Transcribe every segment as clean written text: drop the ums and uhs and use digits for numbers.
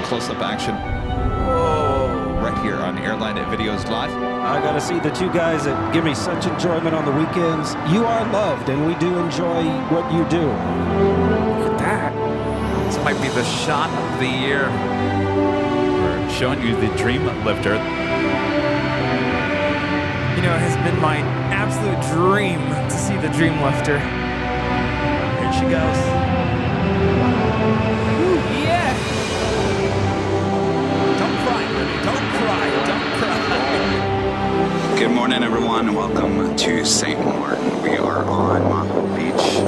close-up action right here on Airline Videos Live. I gotta see the two guys that give me such enjoyment on the weekends. You are loved, and we do enjoy what you do. Look at that. This might be the shot of the year. We're showing you the Dream Lifter. You know, it has been my absolute dream to see the Dream Lifter. Here she goes. Ooh, yeah! Don't cry, Rudy. Don't cry. Don't cry. Good morning, everyone. Welcome to St. Martin. We are on Maho Beach.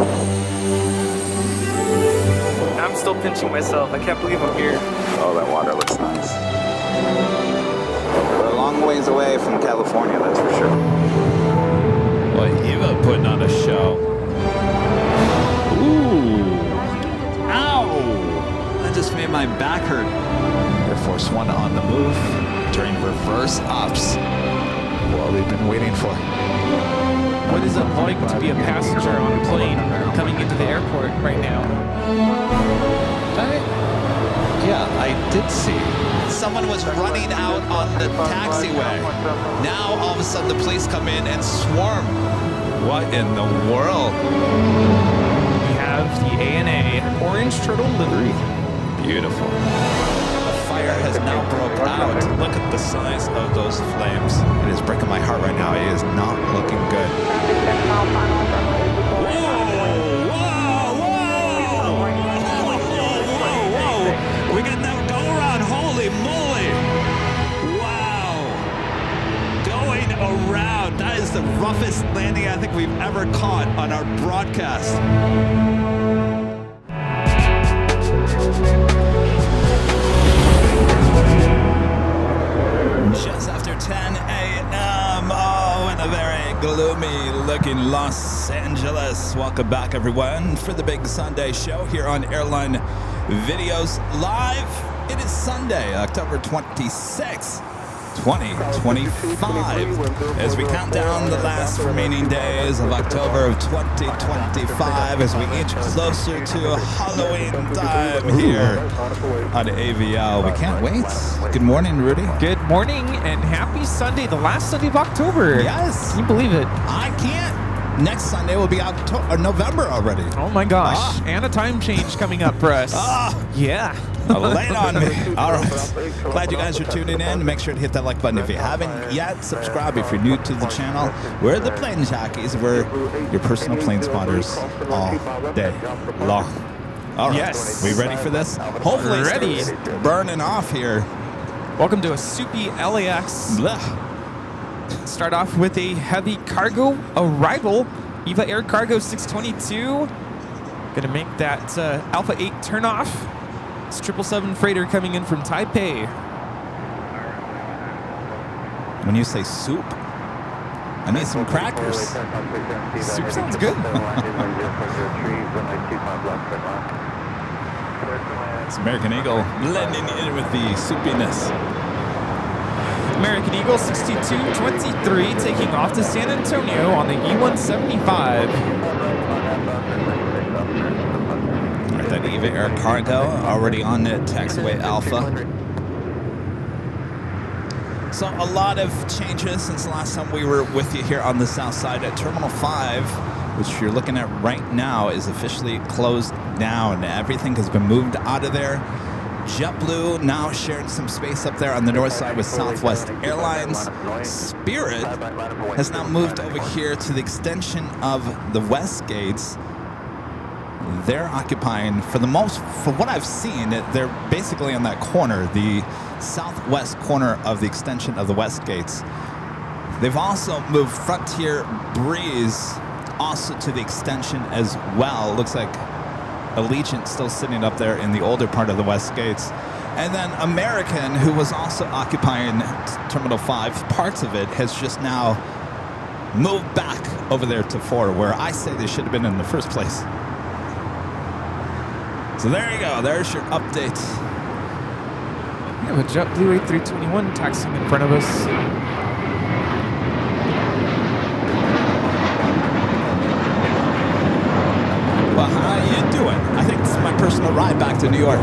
I'm still pinching myself. I can't believe I'm here. Oh, that water looks nice. We're a long ways away from California, that's for sure. Well, Eva putting on a show. Ooh. Ow! That just made my back hurt. Air Force One on the move during reverse ops. What we've been waiting for. What is it like to be a passenger on a plane coming into the airport right now? I did see. Someone was running out on the taxiway. Now, all of a sudden, the police come in and swarm. What in the world? We have the ANA Orange Turtle livery. Beautiful. The fire has now broke out. Look at the size of those flames. It is breaking my heart right now. It is not looking good. We're getting that go around. Holy moly. Wow. Going around. That is the roughest landing I think we've ever caught on our broadcast. Just after 10 a.m. Oh, in a very gloomy looking Los Angeles. Welcome back, everyone, for the big Sunday show here on Airline Videos Live. It is Sunday, October 26th, 2025, as we count down the last remaining days of October of 2025 as we inch closer to Halloween time here on AVL. We can't wait. Good morning, Rudy. Good morning and happy Sunday, the last Sunday of October. Yes. Can you believe it? I can't. Next Sunday will be November already. Oh my gosh. And a time change coming up for us. Yeah. Lay it on me. All right. Glad you guys are tuning in. Make sure to hit that like button if you haven't yet. Subscribe if you're new to the channel. We're the Plane Jockeys. We're your personal plane spotters all day long. All right. Yes. We ready for this? Hopefully Ready. It's burning off here. Welcome to a soupy LAX. Blah. Start off with a heavy cargo arrival. EVA Air Cargo 622. Gonna make that Alpha 8 turnoff. It's 777 freighter coming in from Taipei. When you say soup, I need some crackers. Soup sounds good. It's American Eagle blending in with the soupiness. American Eagle 6223 taking off to San Antonio on the E-175. All right, that EVA Air Cargo already on the taxiway Alpha. So a lot of changes since the last time we were with you here on the south side at Terminal 5, which you're looking at right now, is officially closed down. Everything has been moved out of there. JetBlue now sharing some space up there on the north side with Southwest Airlines. Spirit has now moved over here to the extension of the west gates. They're occupying, from what I've seen, they're basically on that corner, the southwest corner of the extension of the west gates. They've also moved Frontier Breeze also to the extension as well. Looks like Allegiant still sitting up there in the older part of the west gates. And then American, who was also occupying Terminal 5, parts of it, has just now moved back over there to 4, where I say they should have been in the first place. So there you go. There's your update. We have a JetBlue A321 taxiing in front of us. Well, how you doing? I think this is my personal ride back to New York.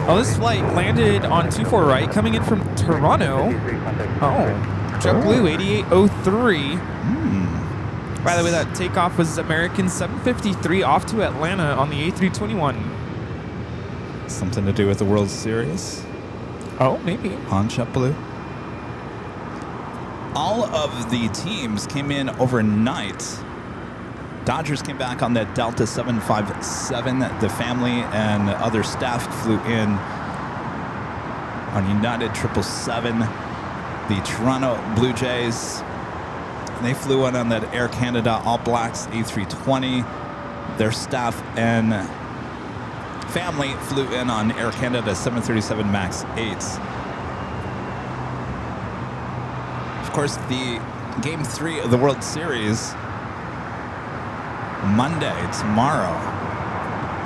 Oh, this flight landed on 24 right, coming in from Toronto. Oh, JetBlue 8803. By the way, that takeoff was American 753 off to Atlanta on the A321. Something to do with the World Series Oh, maybe. on JetBlue. All of the teams came in overnight. Dodgers came back on that Delta 757. The family and other staff flew in on United 777. The Toronto Blue Jays, they flew in on that Air Canada All Blacks A320. Their staff and family flew in on Air Canada 737 MAX 8s. Of course, the Game 3 of the World Series, Monday, tomorrow,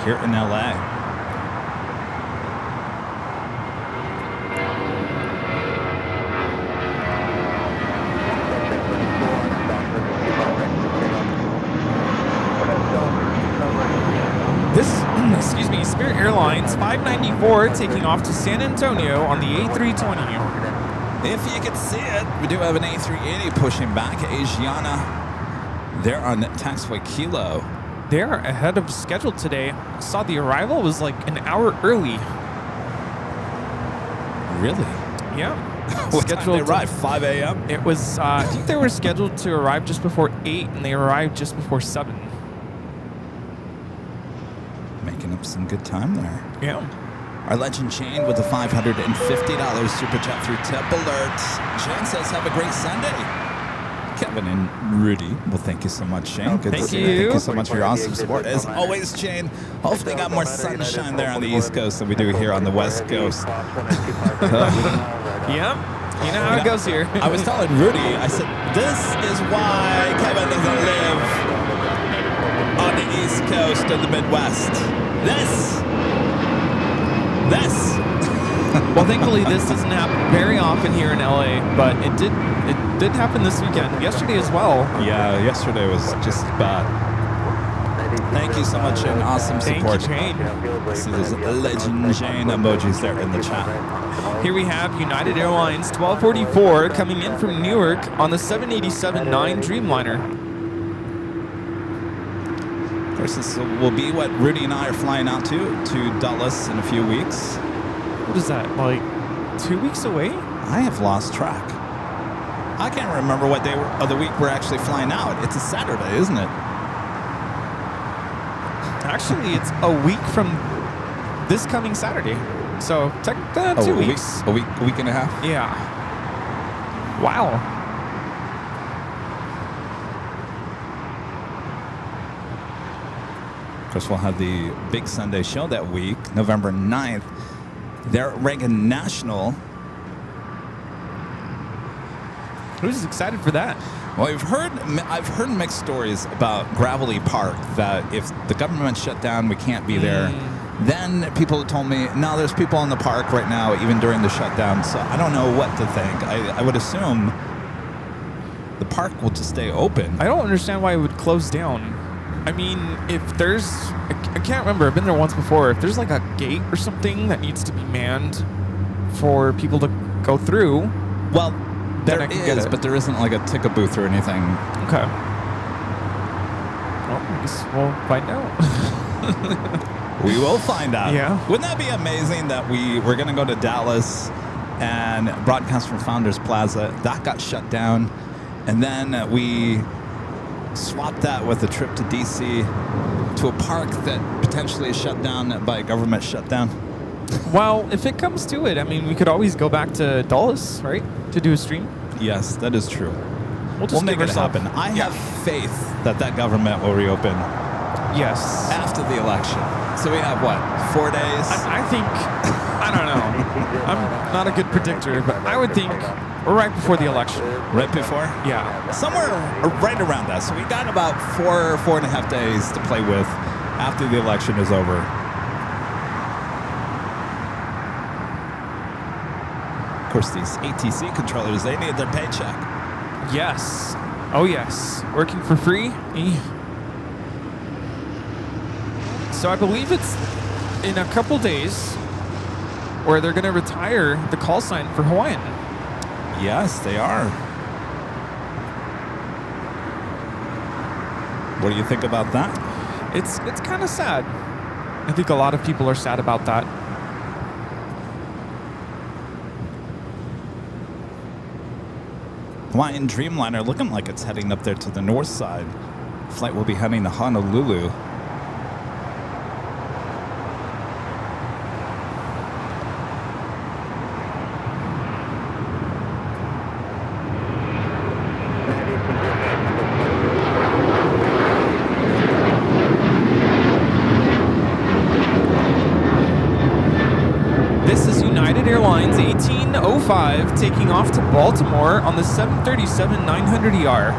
here in LA. This, excuse me, Spirit Airlines 594 taking off to San Antonio on the A320. If you can see it, we do have an A380 pushing back. Asiana, they're on taxiway Kilo. They're ahead of schedule today. Saw the arrival was like an hour early. Really? Yeah. What time they arrived? 5 a.m.? It was, I think they were scheduled to arrive just before 8, and they arrived just before 7. Making up some good time there. Yeah. Our legend Shane with the $550 super chat through tip alert. Shane says, have a great Sunday. Kevin and Rudy, well, thank you so much, Shane. Good Thank to see you. Thank you so much for your awesome support. As always, Shane, hopefully got more sunshine there on the East Coast than we do here on the West Coast. Yeah. You know how it goes here. I was telling Rudy, I said, this is why Kevin doesn't live on the East Coast of the Midwest. This. Well, thankfully, this doesn't happen very often here in LA, but it did happen this weekend. Yesterday as well. Yeah, yesterday was just bad. Thank you so much, Shane. Awesome support. Thank you, Shane. See those legend Shane emojis there in the chat. Here we have United Airlines 1244 coming in from Newark on the 787-9 Dreamliner. Of course, this will be what Rudy and I are flying out to Dulles in a few weeks. What is that, like 2 weeks away? I have lost track. I can't remember what day of the week we're actually flying out. It's a Saturday, isn't it? Actually, it's a week from this coming Saturday. So, 2 weeks. A week and a half? Yeah. Wow. Of course, we'll have the big Sunday show that week, November 9th. They're at Reagan National. Who's excited for that? Well, I've heard mixed stories about Gravelly Park, that if the government shut down, we can't be there. Then people told me, no, there's people in the park right now, even during the shutdown. So I don't know what to think. I would assume the park will just stay open. I don't understand why it would close down. I mean, if there's, I can't remember, I've been there once before. If there's like a gate or something that needs to be manned for people to go through, Well, then there I can get is, it. but there isn't like a ticket booth or anything. Okay. Well, I guess we'll find out. We will find out. Yeah. Wouldn't that be amazing that we're going to go to Dallas and broadcast from Founders Plaza? That got shut down. And then we swapped that with a trip to D.C. to a park that potentially is shut down by a government shutdown. Well, if it comes to it, I mean, we could always go back to Dulles, right, to do a stream. Yes, that is true. We'll make it happen. I have faith that government will reopen Yes. after the election. So we have, what, 4 days? I think, I don't know. I'm not a good predictor, but I would think we're right before the election. Right before? Yeah. Somewhere right around that. So we got about 4.5 days to play with after the election is over. Of course, these ATC controllers, they need their paycheck. Yes. Oh, yes. Working for free. So I believe it's in a couple days. or they're going to retire the call sign for Hawaiian. Yes, they are. What do you think about that? It's kind of sad. I think a lot of people are sad about that. Hawaiian Dreamliner looking like it's heading up there to the north side. Flight will be heading to Honolulu. This is United Airlines 1805 taking off to Baltimore on the 737-900ER.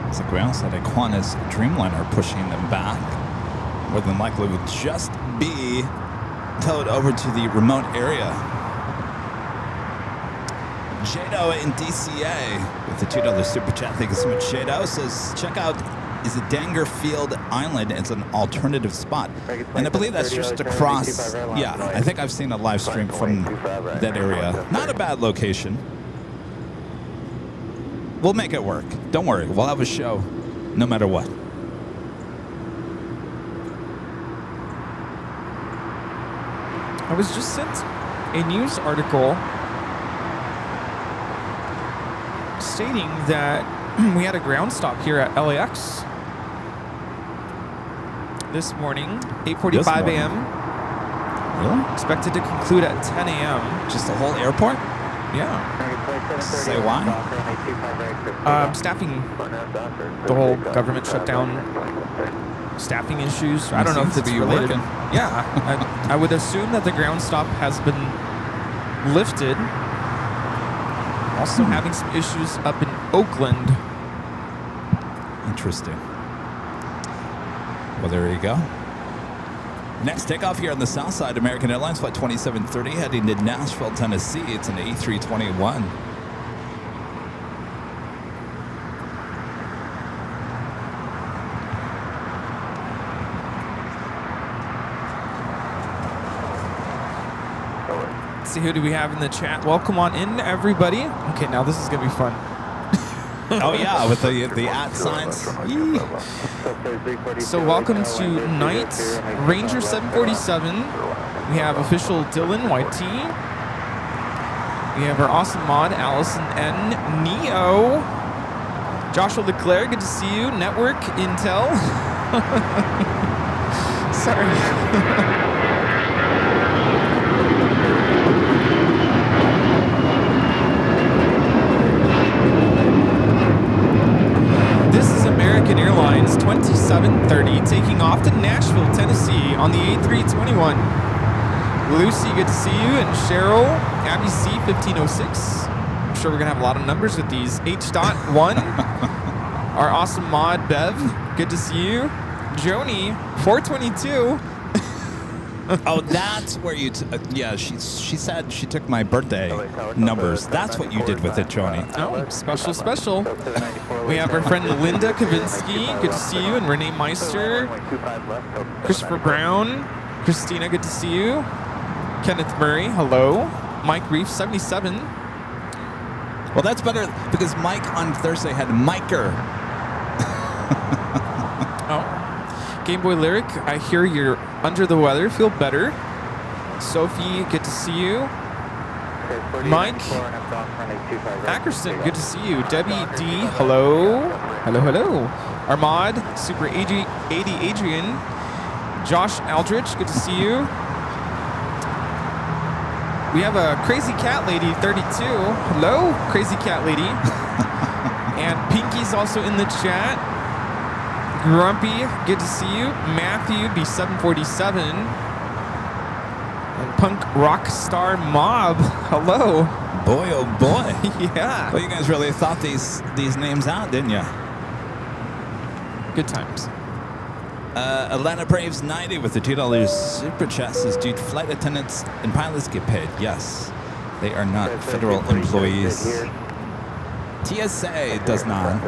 It's a groundside Qantas Dreamliner pushing them back. More than likely would just be towed over to the remote area. Jado in DCA with the $2 super chat. Thank you so much, Jado. Says, check out, is it Dangerfield Island? It's an alternative spot. And I believe that's just across. Yeah, I think I've seen a live stream from that area. Not a bad location. We'll make it work. Don't worry. We'll have a show no matter what. I was just sent a news article stating that we had a ground stop here at LAX this morning, 8:45 a.m. Really? Expected to conclude at 10 a.m. Just the whole airport? Yeah. Say why? Staffing, the whole government shutdown, staffing issues. I don't know if Seems it's to be related. working. Yeah, I would assume that the ground stop has been lifted. Also having some issues up in Oakland. Interesting. Well, there you go. Next takeoff here on the south side, American Airlines Flight 2730 heading to Nashville, Tennessee. It's an A321. Let's see, who do we have in the chat? Welcome on in, everybody. Okay, now this is going to be fun. Oh, yeah, with the @ signs. Yee. So welcome to night Ranger 747. We have official Dylan YT. We have our awesome mod Allison N. Neo. Joshua Leclerc, good to see you. Network Intel. Sorry. This is American Airlines 2730 taking off to Nashville, Tennessee on the A321. Lucy, good to see you, and Cheryl, Abby C, 1506. I'm sure we're going to have a lot of numbers with these. H.1, our awesome mod, Bev, good to see you. Joni, 422. Oh, that's where you... yeah, she said she took my birthday numbers. That's what you did with it, Joni. Oh, special. We have our friend Linda Kavinsky, good to see you, and Renee Meister, Christopher Brown, Christina, good to see you, Kenneth Murray, hello, Mike Reef, 77. Well, that's better because Mike on Thursday had Miker. Oh, Game Boy Lyric, I hear you're under the weather, feel better. Sophie, good to see you. Mike Ackerson, good to see you. Debbie D, hello. Hello. Armand, Super 80 Adrian. Josh Aldrich, good to see you. We have a Crazy Cat Lady, 32. Hello, Crazy Cat Lady. And Pinky's also in the chat. Grumpy, good to see you. Matthew, B747. And Punk Rockstar Mob, hello. Boy, oh boy. Yeah. Well, you guys really thought these names out, didn't you? Good times. Atlanta Braves 90 with the $2 super chat says, dude, flight attendants and pilots get paid. Yes. They are not federal employees. TSA does not.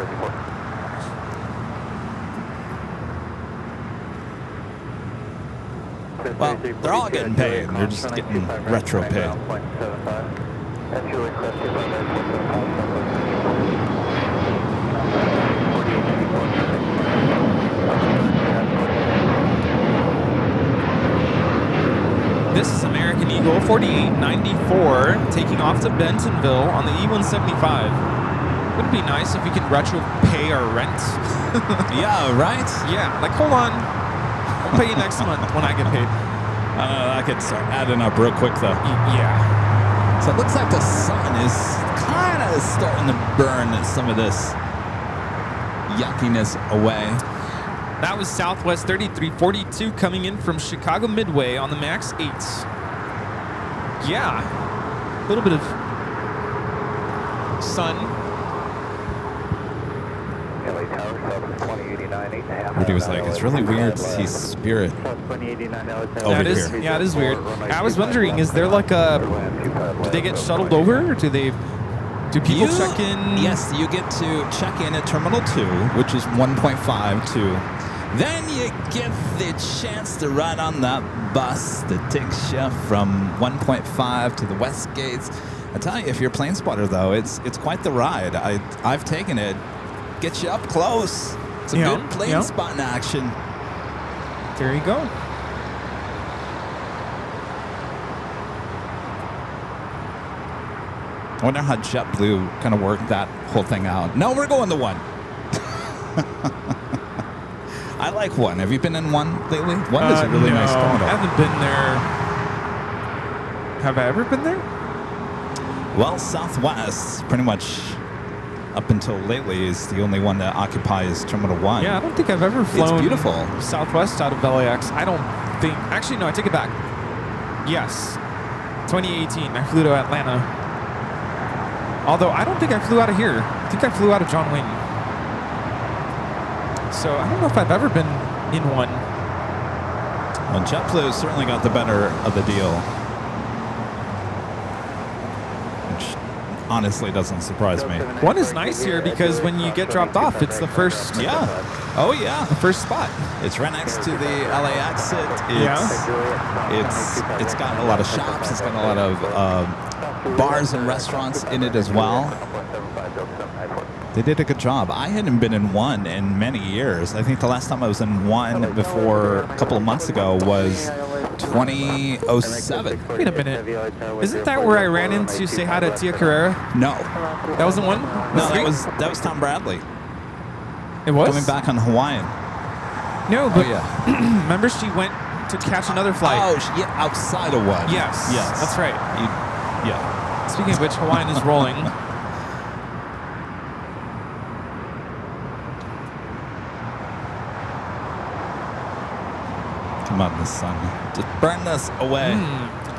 Well, they're all getting paid. They're just getting retro pay. This is American Eagle 4894 taking off to Bentonville on the E175. Wouldn't it be nice if we could retro pay our rent? Yeah, right? Yeah, like hold on. I'll pay you next month when I get paid. I could start adding up real quick, though. Yeah. So it looks like the sun is kind of starting to burn some of this yuckiness away. That was Southwest 3342 coming in from Chicago Midway on the MAX 8. Yeah, a little bit of sun. Rudy was like, it's really weird to see Spirit over That here. yeah, it is weird. I was wondering, is there like a, do they get shuttled over, or do people check in? Yes, you get to check in at Terminal 2, which is 1.52. Then you get the chance to ride on that bus that takes you from 1.5 to the West Gates. I tell you, if you're a plane spotter, though, it's quite the ride. I've taken it. Gets you up close. It's a good plane spotting action. There you go. I wonder how JetBlue kind of worked that whole thing out. No, we're going to one. I like one. Have you been in one lately? One is a really nice terminal. I haven't been there. Have I ever been there? Well, Southwest, pretty much up until lately, is the only one that occupies Terminal 1. Yeah, I don't think I've ever flown It's beautiful. Southwest out of LAX. I don't think. Actually, no, I take it back. Yes. 2018, I flew to Atlanta. Although, I don't think I flew out of here. I think I flew out of John Wayne. So, I don't know if I've ever been in one. Well, JetBlue certainly got the better of the deal. Which honestly doesn't surprise me. One is nice here because when you get dropped off, it's the first. Yeah. Oh, yeah. The first spot. It's right next to the LA exit. It's got a lot of shops. It's got a lot of bars and restaurants in it as well. They did a good job. I hadn't been in one in many years. I think the last time I was in one before a couple of months ago was 2007. Wait a minute. Isn't that where I ran in to say hi to Tia Carrera? No. That wasn't one? No, that was Tom Bradley. It was? Coming back on Hawaiian. No, but yeah. remember she went to catch another flight. Oh, yeah, outside of one. Yes. Yes. That's right. Yeah. Speaking of which, Hawaiian is rolling. Come on, the sun. Just burn this away.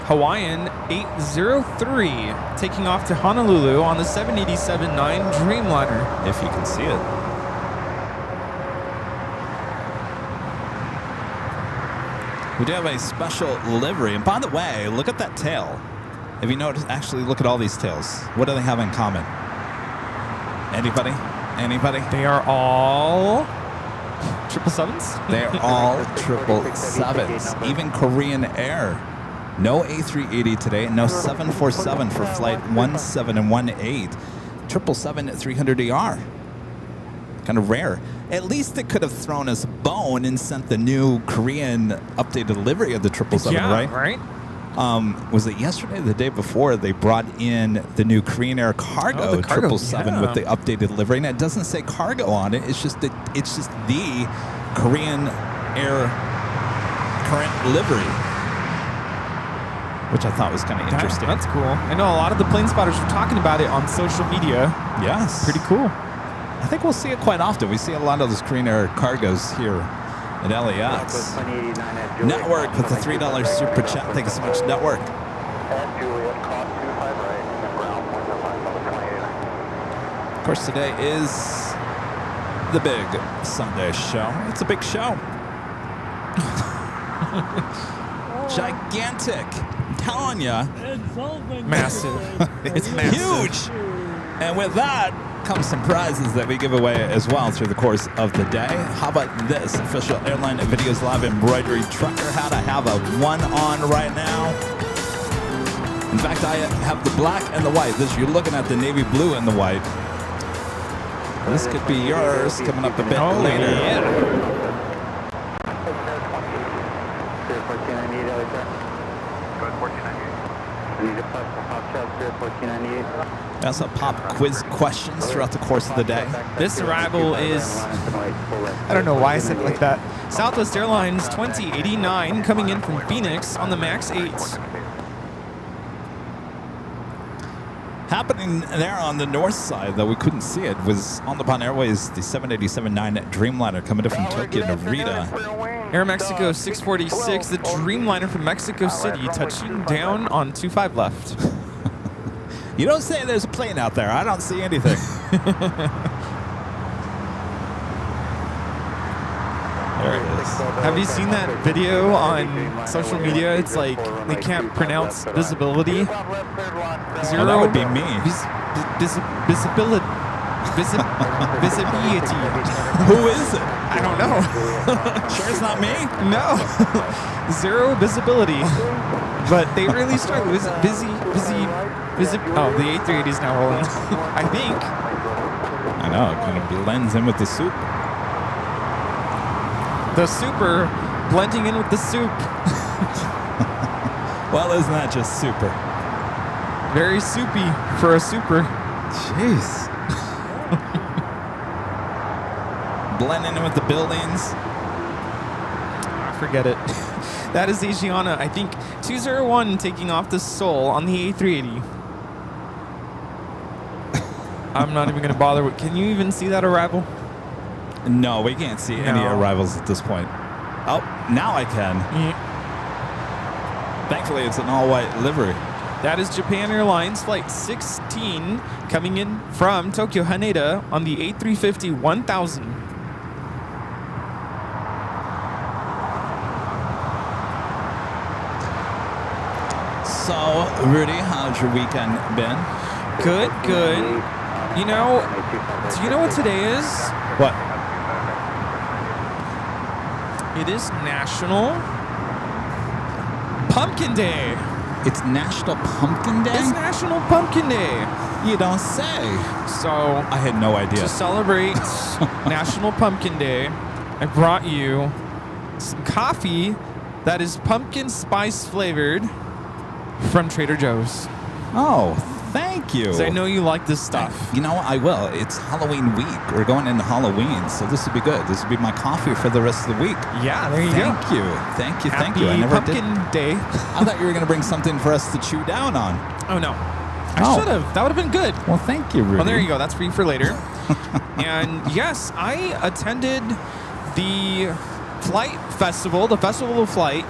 Hawaiian 803 taking off to Honolulu on the 787-9 Dreamliner. If you can see it. We do have a special livery. And by the way, look at that tail. Have you noticed? Actually, look at all these tails. What do they have in common? Anybody? Anybody? They are all 777s? They're all 777s. Even Korean Air. No A380 today. No 747 for flight 17 and 18. 777-300ER. Kind of rare. At least they could have thrown us a bone and sent the new Korean updated delivery of the 777, Yeah, right? right. Was it yesterday or the day before they brought in the new Korean Air Cargo, the cargo, 777 with the updated delivery? And it doesn't say cargo on it. It's just the Korean Air current livery, which I thought was kind of interesting. That's cool. I know a lot of the plane spotters were talking about it on social media. Yes. Pretty cool. I think we'll see it quite often. We see a lot of those Korean Air cargos here at LAX. Network with the $3 super chat. Thank you so much, Network. Of course, today is the big Sunday show. It's a big show. Gigantic. I'm telling you. Massive. It's massive. Huge. And with that come some prizes that we give away as well through the course of the day. How about this official Airline Videos Live embroidery trucker hat? I have a one on right now. In fact, I have the black and the white. This, you're looking at the navy blue and the white. This could be yours coming up a bit later. Yeah. That's a pop quiz questions throughout the course of the day. This arrival is, I don't know why I said it like that. Southwest Airlines 2089 coming in from Phoenix on the MAX 8. Happening there on the north side, though we couldn't see it, was on the Pan Airways, the 787-9 Dreamliner coming in from Tokyo to Narita. Air Mexico 646, the Dreamliner from Mexico City, touching down on 25 left. You don't say there's a plane out there. I don't see anything. There it is. Have you seen that video on social media? It's like they can't pronounce visibility. Zero. Oh, that would be me. Visibility. Visibility. Who is it? I don't know. Sure it's not me? No. Zero visibility. But they really struggle. Oh, the A380 is now rolling. I think. I know. It kind of blends in with the soup. The super blending in with the soup. Well, isn't that just super? Very soupy for a super. Jeez. Blending in with the buildings. Forget it. That is Asiana, I think 201 taking off the Seoul on the A380. I'm not even going to bother with. Can you even see that arrival? No, we can't see any arrivals at this point. Oh, now I can. Yeah. Thankfully, it's an all-white livery. That is Japan Airlines Flight 16 coming in from Tokyo Haneda on the A350 1000. So, Rudy, how's your weekend been? Good, good. You know, do you know what today is? What? It is National Pumpkin Day. It's National Pumpkin Day? It's National Pumpkin Day. You don't say. So, I had no idea. to celebrate National Pumpkin Day, I brought you some coffee that is pumpkin spice flavored from Trader Joe's. Oh, thank you. 'Cause I know you like this stuff. You know, I will. It's Halloween week. We're going into Halloween, so this would be good. This would be my coffee for the rest of the week. Yeah, there you go. Thank you. Thank you. Thank Happy you. I never did. Pumpkin Day. I thought you were going to bring something for us to chew down on. Oh, no. I Oh. should have. That would have been good. Well, thank you, Rudy. Well, there you go. That's for you for later. And yes, I attended the Flight Festival, the Festival of Flight,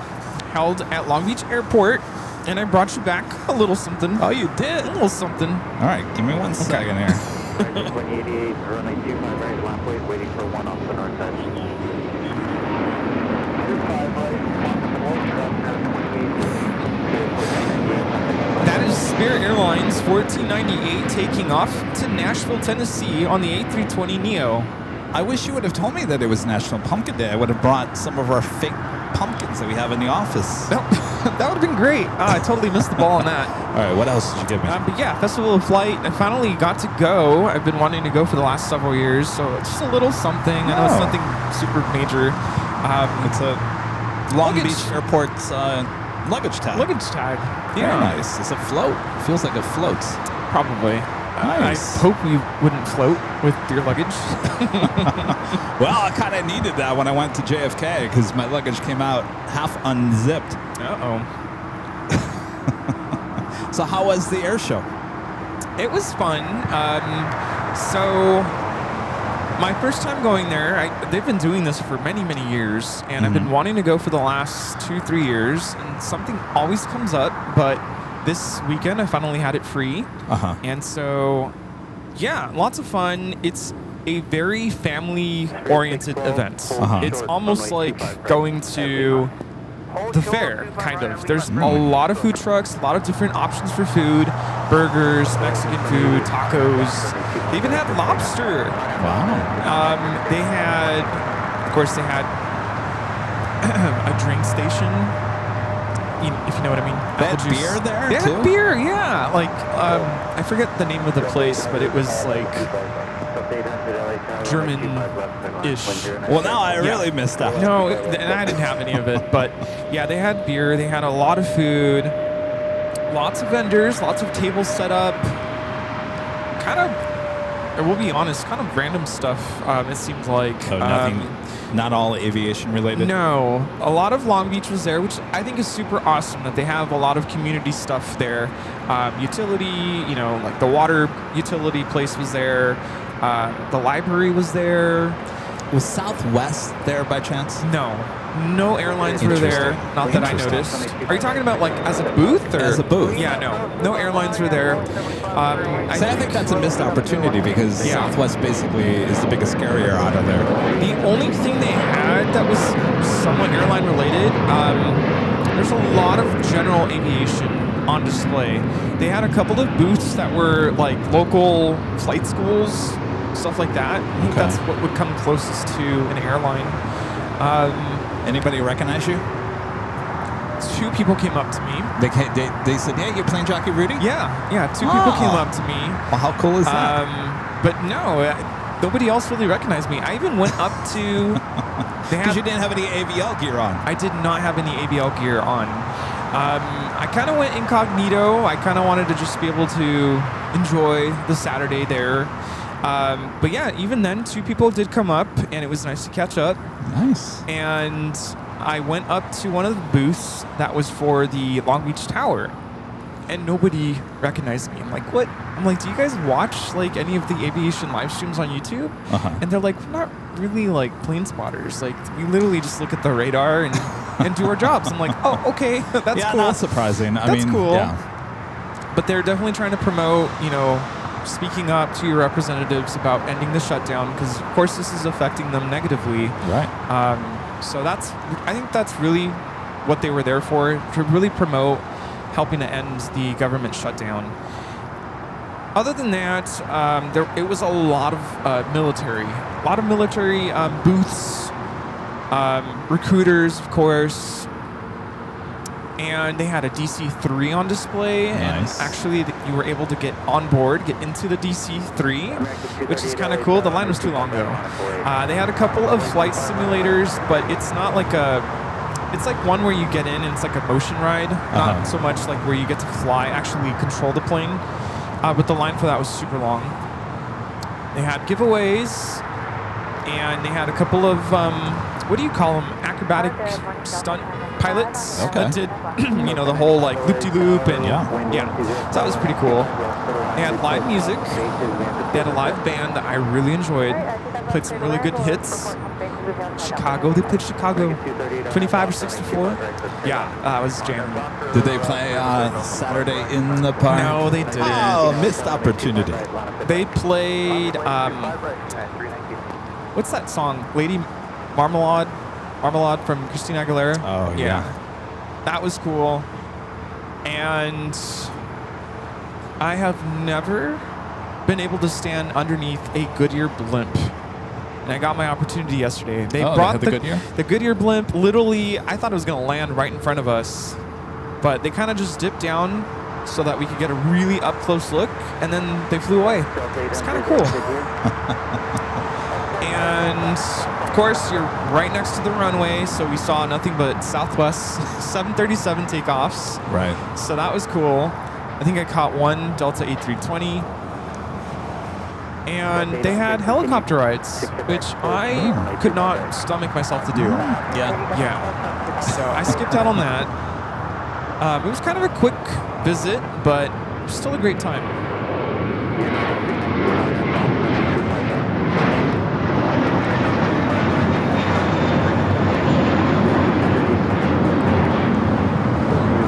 held at Long Beach Airport, and I brought you back a little something. Oh, you did? A little something. All right, give me 1 second here. 188, runway 25 right, lap wait, waiting for one off the north edge. 25 right, That is Spirit Airlines 1498 taking off to Nashville, Tennessee on the A320neo. I wish you would have told me that it was National Pumpkin Day. I would have brought some of our fake pumpkins that we have in the office. That would have been great. I totally missed the ball on that. All right, what else did you give me? But yeah, Festival of Flight. I finally got to go. I've been wanting to go for the last several years, so it's just a little something. I know it's nothing super major. It's a Long luggage- Beach Airport luggage tag. Luggage tag. Very nice. It's a float. Feels like it floats. Probably. Nice. I hope we wouldn't float with your luggage. Well, I kind of needed that when I went to JFK because my luggage came out half unzipped. Uh-oh. So how was the air show? It was fun. So my first time going there, they've been doing this for many, many years, and I've been wanting to go for the last 2-3 years, and something always comes up, but this weekend I finally had it free. And so, yeah, lots of fun. It's a very family-oriented event. It's almost like going to the fair, kind of. There's a lot of food trucks, a lot of different options for food, burgers, Mexican food, tacos, They even had lobster. Wow. They had, of course, they had a drink station. If you know what I mean. They Apple had juice. beer there, They too? had beer, yeah. Like, I forget the name of the place, but it was like German-ish. Well, now I really missed out. No, and I didn't have any of it. But yeah, they had beer. They had a lot of food. Lots of vendors. Lots of tables set up. Kind of, we'll be honest, kind of random stuff, it seems like. So nothing, not all aviation related? No. A lot of Long Beach was there, which I think is super awesome that they have a lot of community stuff there. Utility, like the water utility place was there. The library was there. Was Southwest there by chance? No airlines were there. Not that I noticed. Are you talking about like as a booth or As a booth. Yeah, no airlines were there. I think that's a missed opportunity because Southwest basically is the biggest carrier out of there. The only thing they had that was somewhat airline related, there's a lot of general aviation on display. They had a couple of booths that were like local flight schools, stuff like that. I think that's what would come closest to an airline. Anybody recognize you? 2 people came up to me. They said, "Hey, you're Plane Jockey Rudy?" Yeah. 2 people came up to me. Well, how cool is that? But no, nobody else really recognized me. I even went up to. Because you didn't have any AVL gear on. I did not have any ABL gear on. I kind of went incognito. I kind of wanted to just be able to enjoy the Saturday there. But yeah, even then, 2 people did come up, and it was nice to catch up. Nice. And I went up to one of the booths that was for the Long Beach Tower, and nobody recognized me. I'm like, what? I'm like, do you guys watch like any of the aviation live streams on YouTube? And they're like, we're not really like plane spotters. Like, we literally just look at the radar and do our jobs. I'm like, oh, okay, that's cool. Not surprising. That's cool. Yeah. But they're definitely trying to promote, speaking up to your representatives about ending the shutdown, because of course this is affecting them negatively. Right. So I think that's really what they were there for, to really promote helping to end the government shutdown. Other than that, it was a lot of military booths, recruiters, of course. And they had a DC-3 on display. Nice. And actually, you were able to get on board, get into the DC-3, which is kind of cool. The line was too long, though. They had a couple of flight simulators, but it's not like it's like one where you get in and it's like a motion ride. Not so much like where you get to fly, actually control the plane. But the line for that was super long. They had giveaways, and they had a couple of, what do you call them? Acrobatic stunt pilots that did, the whole like loop-de-loop and so that was pretty cool. They had live music. They had a live band that I really enjoyed. Played some really good hits. Chicago, they played Chicago. 25 or 64. Yeah, that was jamming. Did they play Saturday in the Park? No, they didn't. Oh, missed opportunity. They played, what's that song? Lady Marmalade from Christina Aguilera. Oh, yeah. That was cool. And I have never been able to stand underneath a Goodyear blimp. And I got my opportunity yesterday. They brought the Goodyear? The Goodyear blimp. Literally, I thought it was going to land right in front of us. But they kind of just dipped down so that we could get a really up-close look. And then they flew away. It's kind of cool. And of course, you're right next to the runway, so we saw nothing but Southwest 737 takeoffs. Right. So that was cool. I think I caught one Delta A320. And they had helicopter rides, which I could not stomach myself to do. Yeah. So I skipped out on that. It was kind of a quick visit, but still a great time.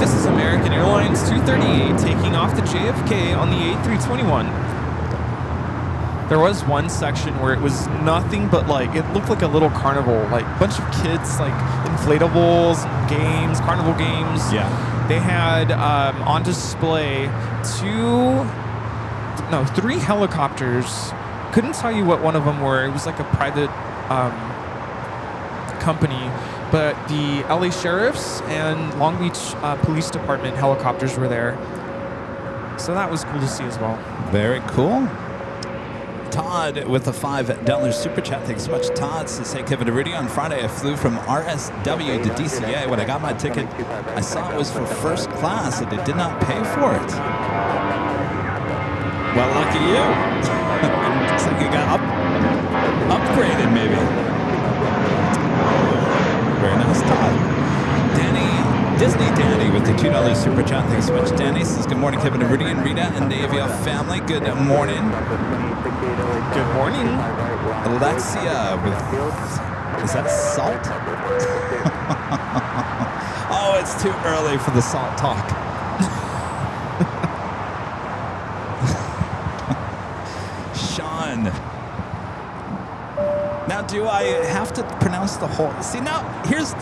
This is American Airlines 238 taking off to JFK on the A321. There was one section where it was nothing but like, it looked like a little carnival, like a bunch of kids, like inflatables, games, carnival games. Yeah. They had on display 2 three helicopters. Couldn't tell you what one of them were. It was like a private company, but the LA Sheriff's and Long Beach Police Department helicopters were there. So that was cool to see as well. Very cool. Todd with a $5 super chat. Thanks so much, Todd. Says, hey, Kevin Rudy, on Friday I flew from RSW to DCA. When I got my ticket, I saw it was for first class and it did not pay for it. Well, lucky you. Looks like you got upgraded, maybe. Very nice, Todd. Disney Danny with the $2 super chat. Thanks so much, Danny. Says, good morning, Kevin and Rudy and Rita and the Avio family. Good morning. Good morning. Alexia with, is that salt? Oh, it's too early for the salt talk. Sean. Now, do I have to pronounce the whole? See, now, here's.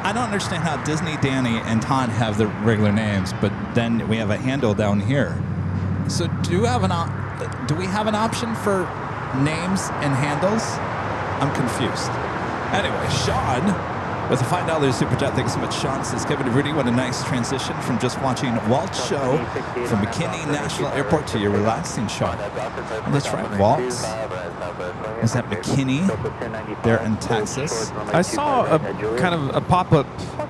I don't understand how Disney Danny and Todd have their regular names, but then we have a handle down here. So do we have an option for names and handles? I'm confused. Anyway, Sean with a $5 super chat. Thanks so much, Sean. Says, Kevin and Rudy, what a nice transition from just watching Walt's show from McKinney National Airport to your relaxing shot. Oh, that's right, Walt's. Was that McKinney there in Texas? I saw a kind of a pop-up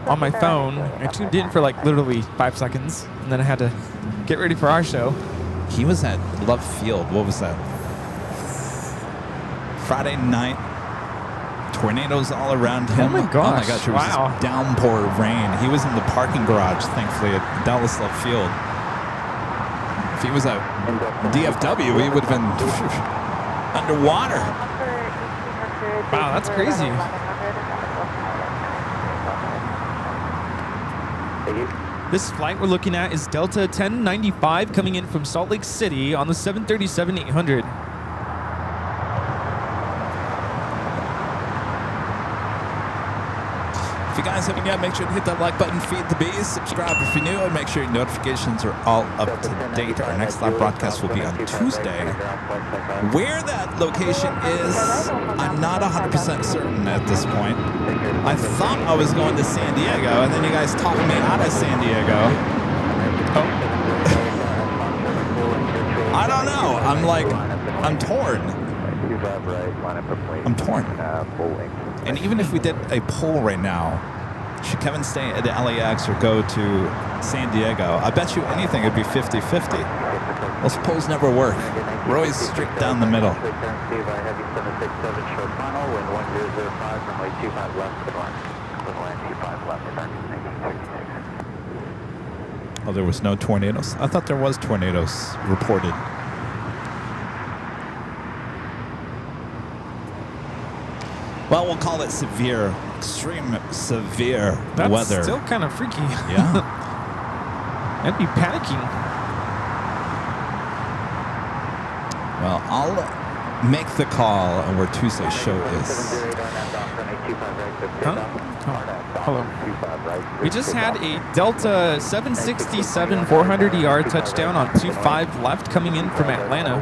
on my phone. I tuned in for like literally 5 seconds, and then I had to get ready for our show. He was at Love Field. What was that? Friday night. Tornadoes all around him. Oh my gosh. It was just downpour rain. He was in the parking garage, thankfully, at Dallas Love Field. If he was at DFW, he would have been underwater. Wow, that's crazy. This flight we're looking at is Delta 1095 coming in from Salt Lake City on the 737-800. If you guys haven't yet, make sure to hit that like button, feed the bees, subscribe if you're new, and make sure your notifications are all up to date. Our next live broadcast will be on Tuesday. Where that location is, I'm not 100% certain at this point. I thought I was going to San Diego, and then you guys talked me out of San Diego. Oh. I don't know. I'm torn. I'm torn. And even if we did a poll right now, should Kevin stay at the LAX or go to San Diego? I bet you anything it'd be 50-50. Those polls never work. We're always straight down the middle. Oh, there was no tornadoes? I thought there was tornadoes reported. Well, we'll call it severe, extreme severe weather. That's still kind of freaky. Yeah. I'd be panicking. Well, I'll make the call on where Tuesday's show is. Huh? Oh, hello. We just had a Delta 767 400ER touchdown on 25 left coming in from Atlanta.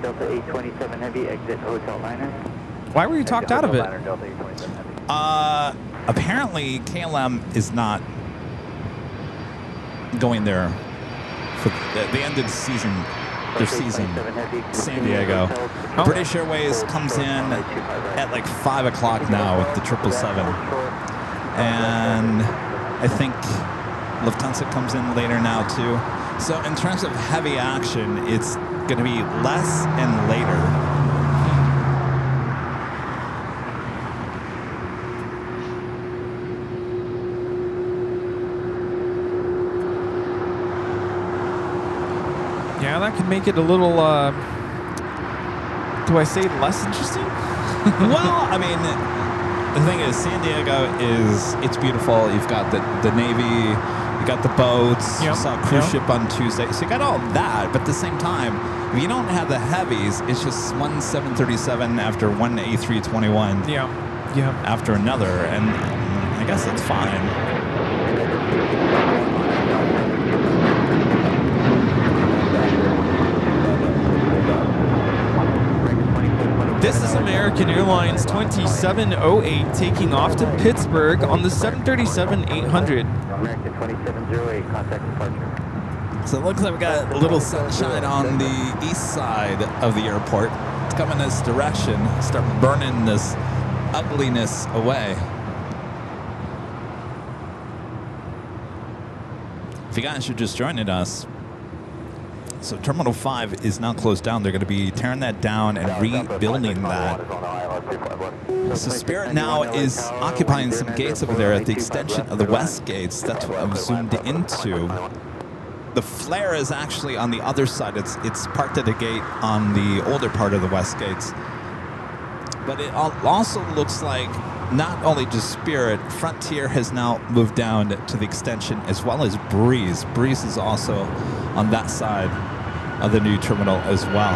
Delta 827 Heavy, exit Hotel Liner. Why were you talked out of it? Apparently KLM is not going there for the end of the season. Their season, San Diego. British Airways comes in at like 5 o'clock now with the 777, and I think Lufthansa comes in later now too. So in terms of heavy action, it's going to be less and later. Yeah, that could make it a little, do I say less interesting? Well, I mean, the thing is, San Diego it's beautiful. You've got the Navy, you got the boats, you saw a cruise ship on Tuesday. So you got all that, but at the same time, if you don't have the heavies, it's just one 737 after one A321 after another, and I guess that's fine. This is American Airlines 2708 taking off to Pittsburgh on the 737-800. American 2708, contact departure. So it looks like we got a little sunshine on the east side of the airport. It's coming this direction. Start burning this ugliness away. If you guys are just joining us, so Terminal 5 is now closed down. They're going to be tearing that down and rebuilding that. So Spirit now is occupying some gates over there at the extension of the west gates. That's what I'm zoomed into. The flare is actually on the other side. It's parked at a gate on the older part of the west gates. But it also looks like not only just Spirit, Frontier has now moved down to the extension, as well as Breeze. Breeze is also on that side of the new terminal as well.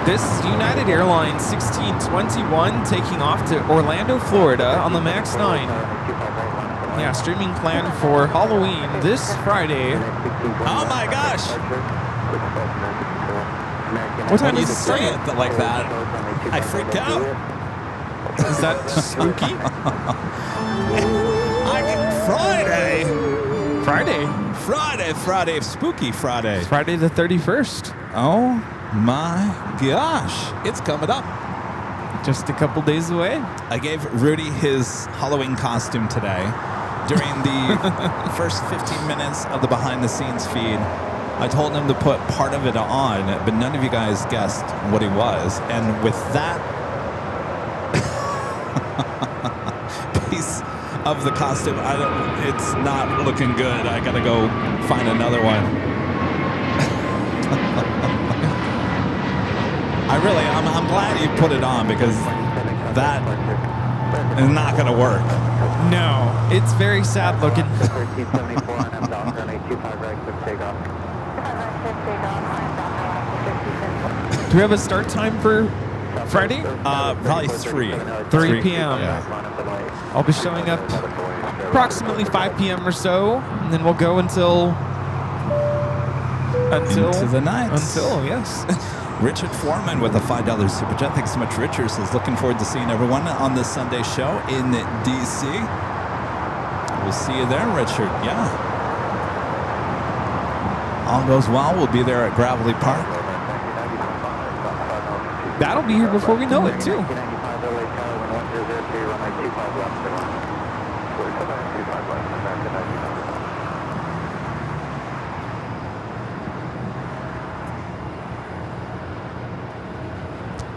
This is United Airlines 1621 taking off to Orlando, Florida on the MAX 9. Yeah, streaming plan for Halloween this Friday. Oh my gosh! What time When you does it say start? it like that, I freak out. Is that spooky? Friday, spooky Friday. Friday the 31st. Oh my gosh, it's coming up. Just a couple days away. I gave Rudy his Halloween costume today. During the first 15 minutes of the behind the scenes feed, I told him to put part of it on, but none of you guys guessed what he was. And with that piece of the costume, it's not looking good. I gotta go find another one. I'm glad you put it on, because that is not gonna work. No, it's very sad looking. 1374 on M dot, runway 25 right, quick takeoff. Do we have a start time for Friday? Probably 3. 3 p.m. Yeah. I'll be showing up approximately 5 p.m. or so, and then we'll go until Into the night. yes. Richard Foreman with a $5 super chat. Thanks so much, Richard. Says looking forward to seeing everyone on this Sunday show in DC. We'll see you there, Richard. Yeah. All goes well. We'll be there at Gravelly Park. That'll be here before we know it too.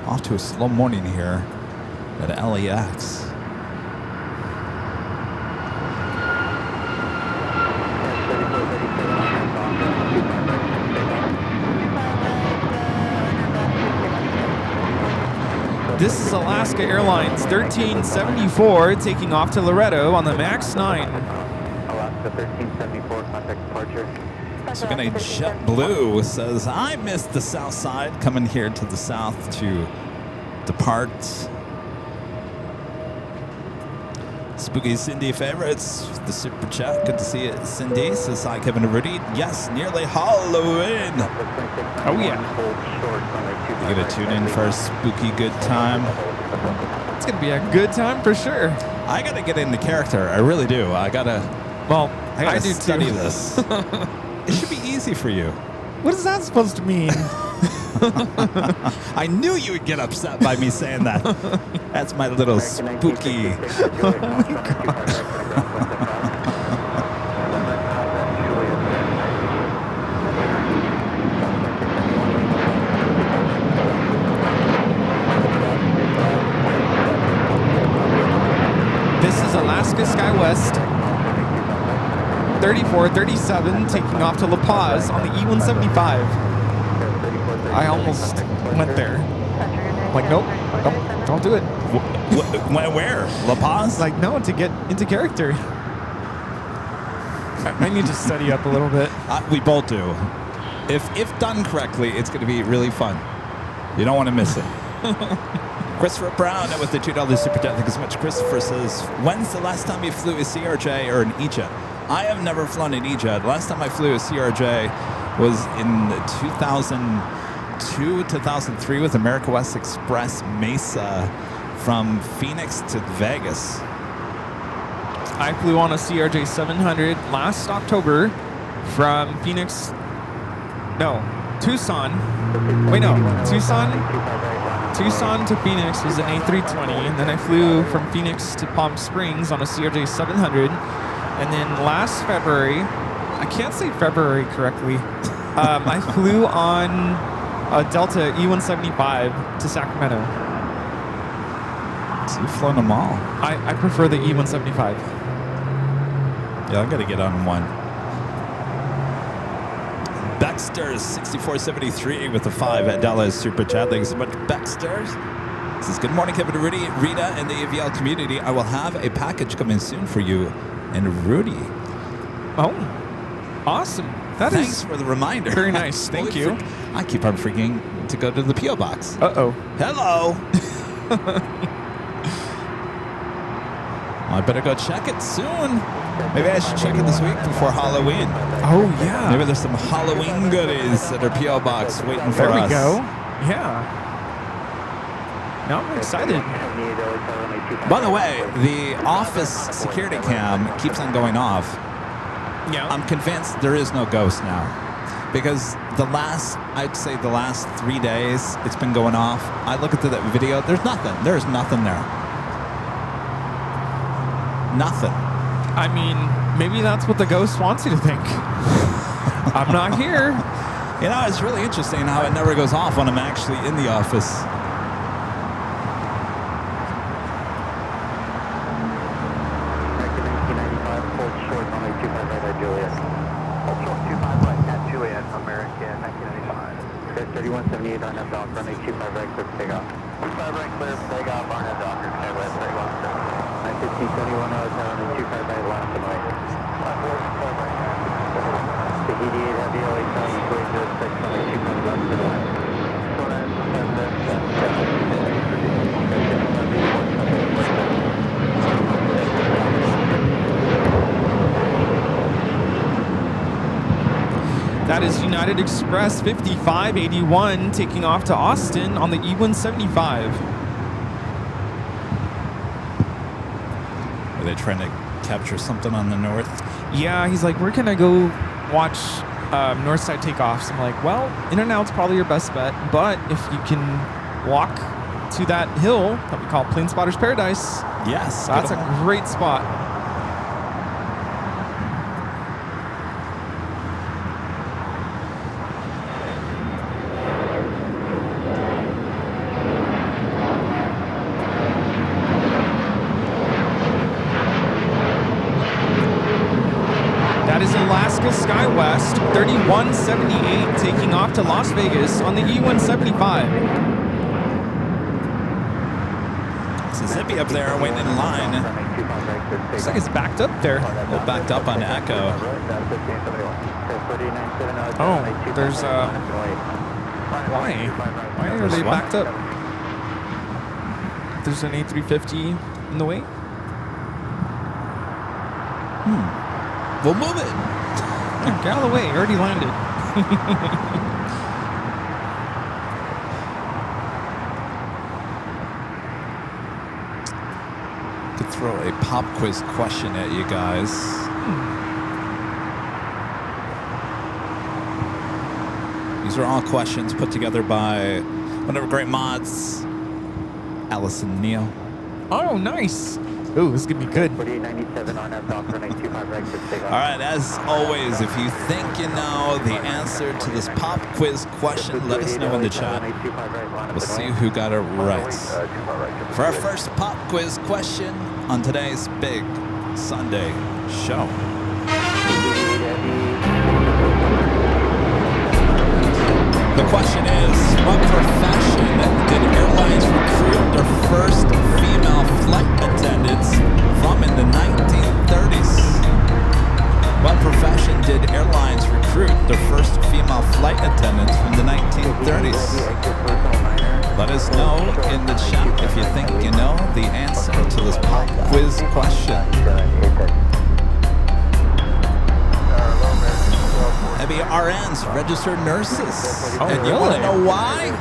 Off to a slow morning here at LAX. This is Alaska Airlines 1374 taking off to Loretto on the MAX 9. Alaska 1374, contact departure. So gonna JetBlue says, I missed the south side, coming here to the south to depart. Spooky Cindy favorites, the super chat. Good to see it. Cindy says, hi, Kevin Rudy. Yes, nearly Halloween. Oh yeah. You gotta tune in for a spooky good time. It's gonna be a good time for sure. I gotta get into character. I really do. I gotta I do study too. this. It should be easy for you. What is that supposed to mean? I knew you would get upset by me saying that. That's my little spooky. This is Alaska SkyWest 3437 taking off to La Paz on the E-175. I almost went there. Like, nope, don't do it. Where? La Paz? Like, no, to get into character. I need to study up a little bit. We both do. If done correctly, it's going to be really fun. You don't want to miss it. Christopher Brown with the $2 super chat. Thank you so much. Christopher says, when's the last time you flew a CRJ or an E-Jet? I have never flown an E-Jet. Last time I flew a CRJ was in 2002, 2003 with America West Express Mesa from Phoenix to Vegas. I flew on a CRJ 700 last October from Tucson. Wait, no, Tucson to Phoenix was an A320, and then I flew from Phoenix to Palm Springs on a CRJ 700, and then last February, I can't say February correctly, I flew on a Delta E175 to Sacramento. So you've flown them all. I prefer the E175. Yeah, I got to get on one. Baxter's 6473 with a 5 at Dallas Super Chat. Thanks so much, Baxter's. This is Good Morning, Kevin Rudy, Rita, and the AVL community. I will have a package coming soon for you and Rudy. Oh, awesome. Thanks for the reminder. Very nice. Thank you. I keep on forgetting to go to the P.O. box. Uh-oh. Hello. I better go check it soon. Maybe I should check it this week before Halloween. Oh, yeah. Maybe there's some Halloween goodies at our P.O. box waiting for us. There we go. Yeah. Now I'm excited. By the way, the office security cam keeps on going off. Yeah. I'm convinced there is no ghost now. Because I'd say the last 3 days, it's been going off. I look at that video, there's nothing. There's nothing there. Nothing. I mean, maybe that's what the ghost wants you to think. I'm not here. You know, it's really interesting how it never goes off when I'm actually in the office. That is United Express 5581 taking off to Austin on the E175. Are they trying to capture something on the north? Yeah, he's like, where can I go watch Northside takeoffs? I'm like, well, in and out's probably your best bet, but if you can walk to that hill that we call Plane Spotter's Paradise, Yes. that's a great spot. That is Alaska SkyWest 3178 taking off to Las Vegas on the E175. Mississippi up there waiting in line. Looks like it's backed up there. A little backed up on Echo. Oh, there's why? Why are they backed up? There's an A350 in the way. We'll move it. Get out of the way. Already landed. Could throw a pop quiz question at you guys. These are all questions put together by one of our great mods, Allison Neal. Oh, nice. Ooh, this is going to be good. All right, as always, if you think you know the answer to this pop quiz question, let us know in the chat. We'll see who got it right. For our first pop quiz question on today's Big Sunday show. The question is, what profession did airlines recruit their first female flight attendants from in the 1930s? What profession did airlines recruit their first female flight attendants from the 1930s? Let us know in the chat if you think you know the answer to this pop quiz question. Maybe RNs, registered nurses. Oh, And you want to really? know why?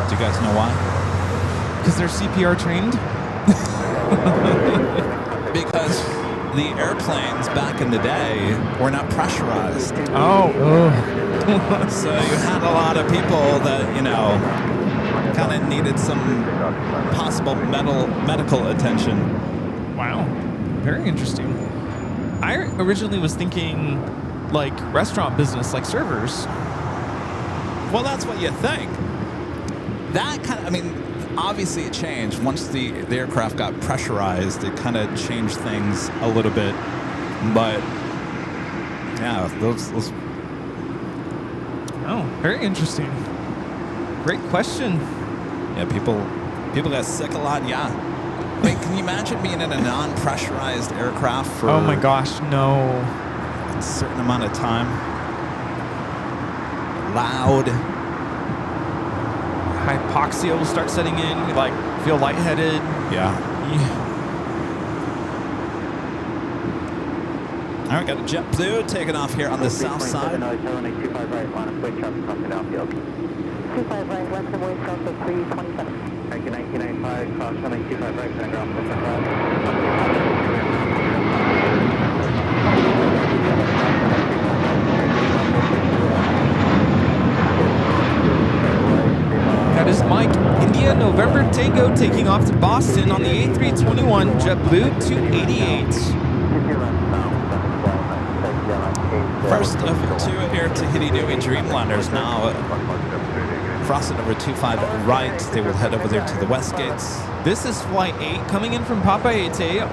Do you guys know why? Because they're CPR trained. Because the airplanes back in the day were not pressurized. Oh. So you had a lot of people that, kind of needed some possible medical attention. Wow. Very interesting. I originally was thinking like restaurant business, like servers. Well, that's what you think. That obviously it changed. Once the aircraft got pressurized, it kind of changed things a little bit. But, yeah, those Oh, very interesting. Great question. yeah, people got sick a lot, yeah. I mean, can you imagine being in a non-pressurized aircraft for Oh my gosh, no. a certain amount of time? Loud. Hypoxia will start setting in. You feel lightheaded. Yeah. All right, got a JetBlue taking off here on the south side. 25 right, line of plate traffic crossing downfield. 25 right, left and west south of 327. 1995, cross runway 25 right, turn ground, push That is Mike India November Tango taking off to Boston on the A321 JetBlue 288. First of two Air Tahiti Nui Dreamliners now crossing over 25 right. They will head over there to the west gates. This is Flight 8 coming in from Papaete.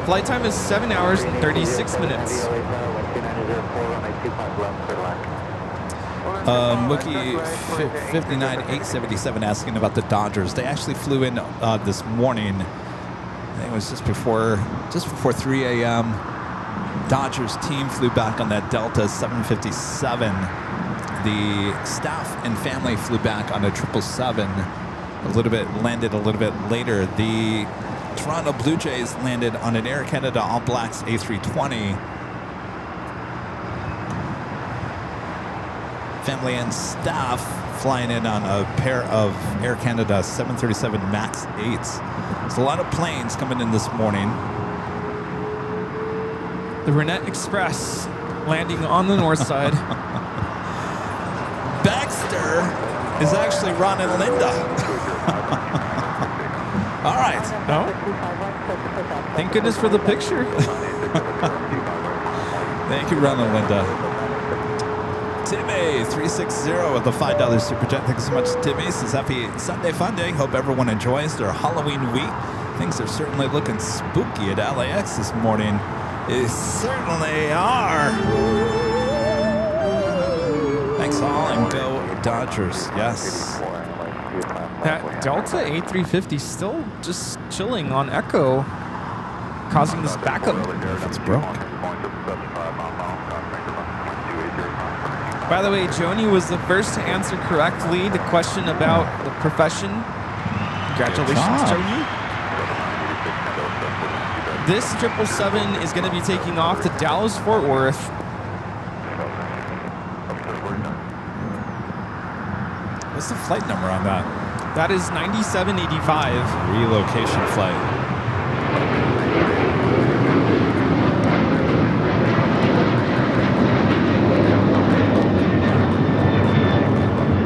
Flight time is 7 hours and 36 minutes. Mookie 59877 asking about the Dodgers. They actually flew in this morning. I think it was just before 3 a.m. Dodgers team flew back on that Delta 757. The staff and family flew back on a 777. Landed a little bit later. The Toronto Blue Jays landed on an Air Canada All Blacks A320. Family and staff flying in on a pair of Air Canada 737 MAX 8s. There's a lot of planes coming in this morning. The Renette Express landing on the north side. Baxter is actually Ron and Linda. All right. Oh, thank goodness for the picture. Thank you, Ron and Linda. Timmy 360 with the $5 super chat. Thank you so much, Timmy. Says happy Sunday fun day. Hope everyone enjoys their Halloween week. Things are certainly looking spooky at LAX this morning. They certainly are. Thanks all, and go Dodgers. Yes. That Delta A350 still just chilling on Echo, causing this backup. That's broke. By the way, Joni was the first to answer correctly the question about the profession. Congratulations, job. Joni. This 777 is going to be taking off to Dallas-Fort Worth. What's the flight number on that? That is 9785. Relocation flight.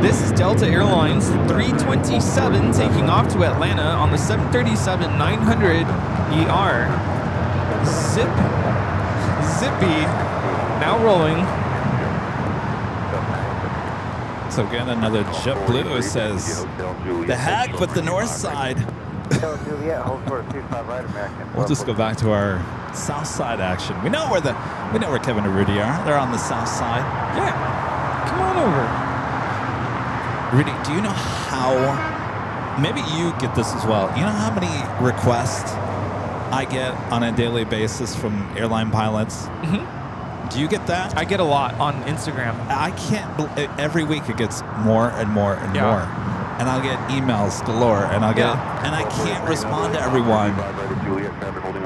This is Delta Airlines 327 taking off to Atlanta on the 737-900 ER. Zippy, now rolling. So again, another JetBlue says, the heck with the north side. We'll just go back to our south side action. We know where Kevin and Rudy are. They're on the south side. Yeah, come on over. Rudy, do you know how, maybe you get this as well, you know how many requests I get on a daily basis from airline pilots? Mm-hmm. Do you get that? I get a lot on Instagram. I can't, every week it gets more and more and more. And I'll get emails galore, and I'll get, and I can't respond to everyone.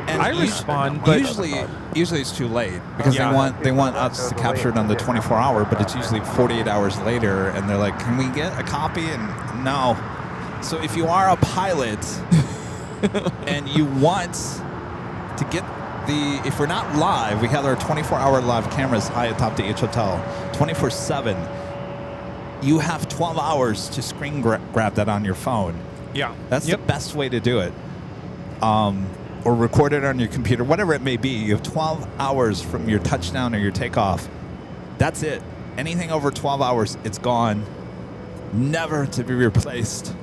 And I respond, but usually it's too late because Yeah. they want us to capture it on the 24-hour, but it's usually 48 hours later, and they're like, "Can we get a copy?" And no. So if you are a pilot and you want to get if we're not live, we have our 24-hour live cameras high atop the H Hotel, 24/7. You have 12 hours to screen grab that on your phone. yeah, That's the best way to do it. Or record it on your computer, whatever it may be. You have 12 hours from your touchdown or your takeoff. That's it. Anything over 12 hours, it's gone. Never to be replaced.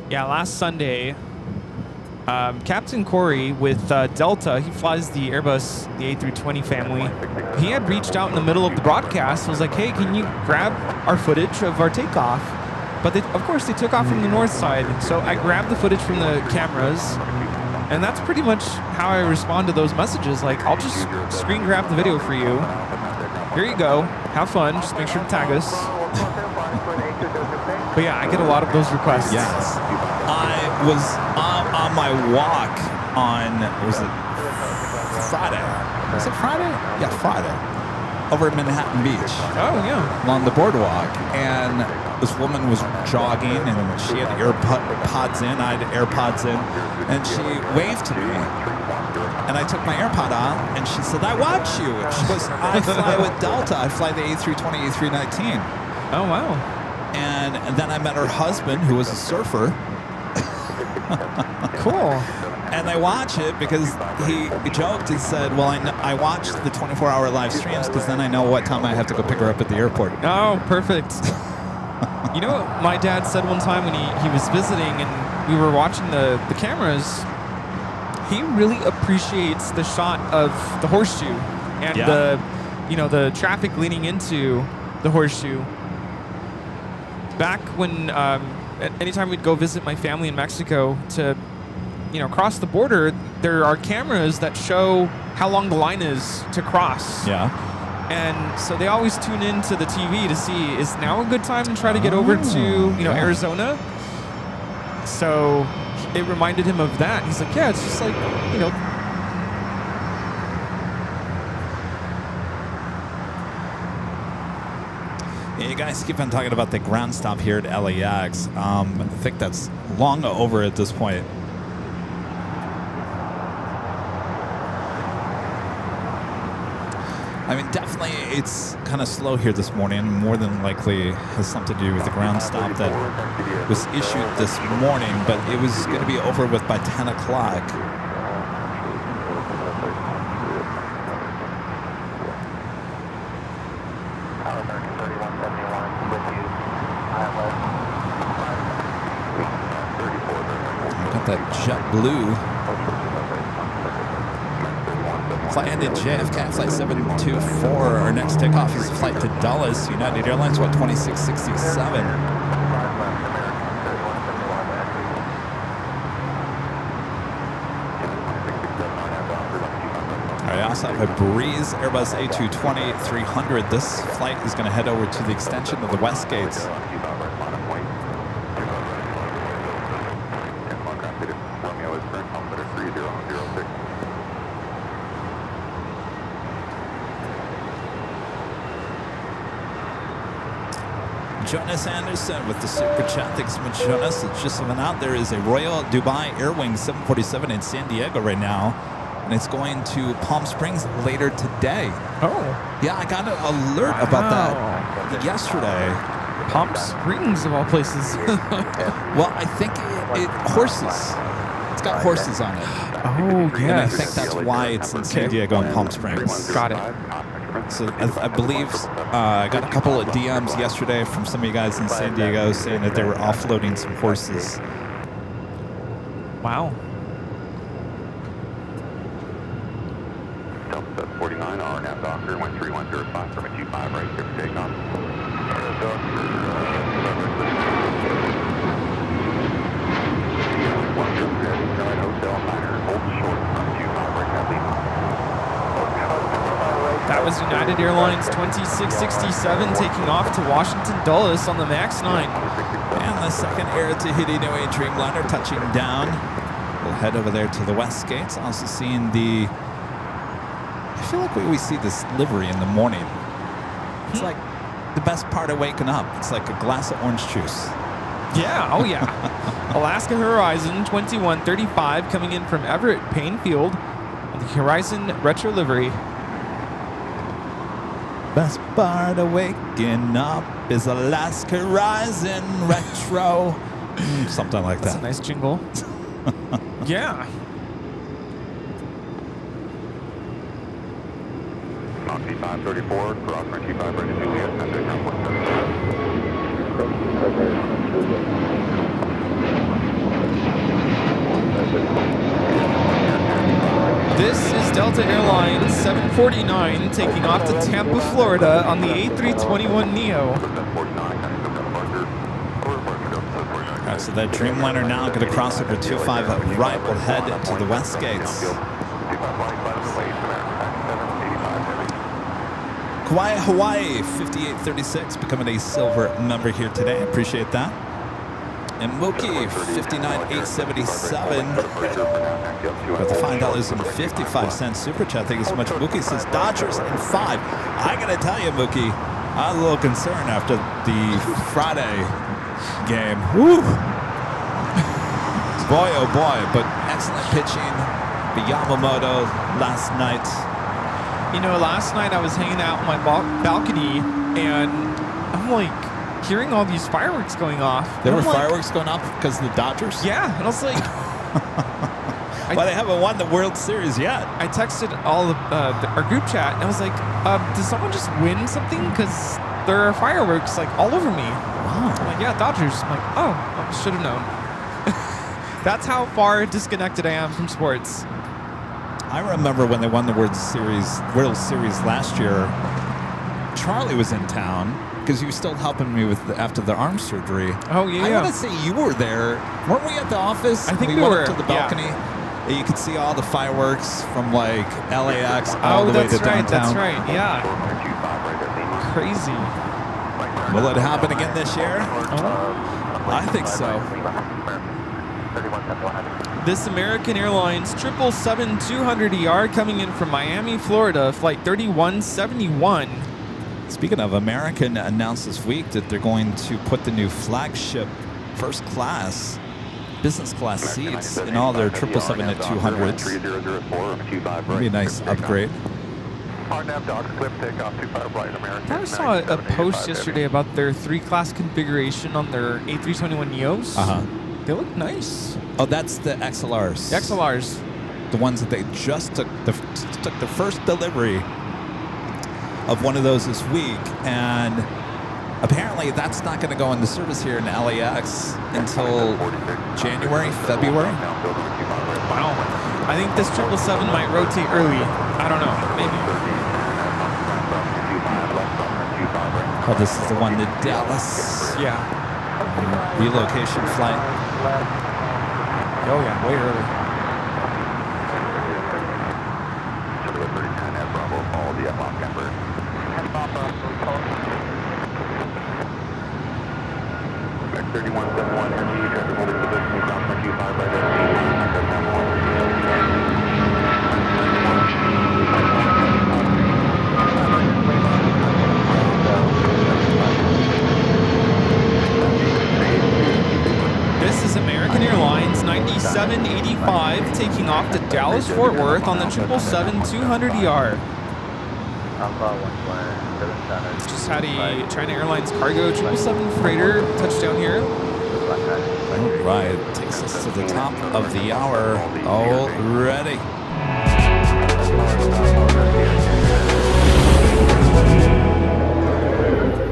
Yeah, last Sunday, Captain Corey with Delta, he flies the Airbus, the A320 family. He had reached out in the middle of the broadcast, was like, "Hey, can you grab our footage of our takeoff?" But of course, they took off from the north side. So I grabbed the footage from the cameras, and that's pretty much how I respond to those messages. Like, I'll just screen grab the video for you. Here you go. Have fun. Just make sure to tag us. But yeah, I get a lot of those requests. Yes. I was on my walk on, was it Friday? Was it Friday? Yeah, Friday. Over at Manhattan Beach. Oh, yeah. Along the boardwalk. And this woman was jogging and she had AirPods in. I had AirPods in. And she waved to me. And I took my AirPod out and she said, "I watch you." And she goes, "I fly with Delta. I fly the A320, A319. Oh, wow. And then I met her husband, who was a surfer. Cool. And I watch it because he joked and said, "Well, I watch the 24-hour live streams because then I know what time I have to go pick her up at the airport." Oh, perfect. You know what my dad said one time when he was visiting and we were watching the cameras? He really appreciates the shot of the horseshoe and the traffic leading into the horseshoe. Back when anytime we'd go visit my family in Mexico to cross the border, there are cameras that show how long the line is to cross. Yeah. And so they always tune into the TV to see, is now a good time to try to get over to Arizona? So it reminded him of that. He's like, yeah, it's just like, Yeah, you guys keep on talking about the ground stop here at LAX. I think that's long over at this point. I mean, definitely it's kind of slow here this morning. More than likely has something to do with the ground stop that was issued this morning, but it was going to be over with by 10 o'clock. Got that JetBlue. Flying to JFK, flight 724. Our next takeoff is a flight to Dulles, United Airlines, what, 2667. All right, I also have a Breeze Airbus A220-300. This flight is going to head over to the extension of the West Gates. Jonas Anderson with the super chat. Thanks so much, Jonas. It's just something out. There is a Royal Dubai Airwings 747 in San Diego right now, and it's going to Palm Springs later today. oh, Yeah, I got an alert about that yesterday. Palm Springs of all places. Well, I think it horses. It's got horses on it. Oh, And I think that's why it's in San Diego and Palm Springs. Got it. So I believe I got a couple of DMs yesterday from some of you guys in San Diego saying that they were offloading some horses. Wow. Delta 49, RNAV Docker 13105 from a 25 right here for takeoff. That was United Airlines 2667 taking off to Washington Dulles on the MAX 9. And the second Air Tahiti No Dreamliner touching down. We'll head over there to the west gates. Also seeing I feel like we always see this livery in the morning. It's like the best part of waking up. It's like a glass of orange juice. Yeah, oh yeah. Alaska Horizon 2135 coming in from Everett Painfield on the Horizon Retro livery. Best part of waking up is Alaska Horizon Retro. Something like That's that. a nice jingle. Yeah. Nazi 534, cross runway 25 right to Juliet, and then ground 17. This is Delta Airlines 749 taking off to Tampa, Florida on the A321neo. All right, so that Dreamliner now going to cross over 25 right. We'll head to the west gates. Kauai, Hawaii, 5836, becoming a silver member here today. Appreciate that. And Mookie, 59877, with the $5.55 super chat. Thank you so much. Mookie says Dodgers in 5. I gotta tell you, Mookie, I was a little concerned after the Friday game. Woo! Boy, oh boy, but excellent pitching. The Yamamoto last night. You know, last night I was hanging out on my balcony and I'm like hearing all these fireworks going off. There were I'm like, fireworks going off because of the Dodgers? Yeah, and I was like... Well, they haven't won the World Series yet. I texted all of our group chat and I was like, did someone just win something? Because there are fireworks like all over me. Wow. I'm like, yeah, Dodgers. I'm like, oh, I should have known. That's how far disconnected I am from sports. I remember when they won the World Series last year, Charlie was in town because he was still helping me with after the arm surgery. Oh, yeah. I want to say you were there. Weren't we at the office? I think we went were, up to the balcony. yeah. You could see all the fireworks from like LAX all the way to downtown. That's right. Yeah. Crazy. Will it happen again this year? I think so. This American Airlines 777-200ER coming in from Miami, Florida, flight 3171. Speaking of, American announced this week that they're going to put the new flagship first class, business class seats in all their 777-200s. That'd be a nice upgrade. I saw a post yesterday about their 3-class configuration on their A321neos. Uh-huh. They look nice. Oh, that's the XLRs. The XLRs. The ones that they just took the first delivery of one of those this week, and apparently that's not going to go into service here in LAX until January, February. Wow. I think this 777 might rotate early. I don't know. Maybe. Oh, this is the one to Dallas. Yeah. Relocation flight. Oh yeah, way early. This is American Airlines 9785 taking off to Dallas-Fort Worth on the 777-200ER. Just had a China Airlines cargo 777 freighter touchdown here. All right, takes us to the top of the hour already.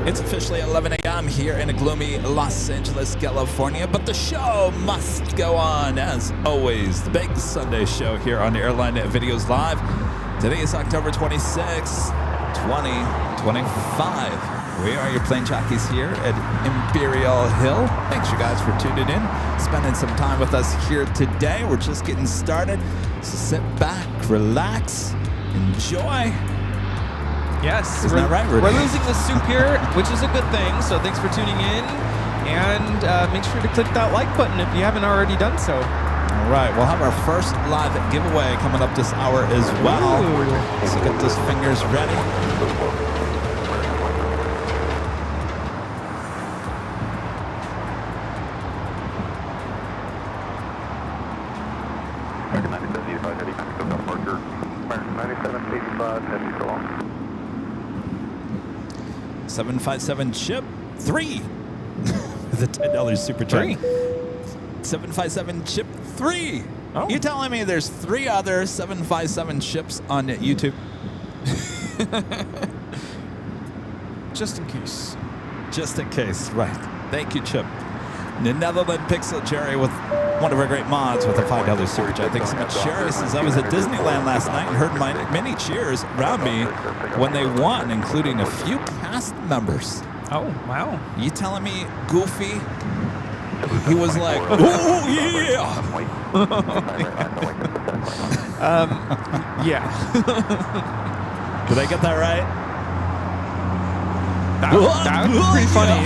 It's officially 11 a.m. here in a gloomy Los Angeles, California, but the show must go on as always. The big Sunday show here on Airline Videos Live. Today is October 26, 2025. We are your plane jockeys here at Imperial Hill. Thanks you guys for tuning in, spending some time with us here today. We're just getting started, so sit back, relax, enjoy. Yes, Isn't that right, Rudy? we're losing the soup here, which is a good thing. So thanks for tuning in, and make sure to click that like button if you haven't already done so. All right, we'll have our first live giveaway coming up this hour as well. So get those fingers ready. American 9785 heavy, still got Parker. American 9785 heavy, still on. 757 chip 3. The $10 super chat. 757 chip 3. Oh. You telling me there's 3 other 757 chips on YouTube? Just in case. Just in case, right. Thank you, Chip. The Netherland Pixel Jerry with one of our great mods with a $5 super chat. Thanks so much, Jerry. Says I was at Disneyland last night and heard many cheers around me when they won, including a few cast members. Oh, wow. You telling me Goofy? He was like, oh yeah. Yeah. Did I get that right? That would be pretty funny.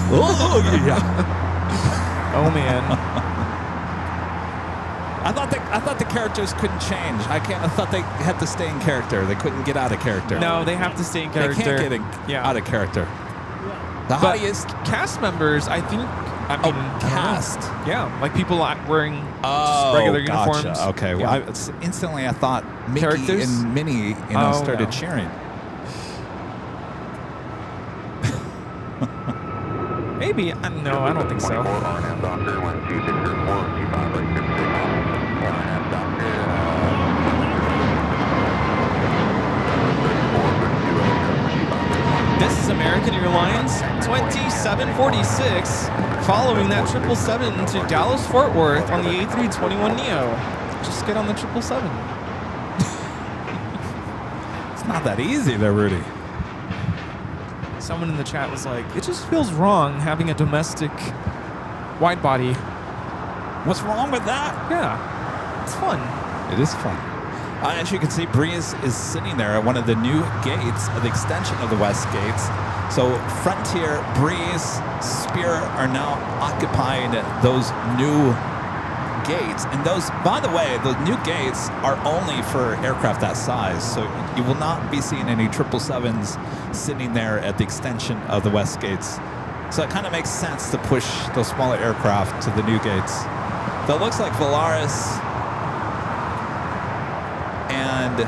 Oh yeah. Oh, man. I thought the characters couldn't change. I thought they had to stay in character. They couldn't get out of character. No, they have to stay in They character. can't get out of character. The But highest cast members, I think. I mean, I don't know. cast. Yeah, like people wearing Oh, just regular gotcha. uniforms. Okay. Well, Yeah. instantly I thought Mickey Characters? and Minnie, Oh, started no. cheering. Maybe. No, I don't think so. 24 R&M Doctor, 1264, 25 right, 56. R&M Doctor, 34, 52, This is American Airlines 2746, following that 777 to Dallas Fort Worth on the A321neo. Just get on the 777. It's not that easy there, Rudy. Someone in the chat was like, it just feels wrong having a domestic wide body. What's wrong with that? Yeah, it's fun. It is fun. As you can see, Breeze is sitting there at one of the new gates, the extension of the West Gates. So Frontier, Breeze, Spirit are now occupying those new gates. And those, by the way, the new gates are only for aircraft that size. So you will not be seeing any 777s sitting there at the extension of the West Gates. So it kind of makes sense to push those smaller aircraft to the new gates. So it looks like Volaris and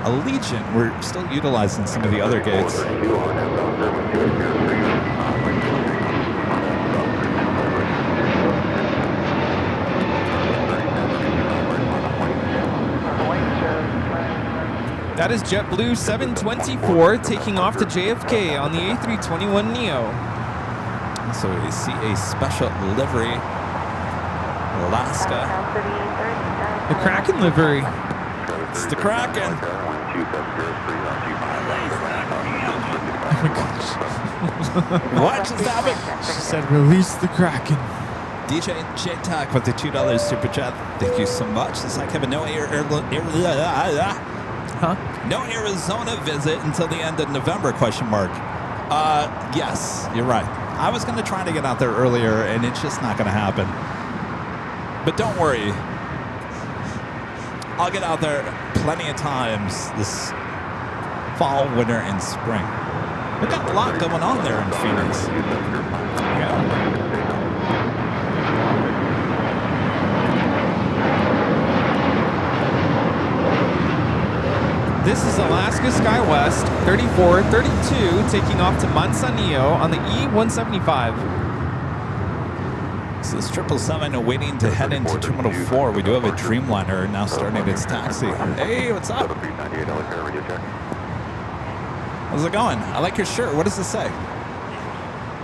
Allegiant, we're still utilizing some of the other gates. 32 R&M Doctor, 1203, 25 right, 56. That is JetBlue 724 taking off to JFK on the A321neo. So we see a special livery, Alaska. The Kraken livery. It's the Kraken. What just happened? She said, release the Kraken. DJ J-Tac with the $2 super chat. Thank you so much. It's like having no Arizona visit until the end of November, question mark. Yes, you're right. I was going to try to get out there earlier, and it's just not going to happen. But don't worry. I'll get out there plenty of times this fall, winter, and spring. We've got a lot going on there in Phoenix. Yeah. This is Alaska SkyWest 3432 taking off to Manzanillo on the E175. So this 777 waiting to head into Terminal 4. We do have a Dreamliner now starting its taxi. Hey, what's up? How's it going? I like your shirt. What does it say?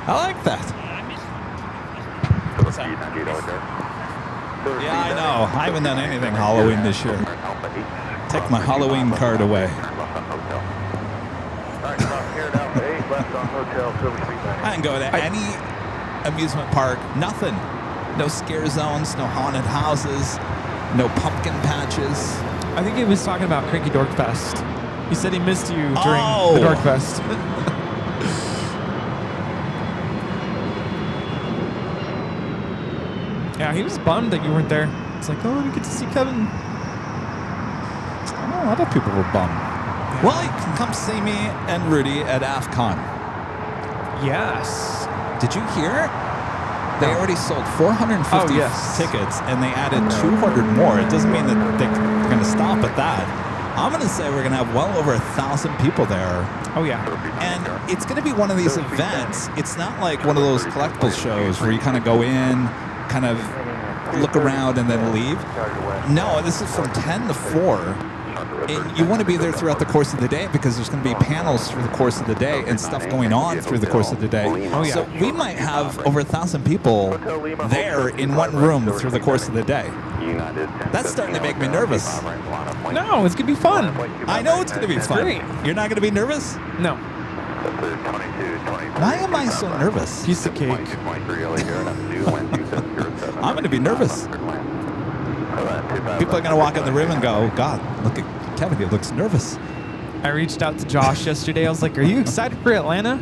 I like that. Yeah, I know. I haven't done anything Halloween this year. Take my Halloween card away. I didn't go to any amusement park. Nothing. No scare zones, no haunted houses, no pumpkin patches. I think he was talking about Cranky Dork Fest. He said he missed you during the Dork Fest. Yeah, he was bummed that you weren't there. It's like, oh, we get to see Kevin. I know a lot of people were bummed. Well, you can come see me and Rudy at AFCON. Yes. Did you hear? They already sold 450 yes. tickets, and they added 200 more. It doesn't mean that they're going to stop at that. I'm going to say we're going to have well over 1,000 people there. Oh, yeah. And it's going to be one of these events. It's not like one of those collectible shows where you kind of go in, kind of look around, and then leave. No, this is from 10 to 4. And you want to be there throughout the course of the day because there's going to be panels through the course of the day and stuff going on through the course of the day. Oh, yeah. So we might have over 1,000 people there in one room through the course of the day. That's starting to make me nervous. No, it's going to be fun. I know it's going to be fun. Great. You're not going to be nervous? No. Why am I so nervous? Piece of cake. I'm going to be nervous. People are going to walk in the room and go, God, look at Kevin, he looks nervous. I reached out to Josh yesterday. I was like, are you excited for Atlanta?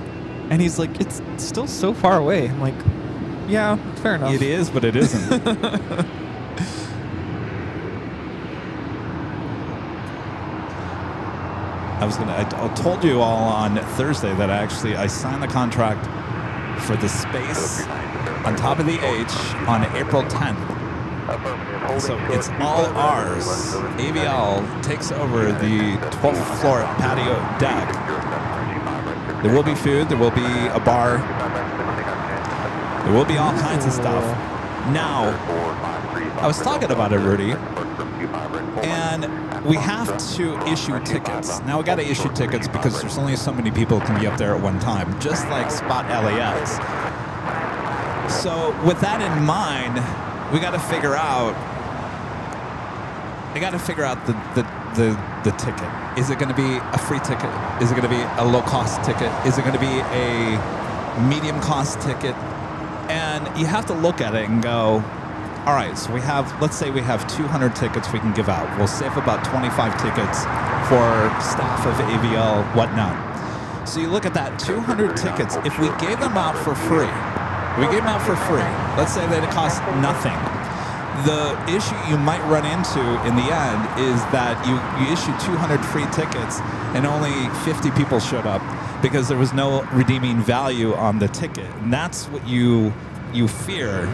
And he's like, it's still so far away. I'm like, yeah, fair enough. It is, but it isn't. I told you all on Thursday that I signed the contract for the space on top of the H on April 10th. So it's all ours. AVL takes over the 12th floor patio deck. There will be food. There will be a bar. There will be all kinds of stuff. Now, I was talking about it, Rudy, and we have to issue tickets. Now, we got to issue tickets because there's only so many people who can be up there at one time, just like Spot LAX. So with that in mind, we got to figure out. I got to figure out the ticket. Is it going to be a free ticket? Is it going to be a low-cost ticket? Is it going to be a medium-cost ticket? And you have to look at it and go, all right, so let's say we have 200 tickets we can give out. We'll save about 25 tickets for staff of AVL, whatnot. So you look at that, 200 tickets. If we gave them out for free, let's say that it costs nothing. The issue you might run into in the end is that you issue 200 free tickets and only 50 people showed up because there was no redeeming value on the ticket. And that's what you fear.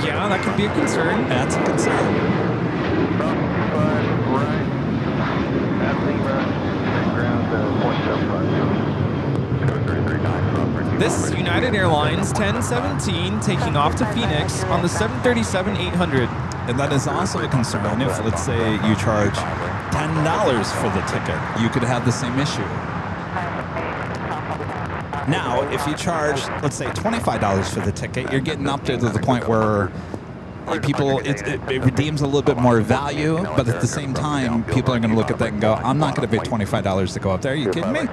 Yeah, that could be a concern. That's a concern. This United Airlines 1017 taking off to Phoenix on the 737-800. And that is also a concern if, let's say, you charge $10 for the ticket. You could have the same issue. Now, if you charge, let's say, $25 for the ticket, you're getting up to the point where it redeems a little bit more value, but at the same time, people are going to look at that and go, I'm not going to pay $25 to go up there. Are you kidding me?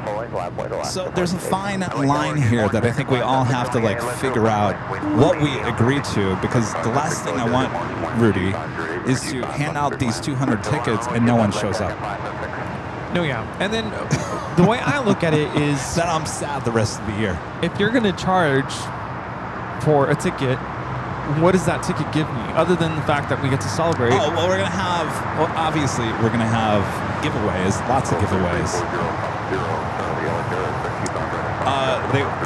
So there's a fine line here that I think we all have to figure out what we agree to, because the last thing I want, Rudy, is to hand out these 200 tickets and no one shows up. No, yeah. And then the way I look at it is that I'm sad the rest of the year. If you're going to charge for a ticket, what does that ticket give me, other than the fact that we get to celebrate? Oh, well, obviously, we're going to have giveaways, lots of giveaways.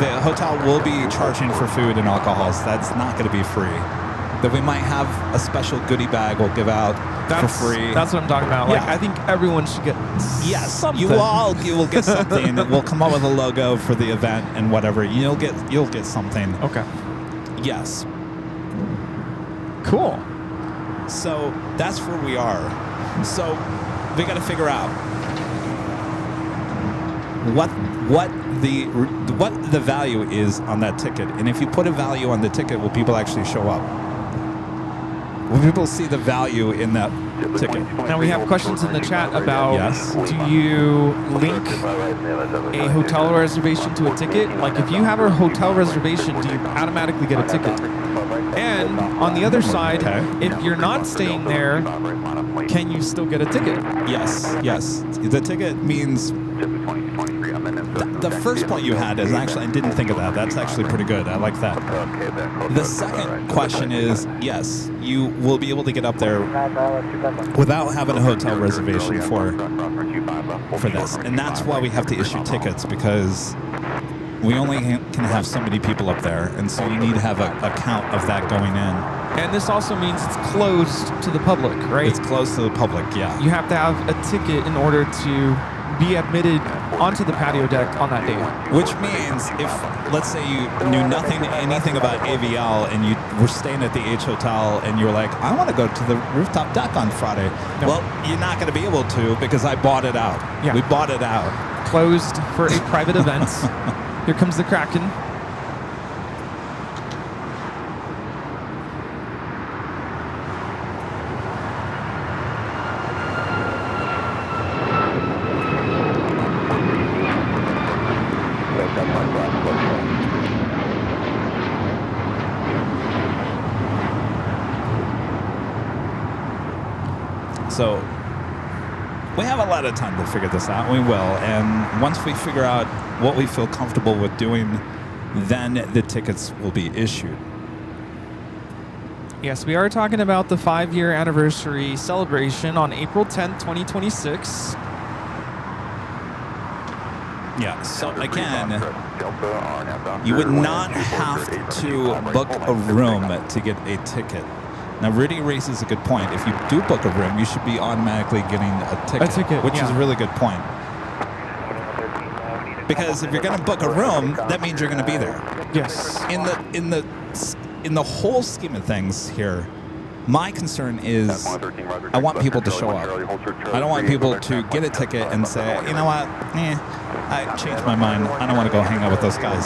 The hotel will be charging for food and alcohol, so that's not going to be free. That we might have a special goodie bag we'll give out for free. That's what I'm talking about. Yeah. I think everyone should get something. You will get something. We'll come up with a logo for the event and whatever. You'll get something. Okay. Yes. Cool. So that's where we are. So we got to figure out what the value is on that ticket, and if you put a value on the ticket, will people actually show up? Will people see the value in that ticket? Now we have questions in the chat about do you link a hotel reservation to a ticket? Like if you have a hotel reservation, do you automatically get a ticket? And on the other side, if you're not staying there, can you still get a ticket? Yes. The ticket means the first point you had is actually, I didn't think of that. That's actually pretty good. I like that. The second question is, yes, you will be able to get up there without having a hotel reservation for this. And that's why we have to issue tickets, because we only can have so many people up there. And so you need to have a count of that going in. And this also means it's closed to the public, right? It's closed to the public, yeah. You have to have a ticket in order to be admitted onto the patio deck on that day. Which means if, let's say you knew anything about AVL and you were staying at the H Hotel and you were like, I want to go to the rooftop deck on Friday. No. Well, you're not going to be able to because I bought it out. Yeah. We bought it out. Closed for a private event. Here comes the Kraken. So we have a lot of time to figure this out. We will. And once we figure out what we feel comfortable with doing, then the tickets will be issued. Yes, we are talking about the 5-year anniversary celebration on April 10th, 2026. Yeah, so again, you would not have to book a room to get a ticket. Now, Rudy raises a good point. If you do book a room, you should be automatically getting a ticket, which is a really good point. Because if you're going to book a room, that means you're going to be there. Yes. In the whole scheme of things here, my concern is I want people to show up. I don't want people to get a ticket and say, you know what, I changed my mind. I don't want to go hang out with those guys.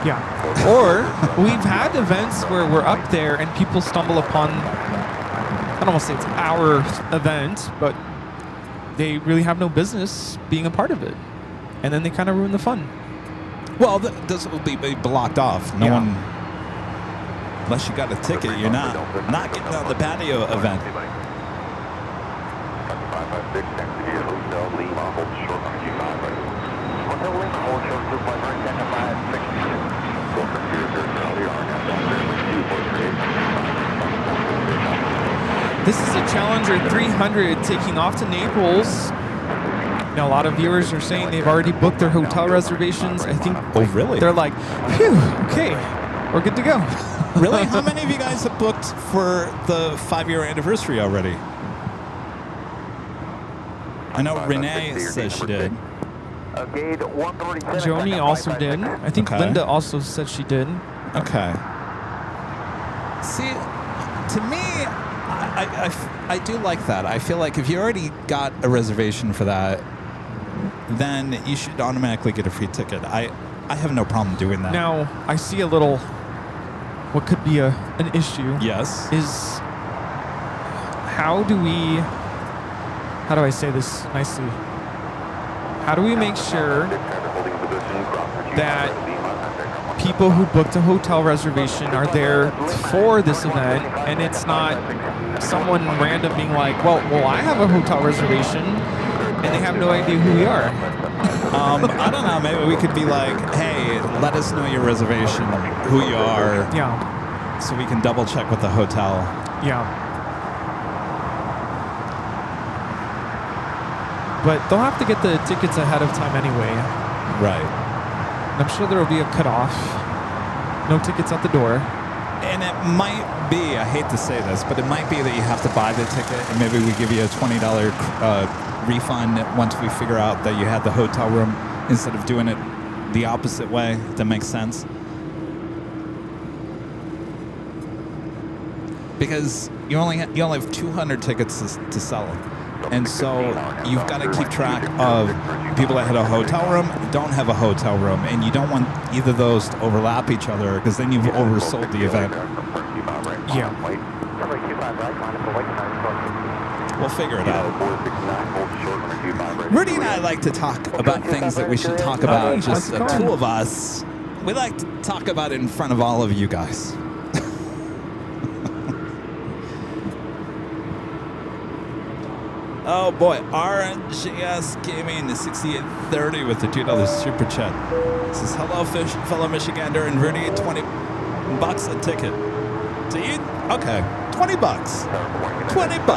Yeah. Or we've had events where we're up there and people stumble upon, I don't want to say it's our event, but they really have no business being a part of it. And then they kind of ruin the fun. Well, this will be blocked off. No one, unless you got a ticket, you're not getting on the patio event. This is a Challenger 300 taking off to Naples. Now, a lot of viewers are saying they've already booked their hotel reservations. I think really? They're like, phew, okay, we're good to go. Really? How many of you guys have booked for the 5-year anniversary already? I know Renee says she did. Joni also did. I think Linda also said she did. Okay. See, to me, I do like that. I feel like if you already got a reservation for that, then you should automatically get a free ticket. I have no problem doing that. Now, I see a little, what could be an issue. Yes. Is how do I say this nicely? How do we make sure that people who booked a hotel reservation are there for this event, and it's not someone random being like, well, I have a hotel reservation, and they have no idea who we are. I don't know. Maybe we could be like, hey, let us know your reservation, who you are. Yeah. So we can double check with the hotel. Yeah. But they'll have to get the tickets ahead of time anyway. Right. And I'm sure there will be a cutoff. No tickets at the door. And it might be, I hate to say this, but it might be that you have to buy the ticket and maybe we give you a $20 refund once we figure out that you had the hotel room instead of doing it the opposite way. If that makes sense. Because you only have 200 tickets to sell. And so you've got to keep track of people that had a hotel room, don't have a hotel room, and you don't want either of those to overlap each other because then you've oversold the event. Yeah. We'll figure it out. Rudy and I like to talk about things that we should talk about, just the two of us. We like to talk about it in front of all of you guys. Oh boy, RGS Gaming 6830 with the $2 super chat. Says hello, fellow Michigander and Rudy. $20 a ticket. To eat? Okay, $20. $20.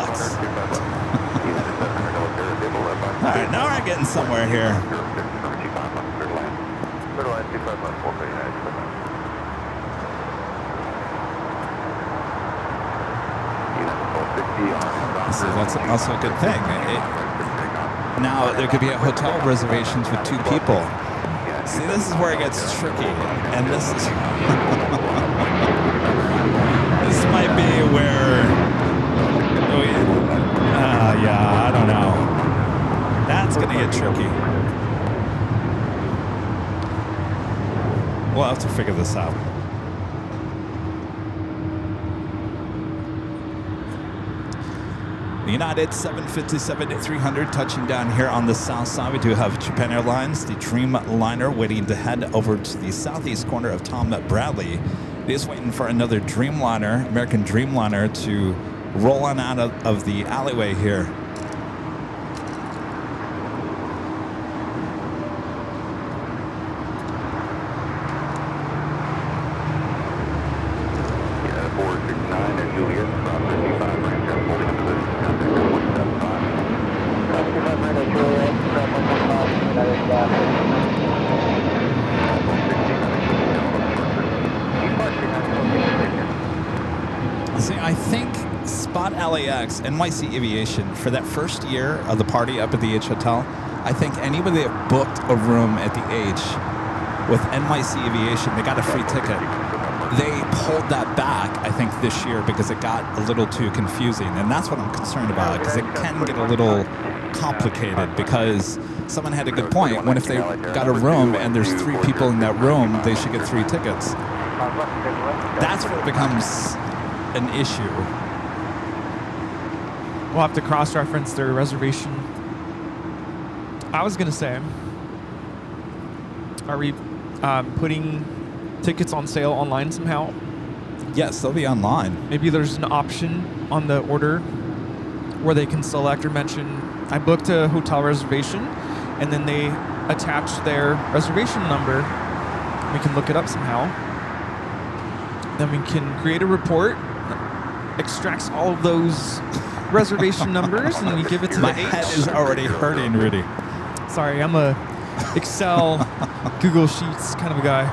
All right, now we're getting somewhere here. So that's also a good thing. Now there could be hotel reservations with 2 people. See, this is where it gets tricky, and this is this might be where yeah, I don't know. That's gonna get tricky. We'll have to figure this out. United 757-300 touching down here on the south side. We do have Japan Airlines, the Dreamliner, waiting to head over to the southeast corner of Tom Bradley. It is waiting for another Dreamliner, American Dreamliner, to roll on out of the alleyway here. See, I think Spot LAX, NYC Aviation, for that first year of the party up at the H Hotel, I think anybody that booked a room at the H with NYC Aviation, they got a free ticket. They pulled that back, I think, this year because it got a little too confusing. And that's what I'm concerned about, because it can get a little complicated, because someone had a good point. What if they got a room and there's 3 people in that room, they should get 3 tickets. That's where it becomes an issue. We'll have to cross-reference their reservation. I was going to say, are we putting tickets on sale online somehow? Yes, they'll be online. Maybe there's an option on the order where they can select or mention, I booked a hotel reservation, and then they attach their reservation number. We can look it up somehow. Then we can create a report, extracts all of those reservation numbers, and we give it to My the H. head is already hurting, Rudy. Sorry, I'm a Excel, Google Sheets kind of a guy.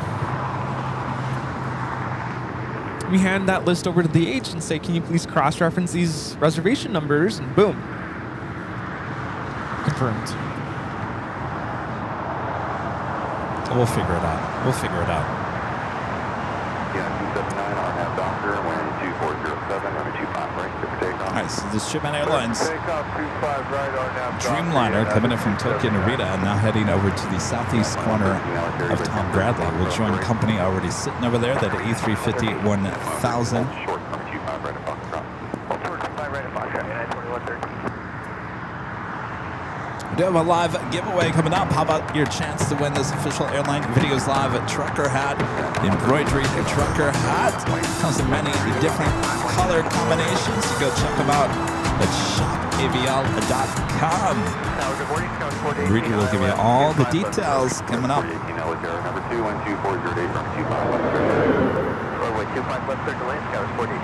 We hand that list over to the H and say, can you please cross-reference these reservation numbers? And boom. Confirmed. We'll figure it out. We'll figure it out. Yeah, 279, RNAV Doctor, wind 2407, runway 25 right, good for takeoff. All right, so this Japan Airlines Takeoff 25 right, RNAV Dreamliner coming in from Tokyo Narita and now heading over to the southeast corner of Tom Bradley. We'll join company already sitting over there, that A350 1000. Short, runway 25 right at Foxtrot. 25 right at Foxtrot, 92130. We do have a live giveaway coming up. How about your chance to win this official Airline Videos Live trucker hat, embroidery trucker hat. Comes in many different color combinations. You go check them out at shopavial.com. Rudy will give you all the details coming up. Number 2, 12408, runway 25 left. Runway 25 left, clear to land, Scout 48.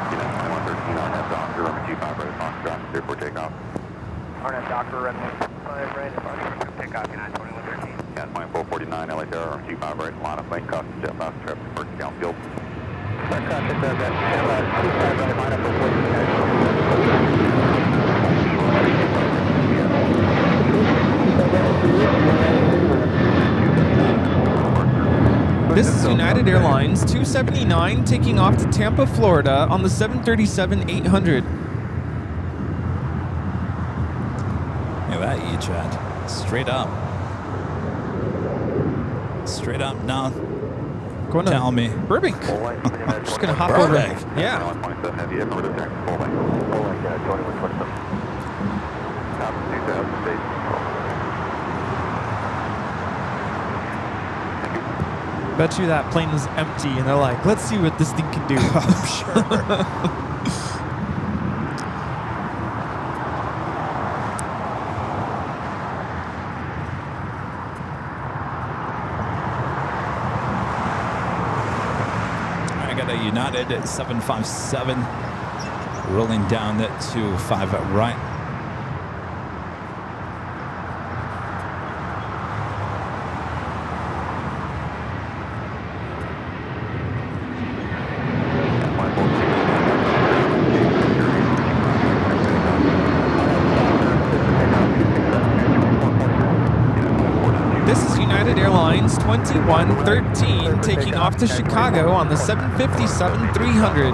2113, RNAV Doctor, runway 25 right at Foxtrot, clear for takeoff. RNAV Doctor, runway 25 right at Foxtrot, takeoff, 92113. Yeah, 2449, LHR, runway 25 right, line of plane, cost, jet fast, trip, first downfield. Traffic, that's 25 right, line up for 49. This is United Airlines 279 taking off to Tampa, Florida on the 737-800. Look at that E-Jet. Straight up. Straight up now. Going to Tell me. Burbank. Just going to hop over. Burbank. Yeah. Bet you that plane was empty, and they're like, let's see what this thing can do. I'm sure. outside at United at 757. Rolling down that 25 at right. This is United Airlines 2113 taking off to Chicago on the 757-300.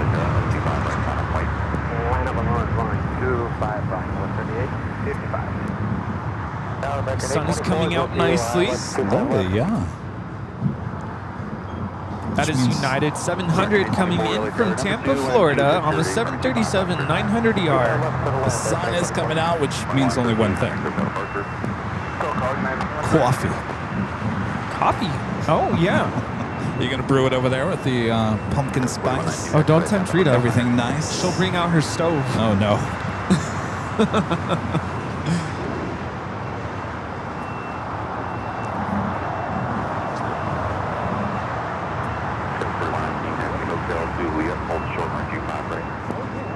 Sun is coming out nicely. Lovely, yeah. That is United 700 coming in from Tampa, Florida on the 737-900ER. The sun is coming out, which means only one thing. Coffee. Coffee. Oh, yeah. You gonna brew it over there with the pumpkin spice? Oh, don't tempt Rita. Everything nice? She'll bring out her stove. Oh, no.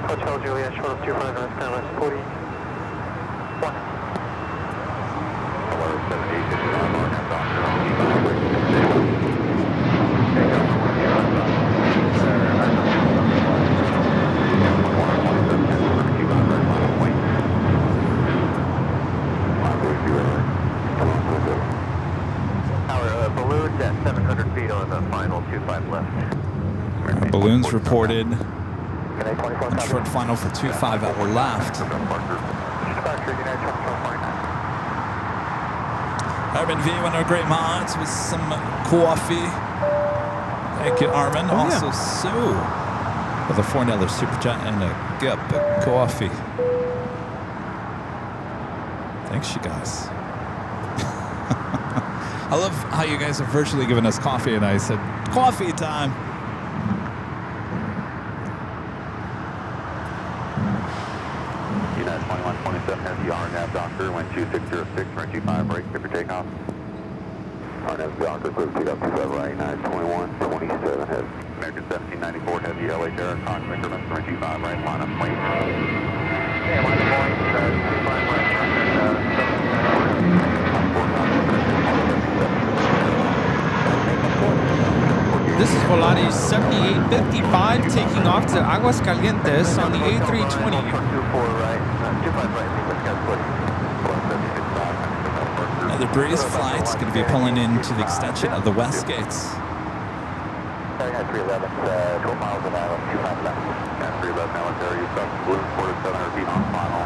Hotel Juliet, short of 200, Skyline 41. Our balloons at 700 feet on the final 25 left. Balloons reported. Short final for 25 at left. Armin V went on great mods with some coffee. Thank you, Armin. Oh, also, yeah. Sue with a $4 super chat and a cup of coffee. Thanks, you guys. I love how you guys have virtually given us coffee, and I said, coffee time. United 2127 has the RNAV Doctor, wind 2606, run 25 right, clear for takeoff. RNAV Doctor, clear for takeoff, 25 right, United 2127 has American 1794 has the LA Terra, Cox increments, run 25 right, line up plane. Yeah, line up point, 25 right, This is Volaris 7855 taking off to Aguascalientes on the A320. Another breeze flight's going to be pulling into the extension of the West Gates. 311, 12 miles an hour, 25 left. 311 military, you've got balloon port at 700 feet on final.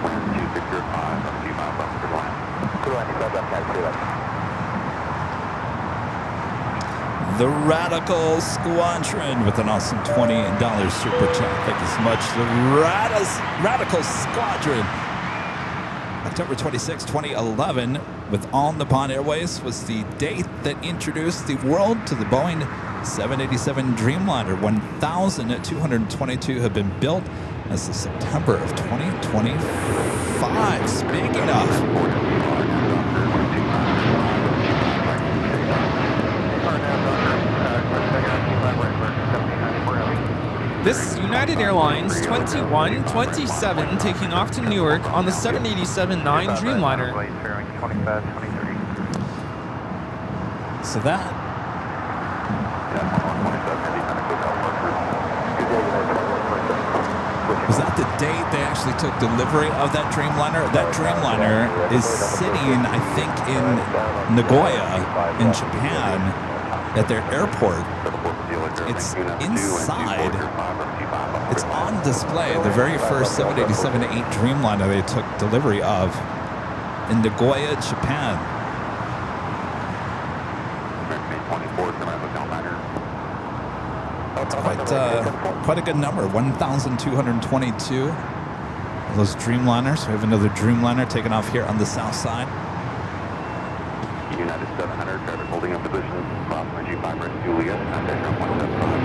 Wind 2605, on 2 miles left for the line. 295 left, 311. The Radical Squadron with an awesome $20 super chat. Thank you so much. The Radical Squadron. October 26, 2011, with All Nippon Airways was the date that introduced the world to the Boeing 787 Dreamliner. 1,222 have been built as of September of 2025. Speaking of, This is United Airlines 2127 taking off to Newark on the 787-9 Dreamliner. so that was that the date they actually took delivery of that Dreamliner? That Dreamliner is sitting, I think, in Nagoya in Japan at their airport. It's inside. It's on display. The very first 787-8 Dreamliner they took delivery of in Nagoya, Japan. It's quite a good number. 1,222 of those Dreamliners. We have another Dreamliner taking off here on the south side. United 700, traffic holding in position, cross energy 5 right, Juliet, contact 175.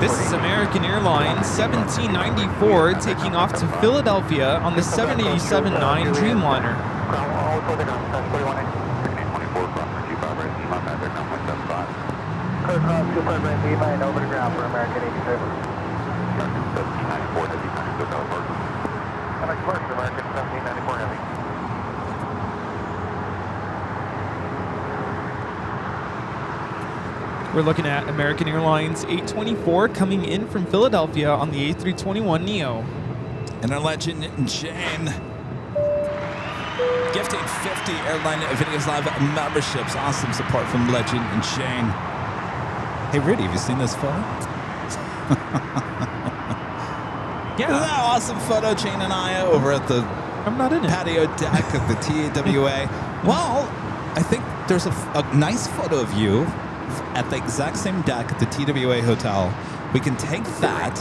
This is American Airlines 1794 taking off to Philadelphia on the 787-9 Dreamliner. Code cross 25 right, V-9 over the ground for American 86. American 1794 Heavy. We're looking at American Airlines 824 coming in from Philadelphia on the A321neo. And our legend, Jane, gifting 50 Airline Videos Live memberships. Awesome support from legend Jane. Hey, Rudy, have you seen this photo? Yeah. Isn't that awesome photo, Jane and I, over at the I'm not in it. patio deck of the TAWA? Well, I think there's a nice photo of you at the exact same deck at the TWA Hotel. We can take that.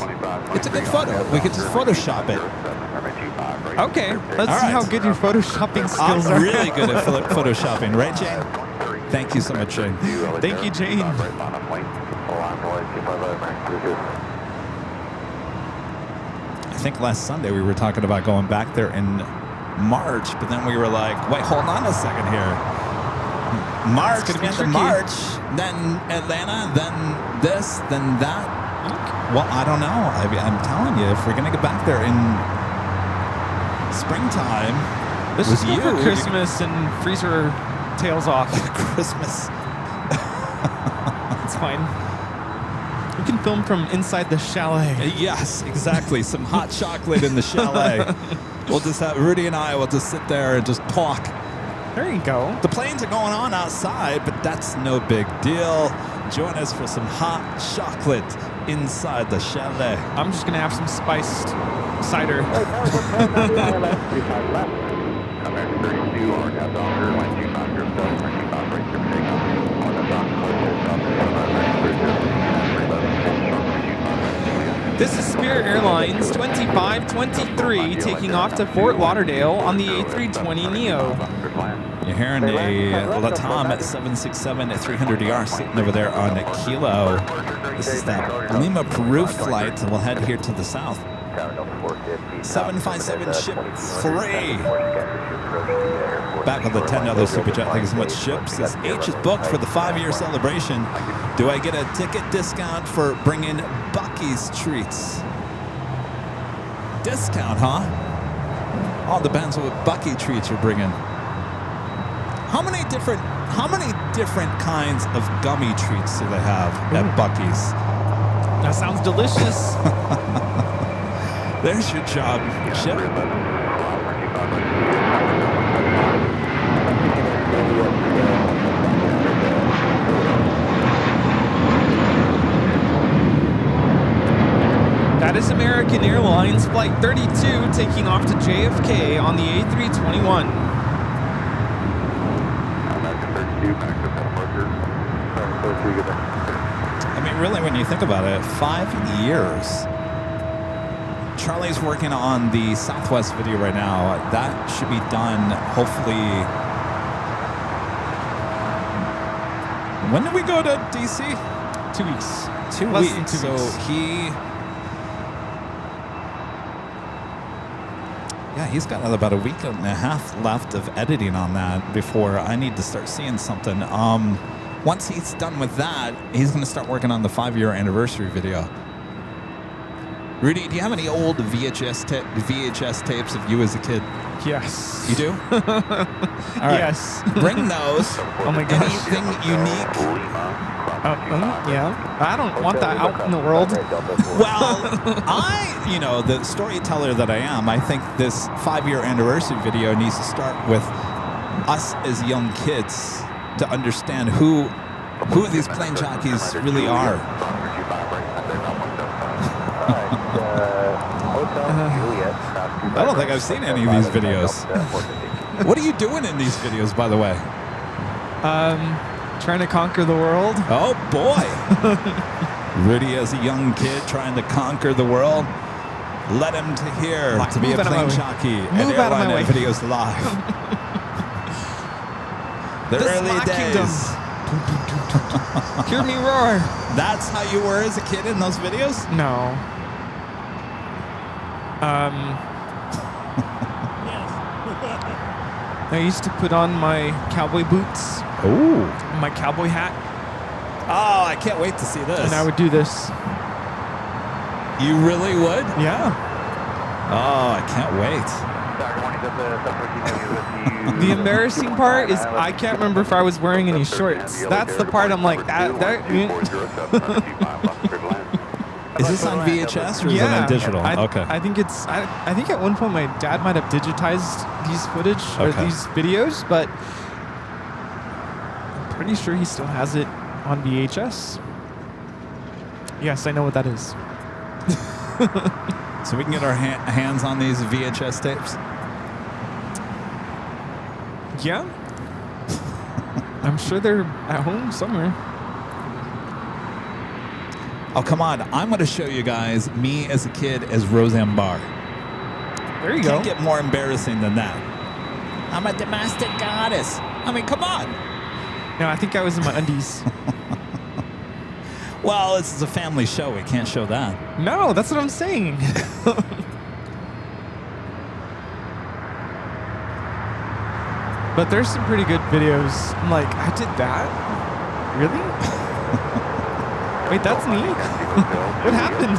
It's a good photo. We could just Photoshop it. Okay, let's All see right. how good your photoshopping skills I'm are. really good at Photoshopping, right, Jane? Thank you so much, Jane. Thank you, Jane. I think last Sunday we were talking about going back there in March, but then we were like, wait, hold on a second here. March, It's gonna be then tricky. March, then Atlanta, then this, then that. Well, I don't know. I'm telling you, if we're going to get back there in springtime, Let's with just go you, for Christmas and freeze our tails off. Christmas. It's fine. We can film from inside the chalet. Yes, exactly. Some hot chocolate in the chalet. We'll just have Rudy and I will just sit there and just talk. There you go. The planes are going on outside, but that's no big deal. Join us for some hot chocolate inside the chalet. I'm just gonna have some spiced cider. American 32, or gas officer, line 25, your stuff, 25, right, your takeoff. On the dock, This is Spirit Airlines 2523 taking off to Fort Lauderdale on the A320neo. You're hearing a Latam at 767 at 300ER sitting over there on a Kilo. This is that Lima, Peru flight. We'll head here to the south. 757 ship 3. Back on the $10 super jet. Thank you so much, ships. This H is booked for the 5-year celebration. Do I get a ticket discount for bringing Bucky's treats? Discount, huh? All depends on what Bucky treats you're bringing. How many different kinds of gummy treats do they have at Bucky's? That sounds delicious. There's your job, Chip. That is American Airlines Flight 32 taking off to JFK on the A321. I mean, really, when you think about it, 5 years. Charlie's working on the Southwest video right now. That should be done, hopefully. When did we go to DC? 2 weeks. 2 Less weeks. than 2 So weeks. he's got about a week and a half left of editing on that before I need to start seeing something. Once he's done with that, he's going to start working on the 5-year anniversary video. Rudy, do you have any old VHS tapes of you as a kid? Yes. You do? All right. Yes. Bring those. Oh my gosh. Anything unique? Yeah. I don't want that out in the world. Well, the storyteller that I am, I think this 5-year anniversary video needs to start with us as young kids to understand who these plane jockeys really are. I don't think I've seen any of these videos. What are you doing in these videos, by the way? Trying to conquer the world. Oh, boy. Rudy as a young kid trying to conquer the world. Let him to hear to be a Move out of my plane way. jockey at Move out of my Airline way. Videos Live. The This is early my kingdom. days. Hear me roar. That's how you were as a kid in those videos? No. I used to put on my cowboy boots, Ooh. my cowboy hat, Oh, I can't wait to see this. and I would do this. You really would? Yeah. Oh, I can't wait. The embarrassing part is I can't remember if I was wearing any shorts. That's the part I'm like, Is this on VHS or is it on digital? Okay. I think it's. I think at one point my dad might have digitized these footage or Okay. these videos, but I'm pretty sure he still has it on VHS. Yes, I know what that is. So we can get our hands on these VHS tapes? Yeah. I'm sure they're at home somewhere. Oh, come on. I'm going to show you guys me as a kid as Roseanne Barr. There you Can't go. get more embarrassing than that. I'm a domestic goddess. I mean, come on. No, I think I was in my undies. Well, this is a family show. We can't show that. No, that's what I'm saying. But there's some pretty good videos. I'm like, I did that? Really? Wait, that's me? What happened?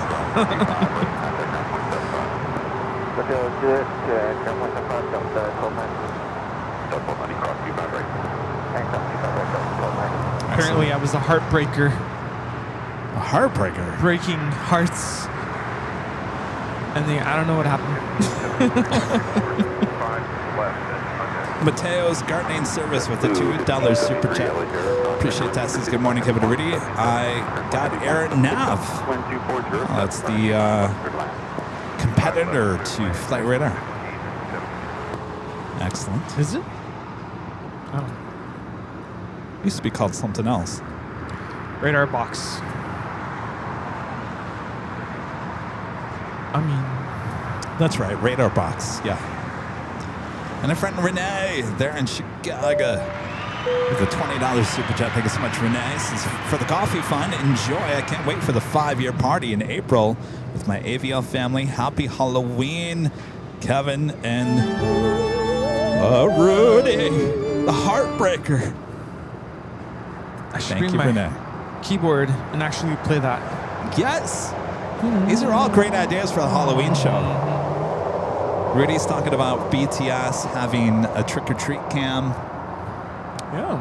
Apparently I was a heartbreaker, A heartbreaker. breaking hearts. And then I don't know what happened. Mateo's gardening service with a $2 super chat. Appreciate that. Says good morning, Kevin Rudy. I got air nav. That's the competitor to Flight Radar. Excellent. Is it? Oh. Used to be called something else. Radar box. I mean, That's right, Radar Box. Yeah. And a friend Renee there in Chicago with a $20 super chat. Thank you so much, Renee. Says, for the coffee fund, enjoy. I can't wait for the 5-year party in April with my AVL family. Happy Halloween, Kevin and Rudy, the heartbreaker. I should Thank bring you, my Renee. keyboard and actually play that. Yes. These are all great ideas for the Halloween show. Rudy's talking about BTS having a trick-or-treat cam. Yeah.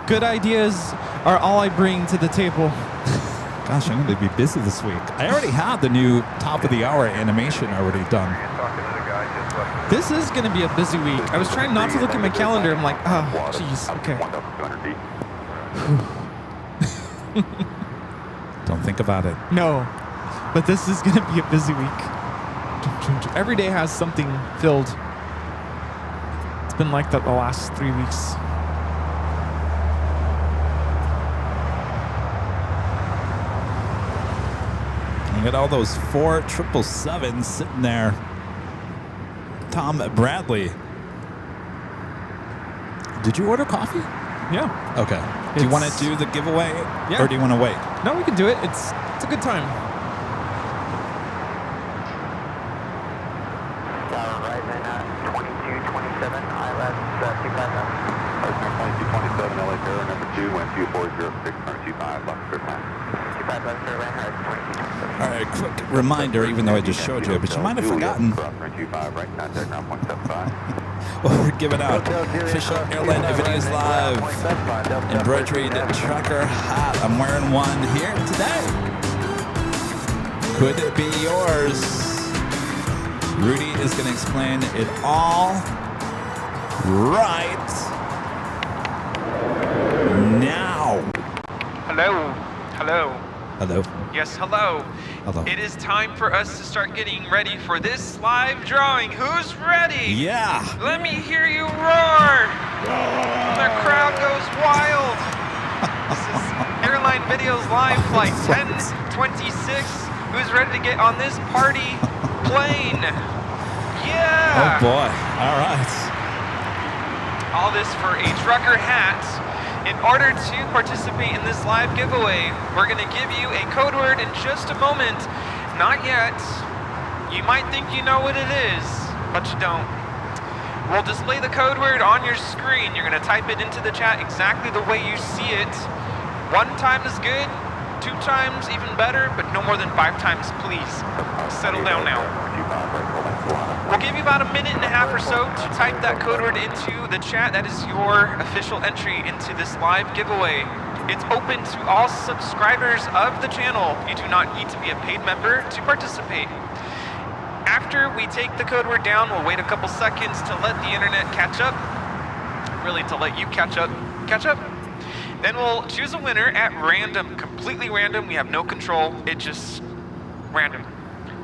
Good ideas are all I bring to the table. Gosh, I'm going to be busy this week. I already have the new top of the hour animation already done. This is going to be a busy week. I was trying not to look at my calendar. I'm like, oh, jeez, okay. Don't think about it. No, but this is going to be a busy week. Every day has something filled. It's been like that the last 3 weeks. You got all those 4 777s sitting there. Tom Bradley. Did you order coffee? Yeah. Okay. Do you want to It's- do the giveaway? Yeah. Or do you want to wait? No, we can do it. It's a good time. Horizon 2227, ILS 257. Horizon 2227, LA Terror, number 2, wind 2406, turn 25, left clear plan. 25 left clear line, Horizon 2227. All right, quick reminder, even though I just showed you, but you might have forgotten. Cross 25, right, contact ground point 75. Well, we're giving out official Airline Videos Live embroidered trucker hat. I'm wearing one here today. Could it be yours? Rudy is going to explain it all right now. Hello. Hello. Hello. Yes, hello. Hello. It is time for us to start getting ready for this live drawing. Who's ready? Yeah. Let me hear you roar. The crowd goes wild. This is Airline Videos Live Flight 1026. Who's ready to get on this party plane? Yeah. Oh boy. All right. All this for a trucker hat In order to participate in this live giveaway, we're going to give you a code word in just a moment. Not yet. You might think you know what it is, but you don't. We'll display the code word on your screen. You're going to type it into the chat exactly the way you see it. 1 time is good, 2 times even better, but no more than 5 times, please. Settle down now. We'll give you about a minute and a half or so to type that code word into the chat. That is your official entry into this live giveaway. It's open to all subscribers of the channel. You do not need to be a paid member to participate. After we take the code word down, we'll wait a couple seconds to let the internet catch up. Really, to let you catch up. Then we'll choose a winner at random, completely random. We have no control. It's just random.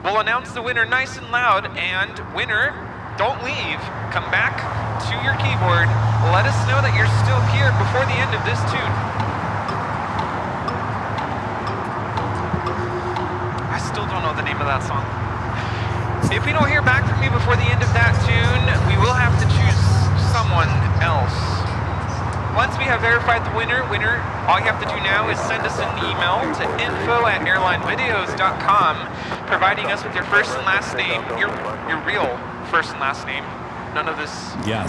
We'll announce the winner nice and loud, and winner, don't leave. Come back to your keyboard. Let us know that you're still here before the end of this tune. I still don't know the name of that song. If we don't hear back from you before the end of that tune, we will have to choose someone else. Once we have verified the winner, all you have to do now is send us an email to info@airlinevideos.com, providing us with your first and last name, your real first and last name. None of this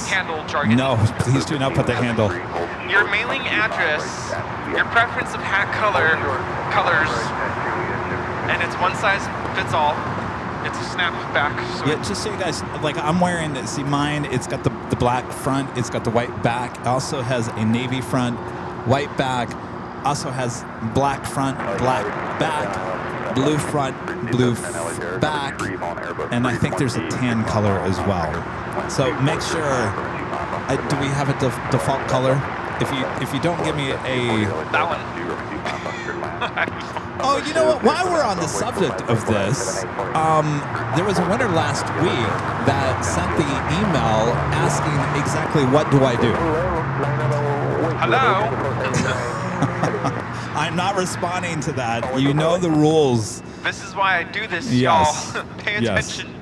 handle jargon. No, please do not put the handle. Your mailing address, your preference of hat colors, and it's one size fits all. It's a snapback. So Yeah, just so you guys, like I'm wearing, see mine, it's got the black front, it's got the white back, it also has a navy front, white back, also has black front, black back, blue front, blue back, and I think there's a tan color as well. So make sure, do we have a default color? If you don't give me that one. Oh, you know what? While we're on the subject of this, there was a winner last week that sent the email asking exactly what do I do. Hello? I'm not responding to that. You know the rules. This is why I do this, Yes. y'all. Pay Yes. attention.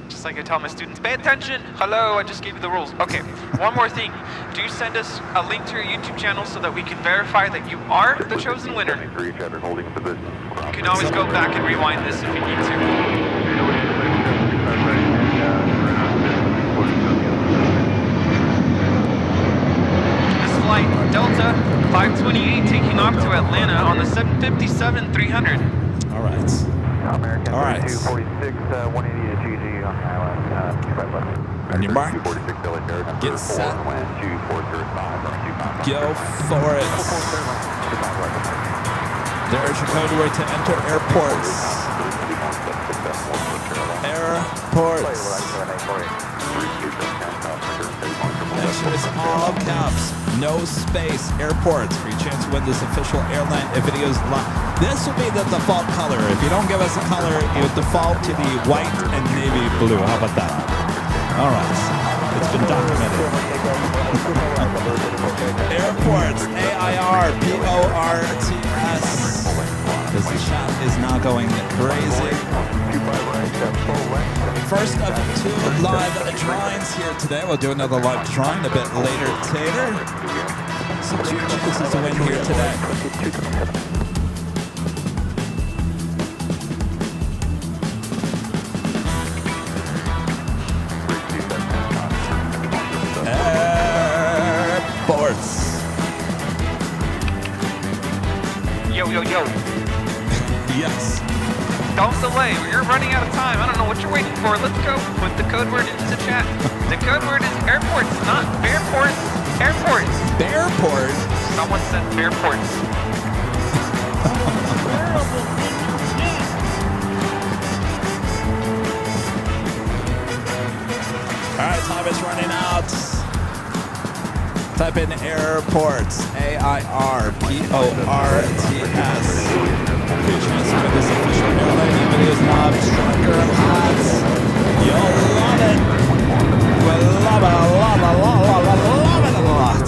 Just like I tell my students, pay attention. Hello, I just gave you the rules. Okay, one more thing. Do send us a link to your YouTube channel so that we can verify that you are the chosen winner. You can always go back and rewind this if you need to. This flight, Delta 528, taking off to Atlanta on the 757-300. All right. American All right. 246, 180 to GG on the island, 25 On your mark. Get set. Go for it. There's your code word to enter airports. Airports. Make sure it's all caps, no space. Airports for your chance to win this official Airline videos live. This will be the default color. If you don't give us a color, it would default to the white and navy blue. How about that? All right. It's been documented. Airports, AIRPORTS. This chat is now going crazy. First of 2 live drawings here today. We'll do another live drawing a bit later. So 2 chances to win here today. Airports. Yo. Yes. Don't delay. You're running out of time. I don't know what you're waiting for. Let's go. Put the code word into the chat. The code word is airports, not bearports. Airports. Bearport? Someone said bearports. All right, time is running out. Type in airports, AIRPORTS. Good chance to win this official Airline videos live. Striker hats. You'll love it. We'll love it a lot.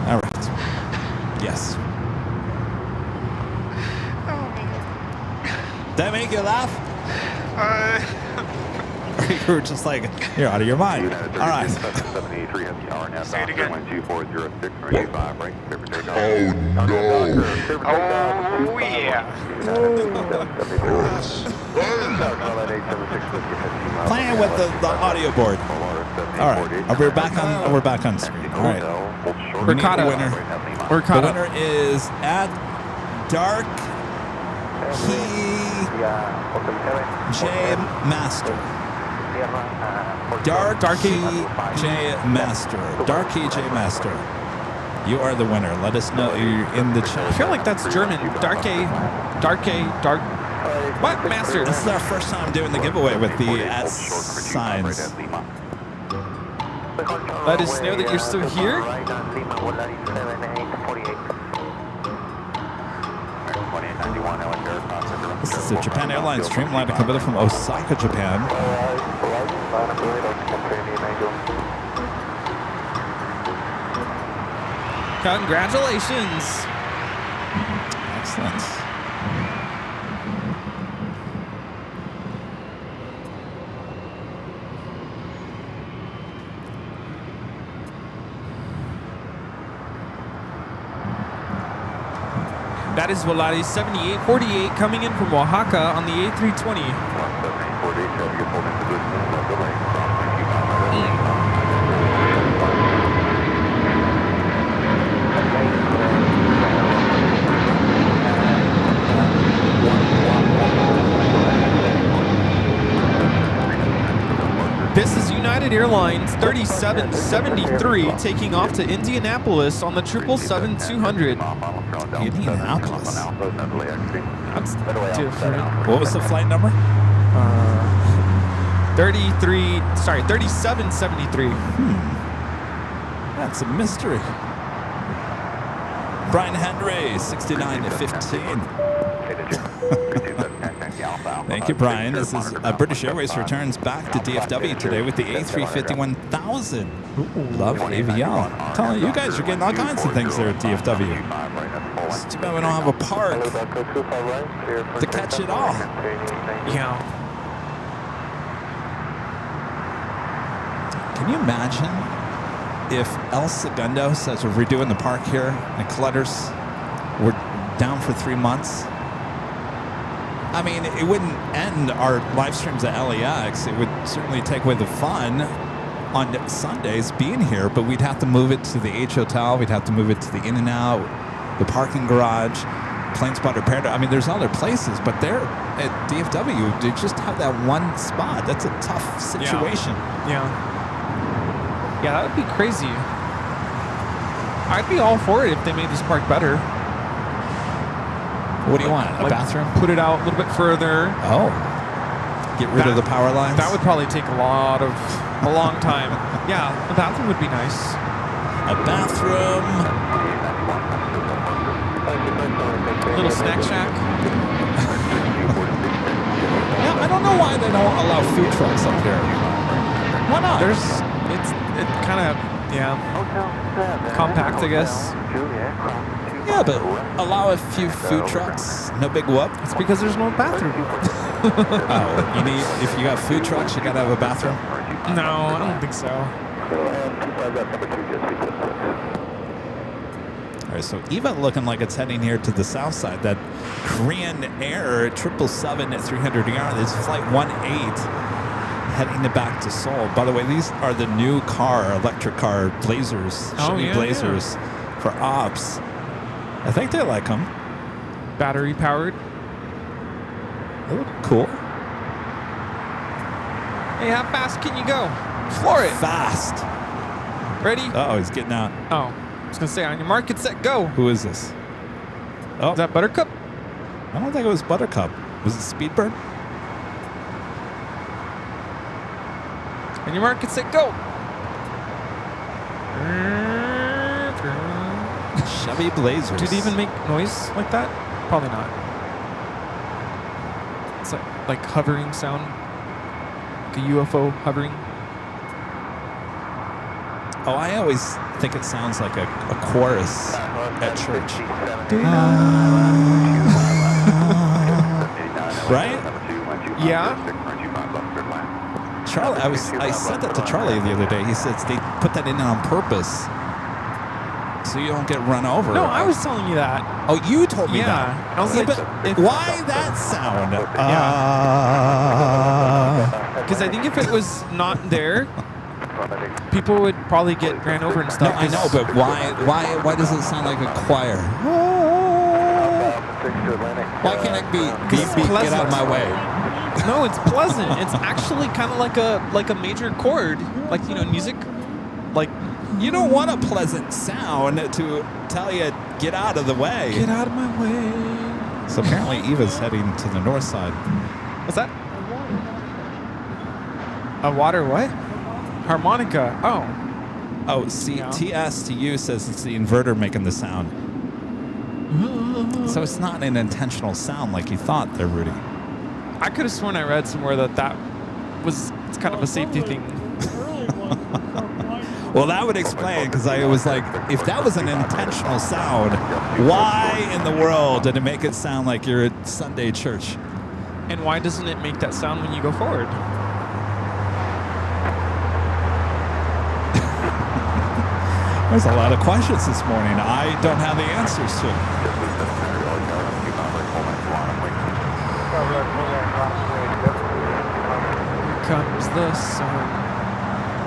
All right. Yes. Did I make you laugh? Are you were just like, you're out of your mind. All right. Say it again. Oh, yeah. Playing with the audio board. All right. We're back on screen. All right. We need caught the up. winner. We're The caught up. winner is at Dark J Master. Darky J Master. Darky J Master. You are the winner. Let us know you're in the I chat. feel like that's German. Dark. What? Master. This is our first time doing the giveaway with the at signs. Let us know that you're still here. This is the Japan Airlines Dreamliner coming from Osaka, Japan. Congratulations. Excellent. That is Volaris 7848 coming in from Oaxaca on the A320. This is United Airlines 3773 taking off to Indianapolis on the 777-200. Indianapolis. That's different. What was the flight number? 3773. That's a mystery. Brian Henry, 69 to 15. Thank you, Brian. This is British Airways returns back to DFW today with the A350-1000. Love Aviation. Telling you guys are getting all kinds of things there at DFW. It's too bad we don't have a park to catch it all. Yeah. Can you imagine if El Segundo says we're redoing the park here and Clutters were down for 3 months? I mean, it wouldn't end our live streams at LAX. It would certainly take away the fun on Sundays being here, but we'd have to move it to the H Hotel. We'd have to move it to the In-N-Out, the parking garage, Plane Spotter Paradise. I mean, there's other places, but there at DFW, they just have that one spot. That's a tough situation. Yeah, that would be crazy. I'd be all for it if they made this park better. What do you want? A bathroom? Put it out a little bit further. Oh. Get rid of the power lines? That would probably take a long time. Yeah, a bathroom would be nice. A bathroom. Little snack shack. Yeah, I don't know why they don't allow food trucks up here. Why not? It kind of, compact, I guess. Yeah, but allow a few food trucks. No big whoop. It's because there's no bathroom. If you got food trucks, you gotta have a bathroom. No, I don't think so. All right, so Eva looking like it's heading here to the south side. That Korean Air 777 at 300ER. This is flight 18 heading back to Seoul. By the way, these are the new electric car Blazers, Chevy Blazers for ops. I think they like them. Battery powered. They look cool. Hey, how fast can you go? Floor it. Fast. Ready? Uh-oh, he's getting out. Oh, I was going to say, on your mark, get set, go. Who is this? Oh, Is that Buttercup? I don't think it was Buttercup. Was it Speedbird? On your mark, get set, go. Chevy Blazers. Did it even make noise like that? Probably not. It's like hovering sound. Like a UFO hovering. Oh, I always think it sounds like a chorus at church. Right? Yeah. Charlie, I said that to Charlie the other day. He says they put that in on purpose so you don't get run over. No, I was telling you that. Oh, you told me Yeah. that. I was Yeah, like, but if- why that sound? Because I think if it was not there, people would probably get ran over and No, stuff. I know, but why does it sound like a choir? Why can't it be beep, beep, get out of my way? No, it's pleasant. It's actually kind of like a major chord, like in music, like You don't want a pleasant sound to tell you, get out of the way. get out of my way. So apparently Eva's heading to the north side. What's that? A water what? Harmonica. Oh. Oh, see, Yeah. TS to you says it's the inverter making the sound. So it's not an intentional sound like you thought there, Rudy. I could have sworn I read somewhere that was it's kind of a safety thing. Well, that would explain, because I was like, if that was an intentional sound, why in the world did it make it sound like you're at Sunday church? And why doesn't it make that sound when you go forward? There's a lot of questions this morning I don't have the answers to. Comes the sun.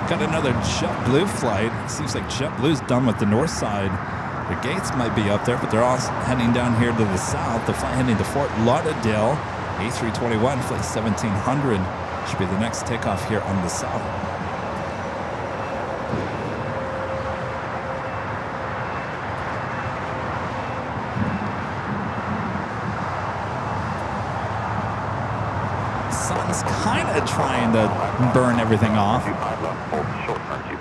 Got another JetBlue flight. Seems like JetBlue's done with the north side. The gates might be up there, but they're all heading down here to the south. The flight heading to Fort Lauderdale. A321, flight 1700. Should be the next takeoff here on the south. Sun's kind of trying to burn everything off.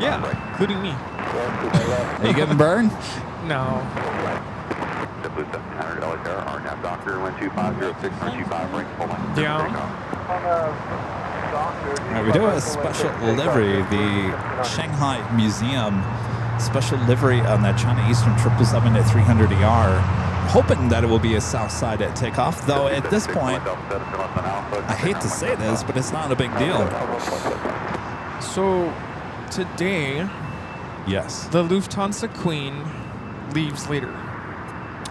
Yeah, including me. Are you getting burned? No. Yeah. All right, we do a special livery, the Shanghai Museum special livery on that China Eastern 777 at 300ER. Hoping that it will be a south side at takeoff, though at this point, I hate to say this, but it's not a big deal. So today, Yes. the Lufthansa Queen leaves later,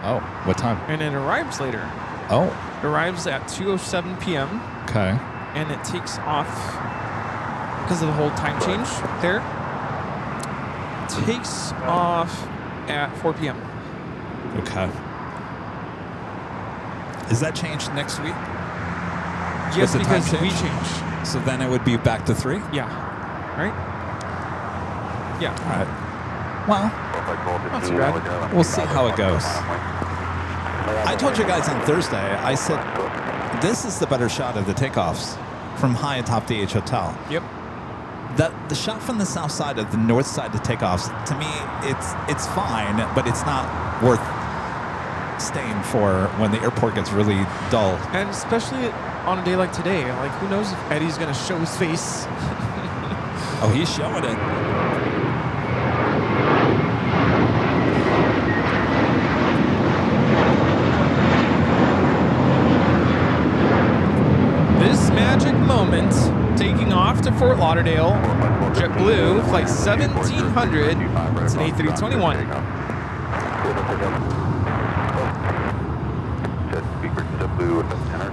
Oh, what time? and it arrives later. Oh, It arrives at 2:07 p.m. okay. and it takes off because of the whole time change there. Takes off at 4 p.m. Okay. Is that changed next week? Yes, the time because we change? change. So then it would be back to 3? Yeah. Right? Yeah. All right. Well, Not too bad. we'll see how it goes. I told you guys on Thursday, I said, this is the better shot of the takeoffs from high atop DH Hotel. Yep. The shot from the south side of the north side of takeoffs, to me, it's fine, but it's not worth staying for when the airport gets really dull. And especially on a day like today, like who knows if Eddie's gonna show his face. Oh, he's showing it. This magic moment, taking off to Fort Lauderdale, JetBlue, flight 1700. It's an A321.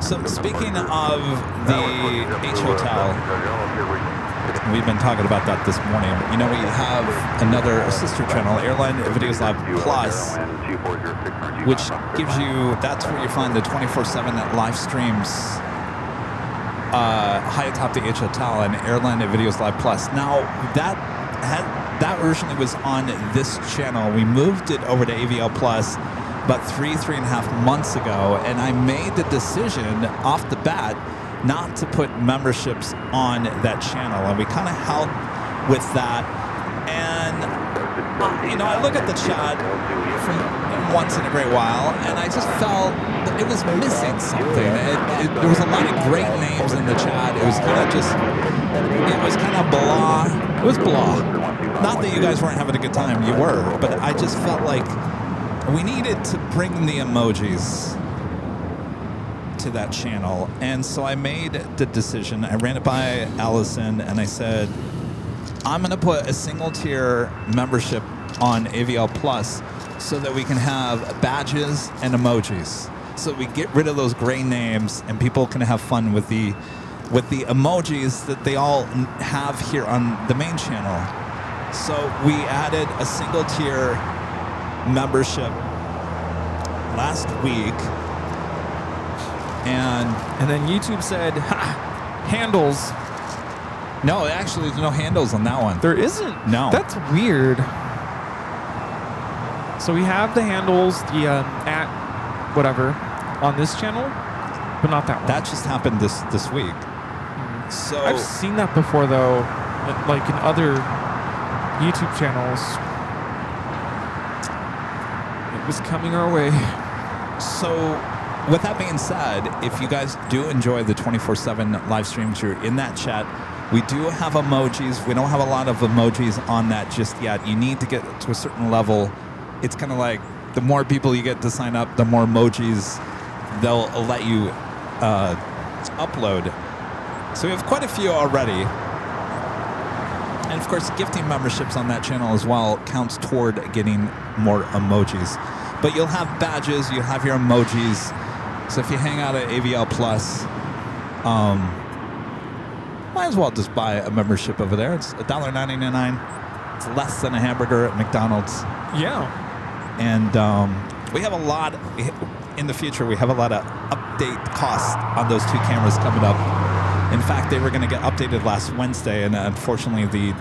So speaking of the H Hotel, we've been talking about that this morning. You know, we have another sister channel, Airline Videos Live Plus, which gives you, that's where you find the 24/7 live streams high atop the H Hotel and Airline Videos Live Plus. Now, that originally was on this channel. We moved it over to AVL Plus about 3.5 months ago, and I made the decision off the bat not to put memberships on that channel, and we kind of held with that. And you know, I look at the chat from once in a great while, and I just felt that it was missing something. There was a lot of great names in the chat. It was kind of blah. It was blah. Not that you guys weren't having a good time, you were, but I just felt like we needed to bring the emojis to that channel. And so I made the decision. I ran it by Allison, and I said, I'm going to put a single tier membership on AVL Plus so that we can have badges and emojis. So we get rid of those gray names and people can have fun with the emojis that they all have here on the main channel. So we added a single tier membership last week. And then YouTube said, ha, handles. No, actually, there's no handles on that one. There isn't? No. That's weird. So we have the handles, the at whatever, on this channel, but not that one. That just happened this week. So I've seen that before, though, like in other YouTube channels. It was coming our way. So, with that being said, if you guys do enjoy the 24/7 live streams, you're in that chat. We do have emojis. We don't have a lot of emojis on that just yet. You need to get to a certain level. It's kind of like the more people you get to sign up, the more emojis they'll let you upload. So we have quite a few already. And of course, gifting memberships on that channel as well counts toward getting more emojis. But you'll have badges, you'll have your emojis. So if you hang out at AVL Plus, might as well just buy a membership over there. It's $1.99. It's less than a hamburger at McDonald's. Yeah. And we have a lot, in the future, we have a lot of update costs on those two cameras coming up. In fact, they were going to get updated last Wednesday, and unfortunately the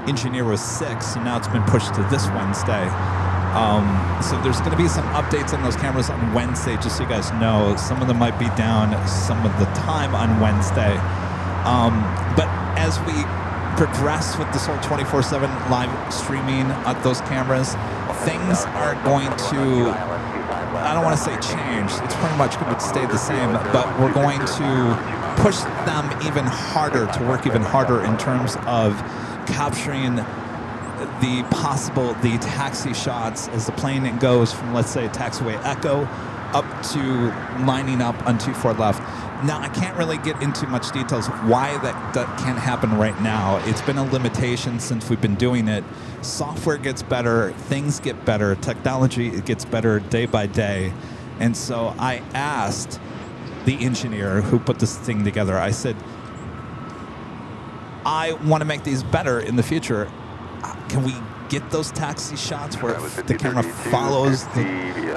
engineer was sick, so now it's been pushed to this Wednesday. So there's going to be some updates on those cameras on Wednesday, just so you guys know. Some of them might be down some of the time on Wednesday. But as we progress with this whole 24/7 live streaming at those cameras, things are going to, I don't want to say change, it's pretty much going to stay the same, but we're going to push them even harder, to work even harder in terms of capturing the taxi shots as the plane goes from, let's say, taxiway Echo up to lining up on 24 left. Now, I can't really get into much details of why that can't happen right now. It's been a limitation since we've been doing it. Software gets better, things get better, technology gets better day by day. And so I asked the engineer who put this thing together, I said, I want to make these better in the future. Can we get those taxi shots where the camera follows the,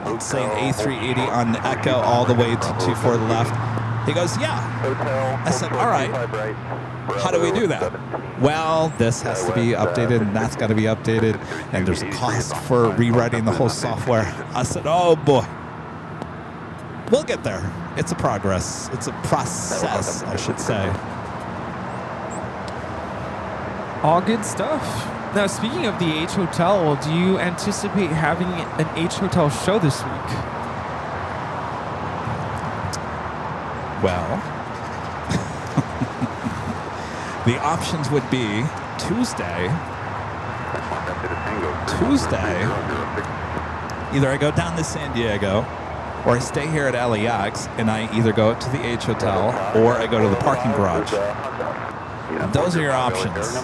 let's say, an A380 on Echo all the way to 24 left? He goes, yeah. I said, all right. How do we do that? Well, this has to be updated, and that's got to be updated, and there's a cost for rewriting the whole software. I said, oh boy. We'll get there. It's a progress. It's a process, I should say. All good stuff. Now, speaking of the H Hotel, do you anticipate having an H Hotel show this week? Well, the options would be Tuesday. Either I go down to San Diego, or I stay here at LAX, and I either go to the H Hotel, or I go to the parking garage. Those are your options.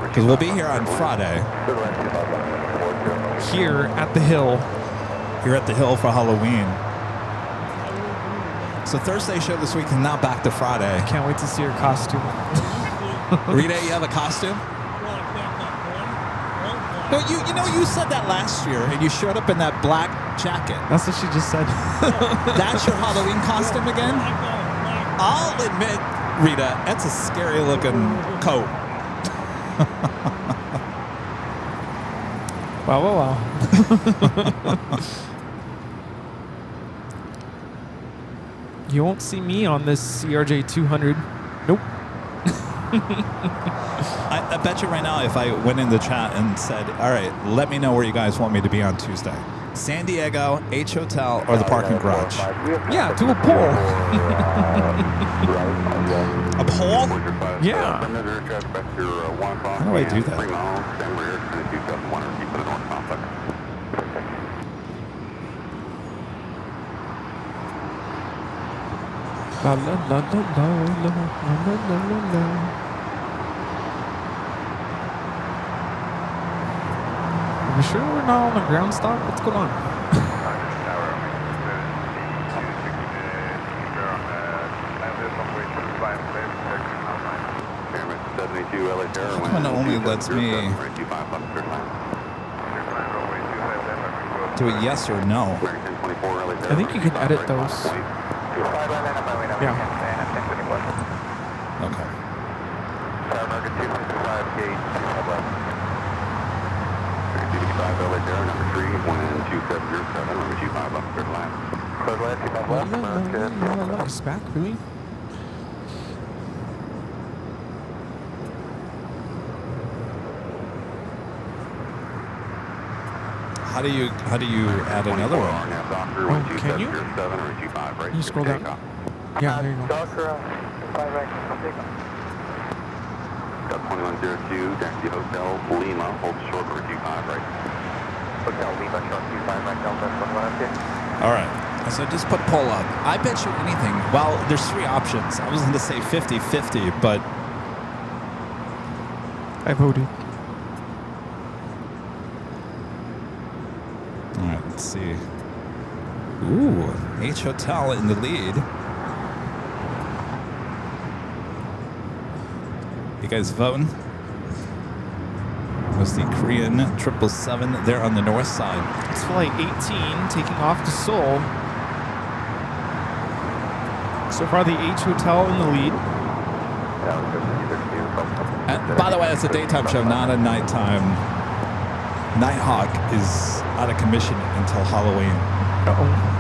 Because we'll be here on Friday. Here at the Hill. Here at the Hill for Halloween. So Thursday show this week, and now back to Friday. Can't wait to see your costume. Rita, you have a costume? No, you said that last year, and you showed up in that black jacket. That's what she just said. That's your Halloween costume again? I'll admit, Rita, that's a scary looking coat. Wow. You won't see me on this CRJ 200. Nope. I bet you right now, if I went in the chat and said, all right, let me know where you guys want me to be on Tuesday. San Diego, H Hotel, or the parking garage? Yeah, to a pole. A pole? Yeah. How do I do that? La la la la la la la la la. Are we sure we're not on a ground stop? What's going on? One only lets me do a yes or no. I think you can edit those. Yeah. Okay. Nice back, really? How do you add another one? Oh, can you? Can you scroll down? Yeah, there you go. Doctor, 5 right, take off. 2102, taxi Hotel Lima, hold short for 25 right. Hotel Lima, short 25 right, Delta 1102. All right. So just put poll up. I bet you anything. Well, there's 3 options. I was going to say 50-50, but I voted. all right, let's see. Ooh, H Hotel in the lead. You guys voting? Was the Korean 777 there on the north side? It's flight 18 taking off to Seoul. So far, the H Hotel in the lead. And by the way, it's a daytime show, not a nighttime. Nighthawk is out of commission until Halloween. Uh-oh.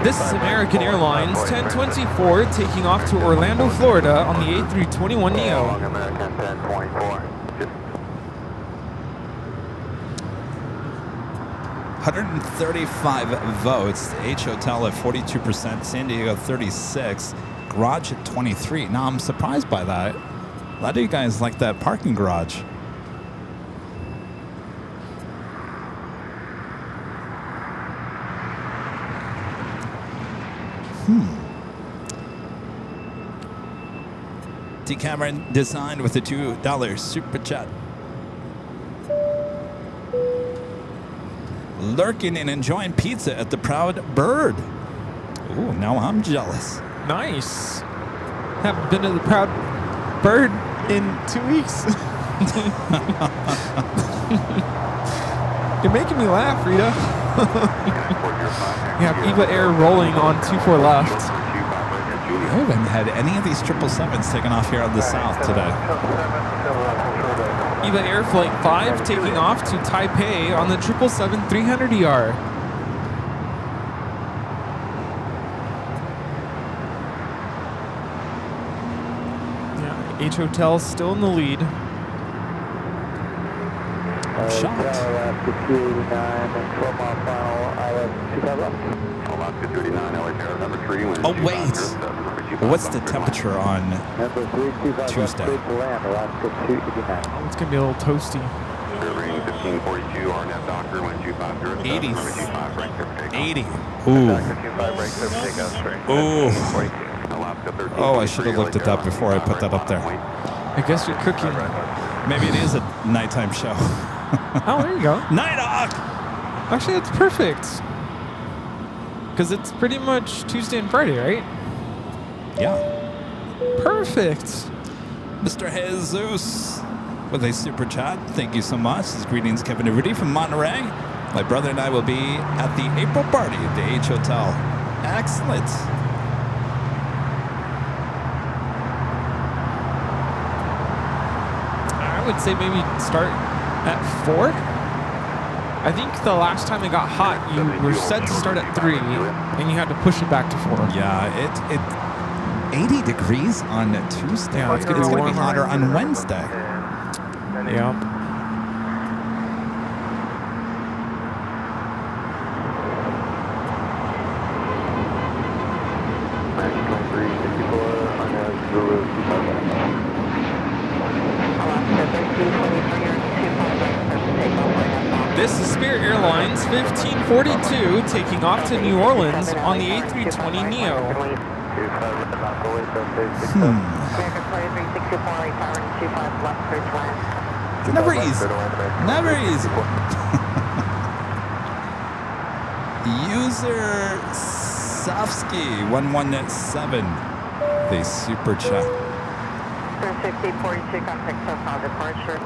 This is American Airlines 1024 taking off to Orlando, Florida on the A321neo. American 1024. 135 votes. The H Hotel at 42%, San Diego 36, Garage at 23. Now I'm surprised by that. A lot of you guys like that parking garage. T. Cameron designed with a $2 super chat. Lurking and enjoying pizza at the Proud Bird. Ooh, now I'm jealous. Nice. Haven't been to the Proud Bird in 2 weeks. You're making me laugh, Rita. You have Eva Air rolling on 24 left. I haven't had any of these 777s taken off here on the south today. Eva Air Flight 5 taking off to Taipei on the 777-300ER. Yeah, H Hotel still in the lead. I'm shocked. Alaska 289 and 12 mile final, IS 25 left. Alaska 289, LA Tower number 3. Oh, wait. What's the temperature on Number 325 Tuesday? left, to land, Alaska 289. Oh, it's going to be a little toasty. Serving 1542, RNAV Doctor 1250. 80. 25 right there for takeoff. 80. Ooh. Alaska 25 right there for takeoff, straight. Ooh. Alaska 13. Oh, I should have looked it up before I put that up there. I guess you're cooking. Maybe it is a nighttime show. Oh, there you go. Nighthawk! Actually, that's perfect. Because it's pretty much Tuesday and Friday, right? Yeah. Perfect. Mr. Jesus with a super chat. Thank you so much. His greetings, Kevin Rudy from Monterey. My brother and I will be at the April party at the H Hotel. Excellent. I would say maybe start at 4. I think the last time it got hot, you were set to start at 3, and you had to push it back to 4. Yeah, it 80 degrees on Tuesday. Yeah, it's it's going to gonna be be hotter on Wednesday. Yeah. Airlines 1542 taking off to New Orleans on the A320neo. Never easy. Never easy. User Safsky 117. They super chat. 1542, contact SoCal departure.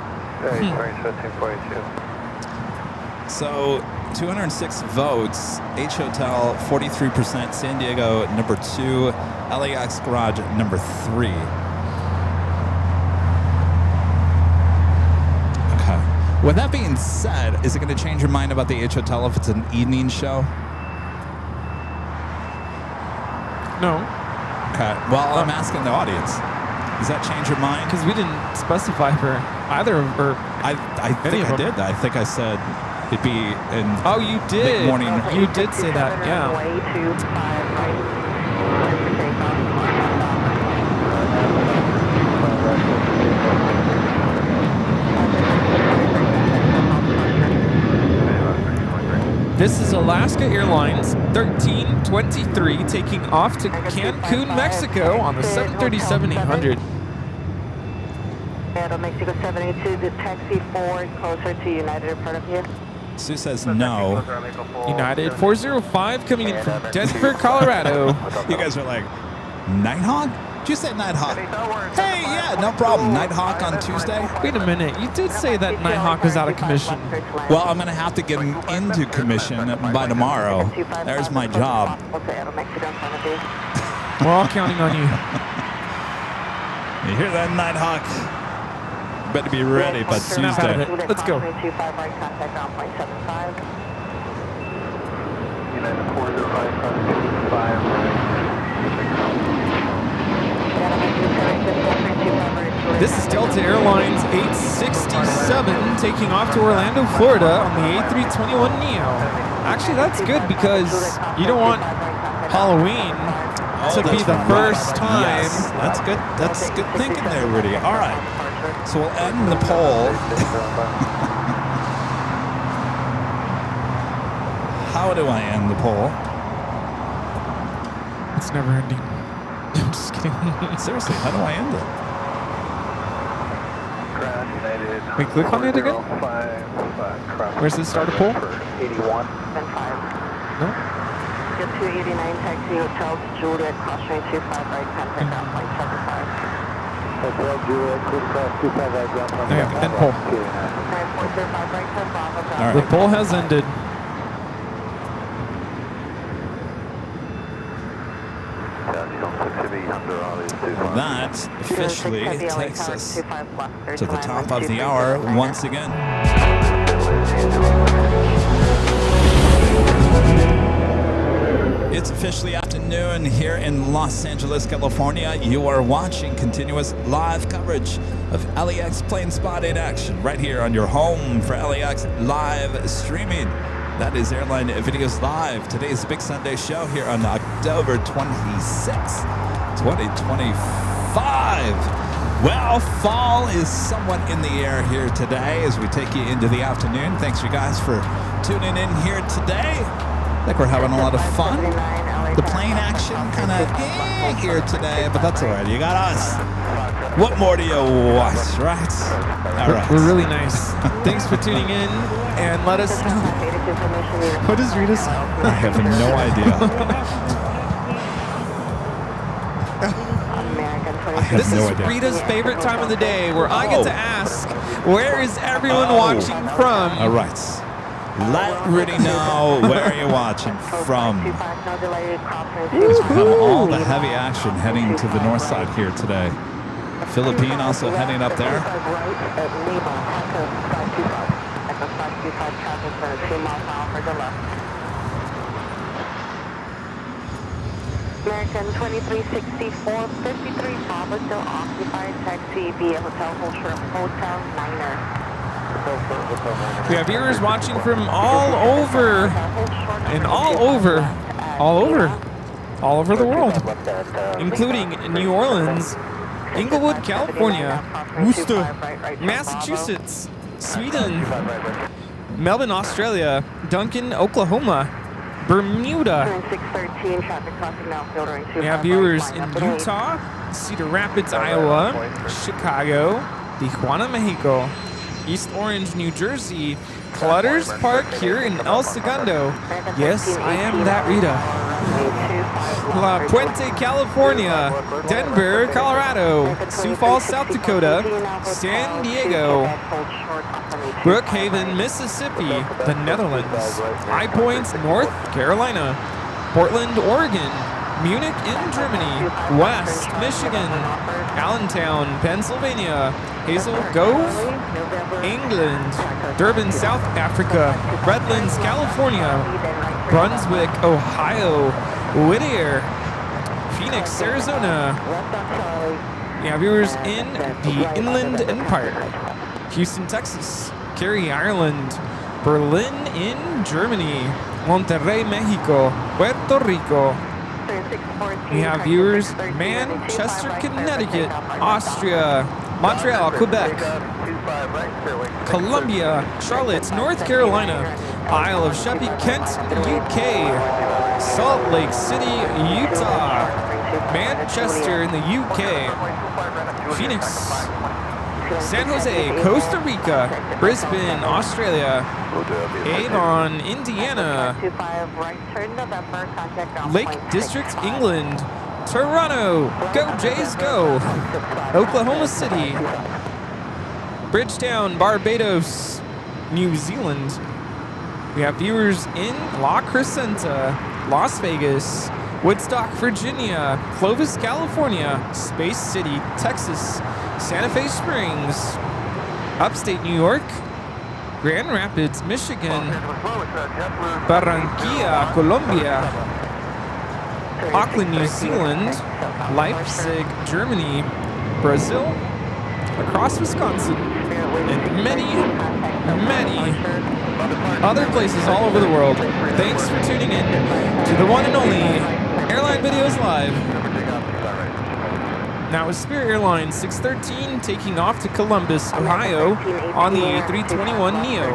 So 206 votes. H Hotel 43%. San Diego number 2. LAX Garage number 3. Okay. With that being said, is it going to change your mind about the H Hotel if it's an evening show? No, Okay. Well, I'm asking the audience. Does that change your mind? because we didn't specify for either of or. I think I did. I think I said it'd be in Oh, you did. late morning. You did say that, yeah. Way 25 right. Clear for takeoff. This is Alaska Airlines 1323 taking off to Cancun, Mexico on the 737-800. Mexico 782, the taxi forward closer to United in front of you. Sue says no. United 405 coming in from Denver, Colorado. You guys are like, Nighthawk? Did you say Nighthawk? Hey, yeah, no problem. Nighthawk on Tuesday? Wait a minute, you did say that Nighthawk was out of commission. Well, I'm going to have to get him into commission by tomorrow. There's my job. We're all counting on you. You hear that, Nighthawk? Better be ready by Snap out of Tuesday. it. Let's go. This is Delta Airlines 867 taking off to Orlando, Florida on the A321neo. Actually, that's good because you don't want Halloween to be the first time. Yes, that's good. That's good thinking there, Rudy. All right. So we'll end the poll. How do I end the poll? It's never ending. I'm just kidding. Seriously, how do I end it? Wait, click on it again? Where's the starter poll? 81. No? Get 289 taxi Hotel Juliet, cross-train 25 right, contact down point 75. Hotel Juliet, cross 25 right, down point Okay, end poll. 9.05 right, 10 Bravo. All right. The poll has ended. That officially takes us to the top of the hour once again. It's officially afternoon here in Los Angeles, California. You are watching continuous live coverage of LAX plane spotting action right here on your home for LAX live streaming. That is Airline Videos Live. Today's Big Sunday show here on October 26th, 2025. Well, fall is somewhat in the air here today as we take you into the afternoon. Thanks, you guys, for tuning in here today. I think we're having a lot of fun. The plane action kind of here today, but that's all right. You got us. What more do you want, right? All right. We're really nice. Thanks for tuning in and let us know. What does Rita say? I have no idea. This no is idea. Rita's favorite time of the day where I get to ask, where is everyone watching from? All right. Let Rudy know where you're watching from. We have all the heavy action heading to the north side here today. Philippine also heading up there. American 2364, 53 Bravo still occupied. Taxi via Hotel Niner. We have viewers watching from all over the world, including New Orleans, Inglewood, California, Worcester, Massachusetts, Sweden, Melbourne, Australia. Duncan, Oklahoma. Bermuda. 613, traffic crossing now, filtering 25 We have viewers in Utah, Cedar Rapids, Iowa, Chicago, Tijuana, Mexico, East Orange, New Jersey, Clutters Park here in El Segundo. Yes, I am that Rita. La Puente, California, Denver, Colorado, Sioux Falls, South Dakota, San Diego, Brookhaven, Mississippi, the Netherlands, High Points, North Carolina, Portland, Oregon, Munich in Germany, West Michigan, Allentown, Pennsylvania, Hazel Grove, England, Durban, South Africa, Redlands, California, Brunswick, Ohio, Whittier, Phoenix, Arizona. We have viewers in the Inland Empire, Houston, Texas, Cary, Ireland, Berlin in Germany, Monterrey, Mexico, Puerto Rico. We have viewers in Manchester, Connecticut, Austria, Montreal, Quebec, Columbia, Charlotte, North Carolina, Isle of Sheppey, Kent, UK, Salt Lake City, Utah, Manchester in the UK, Phoenix, San Jose, Costa Rica, Brisbane, Australia, Avon, Indiana, Lake District, England, Toronto, go Jays go, Oklahoma City, Bridgetown, Barbados, New Zealand. We have viewers in La Crescenta, Las Vegas, Woodstock, Virginia, Clovis, California, Space City, Texas, Santa Fe Springs, upstate New York, Grand Rapids, Michigan, Barranquilla, Colombia, Auckland, New Zealand, Leipzig, Germany, Brazil, across Wisconsin, and many, many other places all over the world. Thanks for tuning in to the one and only Airline Videos Live. Now with Spirit Airlines 613 taking off to Columbus, Ohio on the A321neo.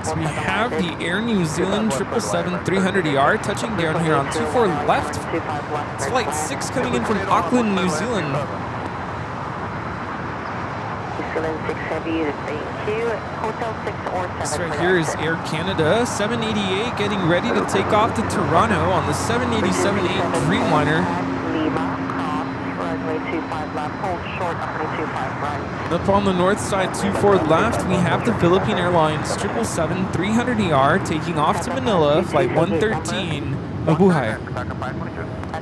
So we have the Air New Zealand 777-300ER touching down here on 24 left. It's Flight 6 coming in from Auckland, New Zealand. This right here is Air Canada 788 getting ready to take off to Toronto on the 787-8 Dreamliner. Up on the north side, 24 left, we have the Philippine Airlines 777-300ER taking off to Manila, flight 113. Mabuhay.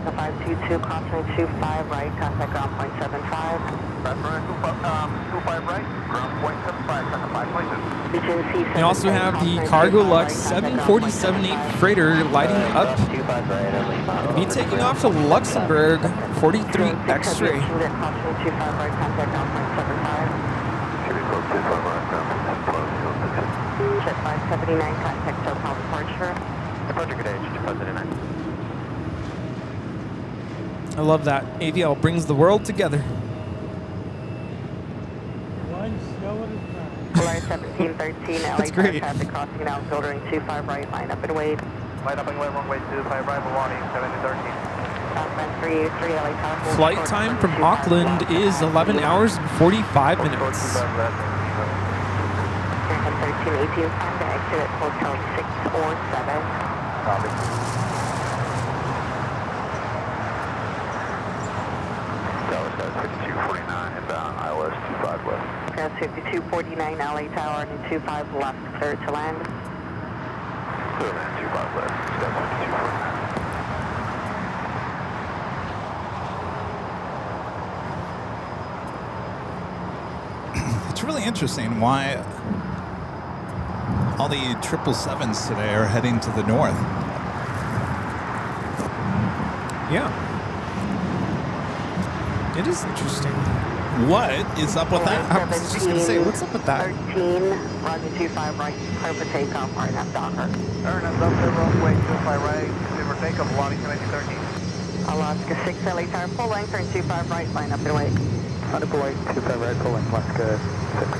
Delta 522, crossing 25 right, contact ground point 75. 25 right, ground point 75, contact 5 places. We also have the Cargo Lux 747-8 freighter lighting up. It'll be taking off to Luxembourg, 43 X-ray. Jet 579, contact SoCal departure. Departure good age, 279. I love that. AVL brings the world together. Line 1713, LA That's great. traffic crossing out, filtering 25 right, line up and wait. Line up and wait, runway 25 right, Milwaukee, 7013. Southbound 383, LA Tower. Flight time from Auckland is 11 hours and 45 minutes. 1318, time to exit at hotel 6 or 7. Copy. Dallas 5249 inbound, ILS 25 left. Gas 5249, LA Tower, and 25 left, clear to land. Clear land, 25 left. Gas 5249. It's really interesting why all the 777s today are heading to the north. Yeah. It is interesting. What is up with that? I was just going to say, what's up with that? 13, runway 25 right, clear for takeoff, RNF Docker. RNF Docker, runway 25 right, clear for takeoff, Milwaukee, 7013. Alaska 6, LA Tower, full length, turn 25 right, line up and wait. Underboy 25 right, full length, Alaska 6.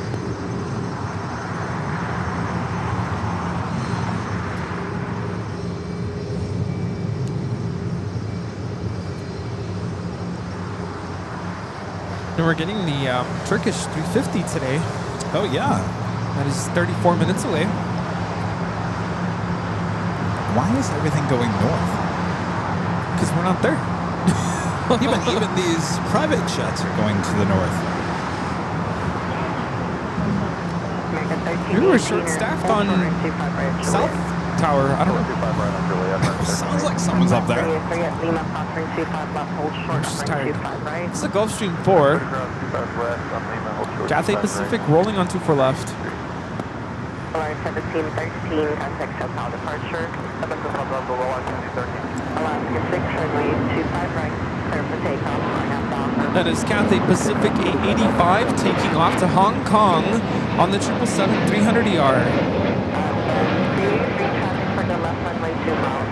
And we're getting the Turkish 350 today. Oh, yeah. That is 34 minutes away. Why is everything going north? Because we're not there. even these private jets are going to the north. We were short-staffed on South Tower. I don't know. Sounds like someone's up there. I'm just tired. This is a Gulfstream 4. Cathay Pacific rolling on 24 left. 1713, contact southbound departure. Alaska 6, runway 25 right, clear for takeoff, outbound. That is Cathay Pacific 885 taking off to Hong Kong on the 777-300ER. Free traffic for the left runway 2 miles.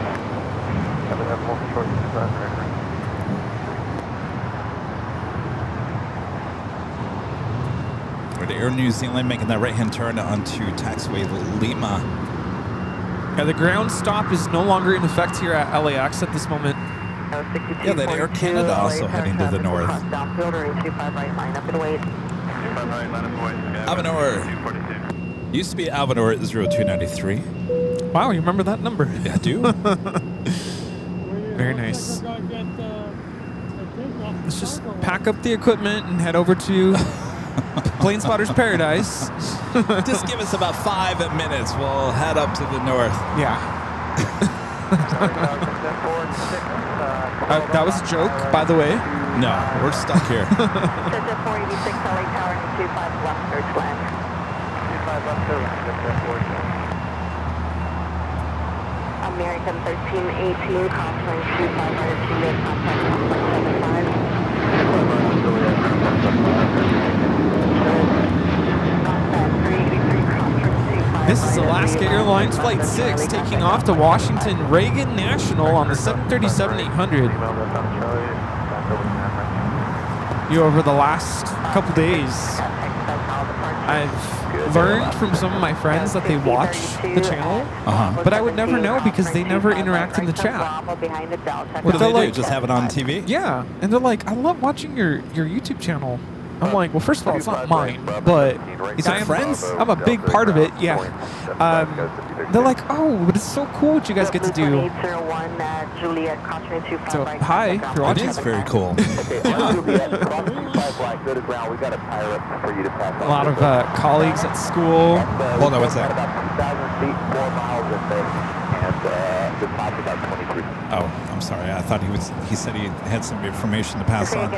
With Air New Zealand making that right-hand turn onto taxiway Lima. Yeah, the ground stop is no longer in effect here at LAX at this moment. Yeah, that Air Canada also heading to the north. Avenor. Used to be Avenor at 0293. Wow, you remember that number? Yeah, I do. Very nice. Let's just pack up the equipment and head over to Plane Spotter's Paradise. Just give us about 5 minutes. We'll head up to the north. Yeah. That was a joke, by the way. No, we're stuck here. Center 486 LA Tower and 25 left, third land. 25 left, third land. American 1318, crossing 25 right, Juliet, contact 1.75. This is Alaska Airlines Flight 6 taking off to Washington Reagan National on the 737-800. Over the last couple days, I've learned from some of my friends that they watch the channel, but I would never know because they never interact in the chat. What do they do? like, Just have it on TV? Yeah, and they're like, I love watching your YouTube channel. I'm like, well, first of all, it's not mine, but Is it friends? I'm a big part of it, yeah. They're like, oh, but it's so cool what you guys get to do. So, hi, if you're It watching. is very cool. A lot of colleagues at school. Hold on, what's that? Oh, I'm sorry. I thought he said he had some information to pass on.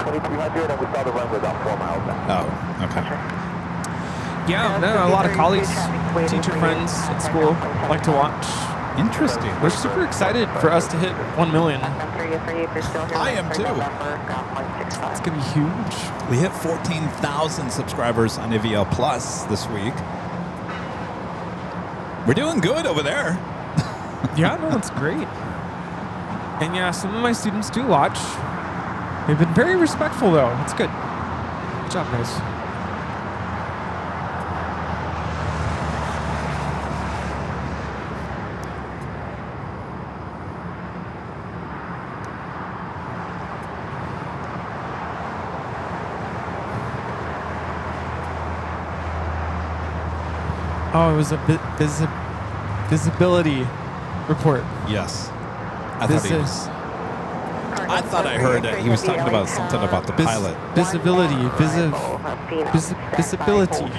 2300, and we saw the runway about 4 miles out. Oh, okay. Yeah, no, a lot of colleagues, teacher friends at school like to watch. Interesting. We're super excited for us to hit 1 million. I am too. It's going to be huge. We hit 14,000 subscribers on AVL Plus this week. We're doing good over there. Yeah, no, it's great. And yeah, some of my students do watch. They've been very respectful, though. It's good. Good job, guys. Oh, it was a visibility report. Yes. I thought I heard that he was talking about something about the pilot. Visibility. Visibility.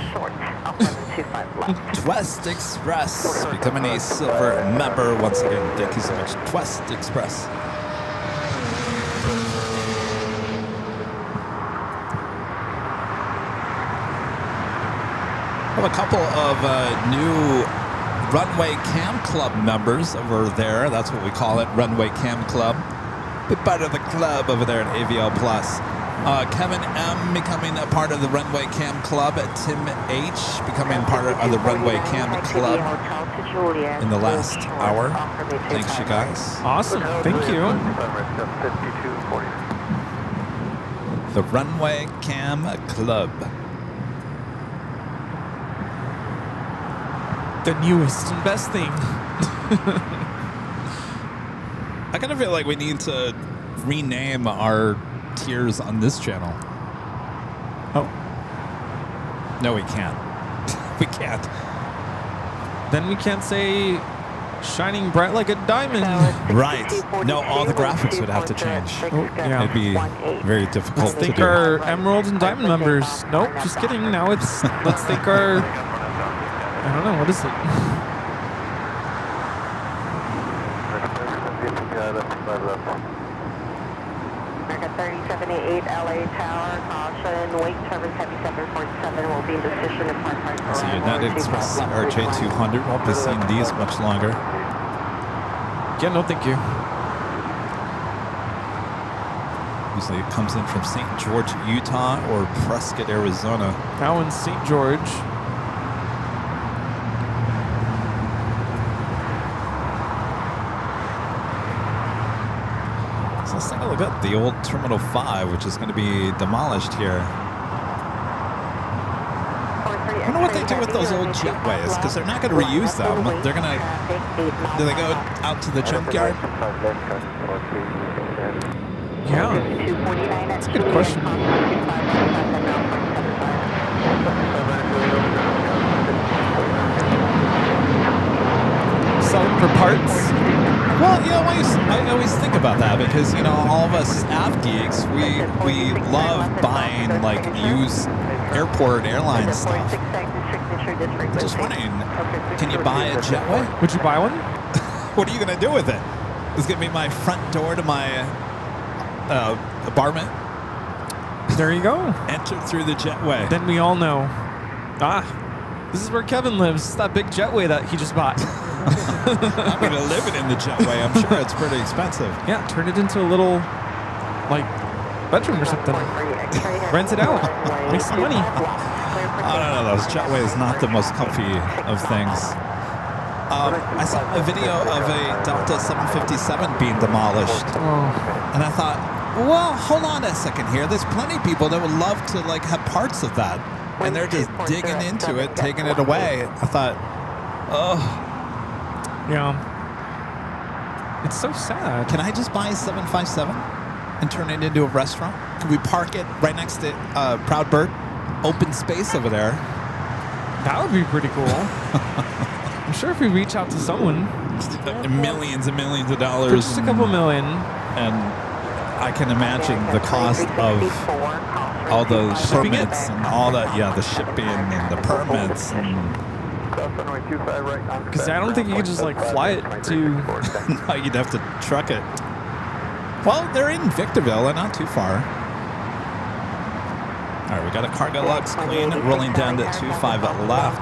Twest Express becoming a silver member once again. Thank you so much, Twest Express. I have a couple of new Runway Cam Club members over there. That's what we call it, Runway Cam Club. Bit part of the club over there at AVL Plus. Kevin M becoming a part of the Runway Cam Club. Tim H becoming part of the Runway Cam Club in the last hour. Thanks, you guys. Awesome. Thank you. The Runway Cam Club. The newest and best thing. I kind of feel like we need to rename our tiers on this channel. Oh. No, we can't. We can't. Then we can't say shining bright like a diamond. Right. No, all the graphics would have to change. Yeah. It'd be very difficult Let's to thank do. our emerald and diamond members. Nope, just kidding. Now it's, let's thank our, I don't know, what is it? America 3078 LA Tower, caution, wake turbines heavy 747 will be in position to park right So United Express RJ200 won't be seeing these much longer. Yeah, no thank you. Usually it comes in from St. George, Utah or Prescott, Arizona. Now in St. George. So let's take a look at the old Terminal 5, which is going to be demolished here. I wonder what they do with those old jetways, because they're not going to reuse them. They're going to... Do they go out to the junkyard? Yeah, that's a good question. Sell them for parts? Well, I always think about that because, all of us av geeks, we love buying, like, used airport airline stuff. Just wondering, can you buy a jetway? Would you buy one? What are you going to do with it? It's going to be my front door to my apartment. There you go. Enter through the jetway. Then we all know. This is where Kevin lives. It's that big jetway that he just bought. I'm going to live it in the jetway. I'm sure it's pretty expensive. Yeah, turn it into a little, like, bedroom or something. Rent it out. Make some money. I don't know. Those jetways not the most comfy of things. I saw a video of a Delta 757 being demolished. And I thought, well, hold on a second here. There's plenty of people that would love to, like, have parts of that. And they're just digging into it, taking it away. I thought, oh. Yeah. It's so sad. Can I just buy a 757 and turn it into a restaurant? Can we park it right next to Proud Bird? Open space over there. That would be pretty cool. I'm sure if we reach out to someone. Millions and millions of For dollars. just a couple million. And I can imagine the cost of all those permits and all that. Yeah, the shipping and the permits. Because I don't think you could just, like, fly it to... No, you'd have to truck it. Well, they're in Victorville. They're not too far. All right, we got a cargo lux clean rolling down to 25 at left.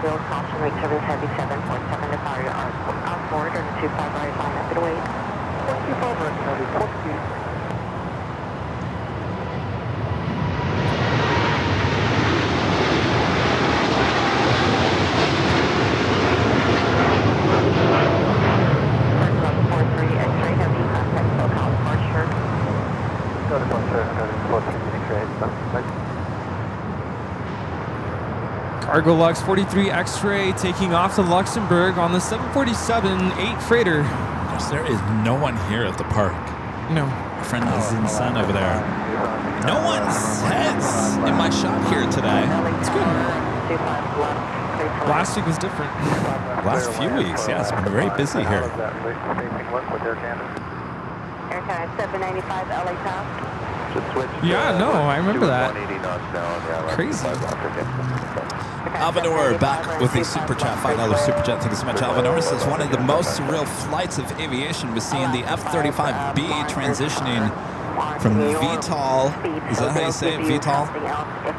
Cargo Lux 43 X-ray taking off to Luxembourg on the 747-8 freighter. There is no one here at the park. No. My friend Zinsan over there. No one's heads in my shop here today. It's good. Last week was different. Last few weeks, yeah, it's been very busy here. Airtime 795 LA Tower. Yeah, no, I remember that. Crazy. Alvador back with the super chat, $5 super chat. Thank you so much, Alvador. Says one of the most surreal flights of aviation was seeing the F-35B transitioning from VTOL, is that how you say it, VTOL,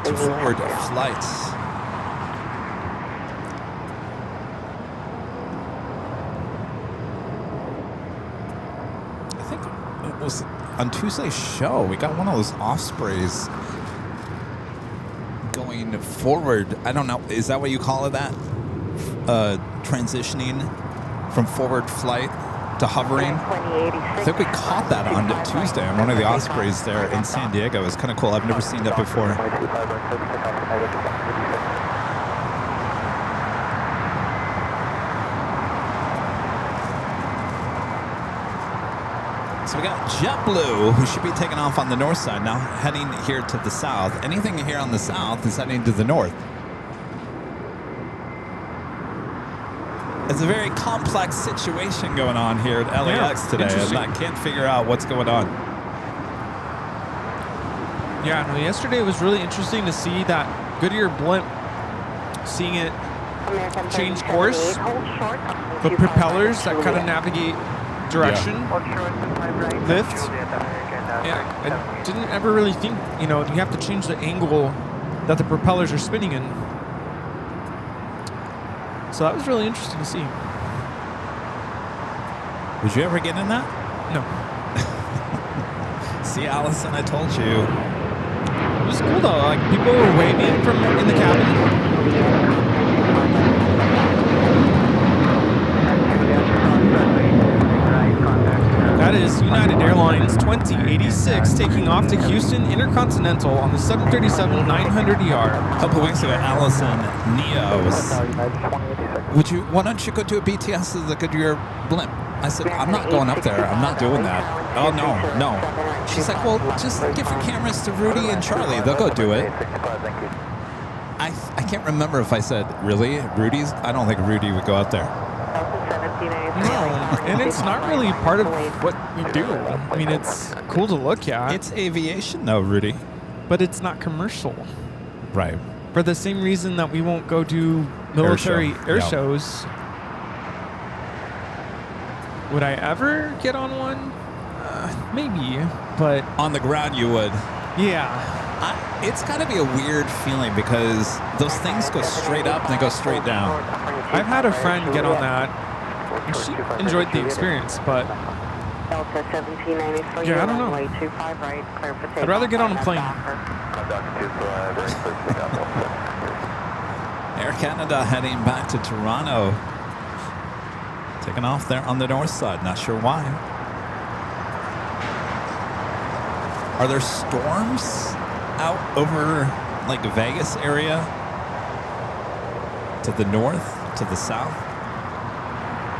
to forward flights. I think it was on Tuesday's show, we got one of those Ospreys going forward. I don't know, is that what you call it, that? Transitioning from forward flight to hovering. I think we caught that on Tuesday on one of the Ospreys there in San Diego. It was kind of cool. I've never seen that before. So we got JetBlue, who should be taking off on the north side, now heading here to the south. Anything here on the south is heading to the north. It's a very complex situation going on here at LAX today, and I can't figure out what's going on. Yeah, no, yesterday was really interesting to see that Goodyear blimp, seeing it change course, the propellers that kind of navigate direction, lift. Yeah, I didn't ever really think, you know, you have to change the angle that the propellers are spinning in. So that was really interesting to see. Would you ever get in that? No. See, Allison, I told you. It was cool though, like people were waving from in the cabin. That is United Airlines 2086 taking off to Houston Intercontinental on the 737-900ER. A couple weeks ago, Allison Nia was, why don't you go do a BTS of the Goodyear blimp? I said, I'm not going up there. I'm not doing that. Oh, no. She's like, well, just give your cameras to Rudy and Charlie. They'll go do it. I can't remember if I said, really? Rudy's? I don't think Rudy would go out there. No, and it's not really part of what we do. I mean, it's cool to look at. It's aviation, though, Rudy. But it's not commercial. Right. For the same reason that we won't go do military air shows. Would I ever get on one? Maybe, but... On the ground, you would. Yeah. It's got to be a weird feeling because those things go straight up and they go straight down. I've had a friend get on that, and she enjoyed the experience, but... Yeah, I don't know. I'd rather get on a plane. Air Canada heading back to Toronto. Taking off there on the north side. Not sure why. Are there storms out over like Vegas area? To the north? To the south?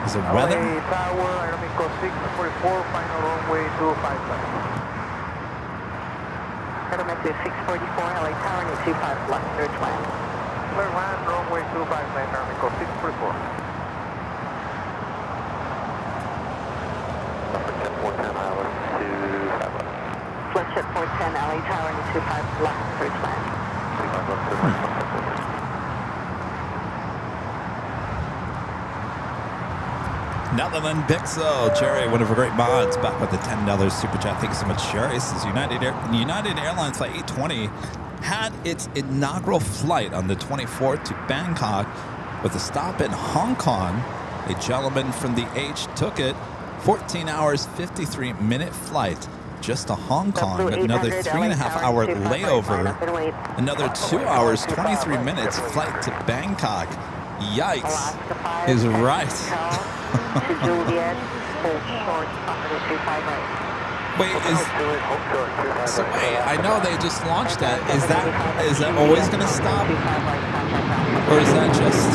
Is there weather? Tower, Aeromico 644, final runway 255. Aeromico 644, LA Tower, 25 left, third land. Clear land, runway 259, Aeromico 644. Flexjet 410, LA Tower, 25 left, third land. Netherland Bixo, Jerry, one of our great mods, back with the $10 super chat. Thank you so much, Jerry. This is United Airlines Flight 820 had its inaugural flight on the 24th to Bangkok with a stop in Hong Kong. A gentleman from the H took it. 14 hours, 53-minute flight just to Hong Kong. Another 3.5-hour layover. Another 2 hours, 23 minutes flight to Bangkok. Yikes is right. Wait, I know they just launched that. Is that always going to stop? Or is that just...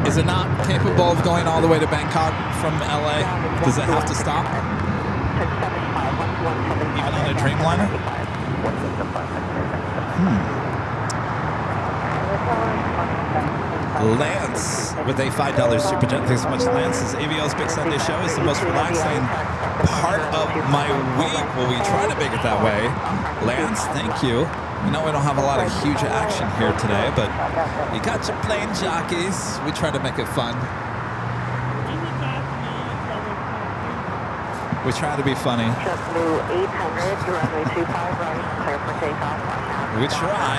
Is it not capable of going all the way to Bangkok from LA? Does it have to stop? Even on a Dreamliner? Lance with a $5 super chat. Thanks so much, Lance. This AVL's Big Sunday Show is the most relaxing part of my week. Well, we try to make it that way. Lance, thank you. You know we don't have a lot of huge action here today, but you got your plane jockeys. We try to make it fun. We try to be funny. JetBlue 800, runway 25 right, clear for takeoff. We try.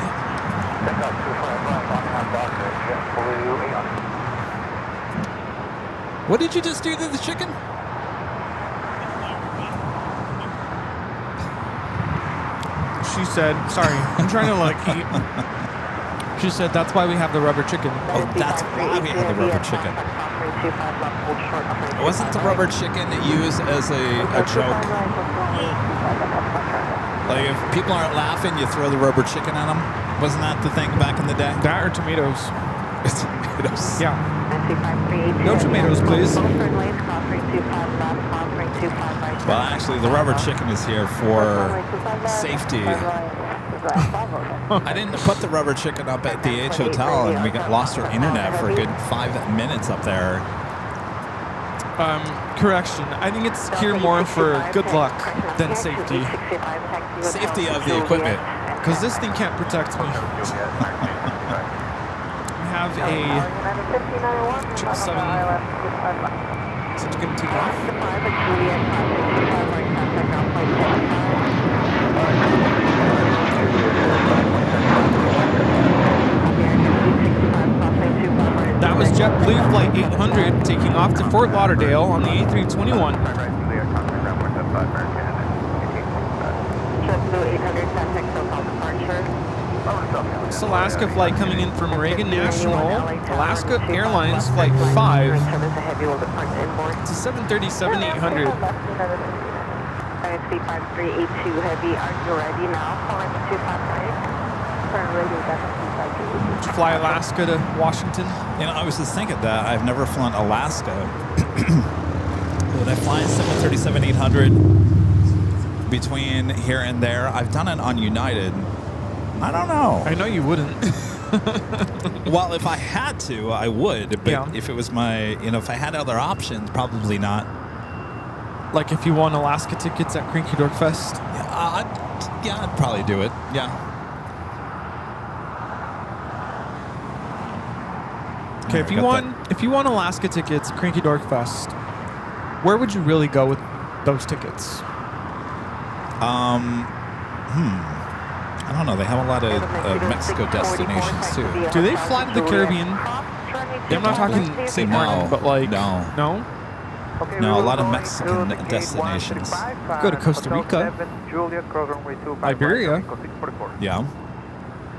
Takeoff 25 right, on Docker, JetBlue 800. What did you just do to the chicken? She said, sorry, I'm trying to like eat. She said, that's why we have the rubber chicken. Oh, that's why we have the rubber chicken. Wasn't the rubber chicken used as a joke? Like if people aren't laughing, you throw the rubber chicken at them. Wasn't that the thing back in the day? That or tomatoes. Tomatoes. Yeah. No tomatoes, please. Well, actually, the rubber chicken is here for safety. I didn't put the rubber chicken up at the H Hotel, and we got lost our internet for a good 5 minutes up there. Correction. I think it's here more for good luck than safety. Safety of the equipment. Because this thing can't protect me. We have a 777. Is it going to take off? That was JetBlue Flight 800 taking off to Fort Lauderdale on the A321. This Alaska flight coming in from Reagan National, Alaska Airlines Flight 5. It's a 737-800. ISP 5382 Heavy, are you ready now? Calling 253. Current rating Did you fly Alaska to Washington? You know, I was just thinking that I've never flown Alaska. Would I fly a 737-800 between here and there? I've done it on United. I don't know. I know you wouldn't. Well, if I had to, I would. But Yeah. if it was my, if I had other options, probably not. Like if you won Alaska tickets at Cranky Dork Fest? Yeah, I'd probably do it. Yeah. Okay, if you won Alaska tickets at Cranky Dork Fest, where would you really go with those tickets? I don't know. They have a lot of Mexico destinations too. Do they fly to the Caribbean? I'm not talking St. Martin, but like no. No, a lot of Mexican destinations. Go to Costa Rica, Iberia. Yeah.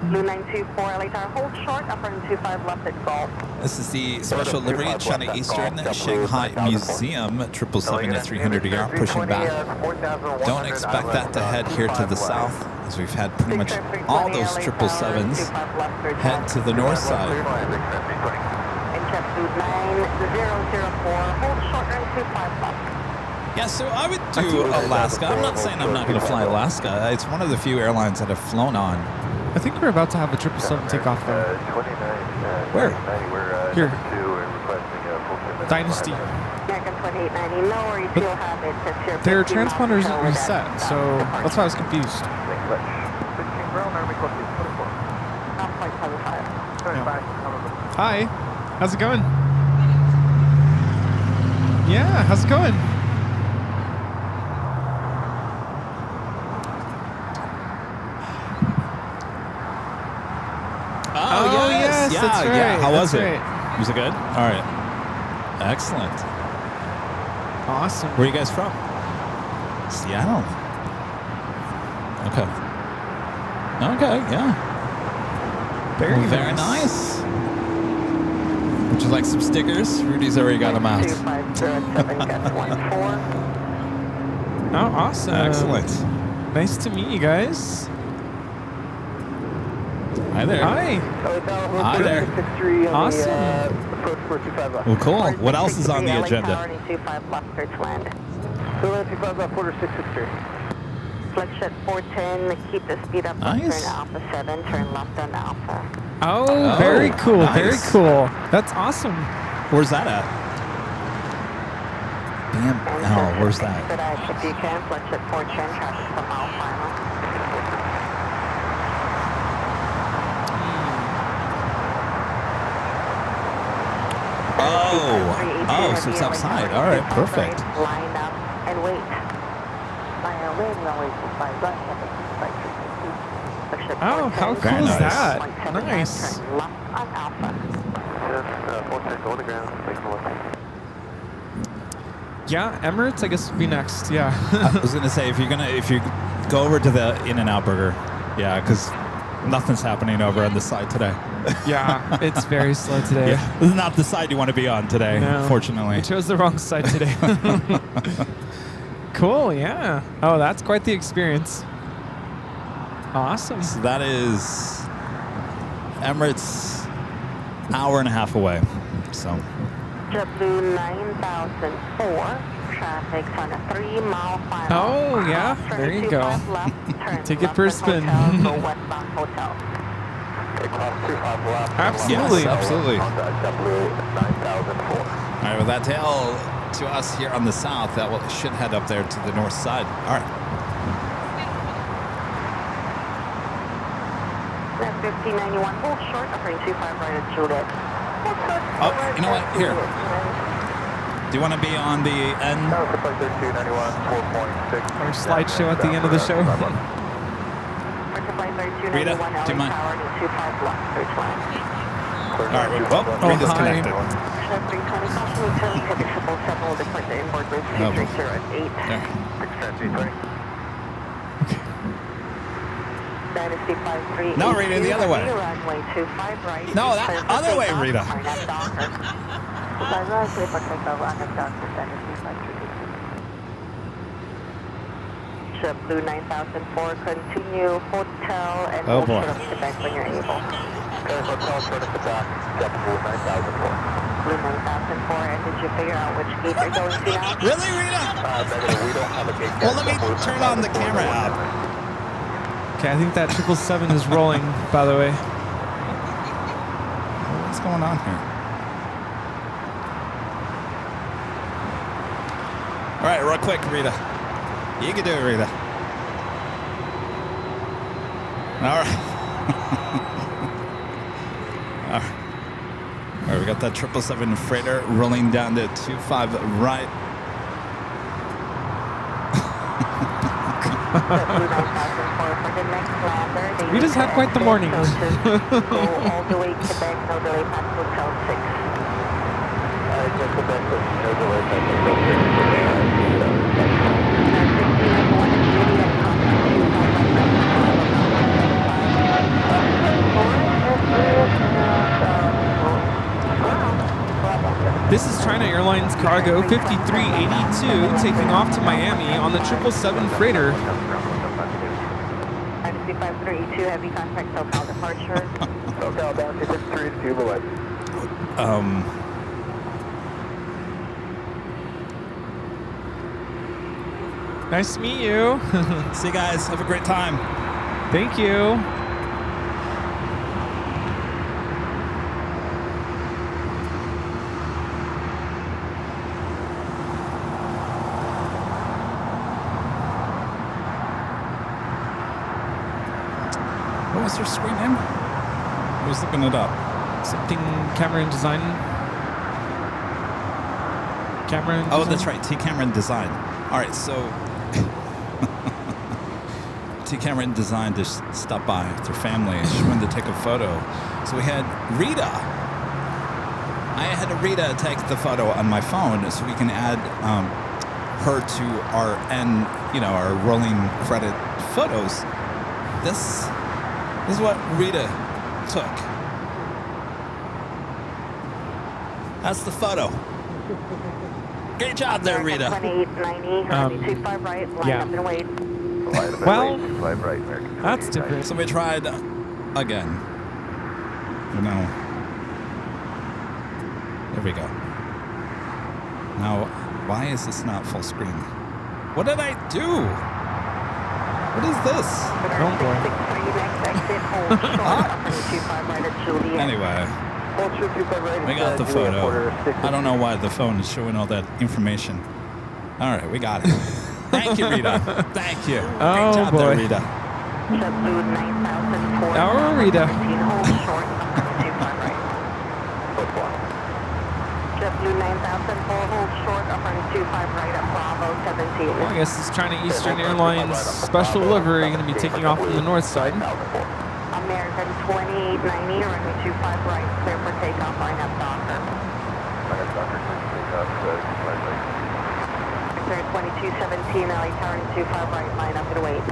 Blue 924, LHR, hold short, upper 25 left at Golf. This is the special livery China Eastern Shanghai Museum 777 at 300 yacht pushing back. Don't expect that to head here to the south, as we've had pretty much all those 777s head to the north side. And JetBlue 9004, hold short, 25 left. Yeah, so I would do Alaska. I'm not saying I'm not going to fly Alaska. It's one of the few airlines that I've flown on. I think we're about to have a 777 take off there. Where? Here. Dynasty. But their transponder isn't reset, so that's why I was confused. Hi. How's it going? Yeah, how's it going? Oh, yes. Yeah, that's right. yeah. How was That's it? right. Was it good? All right. Excellent. Awesome. Where are you guys from? Seattle. Okay. Okay, yeah. Very nice. Would you like some stickers? Rudy's already got them out. Oh, awesome. Excellent. Nice to meet you guys. Hi there. Hi. Hi there. Awesome. Well, cool. What else is on the agenda? Flex at 410, keep the speed up, Nice. turn Alpha 7, turn left on Alpha. Oh, very cool. nice. Very cool. That's awesome. Where's that at? Bam. Oh, where's that? If you can, flex at 410, traffic from mile final. Oh, so it's outside. All right, perfect. Line up and wait. Oh, how cool Very is nice. that? Nice. Left on Alpha. Yeah, Emirates, I guess, would be next. Yeah. I was gonna say if you go over to the In-N-Out Burger, yeah, because nothing's happening over on this side today. Yeah, it's very slow today. Yeah, this is not the side you want to be on today, No. fortunately. We chose the wrong side today. Cool, yeah. Oh, that's quite the experience. Awesome. So that is Emirates hour and a half away. So JetBlue 9004. Traffic's on a 3-mile final. Oh, yeah. Turn There you 25 go. left, turn Take it left for a at spin. Hotel, go westbound hotel. Absolutely. absolutely. JetBlue 9004. All right, with that tail to us here on the south, that should head up there to the north side. All right. That's 1591, hold short, offering 25 right at Juliet. Oh, you know what? Here. Do you want to be on the end? Flight 3291, 4.6. Our slideshow at the end of the show. Rita, do you mind? Tower to 25 left, search line. All right, well, Oh, Rita's hi. connected. 320, caution return, heavy 777 will depart to inboard bridge 230 at 8. There. Dynasty 538. No, Rita, the other way. Runway 25 right. No, that Clear for other way, takeoff. Rita. Arnett Docker. Runway clear for takeoff, Arnett Docker, Dynasty 538. JetBlue 9004, continue hotel and Oh, hold boy. short of Quebec when you're able. Hotel short of Quebec, JetBlue 9004. Blue 9004, and did you figure out which gate you're going to now? Really, Rita? Negative, we don't have a gate. Well, let me turn on the camera app. Okay, I think that 777 is rolling, by the way. What's going on here? All right, real quick, Rita. You can do it, Rita. All right. All right. All right, we got that 777 freighter rolling down to 25 right. JetBlue 9004 for the next lander. We just had quite the morning. Go all the way to Quebec, no delay past Hotel 6. Just Quebec, no delay past Hotel 6. This is China Airlines Cargo 5382 taking off to Miami on the 777 freighter. Dynasty 532, heavy contact SoCal departure. SoCal down to 632 below. Nice to meet you. See you guys. Have a great time. Thank you. What was your screen name? I was looking it up. Something Cameron Design. Cameron Oh, Design? that's right. T Cameron Design. All right, so T Cameron Design just stopped by with her family. She wanted to take a photo. So we had Rita. I had Rita take the photo on my phone so we can add her to our our rolling credit photos. This is what Rita took. That's the photo. Great job there, Rita. 2890, runway 25 right, line yeah. up and wait. Well, Right, American. that's different. So we tried again. No. There we go. Now, why is this not full screen? What did I do? What is this? Don't worry. 663, next exit, hold short, 25 right at Juliet. Anyway, Hold short 25 right. we got the Juliet, photo. quarter 6. I don't know why the phone is showing all that information. All right, we got it. Thank you, Rita. Thank you. Oh, Great job there, boy. Rita. JetBlue 9004. Oh, Rita. 15, hold short, 25 right. JetBlue 9004, hold short, up on 25 right at Bravo 17. Well, I guess this China Eastern Airlines special livery going to be taking off from the north side. American 2890, runway 25 right, clear for takeoff, line up Docker. Clear 2217, LA Tower 25 right, line up and wait.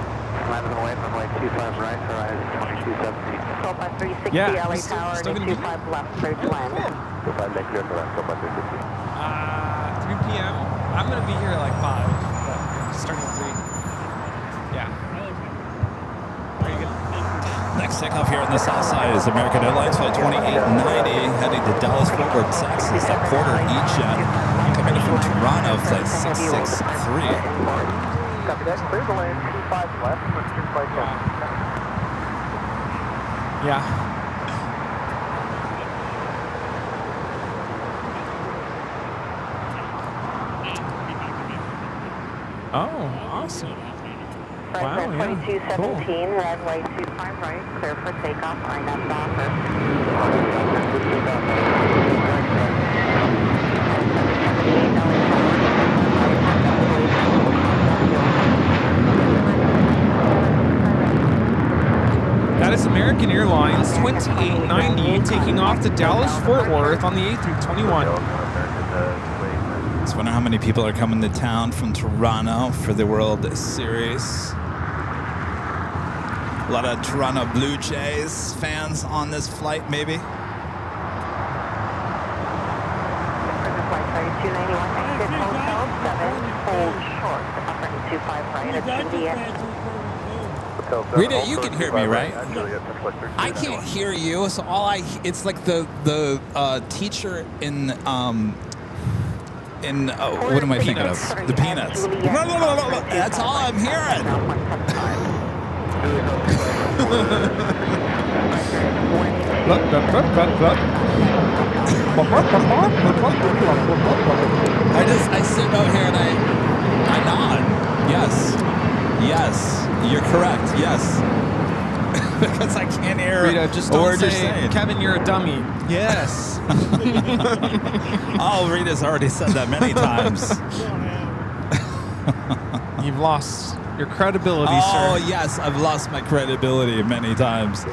Line up and wait, runway 25 right, horizon 2217. Call by 360, Yeah, LA still- Tower still gonna be- 25 left, search land. 25 left, clear for left, call by 360. 3 p.m. I'm going to be here at like 5, but starting at 3. Yeah. Are you good? Next takeoff here on the south side is American Airlines Flight 2890 heading to Dallas Fort Worth, Texas. A Porter E-Jet coming in from Toronto, Flight 663. Copy that. Clear the lane, 25 left, return flight Yeah. Oh, awesome. Wow, yeah. 2217, runway 25 right, clear for takeoff, INAV Docker. That is American Airlines 2890 taking off to Dallas Fort Worth on the A321. Just wonder how many people are coming to town from Toronto for the World Series. A lot of Toronto Blue Jays fans on this flight, maybe. Flight 3291, exit Hotel 7, hold short, upper 25 right, at Juliet. Rita, you can hear me, right? I can't hear you, so it's like the teacher in what am I thinking of? The Peanuts. That's all I'm hearing. I sit out here and I nod. Yes, you're correct. Yes. Because I can't hear Rita, just a don't word you're say, saying. Kevin, you're a dummy. Yes. Oh, Rita's already said that many times. You've lost your credibility, Oh, sir. yes, I've lost my credibility many times.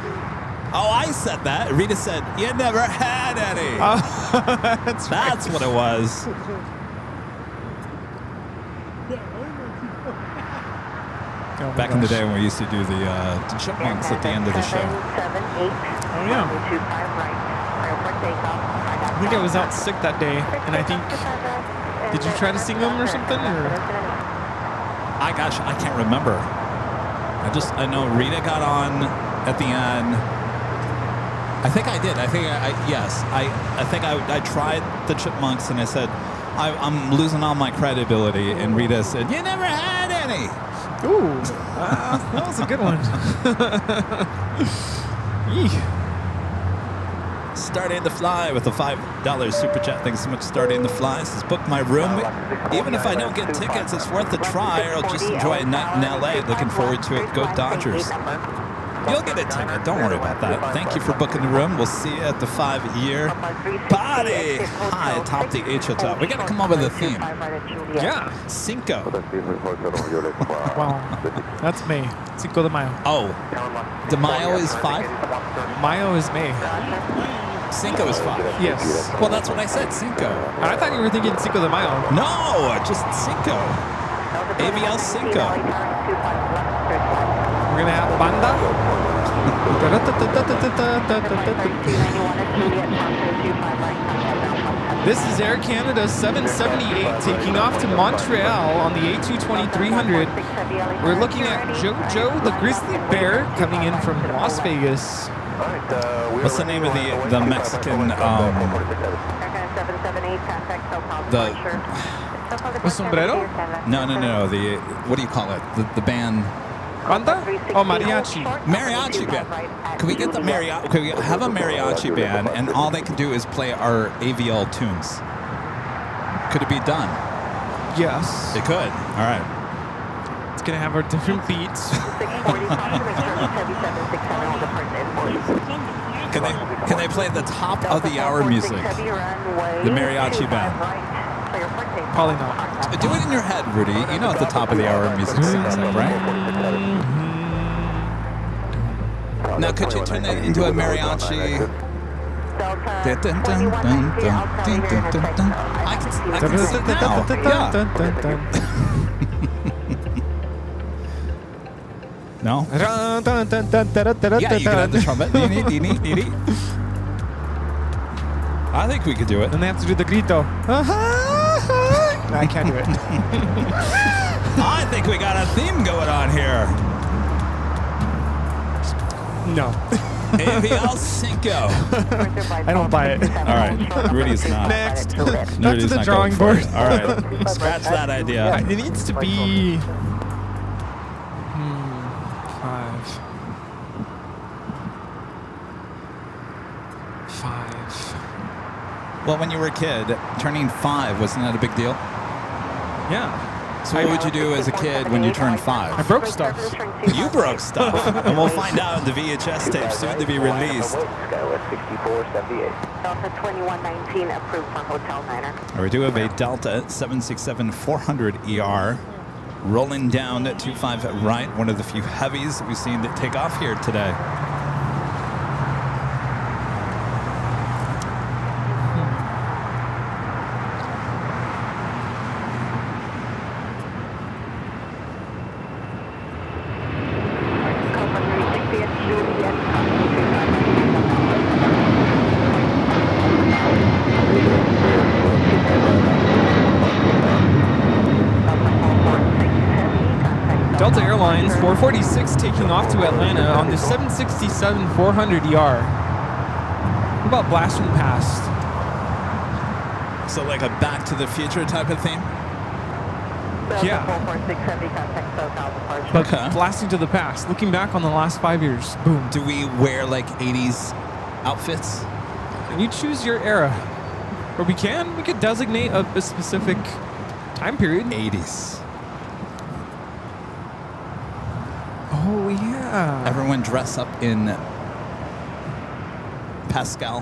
Oh, I said that. Rita said, you never had any. That's what it was. Oh Back in the day when we used to do the chipmunks at the end of the show. 778, Oh, yeah. 25 right, clear for takeoff, I think I was out sick that day, and I think, did you try to sing them or something? Or? I can't remember. I know Rita got on at the end. I think I did. I think I tried the chipmunks and I said, I'm losing all my credibility. And Rita said, you never had any. Ooh, that was a good one. Eek. Starting to fly with a $5 super chat. Thanks so much, Starting to Fly. Says, book my room. Even if I don't get tickets, it's worth a try, or I'll just enjoy a night in LA. Looking forward to it. Go Dodgers. You'll get a ticket. Don't worry about that. Thank you for booking the room. We'll see you at the 5-year party. Hi, atop the H Hotel. We got to come up with a theme. Yeah. Cinco. Wow. That's May. Cinco de Mayo. Oh, De Mayo is 5? Mayo is May. Cinco is 5. Yes. Well, that's what I said, Cinco. I thought you were thinking Cinco de Mayo. No, just Cinco. AVL Cinco. We're going to have banda. This is Air Canada 778 taking off to Montreal on the A220-300. We're looking at Jojo the Grizzly Bear coming in from Las Vegas. What's the name of the Mexican, The sombrero? No, the, what do you call it? The band. Banda? Oh, mariachi. Mariachi band. Can we get the mariachi? Can we have a mariachi band and all they can do is play our AVL tunes? Could it be done? Yes. It could. All right. It's going to have our different beats. Can they play the top of the hour music? The mariachi band. Probably not. Do it in your head, Rudy. You know what the top of the hour music sounds like, right? Now, could you turn that into a mariachi? I can see it now. Yeah. No? Yeah, you can have the trumpet. I think we could do it. And they have to do the grito. No, I can't do it. I think we got a theme going on here. No. Aviation. I don't buy it. All right, Rudy's not. Next. Back to Rudy's the not drawing going for board. it. All right, scratch that idea. It needs to be 5. Well, when you were a kid, turning 5 wasn't that a big deal? Yeah. So what would you do as a kid when you turned 5? I broke stuff. You broke stuff, and we'll find out in the VHS tape soon to be released. Skywest 6478. Delta 2119 approved for Hotel Niner. We do have a Delta 767-400 ER rolling down 25 right, one of the few heavies we've seen that take off here today. Delta Airlines 446 taking off to Atlanta on the 767-400 ER. What about blast from the past? So like a Back to the Future type of theme? Yeah. 446 heavy contact SoCal departure. But Okay. blasting to the past, looking back on the last 5 years, boom. Do we wear like 80s outfits? You choose your era. Or we could designate a specific time period. 80s. Oh, yeah. Everyone dress up in Pascal.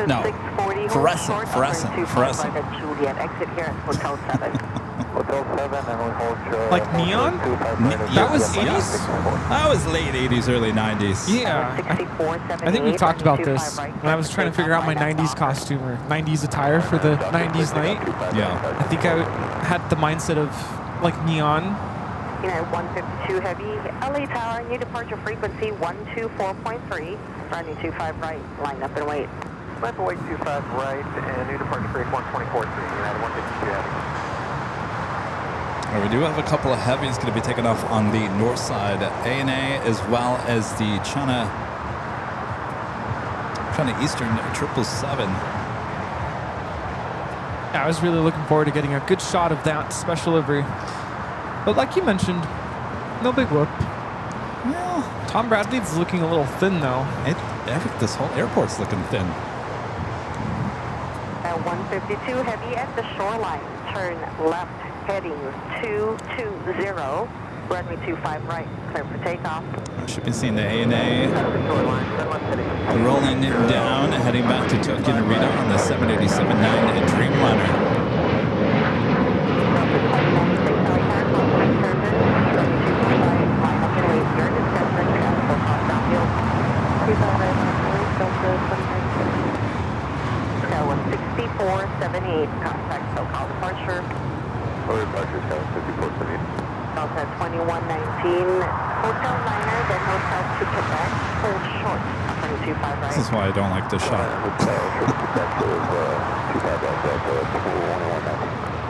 No. Fluorescent. Juliet, exit here at Hotel 7. Hotel 7, and we hold your... Like neon? That was 80s? That was late 80s, early 90s. Yeah. I think we talked about this when I was trying to figure out my 90s costume or 90s attire for the 90s night. Yeah. I think I had the mindset of like neon. United 152 Heavy, LA Tower, new departure frequency 124.3, running 25 right, line up and wait. Left away 25 right, and new departure frequency 124.3, United 152 Heavy. We do have a couple of heavies going to be taken off on the north side, ANA as well as the China Eastern 777. Yeah, I was really looking forward to getting a good shot of that special livery. But like you mentioned, no big whoop. Well, Tom Bradley's looking a little thin though. I think this whole airport's looking thin. 152 Heavy at the shoreline, turn left, heading 220, runway 25 right, clear for takeoff. We should be seeing the ANA rolling down, heading back to Tokyo Narita on the 787-9 Dreamliner. Sky 16478, contact SoCal departure. Departure 75478. Delta 2119, Hotel Niner, then Hotel to Quebec, hold short, 225 right. This is why I don't like this shot.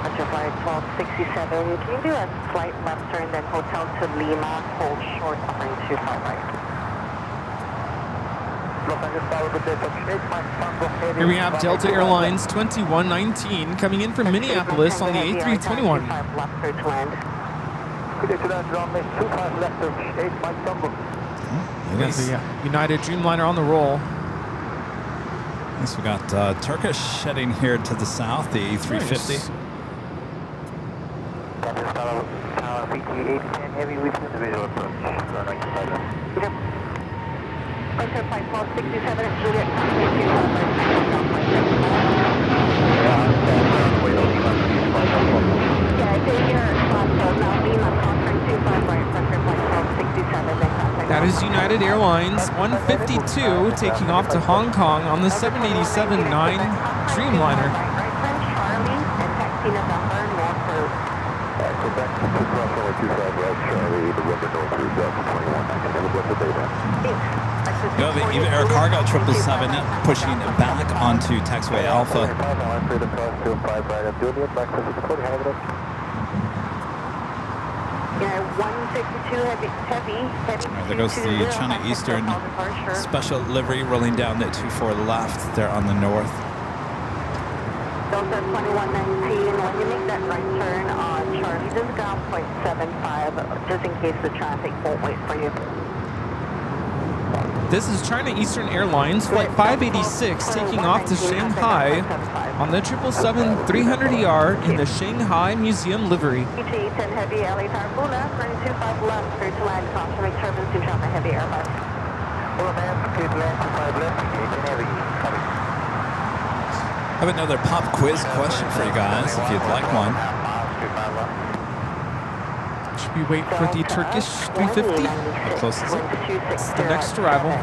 Departure flight 1267, can you do a slight left turn, then Hotel to Lima, hold short, 225 right. Here we have Delta Airlines 2119 coming in from Minneapolis on the A321. Yes. The United Dreamliner on the roll. Yes, we got Turkish heading here to the south, the A350. Nice. Clear flight 1267 at Juliet. That is United Airlines 152 taking off to Hong Kong on the 787-9 Dreamliner. You have the Eva Air Cargo 777 pushing back onto taxiway Alpha. 152 heavy. There goes the China Eastern special livery rolling down at 24 left there on the north. Delta 2119, when you make that right turn on Charlie, just go 0.75, just in case the traffic won't wait for you. This is China Eastern Airlines Flight 586 taking off to Shanghai on the 777-300ER in the Shanghai Museum livery. ETA 10 heavy, LA Tower, full left, running 25 left, clear to land, caution, make turbulence to China heavy Airbus. Full left, clear to land, 25 left, ETA 10 heavy, copy. I have another pop quiz question for you guys if you'd like one. Should we wait for the Turkish 350? How close is it? It's the next arrival. Oh,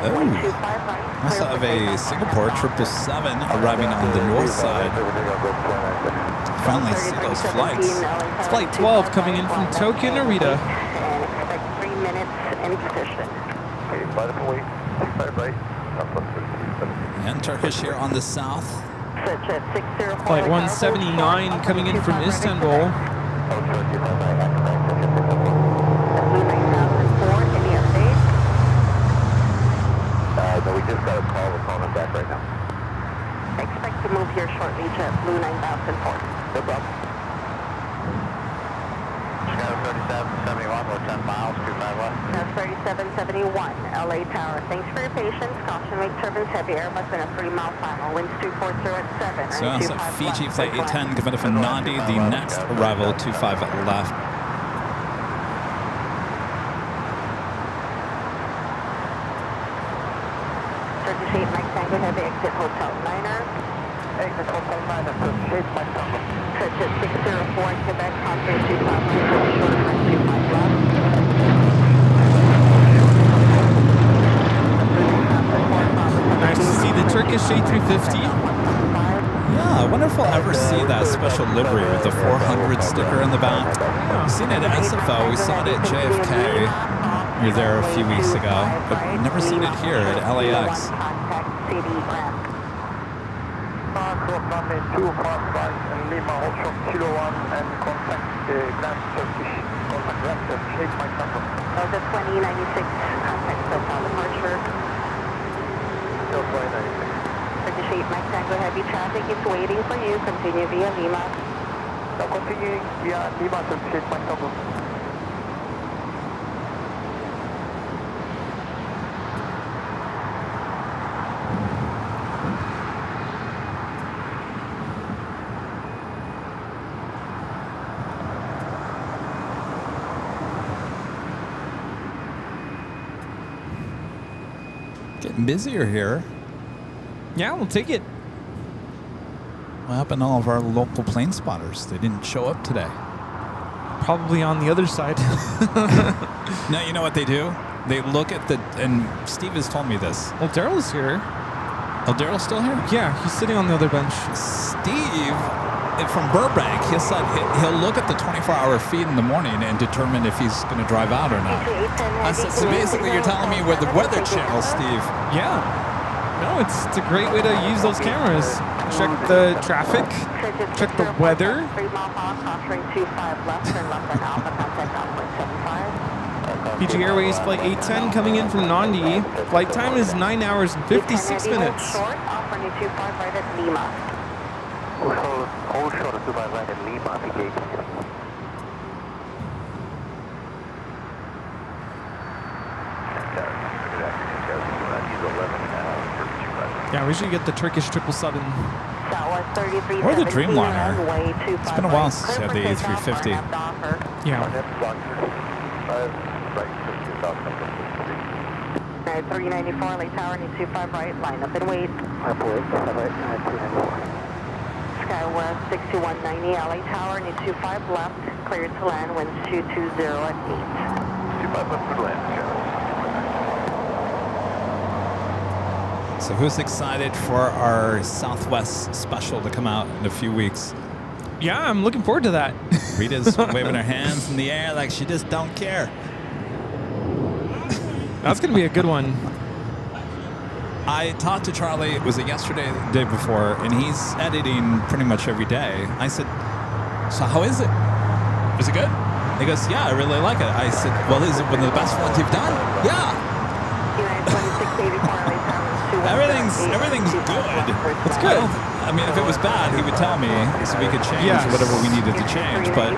I also have a Singapore 777 arriving on the north side. Finally see those flights. It's Flight 12 coming in from Tokyo Narita. And expect 3 minutes in position. And Turkish here on the south. Flight 179 coming in from Istanbul. No, we just got a call. We're calling back right now. Expect to move here shortly to Blue 9004. No problem. Sky 3771, we're 10 miles, 25 left. Sky 3771, LA Tower. Thanks for your patience. Caution, make turbulence heavy. Airbus in a 3-mile final. Winds 240 at 7. So that's a Fiji Flight 810 coming up from Nandi, the next arrival 25 left. Turkish 8 Mike Tango Heavy, exit Hotel Niner. Exit Hotel 9, Turkish 8 Mike Tango. Turkish 604 Quebec, Contour 25 short run 25 left. Nice to see the Turkish A350. Yeah, I wonder if we'll ever see that special livery with the 400 sticker in the back. We've seen it at SFO, we saw it at JFK. We were there a few weeks ago, but never seen it here at LAX. Contact City Ramp. Cross runway 2 fast right and Lima hold short Kilo 1 and contact Grand Turkish, contact Grand Turkish 8 Mike Tango. Delta 2096, contact Hotel Departure. Still 2096. Turkish 8 Mike Tango Heavy traffic is waiting for you. Continue via Lima. Now continuing via Lima Turkish 8 Mike Tango. Getting busier here. Yeah, we'll take it. What happened to all of our local plane spotters? They didn't show up today. Probably on the other side. No, you know what they do? They look at the, and Steve has told me this. Well, Daryl's here. Oh, Daryl's still here? Yeah, he's sitting on the other bench. Steve from Burbank, he said he'll look at the 24-hour feed in the morning and determine if he's going to drive out or not. I said, so basically you're telling me we're the Weather Channel, Steve. Yeah. No, it's a great way to use those cameras. Check the traffic, check the weather. 3 mile file, crossing 25 left, turn left on Alpha, contact 9.75. PG Airways Flight 810 coming in from Nandi. Flight time is 9 hours and 56 minutes. Short, off running 25 right at Lima. Hold short of 25 right at Lima, PK. Yeah, we should get the Turkish 777. Or the Dreamliner. It's been a while since you had the A350. Yeah. 394 LA Tower, need 25 right, line up and wait. Skywest 6190 LA Tower, need 25 left, cleared to land, winds 220 at 8. 25 left to land, So who's excited for our Southwest special to come out in a few weeks? Yeah, I'm looking forward to that. Rita's waving her hands in the air like she just don't care. That's going to be a good one. I talked to Charlie, was it yesterday or the day before, and he's editing pretty much every day. I said, so how is it? Is it good? He goes, yeah, I really like it. I said, well, is it one of the best ones you've done? Yeah. Everything's good. It's good. I mean, if it was bad, he would tell me so we could change whatever we needed to change. But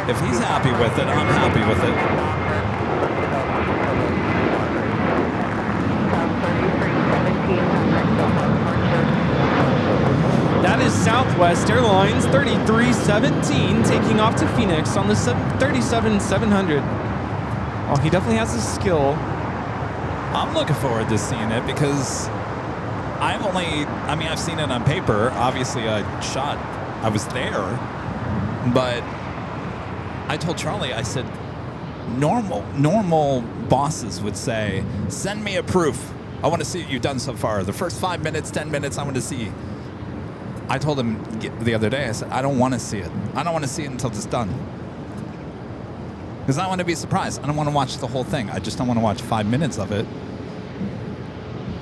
if he's happy with it, I'm happy with it. That is Southwest Airlines 3317 taking off to Phoenix on the 737-700. Oh, he definitely has a skill. I'm looking forward to seeing it because I've seen it on paper. Obviously, I was there. But I told Charlie, I said, normal bosses would say, send me a proof. I want to see what you've done so far. The first 5 minutes, 10 minutes, I want to see. I told him the other day, I said, I don't want to see it. I don't want to see it until it's done. Because I want to be surprised. I don't want to watch the whole thing. I just don't want to watch 5 minutes of it.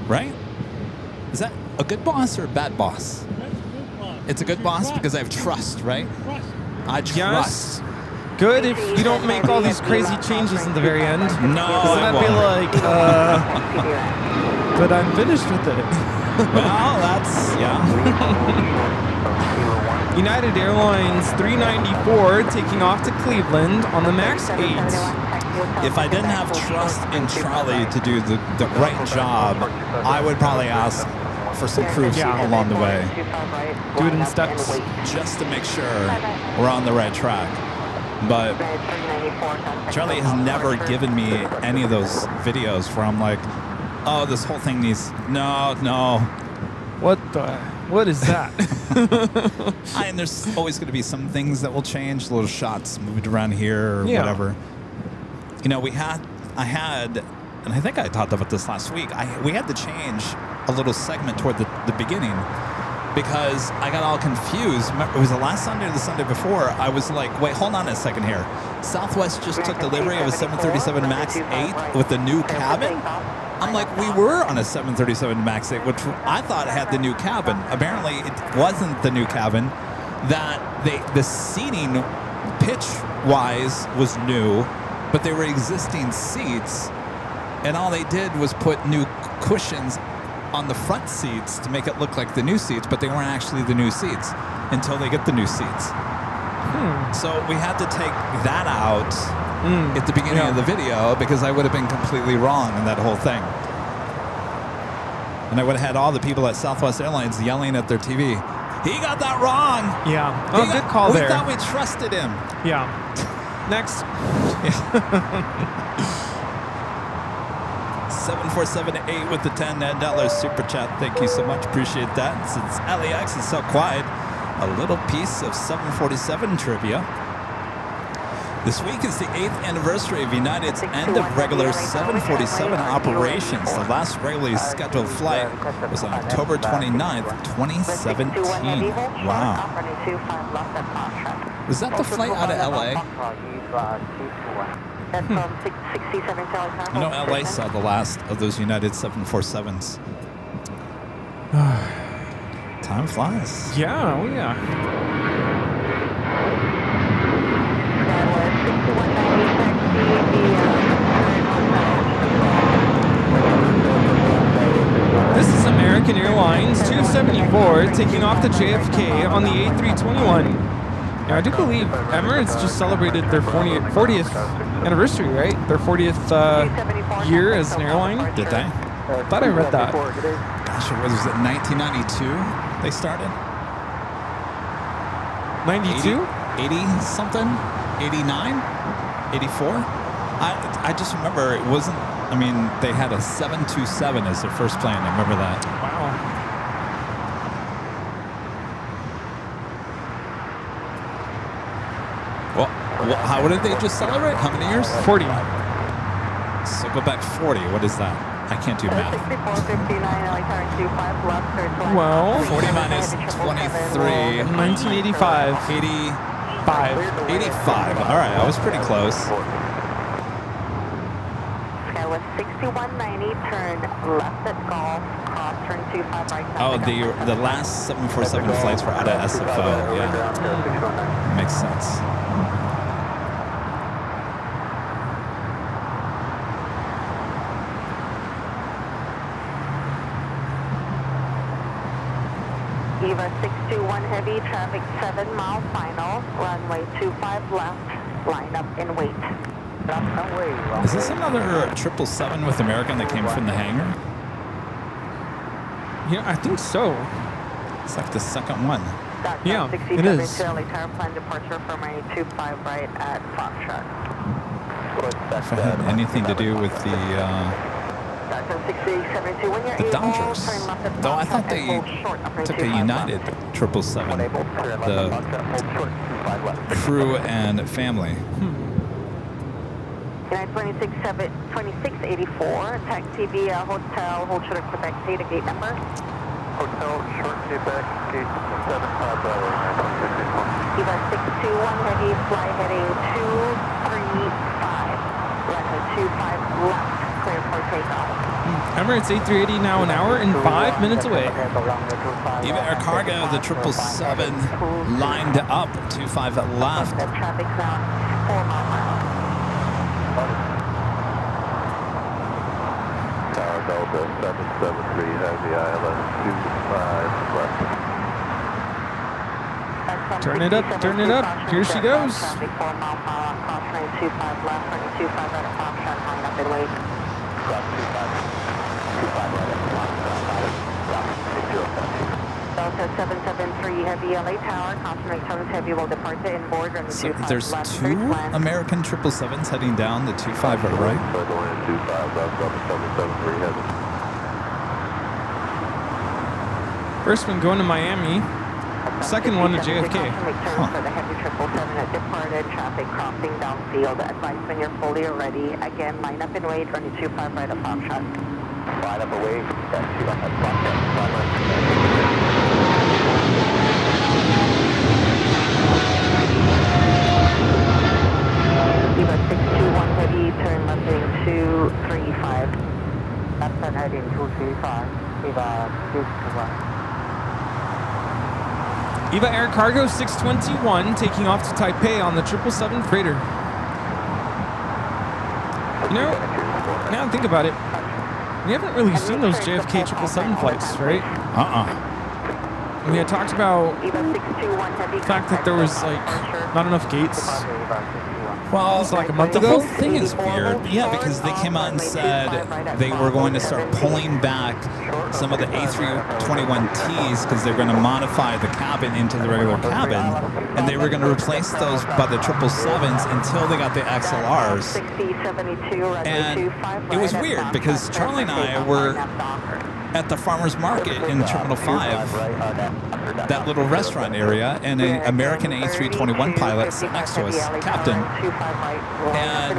Right? Is that a good boss or a bad boss? It's a good boss because I have trust, right? I trust. Yes. Good if you don't make all these crazy changes in the very end. No, Because then I'd be like, but I'm finished with it. Well, that's, yeah. United Airlines 394 taking off to Cleveland on the MAX 8. If I didn't have trust in Charlie to do the right job, I would probably ask for some proofs along the way. Do it in steps. Just to make sure we're on the right track. But Charlie has never given me any of those videos where I'm like, oh, this whole thing needs... No. What is that? And there's always going to be some things that will change, little shots moved around here or whatever. You know, I had, and I think I talked about this last week, we had to change a little segment toward the beginning because I got all confused. Remember, it was the last Sunday or the Sunday before. I was like, wait, hold on a second here. Southwest just took delivery of a 737 MAX 8 with the new cabin? I'm like, we were on a 737 MAX 8, which I thought had the new cabin. Apparently, it wasn't the new cabin. That the seating pitch-wise was new, but they were existing seats, and all they did was put new cushions on the front seats to make it look like the new seats, but they weren't actually the new seats until they get the new seats. So we had to take that out at the beginning of the video because I would have been completely wrong in that whole thing. And I would have had all the people at Southwest Airlines yelling at their TV, he got that wrong. Yeah. Oh, good call there. We thought we trusted him. Yeah. Next. 7478 with the $10 super chat. Thank you so much. Appreciate that. Since LAX is so quiet, a little piece of 747 trivia. This week is the 8th anniversary of United's end of regular 747 operations. The last regularly scheduled flight was on October 29th, 2017. Wow. Was that the flight out of LA? I know LA saw the last of those United 747s. Time flies. Yeah, oh yeah. This is American Airlines 274 taking off to JFK on the A321. Now, I do believe Emirates just celebrated their 40th anniversary, right? Their 40th year as an airline. Did they? I thought I read that. Gosh, was it 1992 they started? 92? 80 something? 89? 84? I just remember it wasn't, I mean, they had a 727 as their first plane. I remember that. Wow. Well, what did they just celebrate? How many years? 40. So go back 40. What is that? I can't do math. Well, 40 minus 23. 1985. 85. 85. All right, I was pretty close. Skywest 6190, turn left at Golf, cross, turn 25 right. Oh, the last 747 flights were out of SFO. Yeah, makes sense. Eva 621 Heavy, traffic 7 mile final, runway 25 left, line up and wait. Is this another 777 with American that came from the hangar? Yeah, I think so. It's like the second one. Yeah, it is. LA Tower, plan departure for runway 25 right at Foxtrot. If it had anything to do with the Dodgers. Though I thought they took a United 777, the crew and family. 2684, taxi via Hotel, hold short of Quebec State, gate number. Hotel, short Quebec, gate 75 Bravo, Eva 621 Heavy, fly heading 235, runway 25 left, clear for takeoff. Emirates A380 now an hour and 5 minutes away. Eva Air Cargo, the 777 lined up 25 left. The traffic's now 4 miles. Tower Delta 773 Heavy, ILS 25 left. Turn it up, turn it up. Here she goes. Traffic 4 mile per hour, cross lane 25 left, running 25 right at Foxtrot, line up and wait. Delta 773 Heavy, LA Tower, concentrate service Heavy will depart to inboard, running So 25 there's left, two first land. American 777s heading down the 25 are right. Circle in 25 left, Delta 773 Heavy. First one going to Miami. Second one to JFK. For the Heavy 777 that departed, traffic crossing downfield. Advise when you're fully ready. Again, line up and wait, running 25 right at Foxtrot. Line up and wait, that's 2 left at Foxtrot. Eva 621 Heavy, turn left heading 235. Left turn heading 235. Eva 621. Eva Air Cargo 621 taking off to Taipei on the 777 freighter. You know, now I think about it, we haven't really seen those JFK 777 flights, right? We had talked about Eva 621 Heavy, the fact that there was like not enough gates. Well, It's like a month the ago. whole thing is weird. Yeah, because they came out and said they were going to start pulling back some of the A321Ts because they're going to modify the cabin into the regular cabin, and they were going to replace those by the 777s until they got the XLRs. And it was weird because Charlie and I were at the farmer's market in Terminal 5, that little restaurant area, and an American A321 pilot sat next to us, captain. And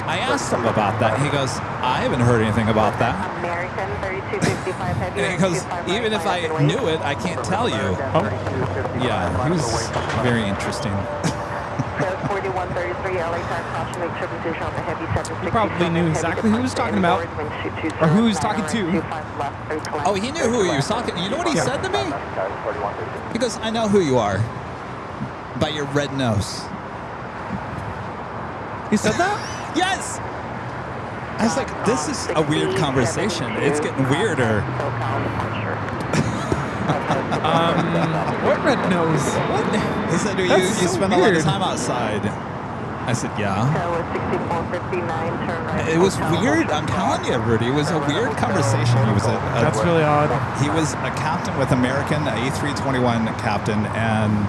I asked him about that. He goes, I haven't heard anything about that. American 3255 Heavy. And he goes, even if I knew it, I can't tell you. Yeah, he was very interesting. 4133 LA Tower, caution, make sure position on the Heavy 767. He probably knew exactly who he was talking about, or who he was talking to. Oh, he knew who he was talking to. You know what he said to me? He goes, I know who you are by your red nose. He said that? Yes! I was like, this is a weird conversation. It's getting weirder. What red nose? What? He said, you That's so spend a lot of weird. time outside. I said, yeah. 6459, turn right. It was weird. I'm telling you, Rudy. It was a weird conversation. He was That's really odd. He was a captain with American, a A321 captain, and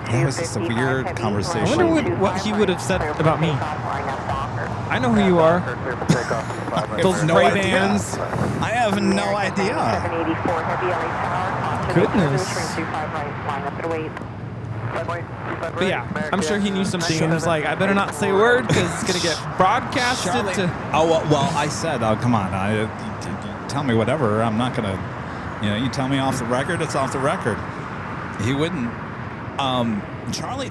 it was just a weird I conversation. wonder what he would have said about me. I know who you are. Those no Ray idea. Bans. I have no idea. 784 Heavy LA Tower, Goodness. turn 25 right, line up and wait. But yeah, I'm sure he knew something and was like, I better not say a word because it's going to get broadcasted Charlie, to... oh, well, I said, oh, come on. You tell me whatever. I'm not going to, you tell me off the record, it's off the record. He wouldn't. Charlie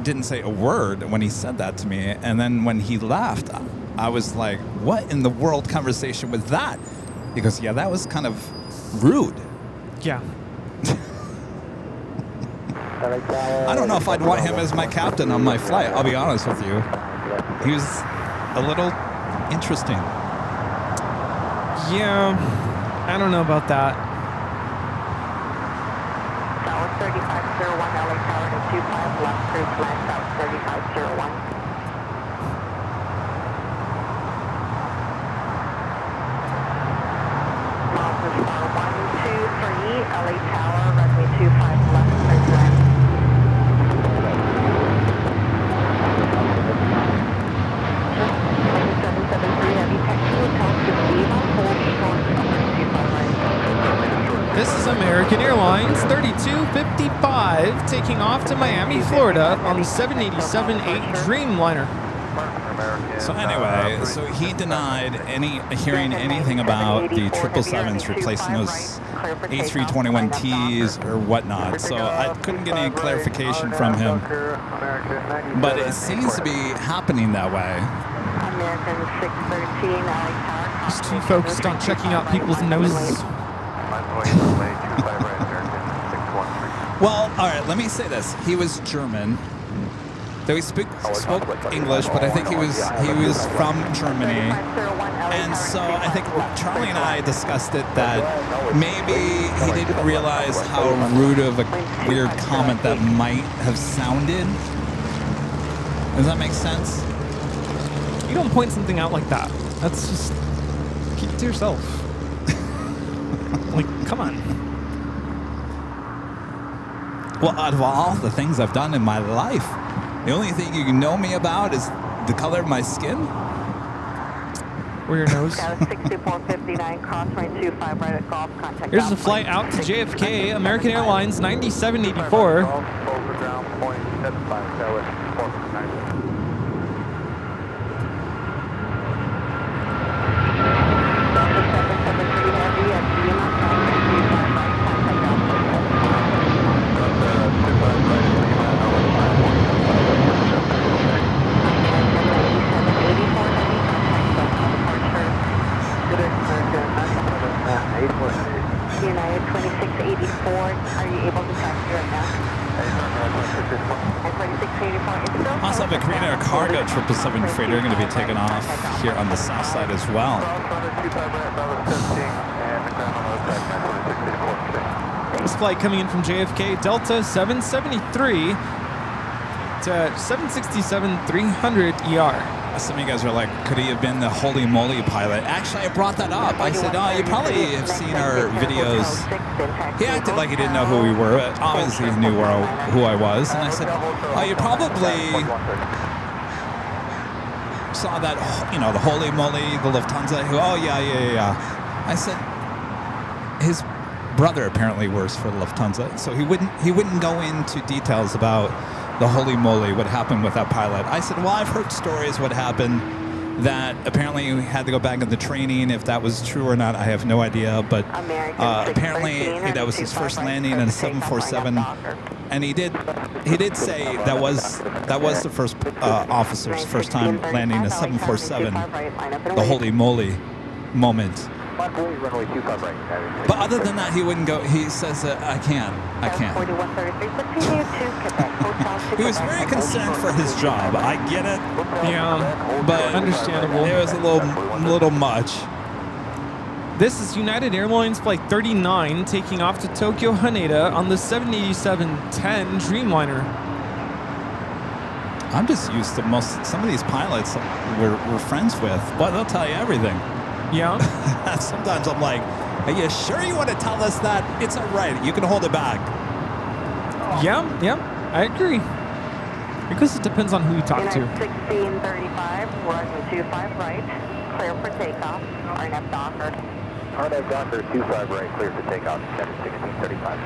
didn't say a word when he said that to me. And then when he left, I was like, what in the world conversation was that? He goes, yeah, that was kind of rude. Yeah. I don't know if I'd want him as my captain on my flight. I'll be honest with you. He was a little interesting. Yeah. I don't know about that. South 3501 LA Tower to 25 left, cruise line South 3501. Miles star 123 LA Tower, runway 25 left, cruise line. This is American Airlines 3255 taking off to Miami, Florida on the 787-8 Dreamliner. So anyway, so he denied hearing anything about the 777s replacing those A321Ts or whatnot. So I couldn't get any clarification from him. But it seems to be happening that way. American 613 LA Tower. He's too focused on checking out people's noses. Well, all right, let me say this. He was German. Though he spoke English, but I think he was from Germany. And so I think Charlie and I discussed it that maybe he didn't realize how rude of a weird comment that might have sounded. Does that make sense? You don't point something out like that. That's just... keep it to yourself. Like, come on. Well, out of all the things I've done in my life, the only thing you can know me about is the color of my skin. Or your nose. 6459, cross runway 25 right at golf, contact. Here's the flight out to JFK, American Airlines 9784. United 2684, are you able to track here right now? And 2684, Also, the Korean Air Cargo 777 freighter going to be taken off here on the south side as well. This flight coming in from JFK, Delta 773 to 767-300 ER. Some of you guys are like, could he have been the holy moly pilot? Actually, I brought that up. I said, oh, you probably have seen our videos. He acted like he didn't know who we were, but obviously he knew who I was. And I said, oh, you probably saw that, the holy moly, the Lufthansa. Oh, yeah. I said, his brother apparently works for the Lufthansa, so he wouldn't go into details about the holy moly, what happened with that pilot. I said, well, I've heard stories what happened, that apparently he had to go back into training. If that was true or not, I have no idea. But apparently that was his first landing in a 747, and he did say that was the first officer's first time landing a 747. The holy moly moment. But other than that, he wouldn't go. He says, I can't. He was very concerned for his job. I get it. Yeah, but understandable. It was a little much. This is United Airlines Flight 39 taking off to Tokyo Haneda on the 787-10 Dreamliner. I'm just used to some of these pilots we're friends with, but they'll tell you everything. Yeah. Sometimes I'm like, are you sure you want to tell us that? It's all right. You can hold it back. Yeah, I agree. Because it depends on who you talk to. 1635, runway 25 right, clear for takeoff. RNAV Docker. RNAV Docker 25 right, clear for takeoff. 1635.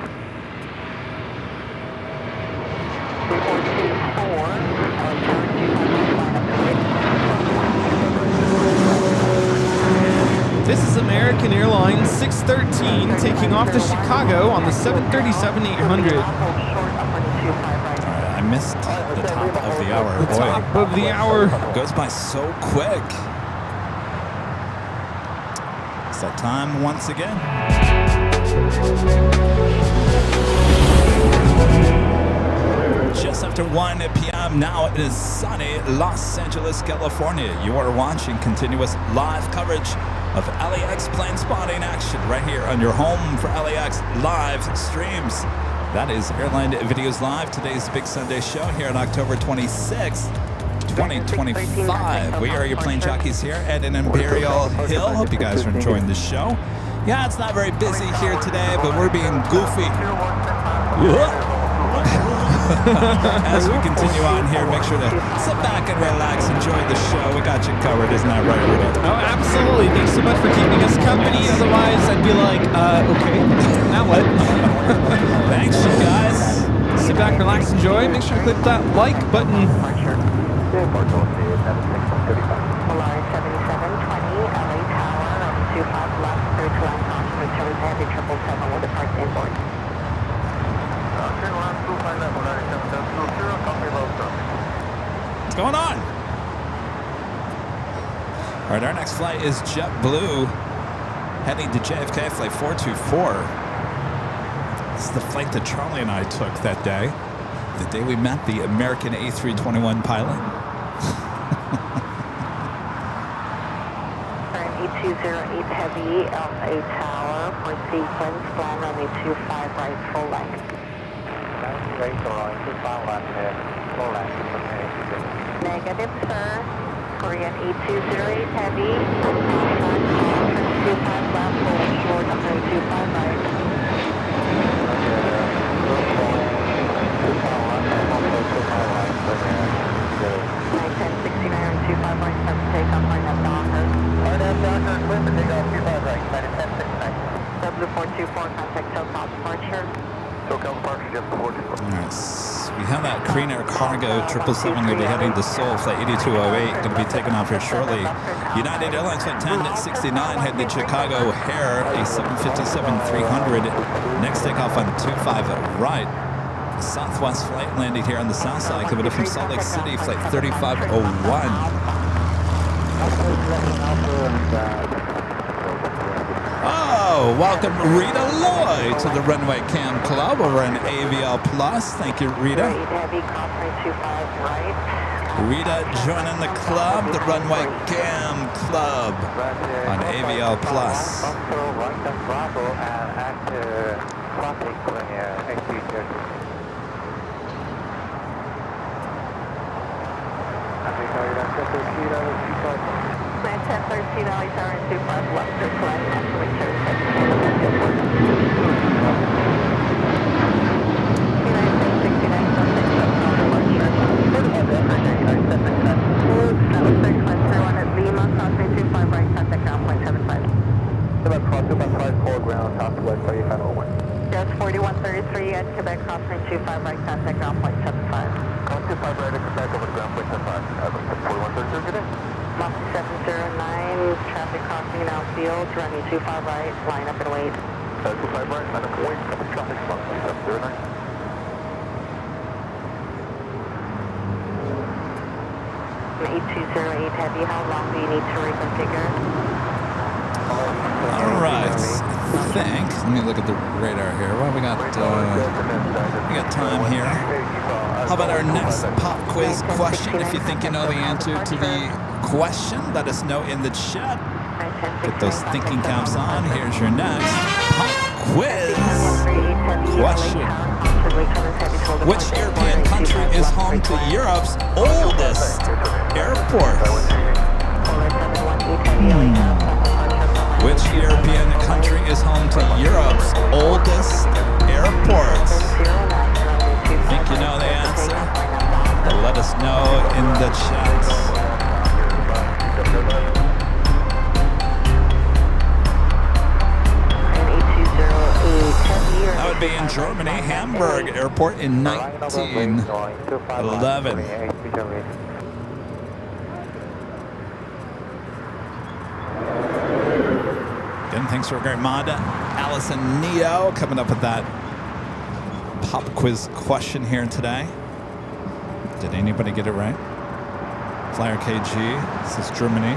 3424, This is American Airlines 613 taking off to Chicago on the 737-800. I missed the top of the hour. The top of the hour. Goes by so quick. It's that time once again. Just after 1 p.m. now, it is sunny Los Angeles, California. You are watching continuous live coverage of LAX plane spotting action right here on your home for LAX live streams. That is Airline Videos Live. Today's Big Sunday show here on October 26th, 2025. We are your plane jockeys here at an Imperial Hill. Hope you guys are enjoying the show. Yeah, it's not very busy here today, but we're being goofy. As we continue on here, make sure to sit back and relax, enjoy the show. We got you covered, isn't that right, Rudy? Oh, absolutely. Thanks so much for keeping us company. Otherwise, I'd be like, okay, now what? Thanks, you guys. Sit back, relax, enjoy. Make sure to click that like button. Alarm 7720, LA Tower, 25 left, through to line cross, return to heavy 777 will depart inboard. What's going on? All right, our next flight is JetBlue, heading to JFK, flight 424. This is the flight that Charlie and I took that day, the day we met the American A321 pilot. Turn 8208 Heavy, LA Tower, for sequence, plan runway 25 right, full length. Negative, sir. Korean 8208 Heavy, 25 left, full short, runway 25 right. W424, contact SoCal departure. SoCal departure, just before 2. Nice. We have that Korean Air Cargo 777 going to be heading to Seoul, flight 8208, going to be taking off here shortly. United Airlines flight 1069 heading to Chicago O'Hare, a 757-300. Next takeoff on 25 right. The Southwest flight landing here on the south side, coming up from Salt Lake City, flight 3501. Oh, welcome Rita Loy to the Runway Cam Club over in AVL Plus. Thank you, Rita. Rita joining the club, the Runway Cam Club on AVL Plus. Plan 1013, LA Tower, 25 left, through to line cross, return to Just 4133 at Quebec, crossing 25 right, contact ground point 75. Cross 25 right at Quebec over ground point 75. 4133, good day. Mosty 709, traffic crossing in outfield, running 25 right, line up and wait. 25 right, line up and wait, copy traffic, Mosty 709. An 8208 Heavy, how long do you need to reconfigure? All right, I think. Let me look at the radar here. Well, we got time here. How about our next pop quiz question? If you think you know the answer to the question, let us know in the chat. Get those thinking caps on. Here's your next pop quiz question. Which European country is home to Europe's oldest airport? Which European country is home to Europe's oldest airports? Think you know the answer? Well, let us know in the chat. That would be in Germany, Hamburg Airport in 1911. Again, thanks for Armada, Allison Neo coming up with that pop quiz question here today. Did anybody get it right? Flyer KG, this is Germany.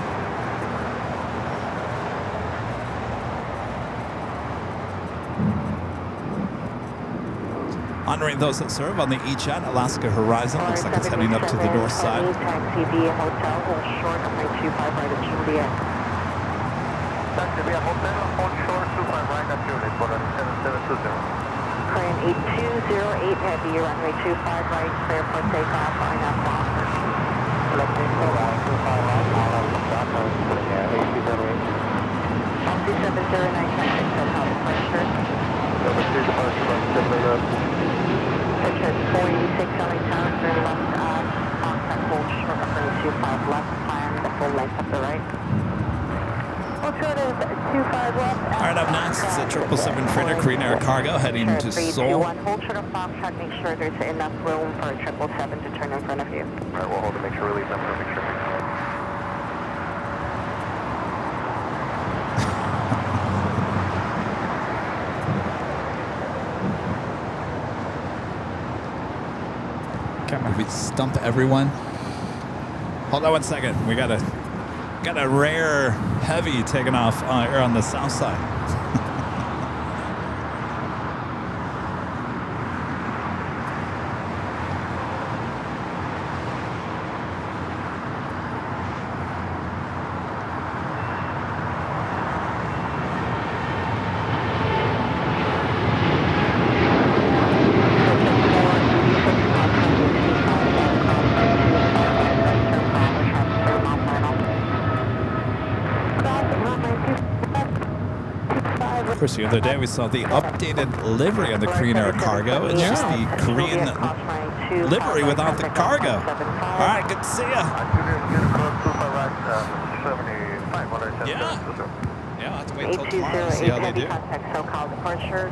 Honoring those that serve on the E-Jet Alaska Horizon. Looks like it's heading up to the north side. Taxi via hotel, hold short, runway 25 right of Juliet. taxi via hotel, hold short, 25 right at Juliet, for 7720. Korean 8208 heavy, runway 25 right, clear for takeoff, INAV offer. Selecting runway 25 right, INAV offer, putting air 8208. 2709 traffic, set how departure. Number 2 departure from Simulator. Picture 46 LA Tower, turn left at contact hold short, runway 25 left, plan the full length of the right. Hold short is 25 left. All right, up next, it's a 777 freighter, Korean Air Cargo, heading to Seoul. Hold short of Foxtrot, make sure there's enough room for a 777 to turn in front of you. All right, we'll hold to make sure we leave them, make sure we Did we stump everyone? Hold on one second. We got a rare heavy taking off here on the south side. Of course, the other day we saw the updated livery on the Korean Air Cargo. It's just the Korean livery without the cargo. All right, good to see ya. Yeah, I'll have to wait until tomorrow to see how they do. Contact SoCal departure.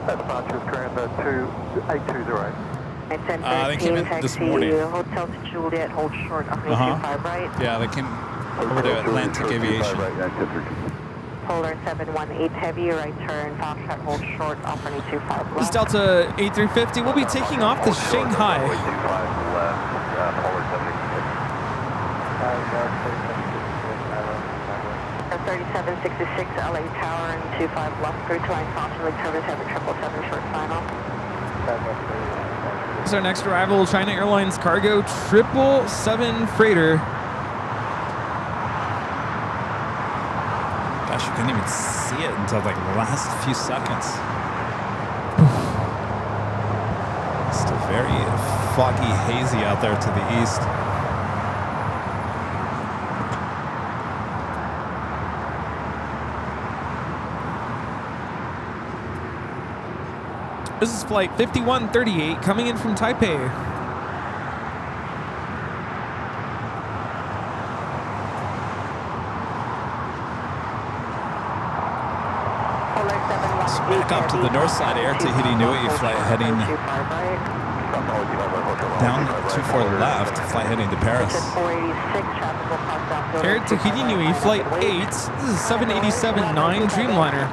Departure is current 2820. They came in this morning. Hotel to Juliet, hold short, 25 right. Yeah, they came over to Atlantic Aviation. Polar 718 heavy, right turn, Foxtrot, hold short, offering 25 This is left. Delta 8350. We'll be taking off to Shanghai. 3766 LA Tower and 25 left, through to line Foxtrot, service heavy 777 short final. This is our next arrival, China Airlines Cargo 777 freighter. Gosh, you couldn't even see it until like the last few seconds. Still very foggy, hazy out there to the east. This is flight 5138 coming in from Taipei. Back up to the north side, Air Tahiti Nui flight heading down 24 left, flight heading to Paris. Air Tahiti Nui flight 8. This is 787-9 Dreamliner.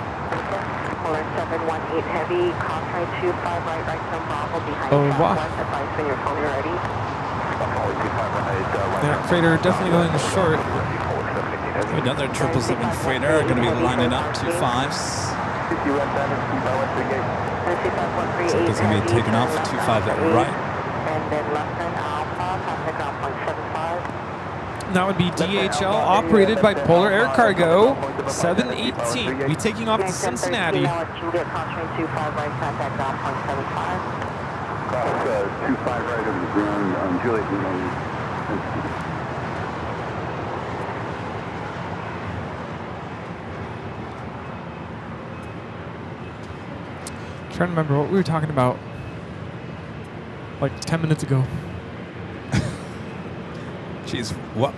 718 heavy, Cosray 25 right turn Bravo behind Oh, wow. Southwest, advice when you're fully ready. That freighter definitely going short. Another 777 freighter going to be lining up 25s. It's going to be taking off 25 at right. And then left turn Alpha, contact ground point 75. That would be DHL operated by Polar Air Cargo 718. We'll be taking off to Cincinnati. Juliet, Cosray 25 right, contact ground point 75. 25 right over the ground on Juliet. Trying to remember what we were talking about like 10 minutes ago. Jeez, what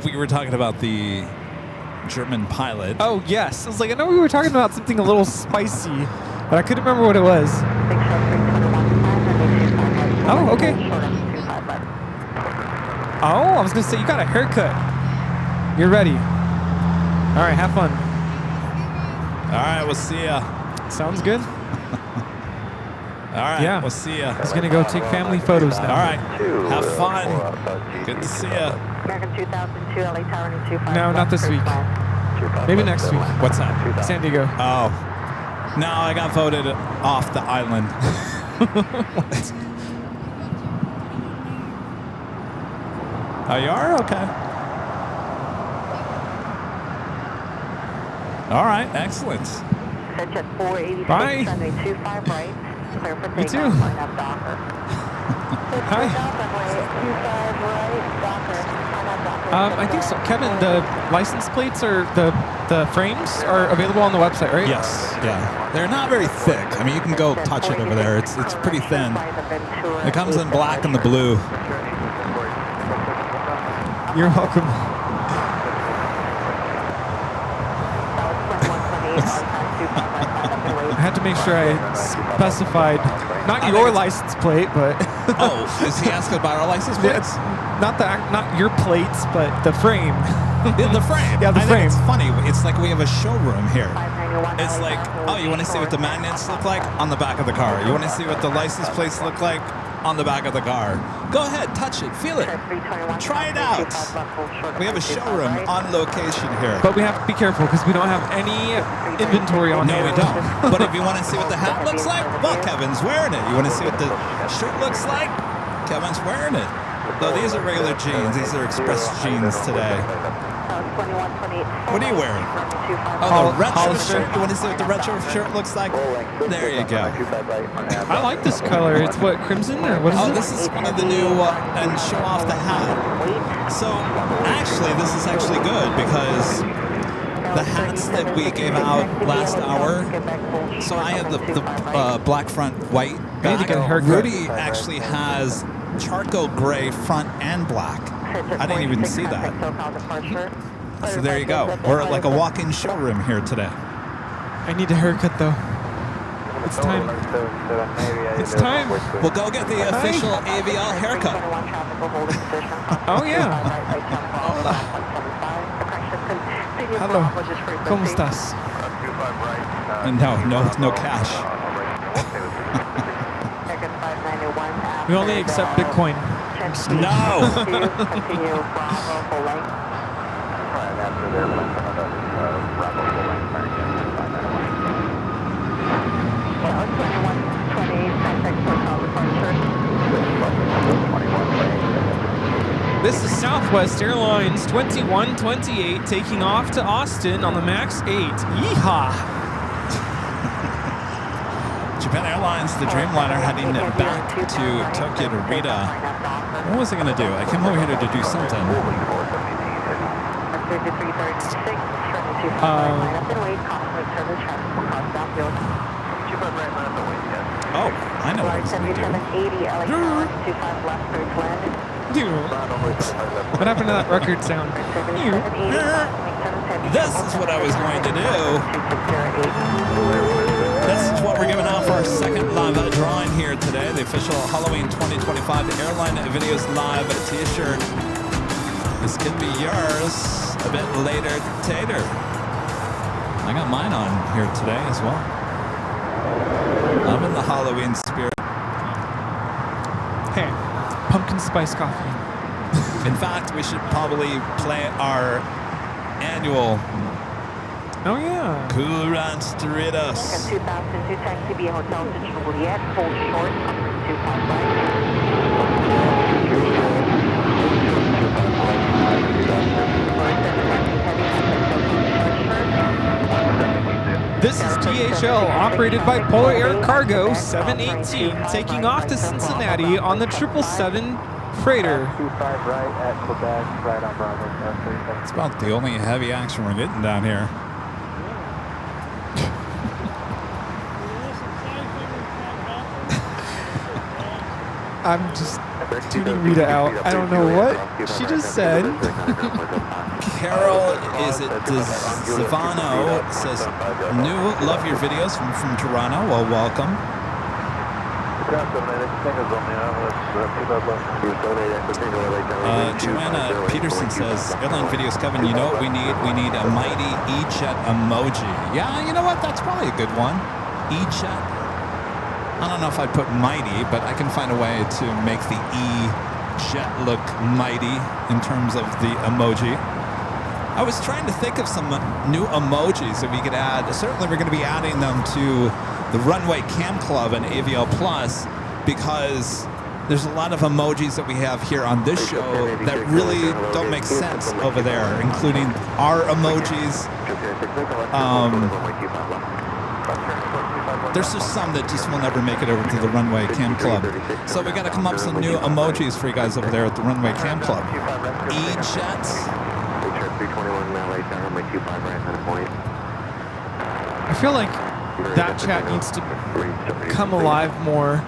we were talking about, the German pilot. Oh, yes. I was like, I know we were talking about something a little spicy, but I couldn't remember what it was. Oh, okay. Oh, I was going to say, you got a haircut. You're ready. All right, have fun. All right, we'll see ya. Sounds good. All right, Yeah. we'll see ya. He's going to go take family photos now. All right, have fun. Good to see ya. American 2002, LA Tower 25. No, not this week. Maybe next week. What's that? San Diego. Oh, no, I got voted off the island. Oh, you are? Okay. All right, excellent. Set jet 486, Bye. runway 25 right. Clear for You takeoff, too. line up Docker. Hi. Runway 25 right, Docker. Line up Docker. I think so. Kevin, the license plates or the frames are available on the website, right? Yes, yeah. They're not very thick. I mean, you can go touch it over there. It's pretty thin. It comes in black and the blue. You're welcome. I had to make sure I specified not your license plate, but Oh, is he asking about our license plates? not your plates, but the frame. Yeah, the frame. Yeah, the I frame. think it's funny. It's like we have a showroom here. It's like, oh, you want to see what the magnets look like? On the back of the car. You want to see what the license plates look like? On the back of the car. Go ahead, touch it, feel it. Try it out. We have a showroom on location here. But we have to be careful because we don't have any inventory on No, hand. we don't. But if you want to see what the hat looks like, well, Kevin's wearing it. You want to see what the shirt looks like? Kevin's wearing it. No, these are regular jeans. These are express jeans today. What are you wearing? Oh, the retro Hollister. shirt. You want to see what the retro shirt looks like? There you go. I like this color. It's what, crimson or what is Oh, it? this is one of the new, and show off the hat. So, actually, this is actually good because the hats that we gave out last hour, so I have the black front, white I need to back. get a haircut. Rudy actually has charcoal gray front and black. I didn't even see that. So there you go. We're at like a walk-in showroom here today. I need a haircut though. It's time. It's time. We'll go get the official AVL haircut. Oh yeah. Hello. ¿Cómo estás? No cash. We only accept Bitcoin. No. This is Southwest Airlines 2128 taking off to Austin on the MAX 8. Yeehaw! Japan Airlines, the Dreamliner, heading back to Tokyo to Rita. What was I going to do? I came over here to do something. Oh, I know what I was going to do. What happened to that record sound? This is what I was going to do. This is what we're giving out for our second live drawing here today. The official Halloween 2025 Airline Videos Live t-shirt. This could be yours a bit later, Tater. I got mine on here today as well. I'm in the Halloween spirit. Hey, pumpkin spice coffee. In fact, we should probably play our annual Oh yeah. Cool Ranch Doritos. 2002 taxi via Hotel to Juliet, hold short, 25 right. This is DHL, operated by Polar Air Cargo 718, taking off to Cincinnati on the 777 freighter. 25 right at Quebec, right on Bravo. It's about the only heavy action we're getting down here. I'm just tuning Rita out. I don't know what she just said. Carol, is it Zavano, says, love your videos from Toronto. Well, welcome. Joanna Peterson says, Airline Videos, Kevin, you know what we need? We need a mighty E-Jet emoji. Yeah, you know what? That's probably a good one. E-Jet. I don't know if I'd put mighty, but I can find a way to make the E-Jet look mighty in terms of the emoji. I was trying to think of some new emojis that we could add. Certainly we're going to be adding them to the Runway Cam Club and AVL Plus because there's a lot of emojis that we have here on this show that really don't make sense over there, including our emojis. There's just some that just will never make it over to the Runway Cam Club. So we got to come up with some new emojis for you guys over there at the Runway Cam Club. E-jets. I feel like that chat needs to come alive more.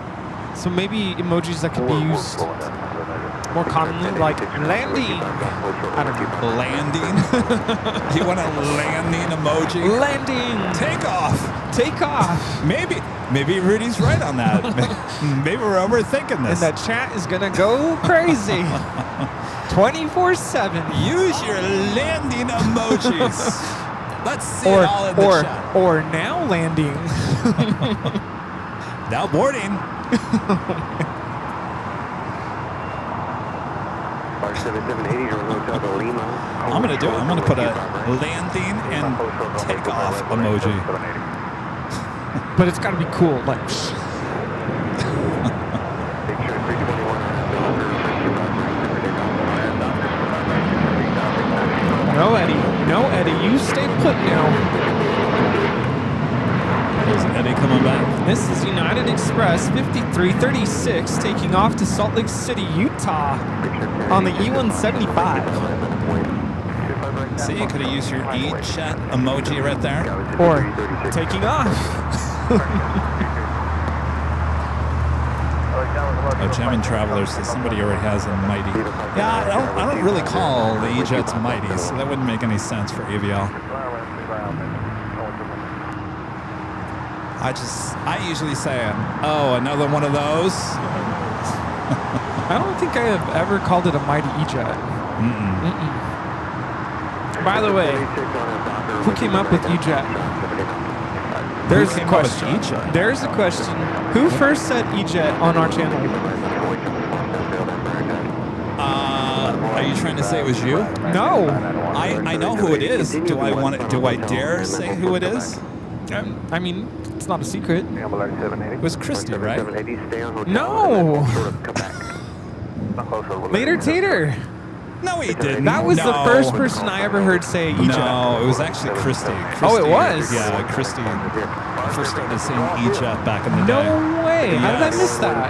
So maybe emojis that could be used more commonly, like landing. I don't know. Landing? You want a landing emoji? Landing. Take off. Take off. Maybe Rudy's right on that. Maybe we're overthinking And this. that chat is going to go crazy. 24/7. Use your landing emojis. Let's see it all in the chat. Or now landing. Now boarding. I'm going to do it. I'm going to put a landing and takeoff emoji. But it's got to be cool. Like, no, Eddie. No, Eddie. You stay put now. Is Eddie coming back? This is United Express 5336 taking off to Salt Lake City, Utah on the E175. See, you could have used your e-chat emoji right there. Or taking off. Oh, German Traveler says somebody already has a Mighty. Yeah, I don't really call the E-jets Mighty, so that wouldn't make any sense for AVL. I usually say, oh, another one of those. I don't think I have ever called it a mighty E-jet. By the way, who came up with E-jet? There's the question. There's the question. Who first said E-jet on our channel? Are you trying to say it was you? No. I know who it is. Do I dare say who it is? I mean, it's not a secret. It was Christy, right? No. Later Tater. No, he didn't. That was No. the first person I ever heard say E-jet. No, it was actually Christy. Oh, it was? Yeah, Christy first started saying E-jet back in the day. No way. How did I Yes. miss that? I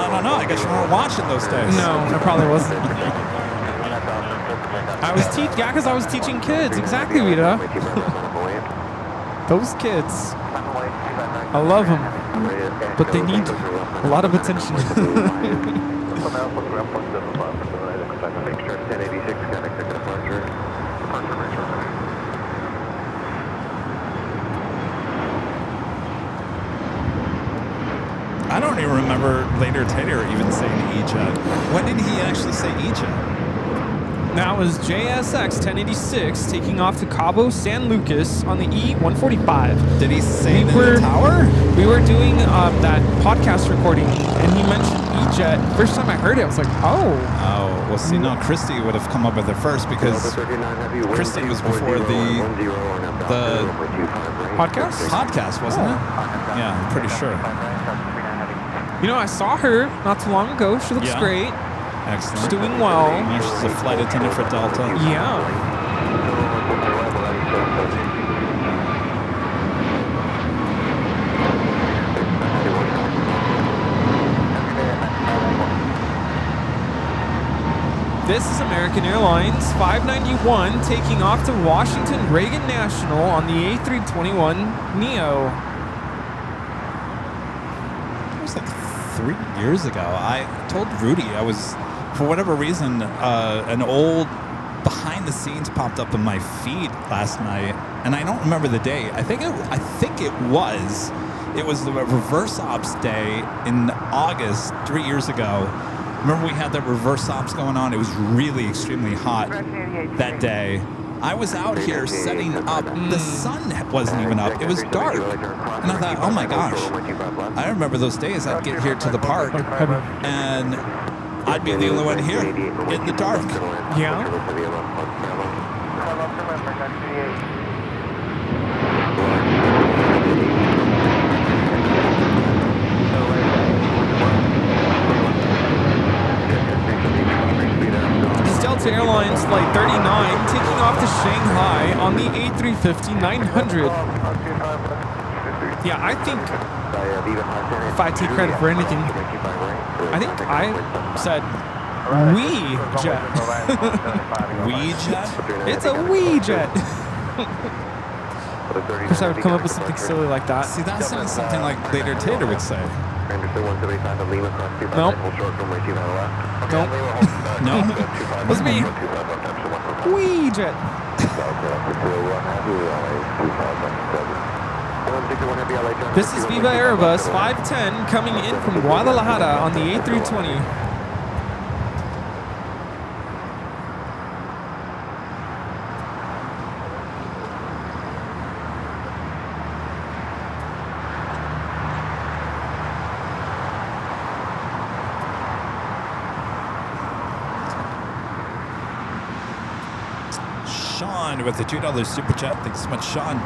don't know. I guess you weren't watching those days. No, I probably wasn't. Because I was teaching kids. Exactly, Rita. Those kids. I love them. But they need a lot of attention. I don't even remember Later Tater even saying E-jet. When did he actually say E-jet? That was JSX 1086 taking off to Cabo San Lucas on the E145. Did he say it in the tower? We were doing that podcast recording, and he mentioned E-jet. First time I heard it, I was like, oh. Oh, well, see, no, Christy would have come up with it first because Christy was before the podcast, wasn't it? Yeah, I'm pretty sure. You know, I saw her not too long ago. She looks great. Excellent. She's doing well. Yeah, she's a flight attendant for Delta. Yeah. This is American Airlines 591 taking off to Washington Reagan National on the A321neo. It was like 3 years ago. I told Rudy I was, for whatever reason, an old behind the scenes popped up in my feed last night, and I don't remember the day. I think it was the reverse ops day in August 3 years ago. Remember we had that reverse ops going on? It was really extremely hot that day. I was out here setting up. The sun wasn't even up. It was dark. And I thought, oh my gosh. I remember those days I'd get here to the park and I'd be the only one here in the dark. Yeah. Flight 39 taking off to Shanghai on the A350-900. Yeah, I think if I take credit for anything, I think I said wee jet. Wee jet? It's a wee jet. Of course, I would come up with something silly like that. See, that sounds something like Later Tater would say. Nope. Nope. No? Wasn't me. Wee jet. This is Viva Aerobus 510 coming in from Guadalajara on the A320. Sean with the $2 super chat. Thanks so much, Sean.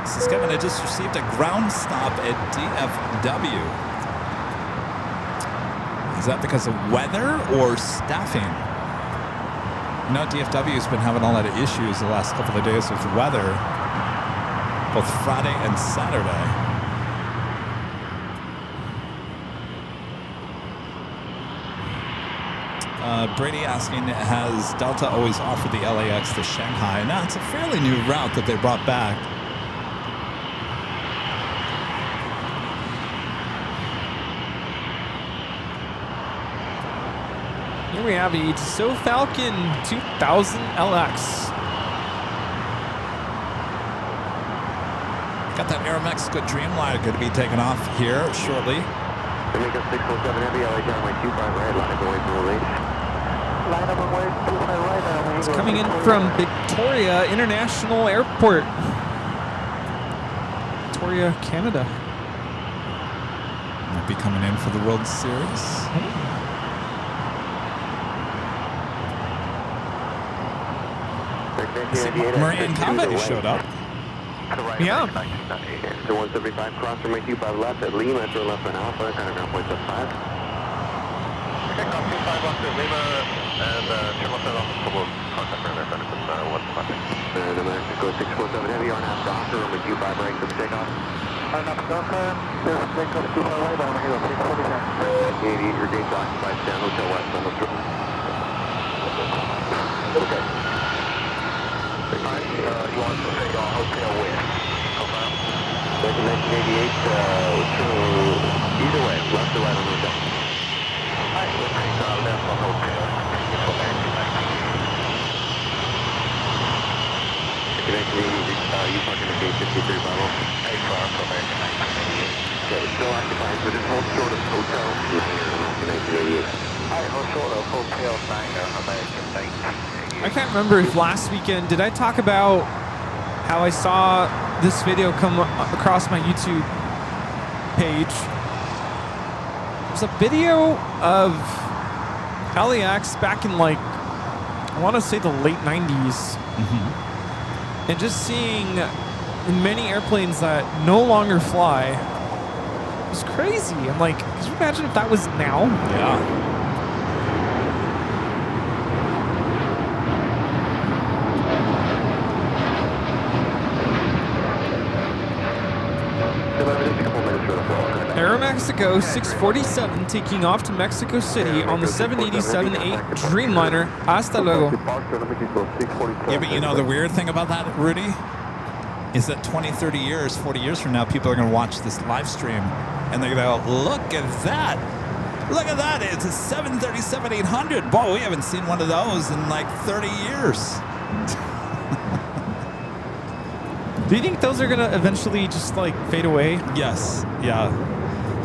This is Kevin. I just received a ground stop at DFW. Is that because of weather or staffing? You know, DFW has been having a lot of issues the last couple of days with weather, both Friday and Saturday. Brady asking, has Delta always offered the LAX to Shanghai? Now, it's a fairly new route that they brought back. Here we have a Dassault Falcon 2000 LX. Got that Aeromexico Dreamliner going to be taken off here shortly. Jamaica 617 Heavy, LA runway 25 right, line up and wait for release. Line up and wait, 25 right. It's coming in from Victoria International Airport, Victoria, Canada. Might be coming in for the World Series. I see Marianne Cavett showed up. Yeah. So 175 cross from 25 left at Lima, to left on Alpha, kind of ground points up 5. Okay, cross 25 left at Lima, and triple set off the contact for their benefits, what's the And Mexico 647 Heavy, RNAV Docker, runway 25 right for the takeoff. RNAV Docker, there's takeoff 25 right, on here, 647. 88, your gate's occupied, stand Hotel West on the triple. Okay. You want to take on Hotel West. Confirm. 1988, either way, left or right on the deck. Alright, we'll take left on Hotel. You fucking the gate 53 Bravo. Hey, car from American 1988. Okay, it's still occupied, but just hold short of Hotel Niner, 1988. Alright, hold short of Hotel Niner, American 1988. I can't remember if last weekend, did I talk about how I saw this video come across my YouTube page? There's a video of LAX back in like, I want to say the late 90s. Mm-hmm. And just seeing many airplanes that no longer fly. It was crazy. I'm like, could you imagine if that was now? Yeah. Aeromexico 647 taking off to Mexico City on the 787-8 Dreamliner. Hasta luego. Yeah, but you know the weird thing about that, Rudy, is that 20, 30 years, 40 years from now, people are going to watch this live stream and they're going to go, look at that. Look at that. It's a 737-800. Boy, we haven't seen one of those in like 30 years. Do you think those are going to eventually just like fade away? Yes. Yeah.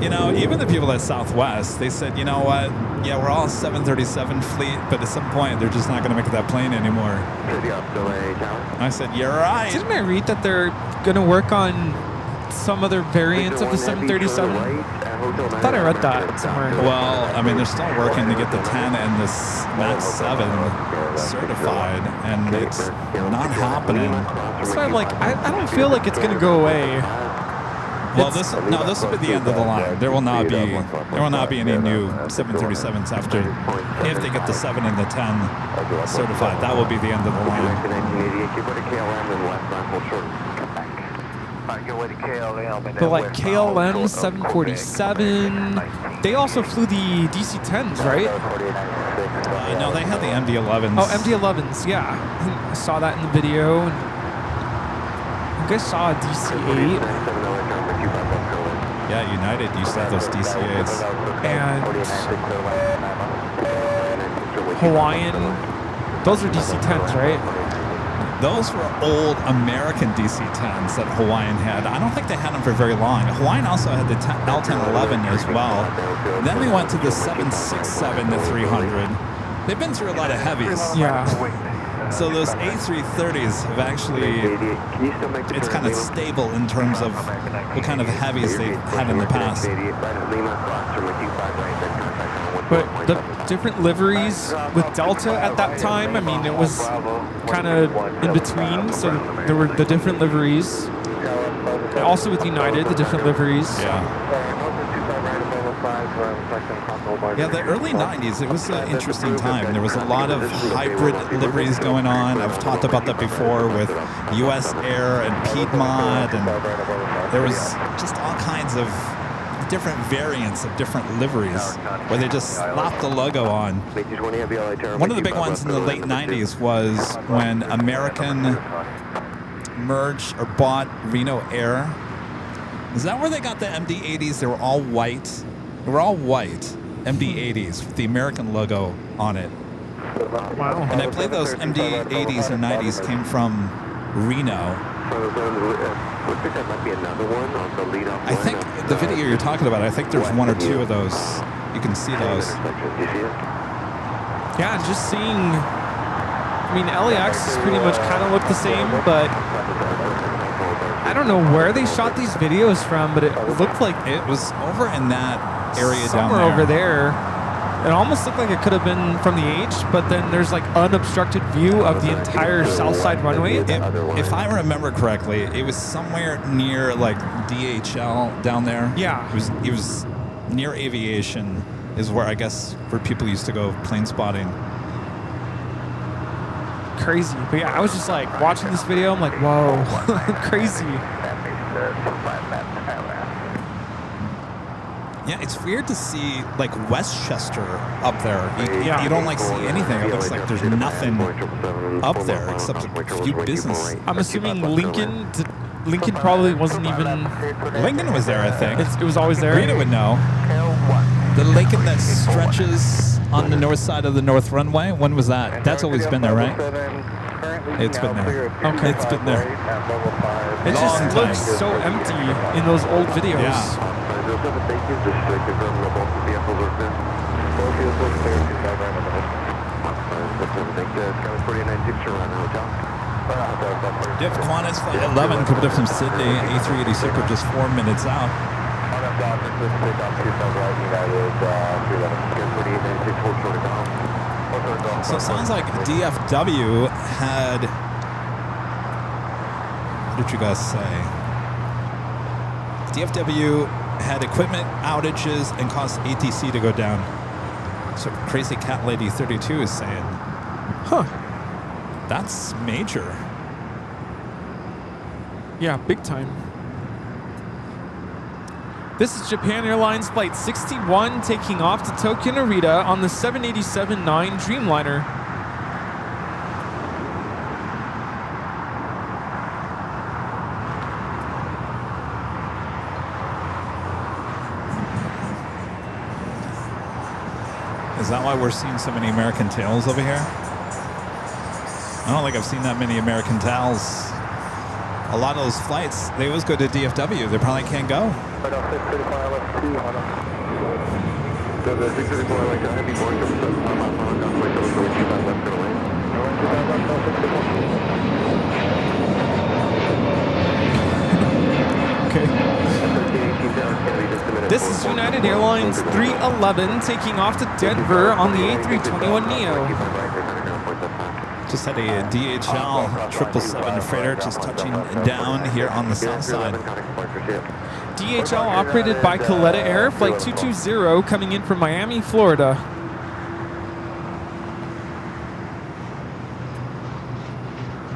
You know, even the people at Southwest, they said, you know what? Yeah, we're all 737 fleet, but at some point, they're just not going to make that plane anymore. I said, you're right. Didn't I read that they're going to work on some other variants of the 737? I thought I read that somewhere. Well, I mean, they're still working to get the 10 and this MAX 7 certified, and it's not happening. So I'm like, I don't feel like it's going to go away. Well, this will be the end of the line. There will not be any new 737s after, if they get the 7 and the 10 certified. That will be the end of the line. But like KLM 747, they also flew the DC-10s, right? No, they had the MD-11s. Oh, MD-11s, yeah. I saw that in the video. And I think I saw a DC-8. Yeah, United used to have those DC-8s. And Hawaiian, those are DC-10s, right? Those were old American DC-10s that Hawaiian had. I don't think they had them for very long. Hawaiian also had the L-1011 as well. Then we went to the 767 to 300. They've been through a lot of heavies. Yeah. So those A330s have actually, it's kind of stable in terms of what kind of heavies they've had in the past. But the different liveries with Delta at that time, I mean, it was kind of in between. So there were the different liveries. And also with United, the different liveries. Yeah. Yeah, the early 90s, it was an interesting time. There was a lot of hybrid liveries going on. I've talked about that before with US Air and Piedmont, and there was just all kinds of different variants of different liveries where they just slapped the logo on. One of the big ones in the late 90s was when American merged or bought Reno Air. Is that where they got the MD-80s? They were all white. They were all white MD-80s with the American logo on it. Wow. And I believe those MD-80s or 90s came from Reno. I think the video you're talking about, I think there's one or two of those. You can see those. Yeah, just seeing, I mean, LAX pretty much kind of looked the same, but I don't know where they shot these videos from, but it looked like It was over in that area somewhere down there. over there. It almost looked like it could have been from the H, but then there's like unobstructed view of the entire south side runway. If I remember correctly, it was somewhere near like DHL down there. Yeah. It was near Aviation is where I guess where people used to go plane spotting. Crazy. But yeah, I was just like watching this video, I'm like, whoa, crazy. Yeah, it's weird to see like Westchester up there. You don't like see anything. It looks like there's nothing up there except a few business. I'm assuming Lincoln probably wasn't even. Lincoln was there, I think. It was always there. Rita would know. The Lincoln that stretches on the north side of the north runway. When was that? That's always been there, right? It's been there. Okay. It's been there. It just Long looks time. so empty in those old videos. Yeah. If Qantas Flight 11 coming up from Sydney, A380 Super just 4 minutes out. So it sounds like DFW had, what did you guys say? DFW had equipment outages and caused ATC to go down. So Crazy Cat Lady 32 is saying, huh, that's major. Yeah, big time. This is Japan Airlines Flight 61 taking off to Tokyo Narita on the 787-9 Dreamliner. Is that why we're seeing so many American tails over here? I don't think I've seen that many American tails. A lot of those flights, they always go to DFW. They probably can't go. Okay. This is United Airlines 311 taking off to Denver on the A321neo. Just had a DHL 777 freighter just touching down here on the south side. DHL operated by Coletta Air, flight 220, coming in from Miami, Florida.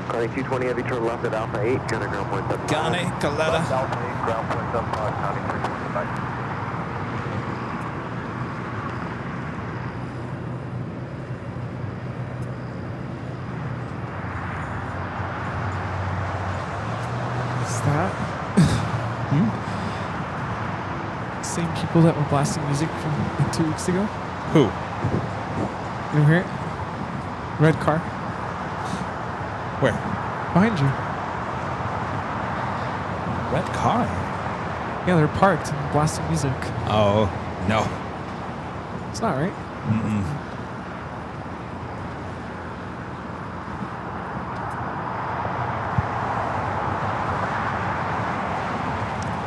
Calling 220 heavy turn left at Alpha 8, counter ground point 7. Ghani, Coletta. Alpha 8, ground point 7, counting 365. Is that? Same people that were blasting music from like 2 weeks ago? Who? You hear it? Red car. Where? Behind you. Red car. Yeah, they're parked and blasting music. Oh, no. It's not right. Mm-mm.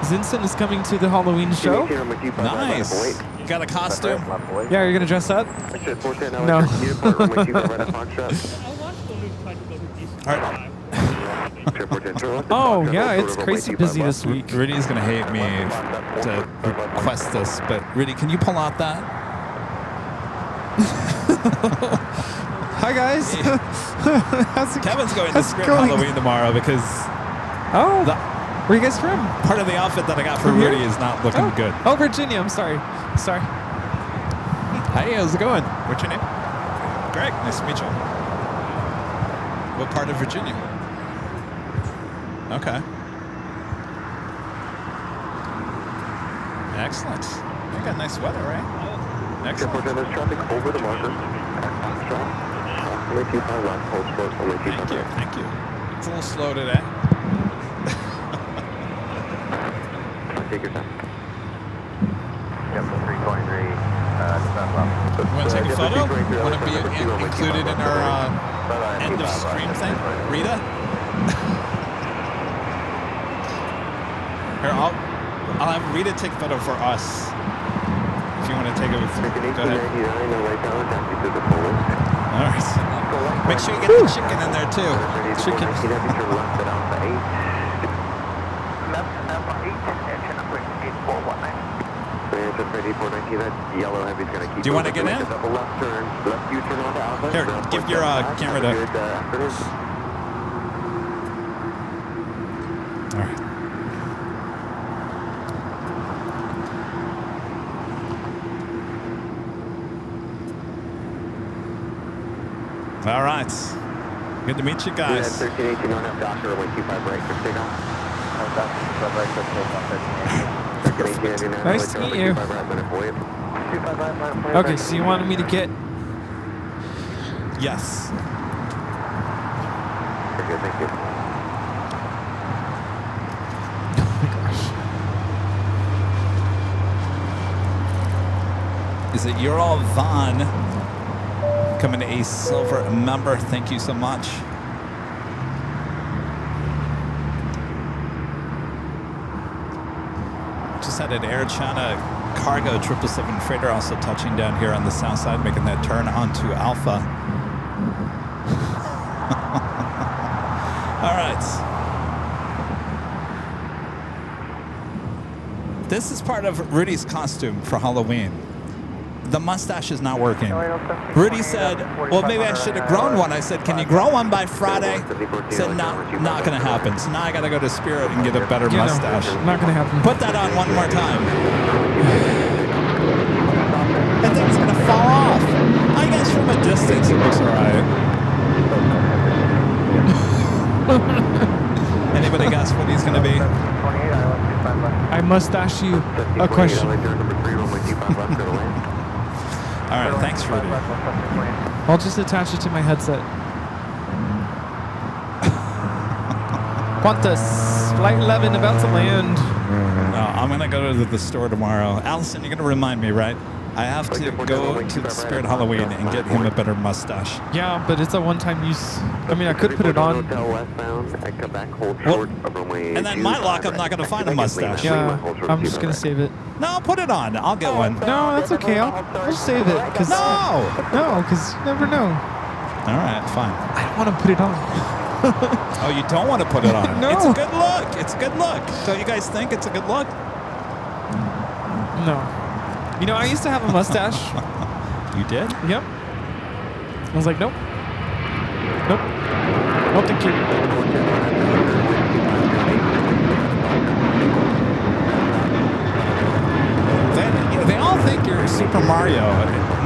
Vincent is coming to the Halloween show. Nice. You got a costume? Yeah, you're gonna dress up? No. All right. Oh, yeah, it's crazy busy this week. Rudy's going to hate me to request this, but Rudy, can you pull out that? Hi, guys. How's it Kevin's going to how's it Spirit going? Halloween tomorrow because Oh, the where are you guys from? part of the outfit that I got for From here? Rudy is not looking Oh. good. Oh, Virginia. I'm sorry. Sorry. Hey, how's it going? What's your name? Greg. Nice to meet you. What part of Virginia? Okay. Excellent. You got nice weather, right? Excellent. There's traffic over the marker. Only 25 left, hold short, only 25 Thank you. right. Thank you. It's a little slow today. Take your time. Yep, 323, descent left. You want to take a photo? Want to be included in our end of stream thing? Rita? Here, I'll have Rita take a photo for us. If you want to take it with me, go ahead. All right. Make sure you get the chicken in there too. Chicken. Do you want to get in? Here, give your camera to. All right. All right. Good to meet you guys. 1318 on up, doctor, 125 right for takeoff. Nice to meet you. Okay, so you wanted me to get... Yes. Okay, thank you. Oh my gosh. Is it You're All Vaughn? Coming to a silver member. Thank you so much. Just had an Air China cargo 777 freighter also touching down here on the south side, making that turn onto Alpha. All right. This is part of Rudy's costume for Halloween. The mustache is not working. Rudy said, well, maybe I should have grown one. I said, can you grow one by Friday? He said, not going to happen. So now I got to go to Spirit and get a better mustache. Not going to happen. Put that on one more time. That thing's going to fall off. I guess from a distance it looks all right. Anybody guess what he's going to be? I must ask you a question. All right, thanks, Rudy. I'll just attach it to my headset. Qantas, Flight 11 about to land. No, I'm going to go to the store tomorrow. Allison, you're going to remind me, right? I have to go to the Spirit Halloween and get him a better mustache. Yeah, but it's a one-time use. I mean, I could put it on. Well, and then my luck, I'm not going to find a mustache. Yeah, I'm just going to save it. No, put it on. I'll get one. No, that's okay. I'll save it. No! Because you never know. All right, fine. I don't want to put it on. Oh, you don't want to put it on? No. It's a good look. It's a good look. Don't you guys think it's a good look? No. You know, I used to have a mustache. You did? Yep. I was like, nope. Nope. Nope, thank you. They all think you're Super Mario.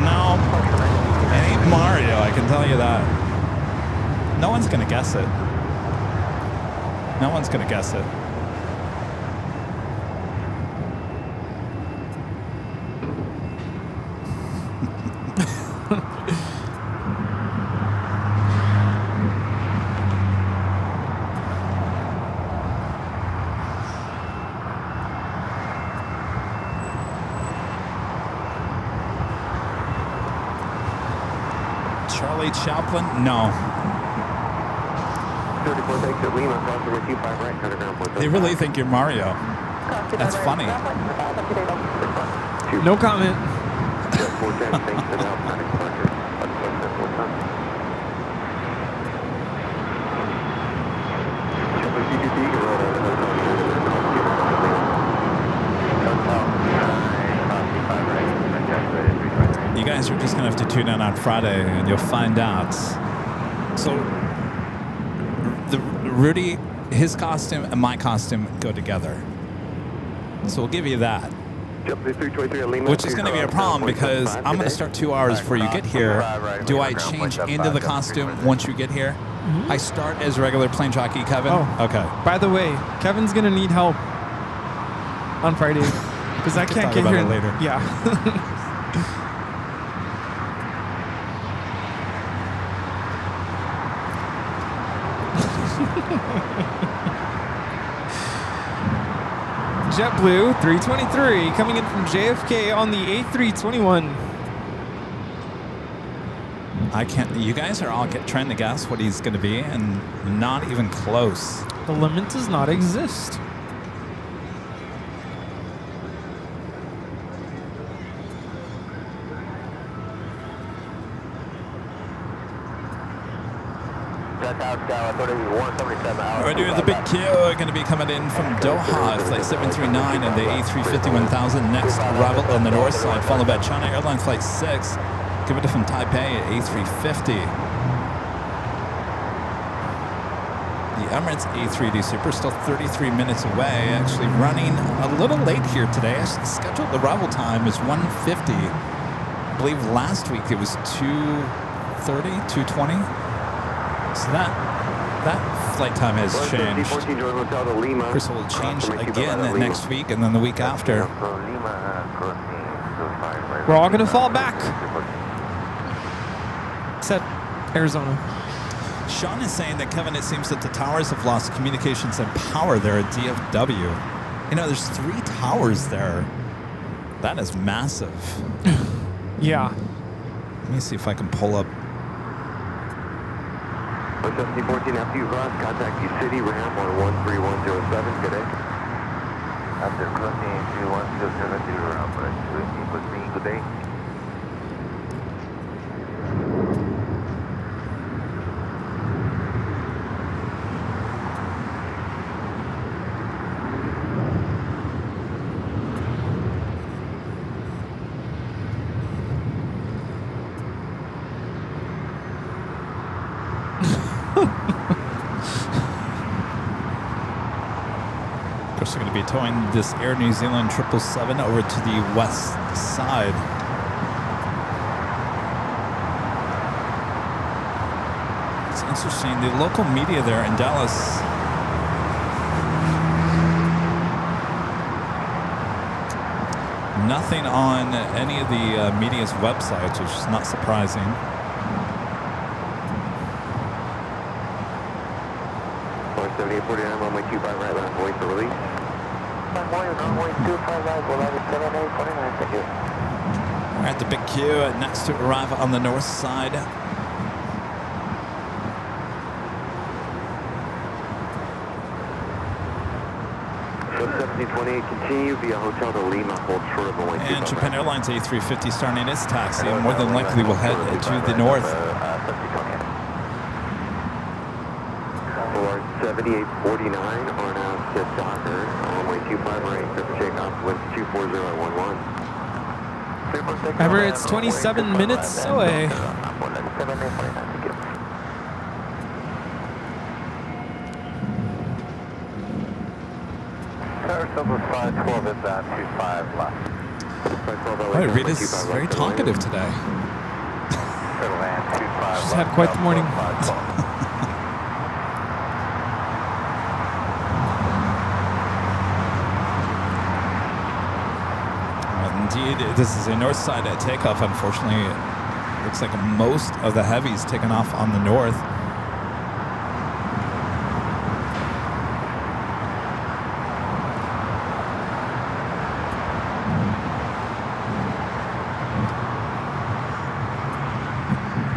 No, it ain't Mario, I can tell you that. No one's gonna guess it. No one's gonna guess it. Charlie Chaplin? No. 34 takes at Lima, crossing with you 5 right, counter ground point. They really think you're Mario. That's funny. No comment. You guys are just gonna have to tune in on Friday and you'll find out. So the Rudy, his costume and my costume go together. So we'll give you that. Which is going to be a problem because I'm going to start 2 hours before you get here. Do I change into the costume once you get here? I start as regular plane jockey Kevin. Oh. Okay. By the way, Kevin's going to need help on Friday because I can't talk get about here it later. Yeah. JetBlue 323 coming in from JFK on the A321. I can't. You guys are all trying to guess what he's going to be, and not even close. The limit does not exist. We're doing the big Q. Going to be coming in from Doha, flight 739 and the A350-1000. Next arrival on the north side, followed by China Airline flight 6. Coming in from Taipei at A350. The Emirates A3D Super still 33 minutes away. Actually running a little late here today. Actually scheduled arrival time is 1:50. I believe last week it was 2:30, 2:20. So that flight time has changed. Of course, it will change again next week and then the week after. We're all going to fall back. Except Arizona. Sean is saying that, Kevin, it seems that the towers have lost communications and power there at DFW. You know, there's 3 towers there. That is massive. Yeah. Let me see if I can pull up. 1714 after you cross, contact you city ramp on 13107. Good day. After crossing 3107 ramp, with me. Good day. Of course, we're going to be towing this Air New Zealand 777 over to the west side. It's interesting. The local media there in Dallas nothing on any of the media's websites, which is not surprising. Runway 25 right, last voice for release. Runway 25 right, we'll have 7849, thank you. We're at the big Q, next to arrive on the north side. 1728, continue via Hotel de Lima, hold short of runway 25 And Japan right. Airlines A350 starting its taxi, and more than likely will head to the north. 7849 are now to Docker, runway 25 right, clear for takeoff. with 24011. Remember, it's 27 minutes away. Tower Southwest 512 inbound 25 left. Boy, Rita's very talkative today. She's had quite the morning. Indeed, this is a north side at takeoff. Unfortunately, it looks like most of the heavies taken off on the north.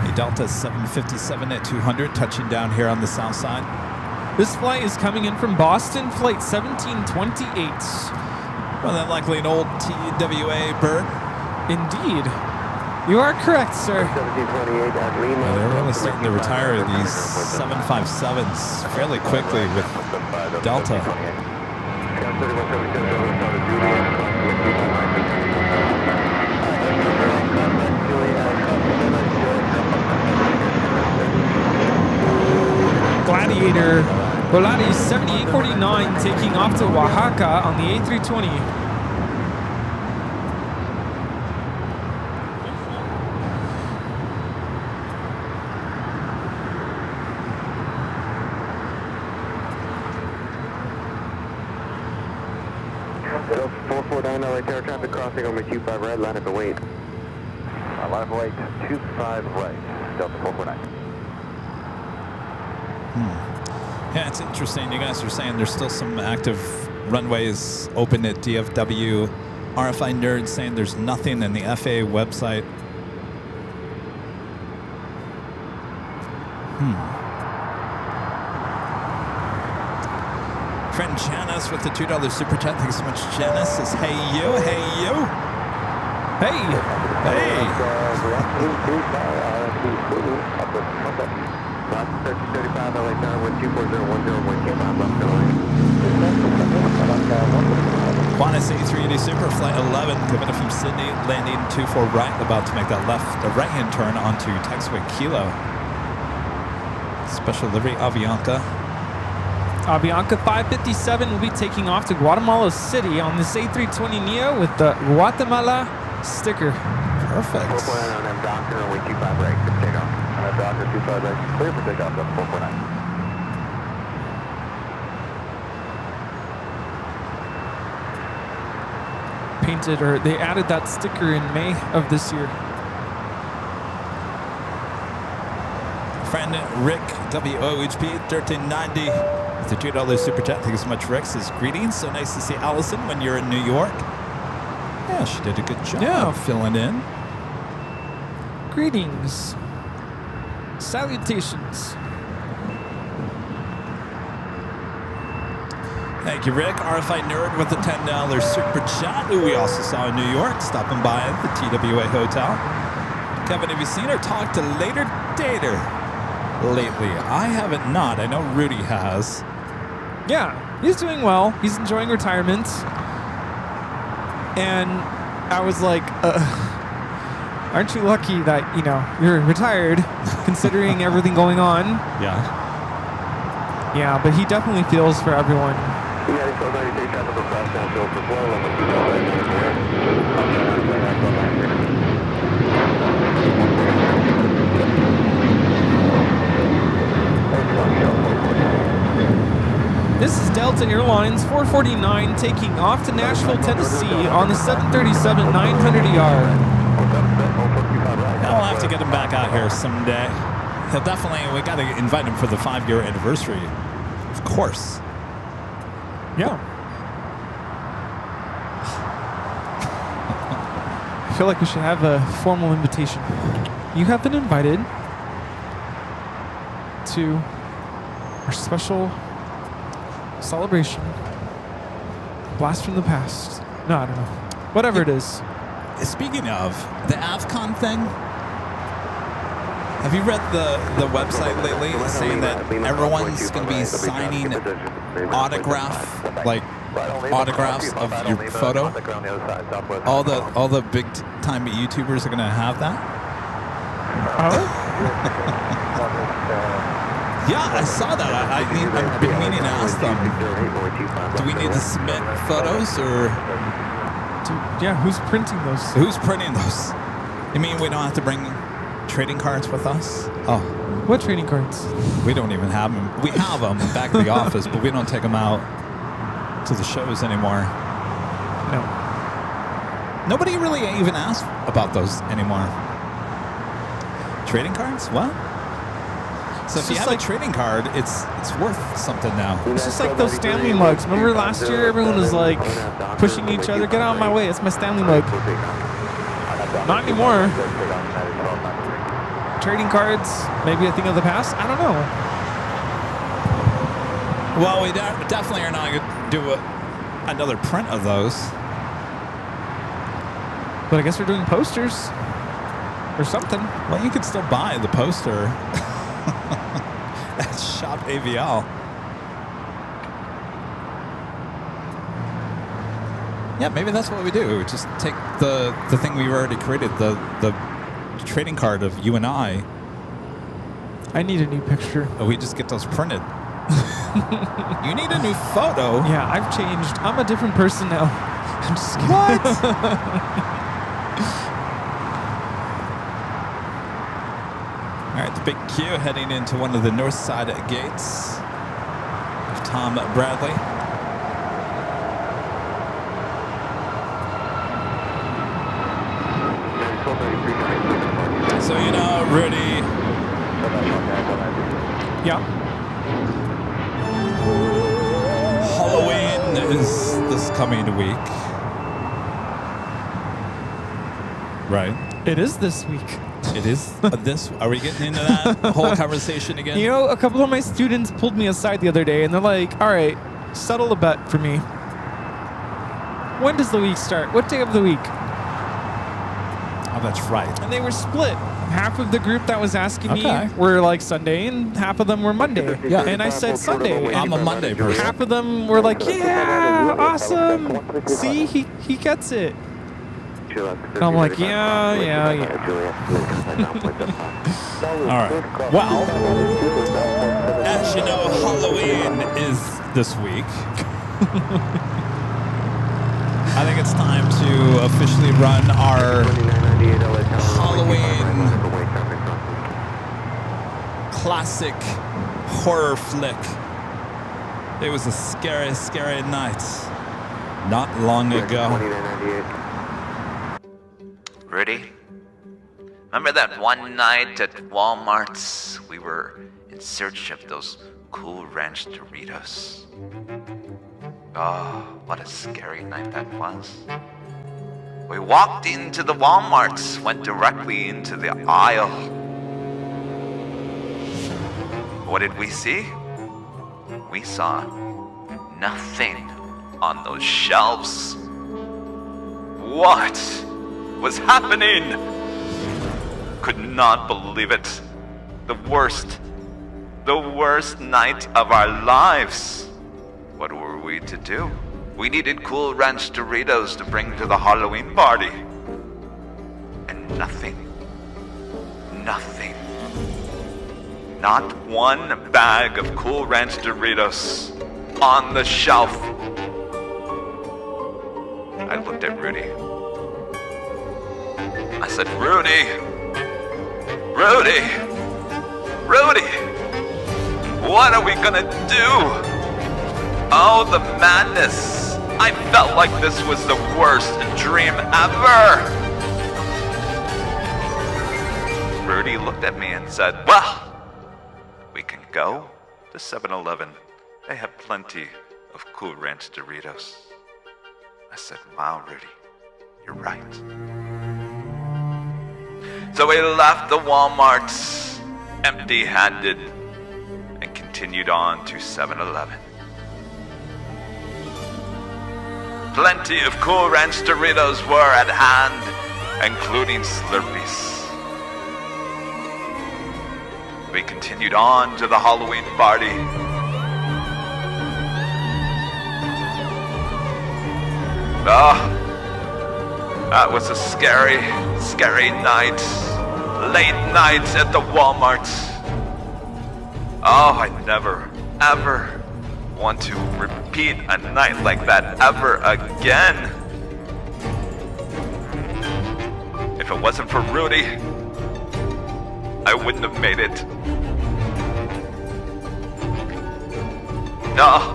A Delta 757 at 200 touching down here on the south side. This flight is coming in from Boston, flight 1728. Well, that likely an old TWA bird. Indeed. You are correct, sir. Well, they're really starting to retire these 757s fairly quickly with Delta. Gladiator Volati 7849 taking off to Oaxaca on the A320. Delta 449 LA Tower traffic crossing over 25 right, line up and wait. Line up and wait, 25 right, Delta 449. Yeah, it's interesting. You guys are saying there's still some active runways open at DFW. RFI Nerds saying there's nothing in the FAA website. Friend Janice with the $2 super chat. Thanks so much, Janice. Says, hey you, hey you. Hey, hey. 35 LA Tower with 24010 wind came on left Qantas A380 Super Flight 11 coming in from Sydney, landing 24 right, about to make that right-hand turn onto taxiway Kilo. Special livery Avianca. Avianca 557 will be taking off to Guatemala City on this A320neo with the Guatemala sticker. Perfect. 449 on M Doctor, runway 25 right, good takeoff. On M Doctor, 25 right, clear for takeoff, that's 449. Painted, or they added that sticker in May of this year. Friend Rick, WOHP 1390 with the $2 super chat. Thank you so much, Rick. Says, greetings. So nice to see Allison when you're in New York. Yeah, she did a good job filling in. Greetings. Salutations. Thank you, Rick. RFI Nerd with the $10 super chat, who we also saw in New York, stopping by at the TWA Hotel. Kevin, have you seen or talked to Later Dater lately? I haven't not. I know Rudy has. Yeah, he's doing well. He's enjoying retirement. And I was like, aren't you lucky that, you know, you're retired, considering everything going on? Yeah. Yeah, but he definitely feels for everyone. This is Delta Airlines 449 taking off to Nashville, Tennessee on the 737-900ER. I'll have to get him back out here someday. He'll definitely, we got to invite him for the 5-year anniversary. Of course. Yeah. I feel like we should have a formal invitation. You have been invited to our special celebration. Blast from the past. No, I don't know. Whatever it is. Speaking of the AvCon thing, have you read the website lately saying that everyone's going to be signing autograph, like autographs of your photo? All the big time YouTubers are gonna have that. Yeah, I saw that. I've been meaning to ask them. Do we need to submit photos or? Yeah, who's printing those? Who's printing those? You mean we don't have to bring trading cards with us? Oh, What trading cards? we don't even have them. We have them back at the office, but we don't take them out to the shows anymore. No. Nobody really even asks about those anymore. Trading cards? What? So if you have a trading card, it's worth something now. It's just like those Stanley mugs. Remember last year, everyone was like pushing each other. Get out of my way! It's my Stanley mug. Not anymore. Trading cards, maybe a thing of the past. I don't know. Well, we definitely are not going to do another print of those. But I guess we're doing posters or something. Well, you could still buy the poster at Shop AVL. Yeah, maybe that's what we do. Just take the thing we've already created, the trading card of you and I. I need a new picture. We just get those printed. You need a new photo. Yeah, I've changed. I'm a different person now. I'm just kidding. What? All right, the big Q heading into one of the north side gates of Tom Bradley. So, you know, Rudy. Yeah. Halloween is this coming week. Right. It is this week. It is this. Are we getting into that whole conversation again? You know, a couple of my students pulled me aside the other day and they're like, all right, settle a bet for me. When does the week start? What day of the week? Oh, that's right. And they were split. Half of the group that was asking Okay. me were like Sunday, and half of them were Monday. Yeah. And I said Sunday. I'm a Monday person. Half of them were like, yeah, awesome. See, he gets it. And I'm like, yeah. All right. Well, as you know, Halloween is this week. I think it's time to officially run our Halloween classic horror flick. It was a scary, scary night not long ago. Rudy? Remember that one night at Walmart's? We were in search of those Cool Ranch Doritos. Oh, what a scary night that was. We walked into the Walmart's, went directly into the aisle. What did we see? We saw nothing on those shelves. What was happening? Could not believe it. The worst night of our lives. What were we to do? We needed Cool Ranch Doritos to bring to the Halloween party. And nothing. Not one bag of Cool Ranch Doritos on the shelf. I looked at Rudy. I said, Rudy, what are we gonna do? Oh, the madness. I felt like this was the worst dream ever. Rudy looked at me and said, well, we can go to 7-Eleven. They have plenty of Cool Ranch Doritos. I said, wow, Rudy, you're right. So we left the Walmart empty-handed and continued on to 7-Eleven. Plenty of Cool Ranch Doritos were at hand, including Slurpees. We continued on to the Halloween party. That was a scary, scary night. Late night at the Walmart. Oh, I never, ever want to repeat a night like that ever again. If it wasn't for Rudy, I wouldn't have made it. No.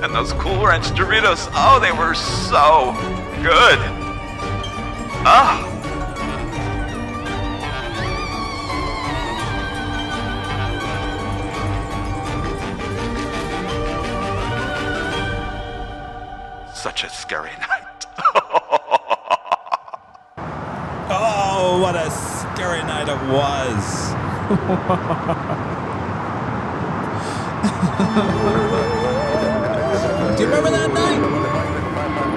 And those Cool Ranch Doritos, oh, they were so good. Ah. Such a scary night. Oh, what a scary night it was. Do you remember that night?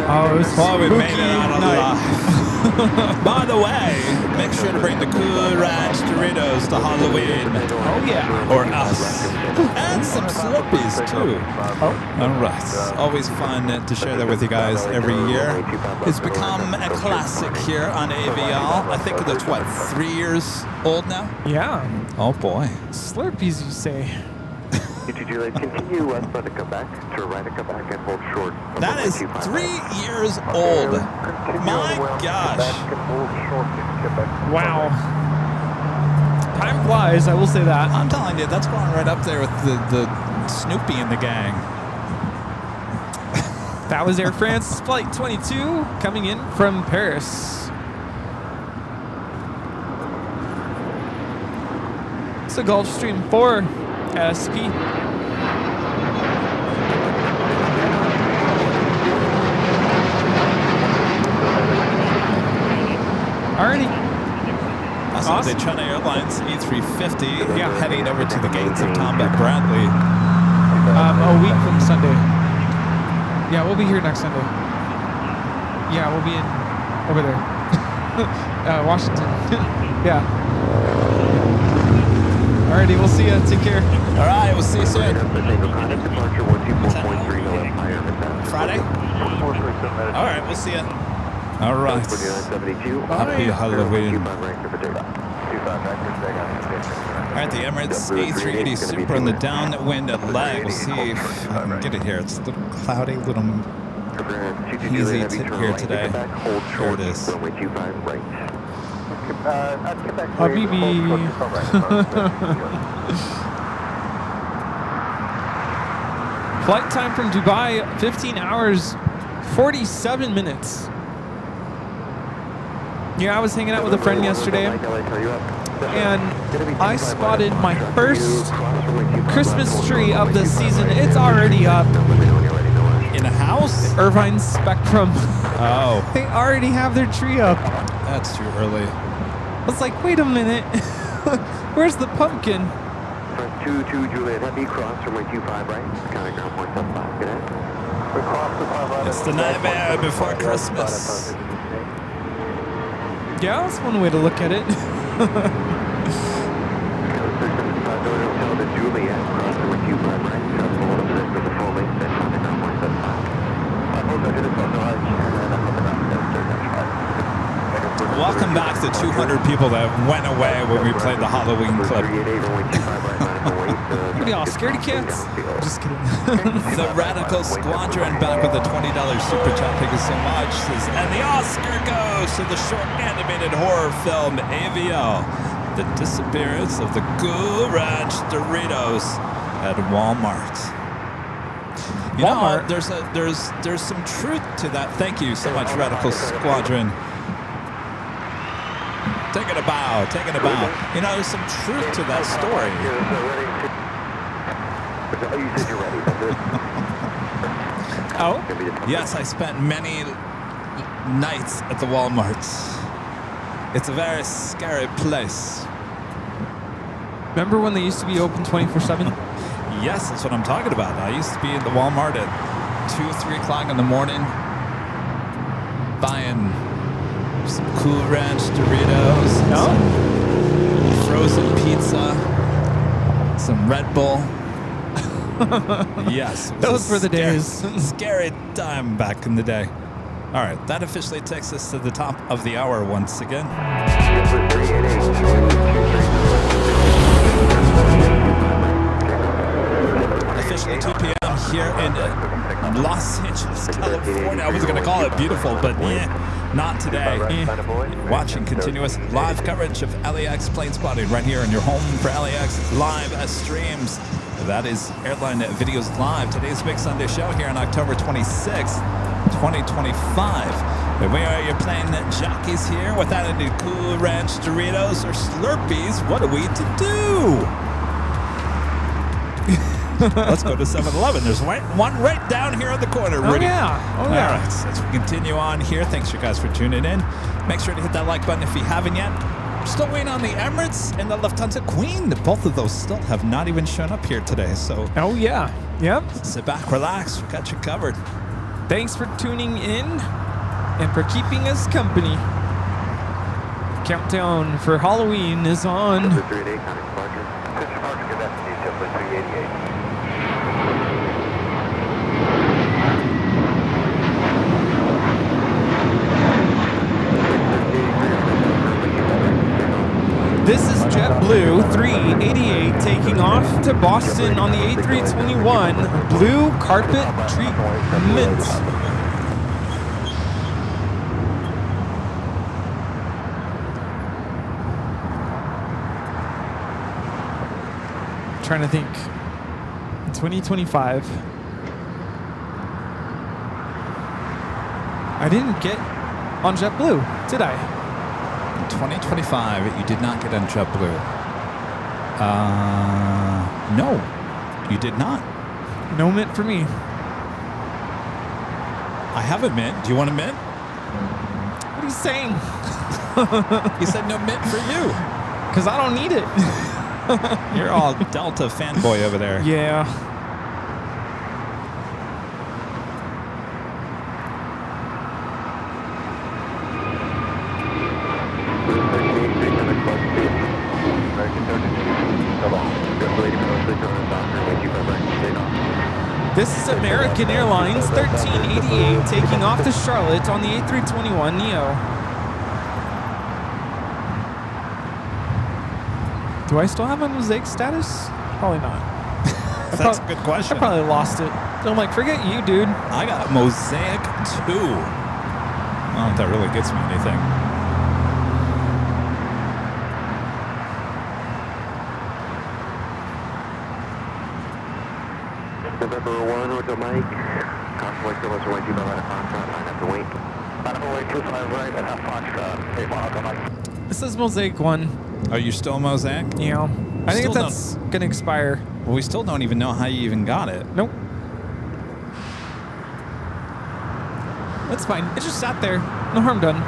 Oh, it was Oh, we made it spooky out night. alive. By the way, make sure to bring the Cool Ranch Doritos to Halloween. Oh, yeah. Or us. And some Slurpees, too. Oh. All right. Always fun to share that with you guys every year. It's become a classic here on AVL. I think it's, what, 3 years old now? Yeah. Oh, boy. Slurpees, you say. Continue westbound to Quebec, to right at Quebec and hold short. That is 3 years old. My gosh. Wow. Time flies, I will say that. I'm telling you, that's going right up there with the Snoopy and the gang. That was Air France Flight 22 coming in from Paris. It's a Gulfstream 4 SP. Alrighty. Awesome. Awesome. The China Airlines E350 Yeah. heading over to the gates of Tomback Bradley. A week from Sunday. Yeah, we'll be here next Sunday. Yeah, we'll be in over there. Washington. Yeah. Alrighty, we'll see ya. Take care. All right, we'll see you soon. Friday? All right, we'll see you. All right. Happy Halloween. All right, the Emirates A380 Super on the downwind leg. We'll see if I can get it here. It's a little cloudy, a little easy here today. Here it is. Habibi. Flight time from Dubai, 15 hours, 47 minutes. Yeah, I was hanging out with a friend yesterday, and I spotted my first Christmas tree of the season. It's already up. In a house? Irvine Spectrum. Oh, They already have their tree up. that's too early. I was like, wait a minute. Where's the pumpkin? 22 Juliet Heavy, cross runway 25 right, counting ground 175, good night. It's the nightmare before Christmas. Yeah, that's one way to look at it. Welcome back to 200 people that went away when we played the Halloween clip. What are y'all, scaredy cats? Just kidding. The Radical Squadron back with a $20 super chat. Thank you so much. And the Oscar goes to the short animated horror film AVO, The Disappearance of the Cool Ranch Doritos at Walmart. You know, there's some truth to that. Thank you so much, Radical Squadron. Taking a bow, taking a bow. You know, there's some truth to that story. Oh? Yes, I spent many nights at the Walmarts. It's a very scary place. Remember when they used to be open 24/7? Yes, that's what I'm talking about. I used to be in the Walmart at 2, 3 o'clock in the morning buying some Cool Ranch Doritos, some frozen pizza, some Red Bull. Yes. it was Those a were the scary- days. Scary time back in the day. All right, that officially takes us to the top of the hour once again. Officially 2 p.m. here in Los Angeles, California. I was going to call it beautiful, but not today. Watching continuous live coverage of LAX plane spotting right here in your home for LAX live streams. That is Airline Videos Live. Today's Big Sunday show here on October 26th, 2025. And we are your plane jockeys here without any Cool Ranch Doritos or Slurpees. What are we to do? Let's go to 7-Eleven. There's one right down here in the corner, Rudy. Oh, yeah. All right, so as we continue on here, thanks you guys for tuning in. Make sure to hit that like button if you haven't yet. We're still waiting on the Emirates and the Lufthansa Queen. Both of those still have not even shown up here today. So Oh, yeah. Yep. sit back, relax. We got you covered. Thanks for tuning in and for keeping us company. Countdown for Halloween is on. 388, counting departure. Good departure, good afternoon, Template 388. This is JetBlue 388 taking off to Boston on the A321 Blue Carpet Treatment. Trying to think. 2025. I didn't get on JetBlue, did I? In 2025, you did not get on JetBlue. No, you did not. No mint for me. I have a mint. Do you want a mint? What are you saying? He said no mint for you. Because I don't need it. You're all Delta fanboy over there. Yeah. This is American Airlines 1388 taking off to Charlotte on the A321 Neo. Do I still have a mosaic status? Probably not. That's a good question. I probably lost it. I'm like, forget you, dude. I got Mosaic 2. I don't know if that really gets me anything. November 1, Hotel Mike. Constellation Kilo 125 out of Foxtrot, line up to wait. Out of 125 right at Foxtrot. Hey, Hotel Mike. This is Mosaic 1. Are you still Mosaic? Yeah. I think Still that's going to expire. Well, we still don't even know how you even got it. Nope. That's fine. It just sat there. No harm done.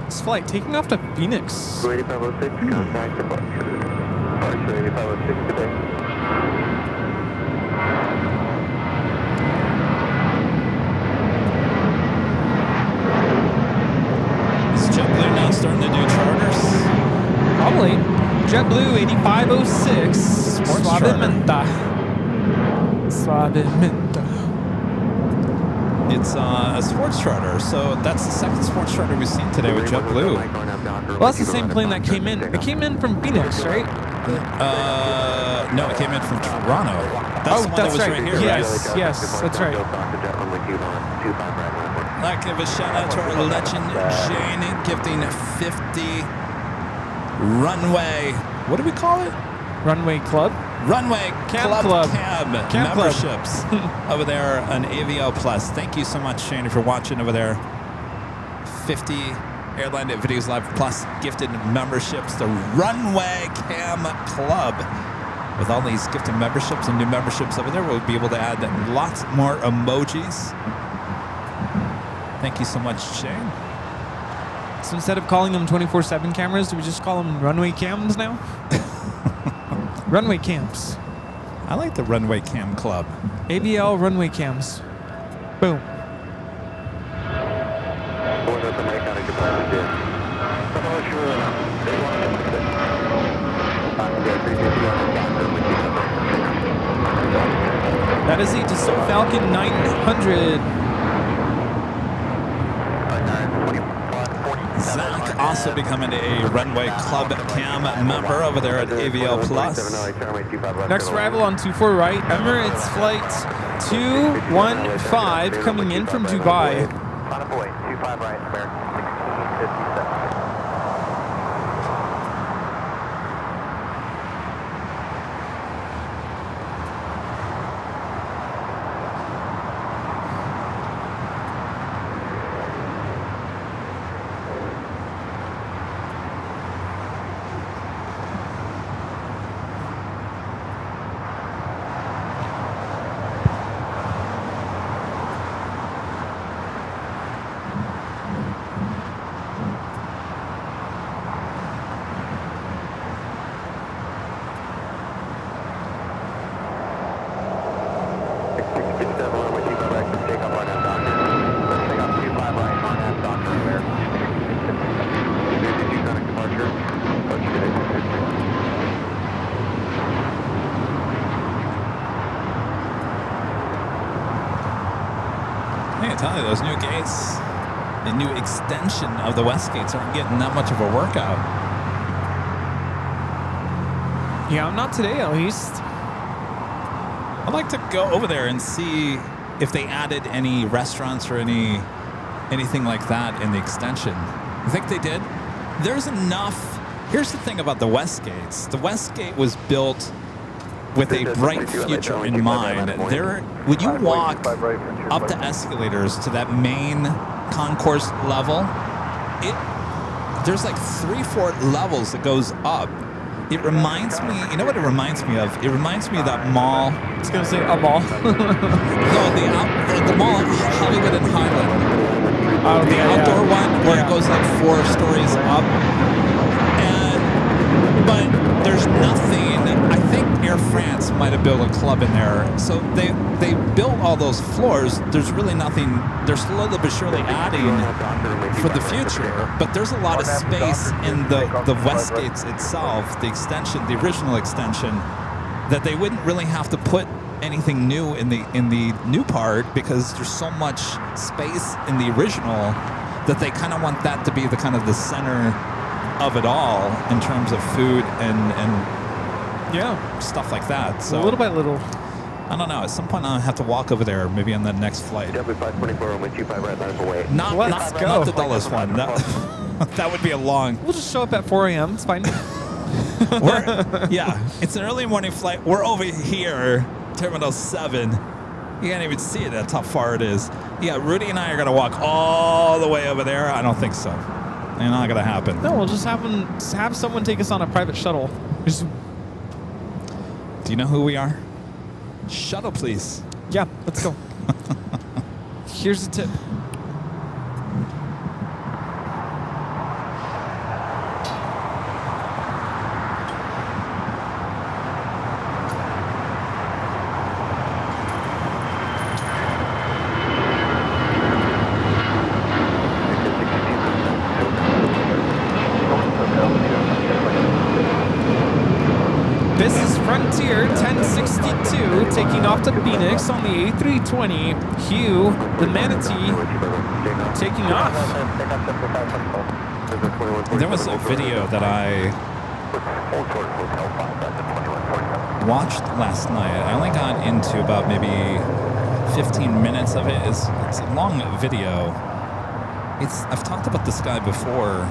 This flight taking off to Phoenix. 8506, contact departure. Departure 8506 today. Is JetBlue now starting to do charters? Probably. JetBlue 8506. Sports charter. Suavemente. It's a sports charter, so that's the second sports charter we've seen today with JetBlue. Well, that's the same plane that came in. It came in from Phoenix, right? No, it came in from Toronto. That's the one that was right here, Yes, right? yes, that's right. I'd like to give a shout out to our legend, Jane, gifting 50 runway. What do we call it? Runway Club. Runway Cab Club Club. Cab Cab Club. memberships over there on AVL Plus. Thank you so much, Shane, for watching over there. 50 Airline Videos Live Plus gifted memberships to Runway Cam Club. With all these gifted memberships and new memberships over there, we'll be able to add lots more emojis. Thank you so much, Shane. So instead of calling them 24/7 cameras, do we just call them runway cams now? Runway cams. I like the Runway Cam Club. ABL runway cams. Boom. That is a Dassault Falcon 900. Zach also becoming a Runway Club Cam member over there at AVL Plus. Next arrival on 24 right, Emirates Flight 215 coming in from Dubai. 25 right, American 1657. I tell you, those new gates, the new extension of the west gates aren't getting that much of a workout. Yeah, not today at least. I'd like to go over there and see if they added any restaurants or anything like that in the extension. I think they did. There's enough. Here's the thing about the west gates. The west gate was built with a bright future in mind. There, when you walk up the escalators to that main concourse level, there's like 3-4 levels that goes up. It reminds me, you know what it reminds me of? It reminds me of that mall. I was gonna say a mall. No, the mall, Hollywood and Highland. The outdoor one where it goes like 4 stories up. But there's nothing. I think Air France might have built a club in there. So they built all those floors. There's really nothing. They're slowly but surely adding for the future. But there's a lot of space in the west gates itself, the extension, the original extension, that they wouldn't really have to put anything new in the new part because there's so much space in the original that they kind of want that to be the kind of the center of it all in terms of food and stuff like that. So little by little. I don't know. At some point, I'll have to walk over there, maybe on the next flight. Not the Dulles one. That would be a long. We'll just show up at 4 a.m. It's fine. It's an early morning flight. We're over here, Terminal 7. You can't even see it. That's how far it is. Yeah, Rudy and I are going to walk all the way over there. I don't think so. It's not going to happen. No, we'll just have someone take us on a private shuttle. Do you know who we are? Shuttle, please. Yeah, let's go. Here's the tip. This is Frontier 1062 taking off to Phoenix on the A320. Hugh, the Manatee, taking off. There was a video that I watched last night. I only got into about maybe 15 minutes of it. It's a long video. I've talked about this guy before.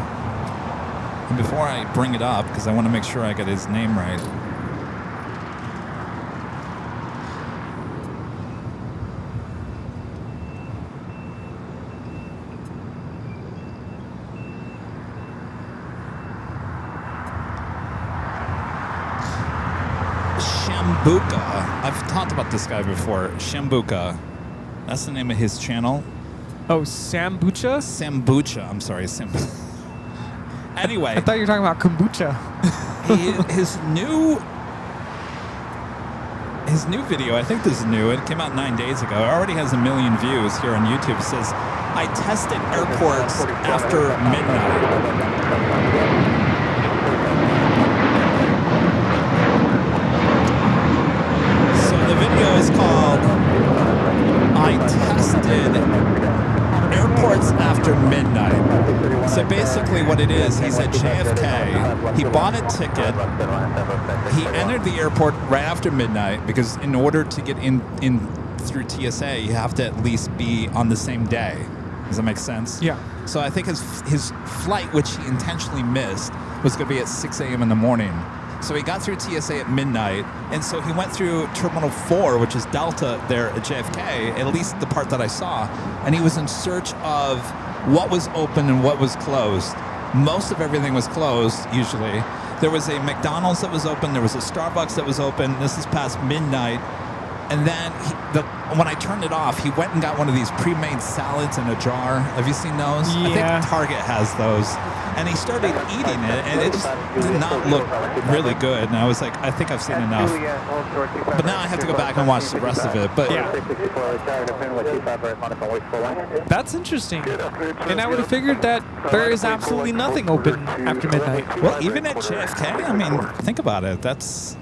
And before I bring it up, because I want to make sure I get his name right. Shambuka. I've talked about this guy before. Shambuka. That's the name of his channel. Oh, Sambucha? Sambucha. I'm sorry. Anyway. I thought you were talking about kombucha. His new video, I think this is new. It came out 9 days ago. It already has 1 million views here on YouTube. It says, I tested airports after midnight. The video is called I Tested Airports After Midnight. So basically what it is, he's at JFK, he bought a ticket, he entered the airport right after midnight because in order to get in through TSA, you have to at least be on the same day. Does that make sense? Yeah. So I think his flight, which he intentionally missed, was going to be at 6 a.m. in the morning. So he got through TSA at midnight, and so he went through Terminal 4, which is Delta there at JFK, at least the part that I saw, and he was in search of what was open and what was closed. Most of everything was closed, usually. There was a McDonald's that was open, there was a Starbucks that was open. This is past midnight. And then when I turned it off, he went and got one of these pre-made salads in a jar. Have you seen those? Yeah. I think Target has those. And he started eating it, and it just did not look really good. And I was like, I think I've seen enough. But now I have to go back and watch the rest of it. But That's interesting. And I would have figured that there is absolutely nothing open after midnight. well, even at JFK, I mean, think about it. That's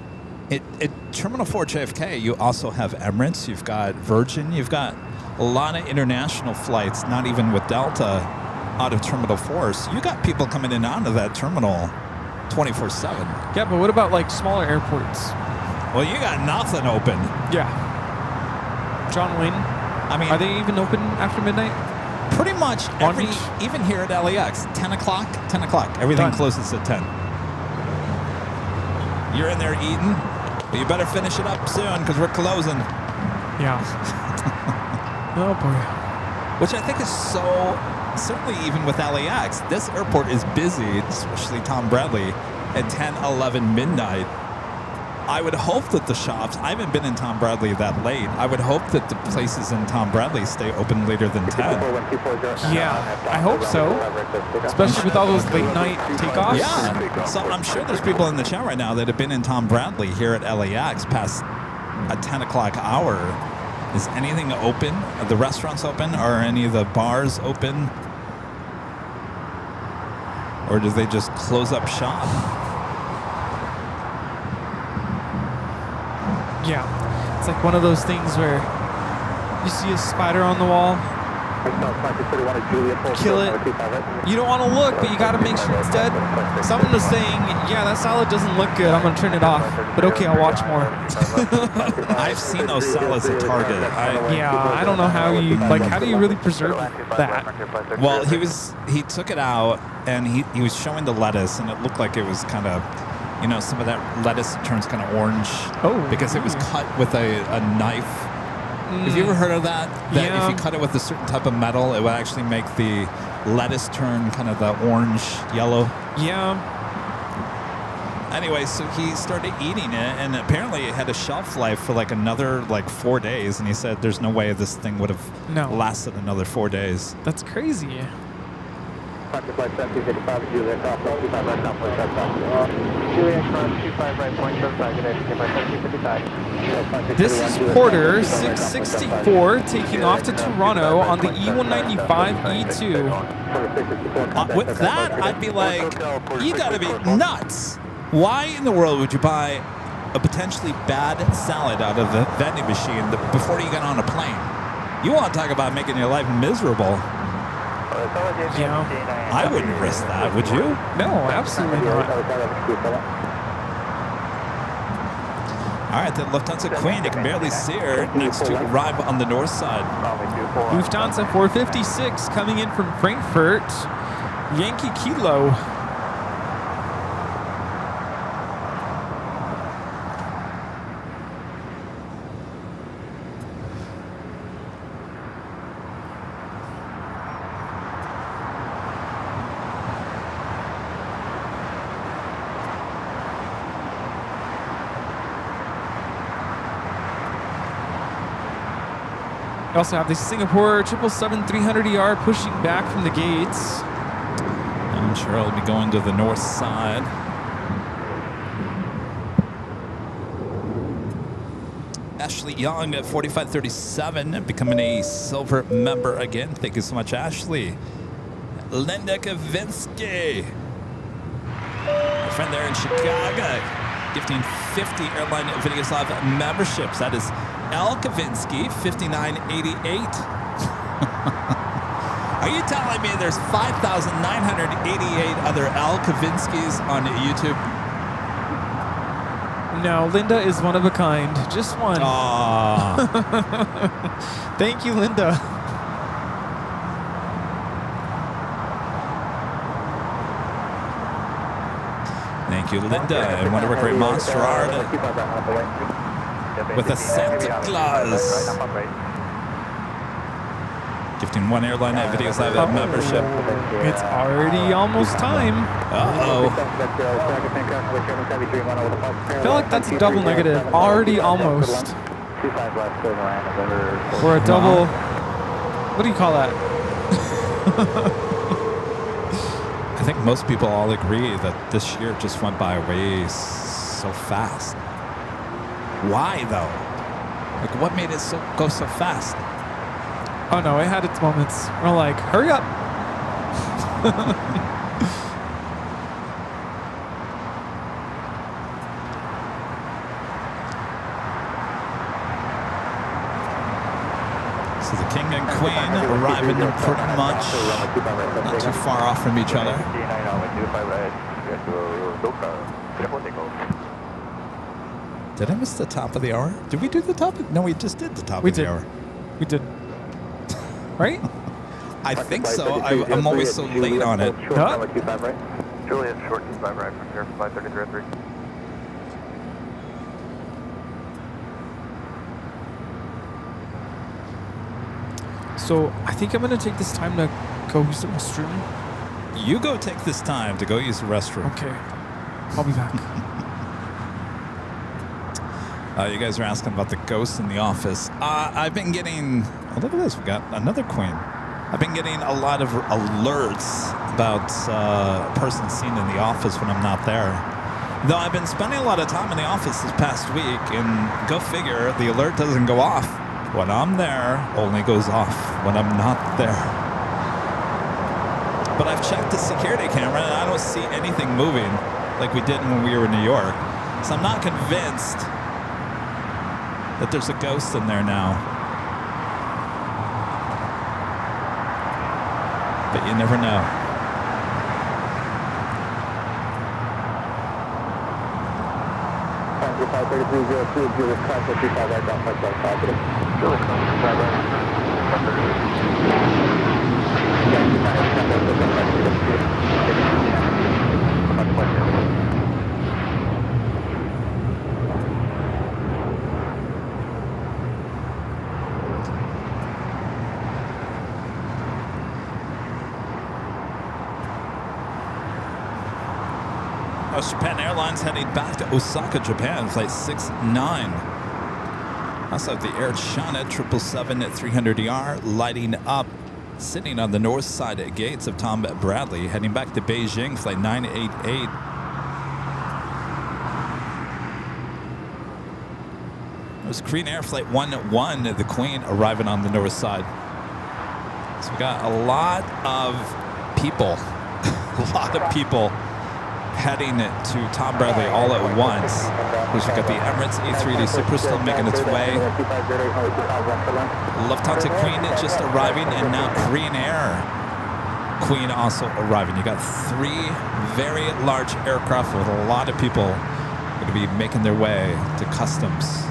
it. At Terminal 4 JFK, you also have Emirates. You've got Virgin. You've got a lot of international flights, not even with Delta, out of Terminal 4. So you got people coming in and out of that terminal 24/7. Yeah, but what about like smaller airports? Well, you got nothing open. Yeah. John Wayne, I mean, are they even open after midnight? pretty much Long Beach? even here at LAX, 10 o'clock, everything Done. closes at 10. You're in there eating, but you better finish it up soon because we're closing. Yeah. Oh boy. Which I think is so, certainly even with LAX, this airport is busy, especially Tom Bradley, at 10, 11 midnight. I would hope that the shops, I haven't been in Tom Bradley that late, I would hope that the places in Tom Bradley stay open later than 10. Yeah, I hope so. Especially with all those late night takeoffs. Yeah, so I'm sure there's people in the chat right now that have been in Tom Bradley here at LAX past a 10 o'clock hour. Is anything open? Are the restaurants open? Are any of the bars open? Or do they just close up shop? Yeah. It's like one of those things where you see a spider on the wall, kill it. You don't want to look, but you got to make sure it's dead. Someone was saying, yeah, that salad doesn't look good. I'm going to turn it off. But okay, I'll watch more. I've seen those salads at Target. Yeah, I don't know how you, like, how do you really preserve that? Well, he took it out and he was showing the lettuce, and it looked like it was kind of, you know, some of that lettuce turns kind of orange. Oh. Because it was cut with a knife. Have you ever heard of that? That Yeah. if you cut it with a certain type of metal, it would actually make the lettuce turn kind of the orange yellow. Yeah. Anyway, so he started eating it, and apparently it had a shelf life for like another 4 days. And he said there's no way this thing would have lasted another 4 days. That's crazy. This is Porter 664 taking off to Toronto on the E195 E2. With that, I'd be like, you gotta be nuts. Why in the world would you buy a potentially bad salad out of the vending machine before you get on a plane? You want to talk about making your life miserable. Yeah. I wouldn't risk that, would you? No, absolutely not. All right, then Lufthansa Queen, you can barely see her next to arrive on the north side. Lufthansa 456 coming in from Frankfurt. Yankee Kilo. We also have the Singapore 777-300ER pushing back from the gates. I'm sure I'll be going to the north side. Ashley Young at 4537, becoming a silver member again. Thank you so much, Ashley. Linda Kavinsky, my friend there in Chicago, gifting 50 Airline Videos Live memberships. That is L. Kavinsky, 5988. Are you telling me there's 5,988 other L. Kavinskys on YouTube? No, Linda is one of a kind. Just one. Aww. Thank you, Linda. Thank you, Linda. And want to work great Monster Art with a Santa Claus. Gifting one airline at Videos Live at membership. It's already almost time. Uh-oh. I feel like that's a double negative. Already almost. Or a double. What do you call that? I think most people all agree that this year just went by way so fast. Why, though? Like, what made it go so fast? Oh no, it had its moments. We're like, hurry up. So the king and queen arriving pretty much not too far off from each other. Did I miss the top of the hour? Did we do the top? No, we just did the top of the hour. We did. Right? I think so. I'm always so late on it. Huh? Juliet, short 25 right from here, 533. So I think I'm going to take this time to go use the restroom. You go take this time to go use the restroom. Okay. I'll be back. You guys are asking about the ghosts in the office. I've been getting... Oh, look at this. We got another queen. I've been getting a lot of alerts about a person seen in the office when I'm not there. Though I've been spending a lot of time in the office this past week, and go figure, the alert doesn't go off. When I'm there, only goes off when I'm not there. But I've checked the security camera, and I don't see anything moving like we did when we were in New York. So I'm not convinced that there's a ghost in there now. But you never know. Japan Airlines heading back to Osaka, Japan, flight 69. Also, the Air China 777 at 300ER lighting up, sitting on the north side at gates of Tom Bradley, heading back to Beijing, flight 988. It was Korean Air Flight 101, the Queen, arriving on the north side. So we got a lot of people, heading to Tom Bradley all at once. We've got the Emirates A380 Super still making its way. Lufthansa Queen just arriving, and now Korean Air Queen also arriving. You got three very large aircraft with a lot of people going to be making their way to customs.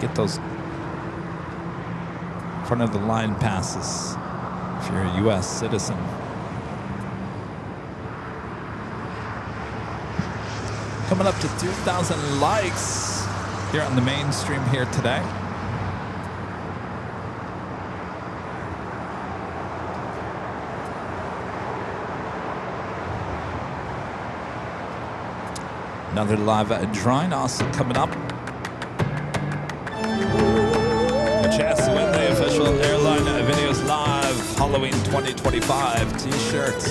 Get those front of the line passes if you're a U.S. citizen. Coming up to 2,000 likes here on the main stream here today. Another live drawing also coming up. A chance to win the official Airline Videos Live Halloween 2025 t-shirts.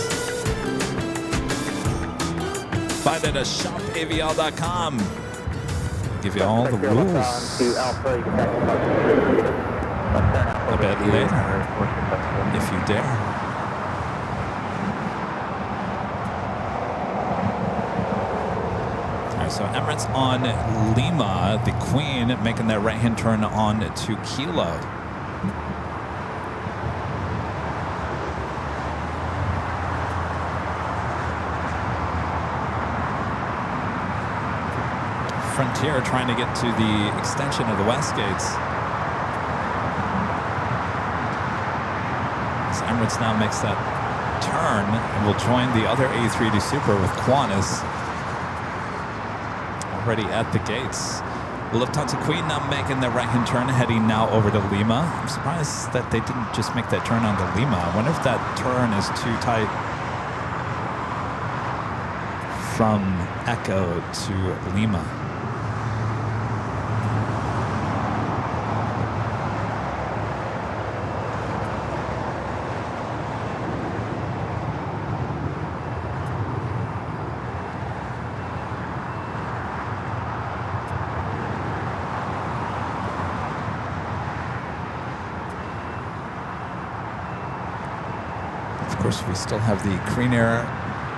Find it at shopavl.com. Give you all the rules. A bit later, if you dare. All right, so So Emirates on Lima, the Queen making that right-hand turn on to Kilo. Frontier trying to get to the extension of the West Gates. So Emirates now makes that turn and will join the other A380 Super with Qantas already at the gates. Lufthansa Queen now making the right-hand turn, heading now over to Lima. I'm surprised that they didn't just make that turn onto Lima. I wonder if that turn is too tight from Echo to Lima. Of course, we still have the Korean Air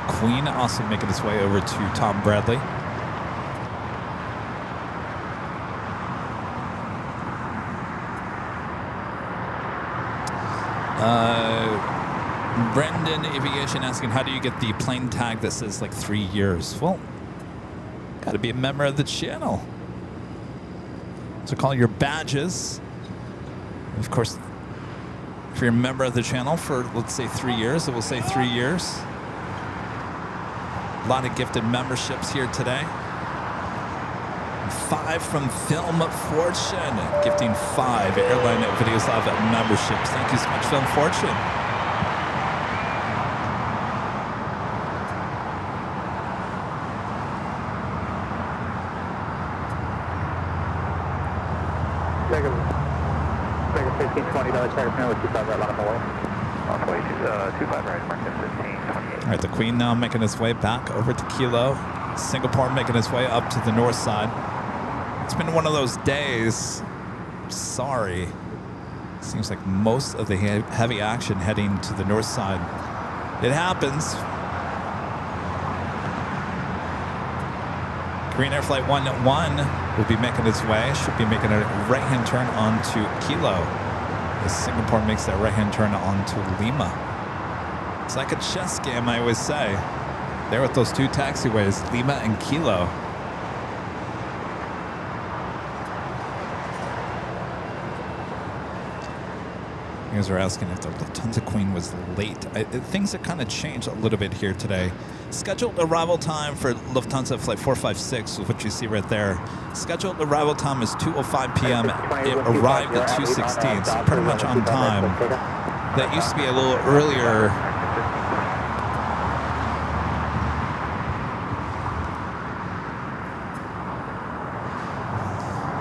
Queen also making its way over to Tom Bradley. Brendan Aviation asking, how do you get the plane tag that says like 3 years? Well, got to be a member of the channel. So call your badges. Of course, if you're a member of the channel for, let's say, 3 years, it will say 3 years. A lot of gifted memberships here today. 5 from Film Fortune, gifting 5 Airline Videos Live memberships. Thank you so much, Film Fortune. All right, the Queen now making its way back over to Kilo. Singapore making its way up to the north side. It's been one of those days. Sorry. Seems like most of the heavy action heading to the north side. It happens. Korean Air Flight 101 will be making its way. Should be making a right-hand turn onto Kilo as Singapore makes that right-hand turn onto Lima. It's like a chess game, I always say. There with those two taxiways, Lima and Kilo. You guys are asking if the Lufthansa Queen was late. Things have kind of changed a little bit here today. Scheduled arrival time for Lufthansa Flight 456, what you see right there. Scheduled arrival time is 2:05 p.m. It arrived at 2:16, so pretty much on time. That used to be a little earlier.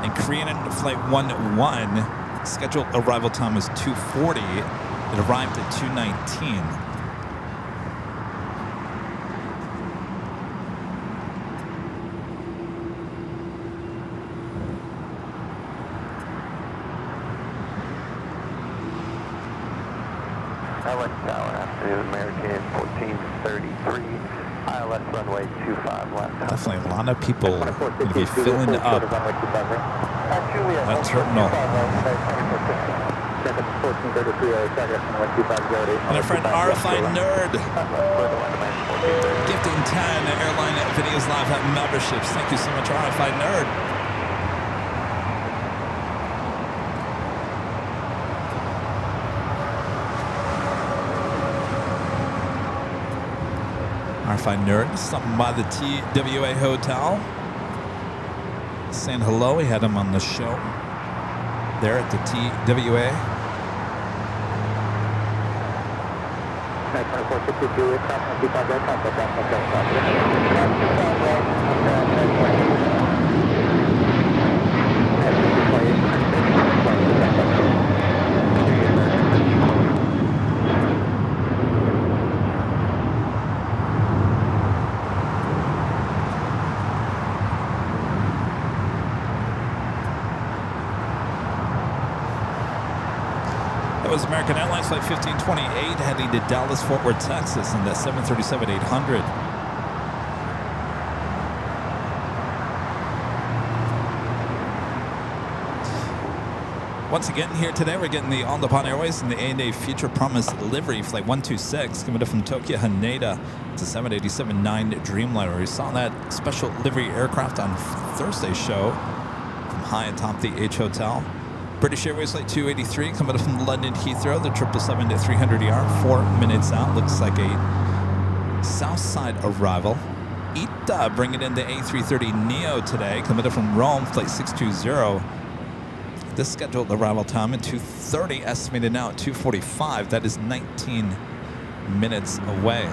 And Korean Flight 101. Scheduled arrival time is 2:40. It arrived at 2:19. LX Tower, afternoon, American 1433, ILS runway 25 left. Definitely a lot of people going to be filling up that terminal. And our friend RFI Nerd gifting 10 Airline Videos Live memberships. Thank you so much, RFI Nerd. RFI Nerd stopping by the TWA Hotel, saying hello. We had him on the show there at the TWA. That was American Airlines Flight 1528 heading to Dallas, Fort Worth, Texas in the 737-800. Once again, here today, we're getting the On the Pond Airways and the ANA Future Promise livery, flight 126, coming up from Tokyo Haneda. It's a 787-9 Dreamliner. We saw that special livery aircraft on Thursday's show from high atop the H Hotel. British Airways flight 283, coming up from London Heathrow, the 777-300ER, 4 minutes out. Looks like a Southside arrival. ITA bringing in the A330neo today, coming up from Rome, flight 620. This scheduled arrival time at 2:30, estimated now at 2:45. That is 19 minutes away.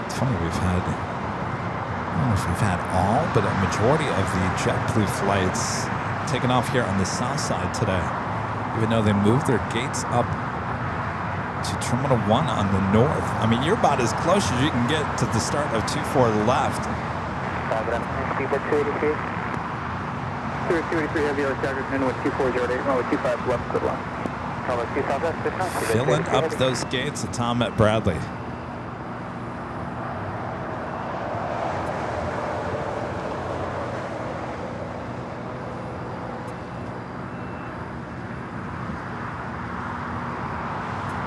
It's funny, we've had, I don't know if we've had all, but a majority of the JetBlue flights taken off here on the south side today, even though they moved their gates up to Terminal 1 on the north. I mean, you're about as close as you can get to the start of 24 left. 283 heavy air carrier in with 2408, runway 25 left, good luck. Filling up those gates at Tom at Bradley.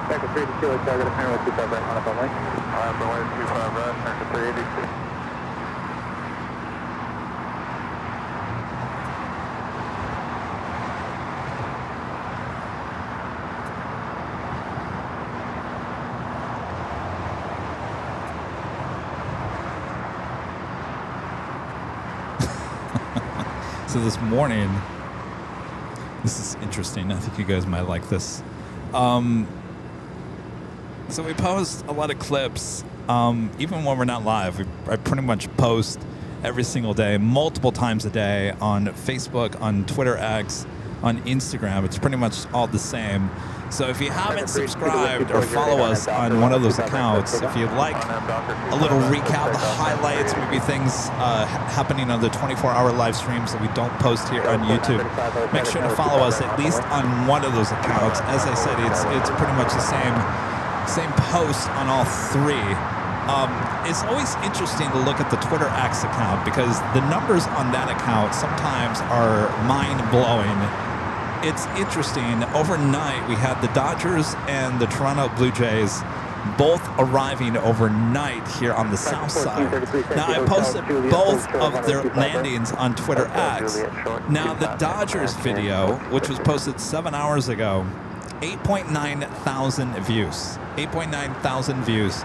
Sector 382, target apparent with 25 right, on up on link. Runway 25 right, turn to 382. So this morning, this is interesting. I think you guys might like this. So we post a lot of clips, even when we're not live. I pretty much post every single day, multiple times a day on Facebook, on Twitter X, on Instagram. It's pretty much all the same. So if you haven't subscribed or follow us on one of those accounts, if you'd like a little recap, the highlights, maybe things happening on the 24-hour live streams that we don't post here on YouTube, make sure to follow us at least on one of those accounts. As I said, it's pretty much the same post on all three. It's always interesting to look at the Twitter X account because the numbers on that account sometimes are mind-blowing. It's interesting. Overnight, we had the Dodgers and the Toronto Blue Jays both arriving overnight here on the south side. Now, I posted both of their landings on Twitter X. Now, the Dodgers video, which was posted 7 hours ago, 8.9 thousand views. 8.9 thousand views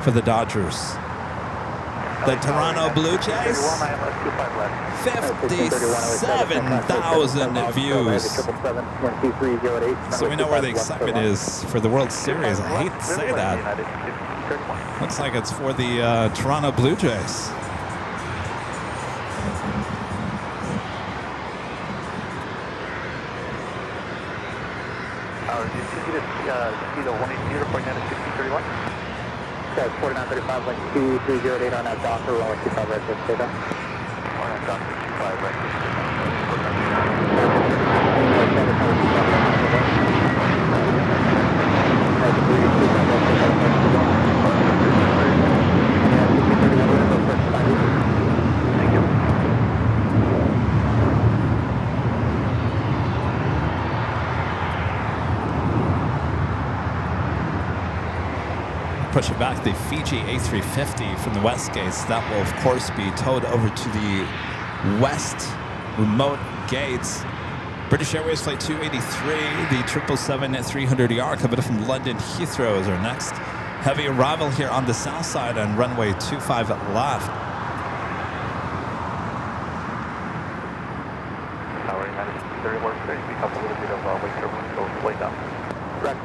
for the Dodgers. The Toronto Blue Jays, 57,000 views. So we know where the excitement is for the World Series. I hate to say that. Looks like it's for the Toronto Blue Jays. Guys, 4935, like 2308 on that Docker, runway 25 right, just stay down. On that Docker, 25 right. Thank you. Push it back, the Fiji A350 from the west gates. That will, of course, be towed over to the west remote gates. British Airways Flight 283, the 777-300ER coming in from London Heathrow is our next heavy arrival here on the south side on runway 25 left. Tower United 30 more space. We have a little bit of weight turbulence, so way down. Right.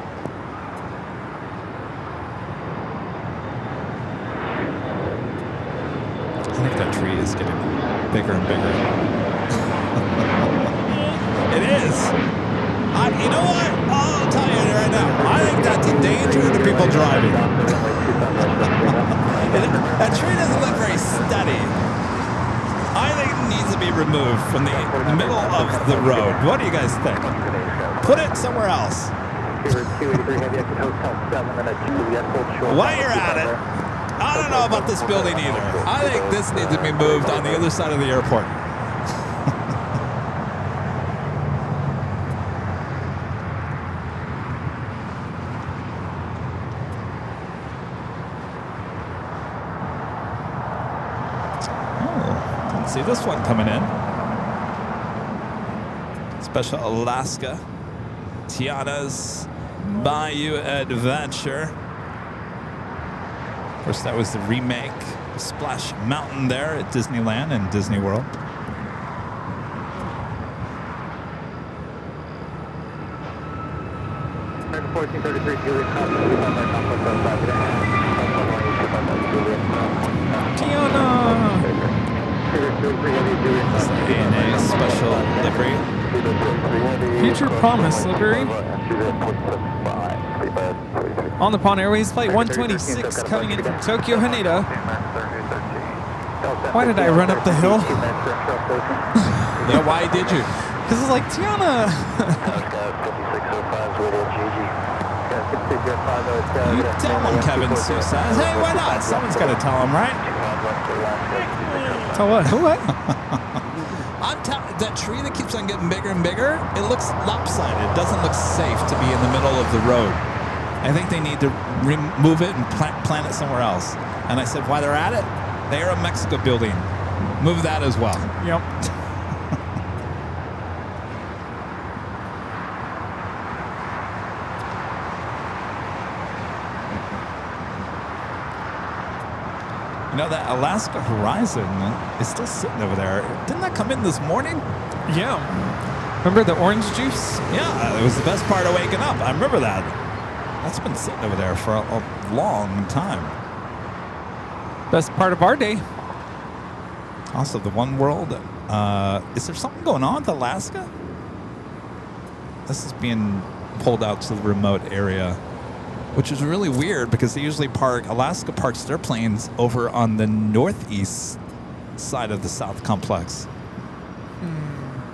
I think that tree is getting bigger and bigger. It is. You know what? I'll tell you right now. I think that's a danger to people driving. That tree doesn't look very steady. I think it needs to be removed for from the middle of the road. What do you guys think? Put it somewhere else. While you're at it, I don't know about this building either. I think this needs to be moved on the other side of the airport. Oh, didn't see this one coming in. Special Alaska Tiana's Bayou Adventure. Of course, that was the remake of Splash Mountain there at Disneyland and Disney World. ANA special livery. Future Promise livery. On the Pawn Airways Flight 126 coming in from Tokyo, Haneda. Why did I run up the hill? Yeah, why did you? Because it's like, Tiana. You tell them, Kevin Sue says. Hey, why not? Someone's got to tell them, right? Tell what? What? I'm telling that tree that keeps on getting bigger and bigger, it looks lopsided. It doesn't look safe to be in the middle of the road. I think they need to remove it and plant it somewhere else. And I said, while they're at it, the Aeromexico building, move that as well. Yep. You know, that Alaska Horizon is still sitting over there. Didn't that come in this morning? Yeah. Remember the orange juice? Yeah, it was the best part of waking up. I remember that. That's been sitting over there for a long time. Best part of our day. Also, the One World. Is there something going on with Alaska? This is being pulled out to the remote area, which is really weird because they usually Alaska parks their planes over on the northeast side of the South Complex.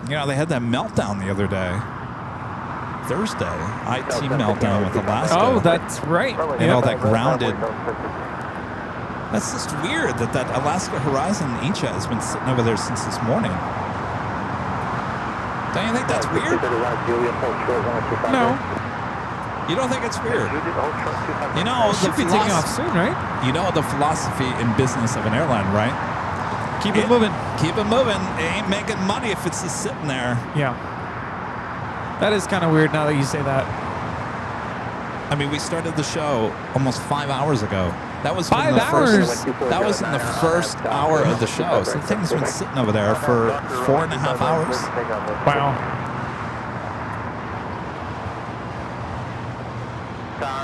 You know, they had that meltdown the other day. Thursday, IT meltdown with Alaska. Oh, that's right. And all that grounded. That's just weird that Alaska Horizon Incha has been sitting over there since this morning. Don't you think that's weird? No. You don't think it's weird? You know, Should be taking off soon, right? You know the philosophy in business of an airline, right? Keep it moving. Keep it moving. It ain't making money if it's just sitting there. Yeah. That is kind of weird now that you say that. I mean, we started the show almost 5 hours ago. That was 5 hours. That was in the first hour of the show. So the thing's been sitting over there for 4.5 hours. Wow.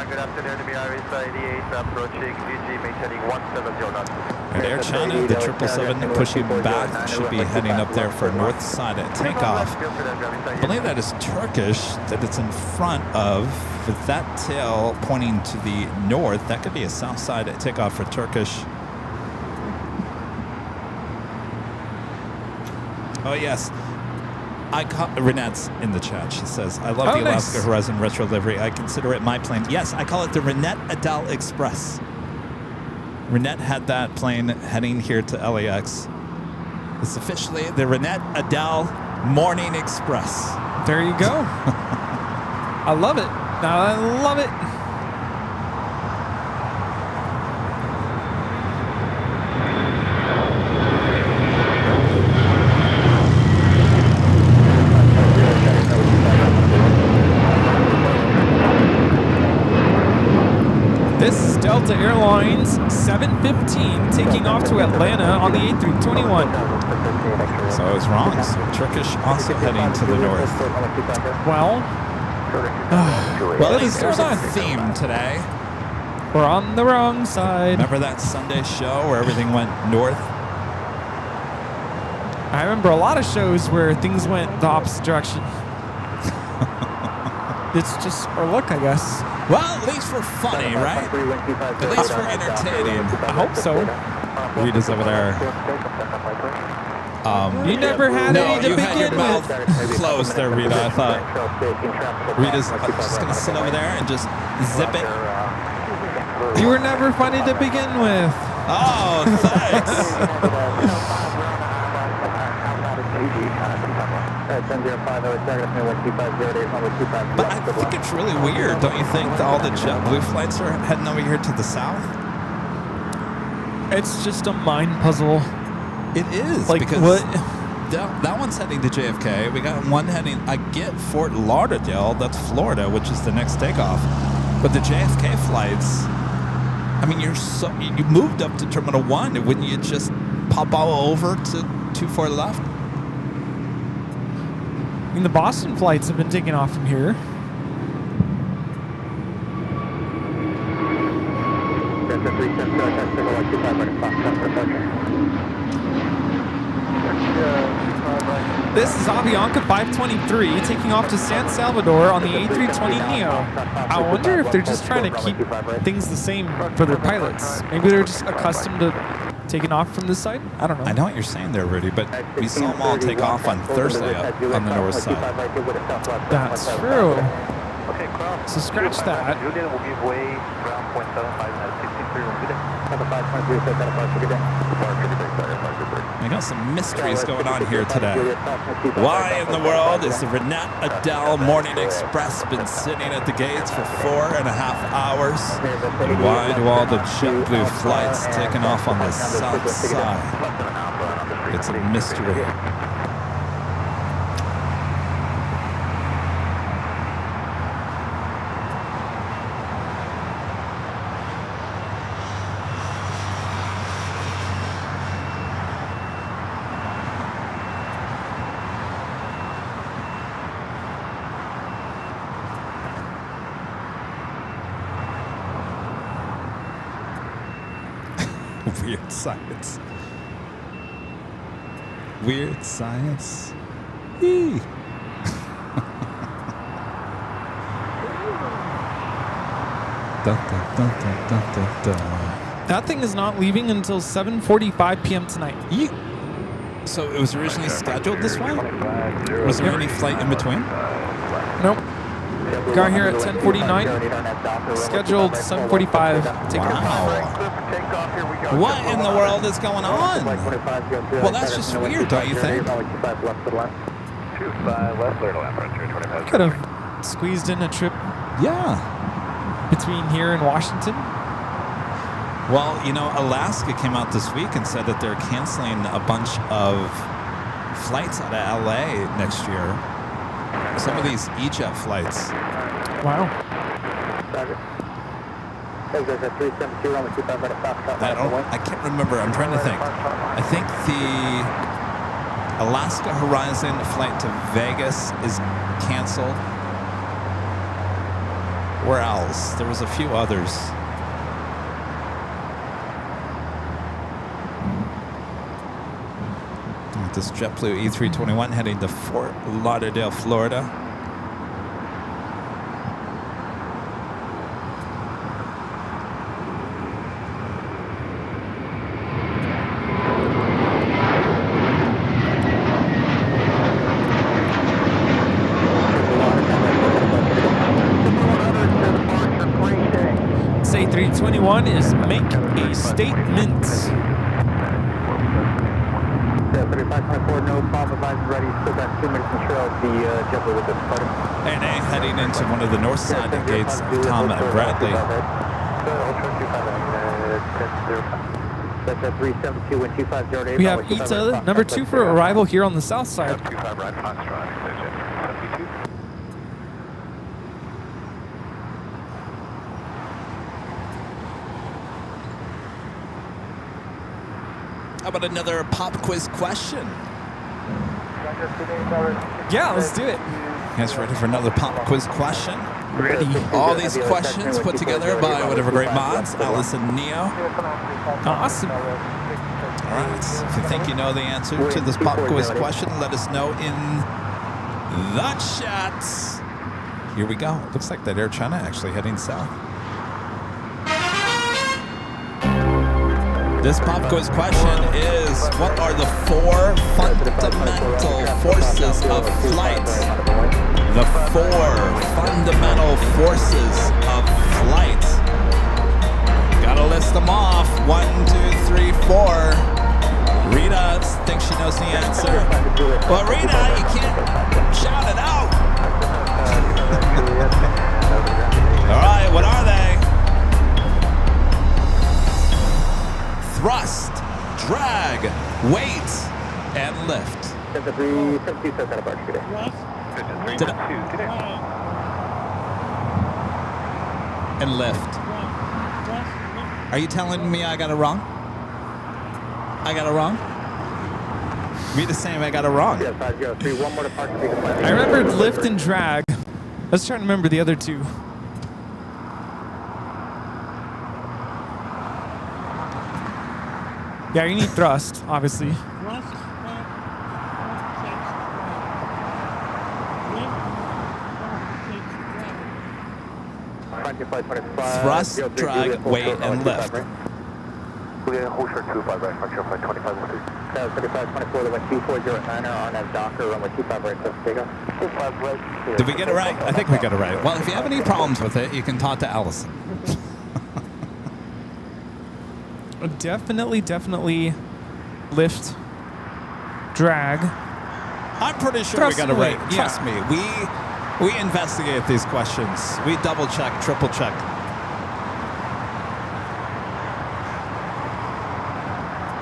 Good afternoon, Mirisa 88, approaching VG, maintaining 170 knots. At Air China, the 777 pushing back should be heading up there for north side at takeoff. I believe that is Turkish, that it's in front of, with that tail pointing to the north. That could be a south side at takeoff for Turkish. Oh, yes. Renette's in the chat. She says, I love the Alaska nice. Horizon retro livery. I consider it my plane. Yes, I call it the Renette Adele Express. Renette had that plane heading here to LAX. It's officially the Renette Adele Morning Express. There you go. I love it. I love it. This is Delta Airlines 715 taking off to Atlanta on the A321. So I was wrong. So Turkish also heading to the north. Well, Well, at least there's a theme today. we're on the wrong side. Remember that Sunday show where everything went north? I remember a lot of shows where things went the opposite direction. It's just our luck, I guess. Well, at least for funny, right? At least for entertaining. I hope so. Rita's over there You never had No, any to you had your begin mouth with. closed there, Rita. I thought Rita's just going to sit over there and just zip it. You were never funny to begin with. Oh, thanks. But I think it's really weird, don't you think, that all the JetBlue flights are heading over here to the south? It's just a mind puzzle. It is. Like, because what? That one's heading to JFK. We got one heading, I get Fort Lauderdale, that's Florida, which is the next takeoff. But the JFK flights, I mean, you moved up to Terminal 1. Wouldn't you just pop all over to 24 left? I mean, the Boston flights have been taking off from here. This is Avianca 523 taking off to San Salvador on the A320neo. I wonder if they're just trying to keep things the same for their pilots. Maybe they're just accustomed to taking off from this side? I don't know. I know what you're saying there, Rudy, but we saw them all take off on Thursday up on the north side. That's true. So scratch that. We got some mysteries going on here today. Why in the world is the Renat Adele Morning Express been sitting at the gates for 4.5 hours? And why do all the JetBlue flights taking off on the south side? It's a mystery. Weird science. Weird science. Eee. Dun, dun, dun, dun, dun, dun, dun. That thing is not leaving until 7:45 p.m. tonight. So it was originally scheduled this way? Was there any flight in between? Nope. Got here at 10:49. Scheduled 7:45. Take off. Wow. What in the world is going on? Well, that's just weird, don't you think? Could have squeezed in a trip Yeah. between here and Washington. Well, you know, Alaska came out this week and said that they're canceling a bunch of flights out of LA next year. Some of these E-Jet flights. Wow. I can't remember. I'm trying to think. I think the Alaska Horizon flight to Vegas is canceled. Where else? There was a few others. This JetBlue E321 heading to Fort Lauderdale, Florida. Say 321 is make a statement. 3524, no problem, advise ready, still got 2 minutes control, the JetBlue with the departure. And heading into one of the north side gates of Tom and Bradley. That's at 372 and 250. We have ETA number 2 for arrival here on the south side. How about another pop quiz question? Yeah, let's do it. You guys ready for another pop quiz question? Ready. All these questions put together by whatever great mods, Alice and Neo. Awesome. All right. If you think you know the answer to this pop quiz question, let us know in the chats. Here we go. Looks like that Air China actually heading south. This pop quiz question is, what are the 4 fundamental forces of flight? The 4 fundamental forces of flight. Gotta list them off. 1, 2, 3, 4. Rita thinks she knows the answer. Well, Rita, you can't shout it out. All right, what are they? Thrust, drag, weight, and lift. And lift. Are you telling me I got it wrong? I got it wrong? Rita's saying I got it wrong. I remembered lift and drag. Let's try to remember the other 2. Yeah, you need thrust, obviously. Thrust, drag, weight, and lift. Did we get it right? I think we got it right. Well, if you have any problems with it, you can talk to Allison. Definitely lift, drag. I'm pretty sure Thrust we got it right. weight, yeah. Trust me. We investigate these questions. We double check, triple check.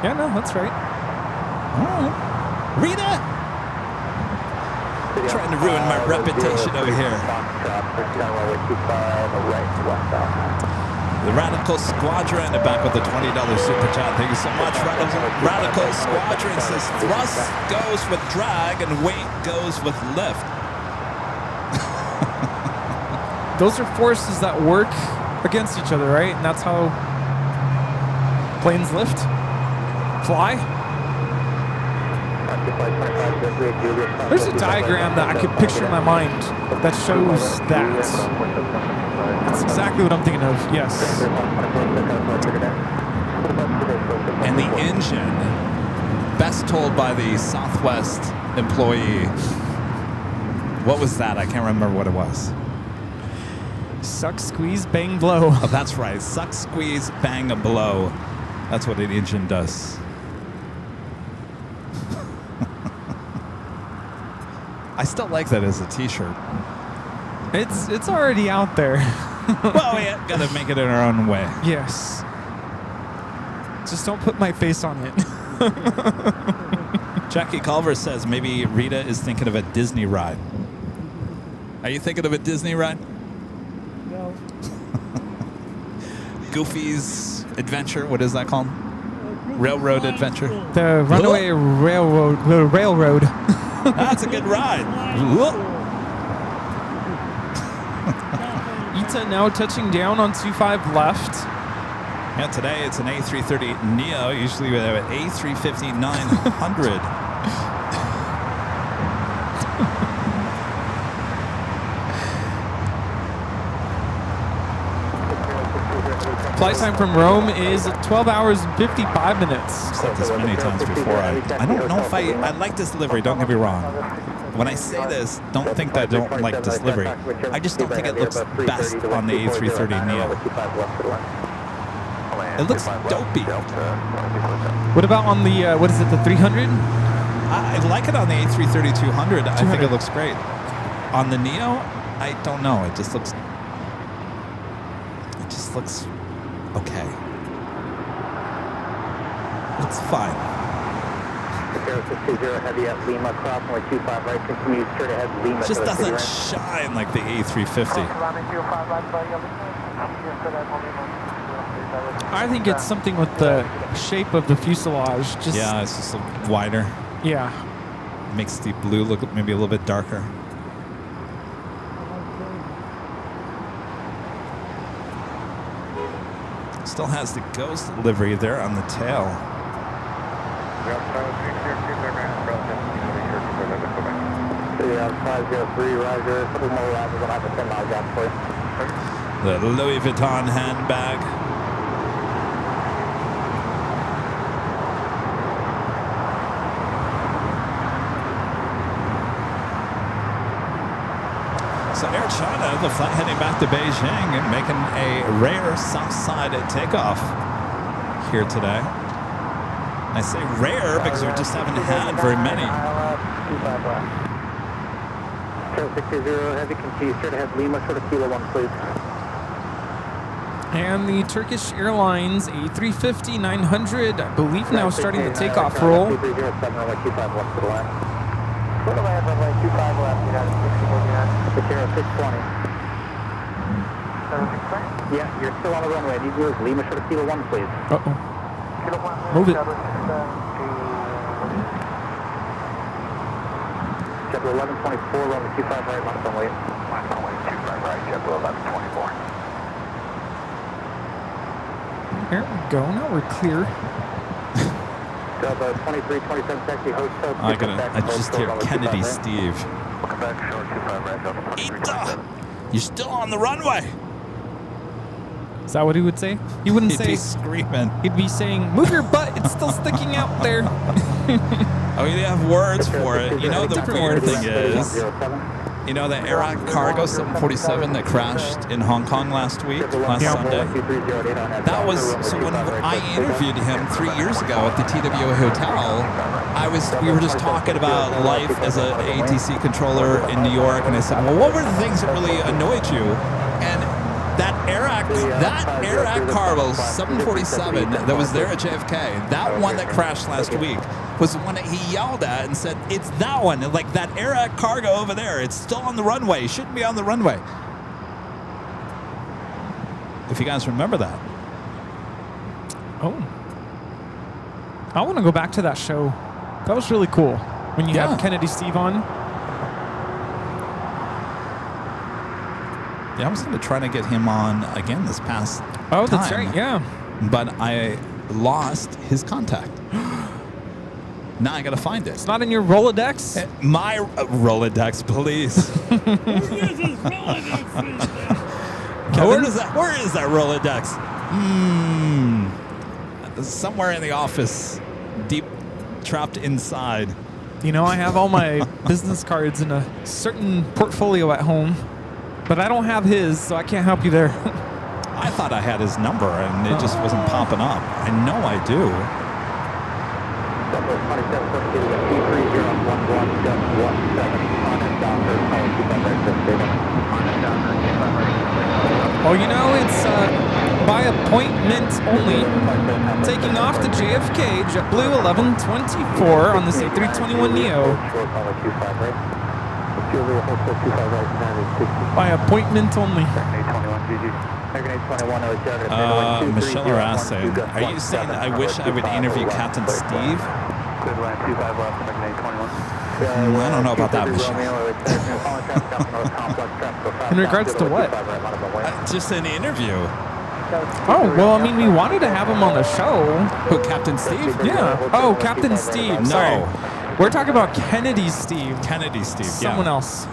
Yeah, no, that's right. All right. Rita! Trying to ruin my reputation over here. The Radical Squadron back with the $20 super chat. Thank you so much. Radical Squadron says thrust goes with drag and weight goes with lift. Those are forces that work against each other, right? And that's how planes lift, fly. There's a diagram that I could picture in my mind that shows that. That's exactly what I'm thinking of, yes. And the engine, best told by the Southwest employee. What was that? I can't remember what it was. Suck, squeeze, bang, blow. Oh, that's right. Suck, squeeze, bang, and blow. That's what an engine does. I still like that as a t-shirt. It's already out there. Well, we gotta make it in our own way. Yes. Just don't put my face on it. Jackie Culver says maybe Rita is thinking of a Disney ride. Are you thinking of a Disney ride? No. Goofy's Adventure, what is that called? Railroad Adventure? The Runaway Railroad. That's a good ride. Ita now touching down on 25 left. Yeah, today it's an A330neo. Usually we have an A350-900. Flight time from Rome is 12 hours and 55 minutes. I've said this many times before. I don't know if I like this delivery. Don't get me wrong. When I say this, don't think that I don't like this livery. I just don't think it looks best on the A330neo. It looks dopey. What about on the, what is it, the 300? I like it on the A330-200. I think it looks great. On the Neo, I don't know. It just looks okay. Looks fine. It just doesn't shine like the A350. I think it's something with the shape of the fuselage. Just Yeah, it's just wider. Yeah. Makes the blue look maybe a little bit darker. Still has the Ghost livery there on the tail. The Louis Vuitton handbag. So Air China, the flight heading back to Beijing and making a rare south side takeoff here today. I say rare because we just haven't had very many. 060 heavy, continue straight ahead, Lima, short of Kilo 1, please. And the Turkish Airlines A350-900, I believe now starting the takeoff roll. 2307, runway 25 left to the left. Clear to land, runway 25 left, United 620. 620? Yeah, you're still on the runway. I need you to Lima, short of Kilo 1, please. Uh-oh. Move it. JetBlue 1124, runway 25 right, line up and wait. Line up and wait, 25 right, JetBlue 1124. There we go. Now we're clear. Delta 2327 taxi hotel. I just hear Kennedy Steve. Welcome back, short 25 right, Delta 2327. You're still on the runway. Is that what he would say? He wouldn't He'd say. be screaming. He'd be saying, "Move your butt! It's still sticking out there." Oh, you have words for it. You know the Different weird words. thing is, you know the Iraq Cargo 747 that crashed in Hong Kong last Sunday? That was, so when I interviewed him 3 years ago at the TWA Hotel, we were just talking about life as an ATC controller in New York, and I said, well, what were the things that really annoyed you? And that Iraq Cargo 747 that was there at JFK, that one that crashed last week, was the one that he yelled at and said, it's that one, like that Iraq Cargo over there, it's still on the runway, it shouldn't be on the runway. If you guys remember that. Oh. I want to go back to that show. That was really cool. When you have Kennedy Steve on. Yeah, I was going to try to get him on again this past Oh, that's time, right, yeah. but I lost his contact. Now I got to find it. It's not in your Rolodex? My Rolodex, please. Where is that Rolodex? Somewhere in the office, deep trapped inside. You know, I have all my business cards in a certain portfolio at home, but I don't have his, so I can't help you there. I thought I had his number, and it just wasn't popping up. I know I do. Oh, you know, it's by appointment only. Taking off to JFK, JetBlue 1124 on the A321neo. By appointment only. Michelle Arassi, are you saying that I wish I would interview Captain Steve? I don't know about that, Michelle. In regards to what? Just an interview. Oh, well, I mean, we wanted to have him on the show. Who, Captain Steve? Yeah. Oh, Captain Steve. No. Sorry. We're talking about Kennedy Steve. Kennedy Steve, Someone else.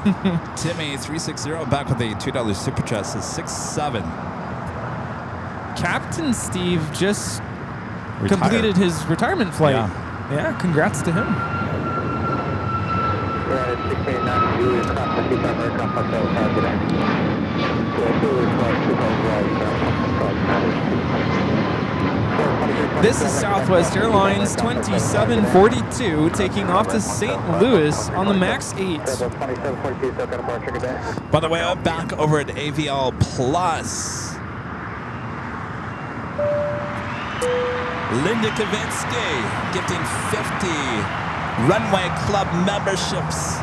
Timmy 360 back with a $2 super chat says 6'7". Captain Steve just Retired. completed his retirement flight. Yeah, congrats to him. This is Southwest Airlines 2742 taking off to St. Louis on the MAX 8. By the way, I'm back over at AVL Plus. Linda Kavinsky gifting 50 Runway Club memberships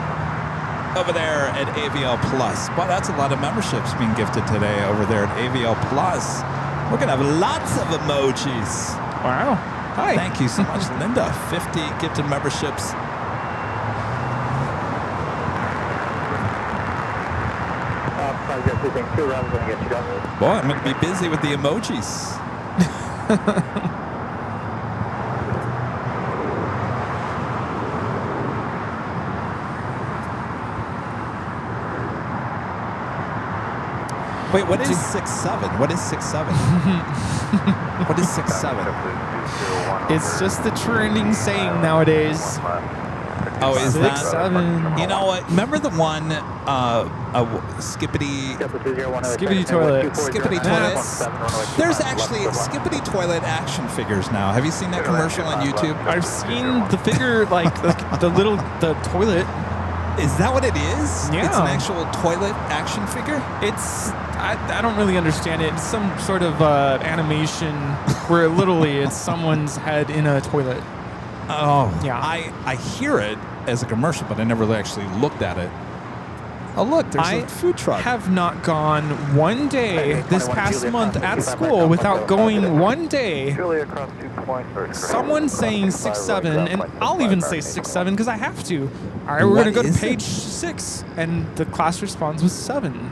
over there at AVL Plus. Well, that's a lot of memberships being gifted today over there at AVL Plus. We're going to have lots of emojis. Wow. Hi. Thank you so much, Linda. 50 gifted memberships. Boy, I'm going to be busy with the emojis. Wait, what is 6'7"? What is 6'7"? What is 6'7"? It's just the trending saying nowadays. Oh, is that 6-7. You know what? Remember the one Skippity Skibbity toilet. Skippity toilet? There's actually Skippity toilet action figures now. Have you seen that commercial on YouTube? I've seen the figure, like the toilet. Is that what it is? Yeah. It's an actual toilet action figure? I don't really understand it. It's some sort of animation where literally it's someone's head in a toilet. Oh, Yeah. I hear it as a commercial, but I never really actually looked at it. Oh, look, there's a food truck. I have not gone one day this past month at school without going one day. Someone saying 6-7, and I'll even say 6-7 because I have to. All right, we're What going to go to is page it? 6, and the class responds with 7.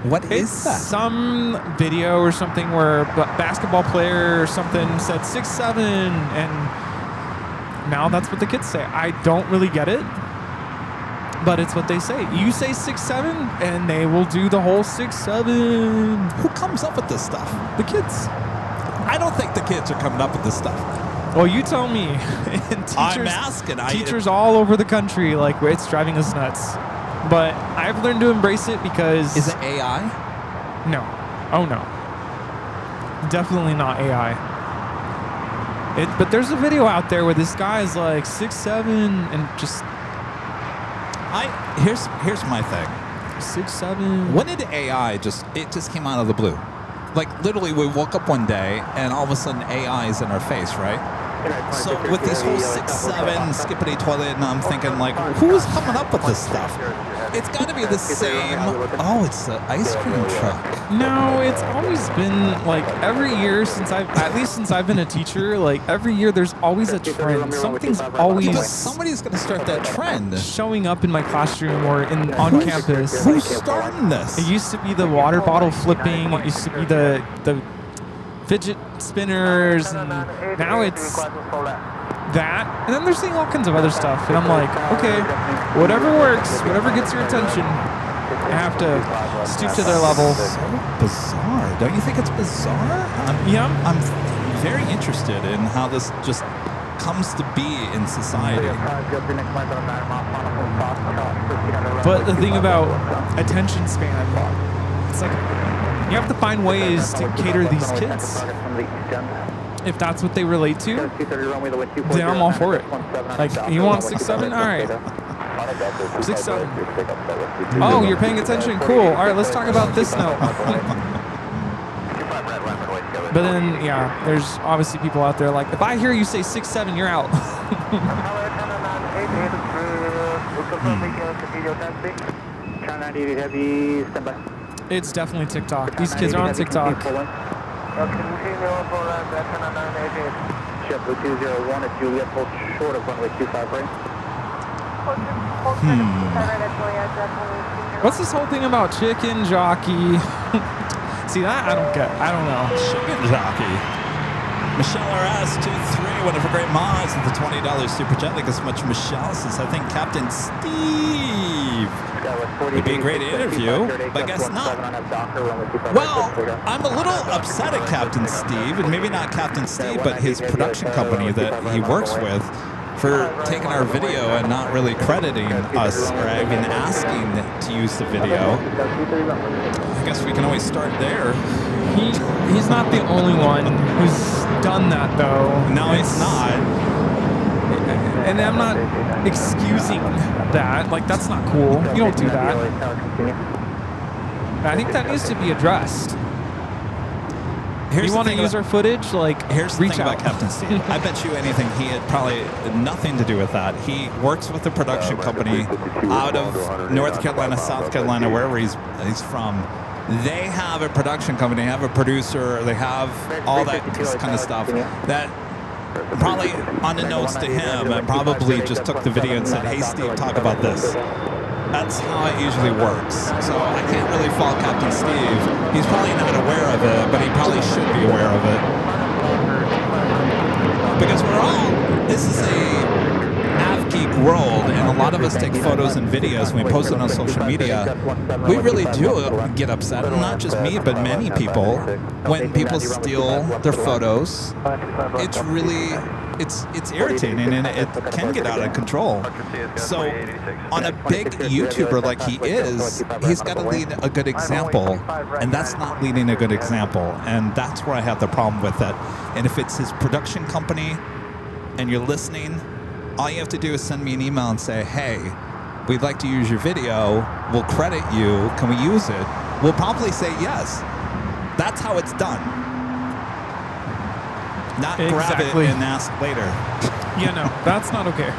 What It's is that? some video or something where a basketball player or something said 6-7, and now that's what the kids say. I don't really get it, but it's what they say. You say 6-7, and they will do the whole 6-7. Who comes up with this stuff? The kids. I don't think the kids are coming up with this stuff. Well, you tell me. And teachers, I'm asking. Teachers all over the country, like, it's driving us nuts. But I've learned to embrace it because... Is it AI? No. Oh, no. Definitely not AI. But there's a video out there where this guy is like 6'7", and just... Here's my thing. 6'7". When did AI just came out of the blue? Like, literally, we woke up one day, and all of a sudden, AI is in our face, right? So with these whole 6'7", skippity toilet, and I'm thinking, like, who's coming up with this stuff? It's got to be the same. Oh, it's the ice cream truck. No, it's always been like every year since I've been a teacher. Like every year, there's always a trend. Something's always Yeah, but somebody's going to start that trend. showing up in my classroom or on campus. Who's starting this? It used to be the water bottle flipping. It used to be the fidget spinners, and now it's that. And then they're saying all kinds of other stuff, and I'm like, okay, whatever works, whatever gets your attention. I have to stoop to their level. So bizarre. Don't you think it's bizarre? I'm very interested in how this just comes to be in society. But the thing about attention span, it's like you have to find ways to cater to these kids. If that's what they relate to, then I'm all for it. Like, you want 6'7"? All right. 6'7". Oh, you're paying attention. Cool. All right, let's talk about this now. But then, yeah, there's obviously people out there like, if I hear you say 6'7", you're out. It's definitely TikTok. These kids are on TikTok. What's this whole thing about chicken jockey? See, that I don't get. I don't know. Chicken jockey. Michelle RS23, one of her great mods with the $20 super chat. Thank you so much, Michelle. Since I think Captain Steve would be a great interview, but I guess not. Well, I'm a little upset at Captain Steve, and maybe not Captain Steve, but his production company that he works with, for taking our video and not really crediting us or even asking to use the video. I guess we can always start there. He's not the only one who's done that, though. No, it's not. And I'm not excusing that. Like, that's not cool. You don't do that. I think that needs to be addressed. You want to use our footage? Like, here's the reach thing out. about Captain Steve. I bet you anything he had probably nothing to do with that. He works with a production company out of North Carolina, South Carolina, wherever he's from. They have a production company, have a producer, they have all that kind of stuff that probably unbeknownst to him and probably just took the video and said, hey Steve, talk about this. That's how it usually works. So I can't really fault Captain Steve. He's probably not aware of it, but he probably should be aware of it. Because this is a AvGeek world, and a lot of us take photos and videos and we post it on social media, we really do get upset, and not just me, but many people, when people steal their photos. It's really, it's irritating, and it can get out of control. So on a big YouTuber like he is, he's got to lead a good example, and that's not leading a good example, and that's where I have the problem with it. And if it's his production company and you're listening, all you have to do is send me an email and say, hey, we'd like to use your video, we'll credit you, can we use it? We'll probably say yes. That's how it's done. Not grab it and ask later. Yeah, no, that's not okay.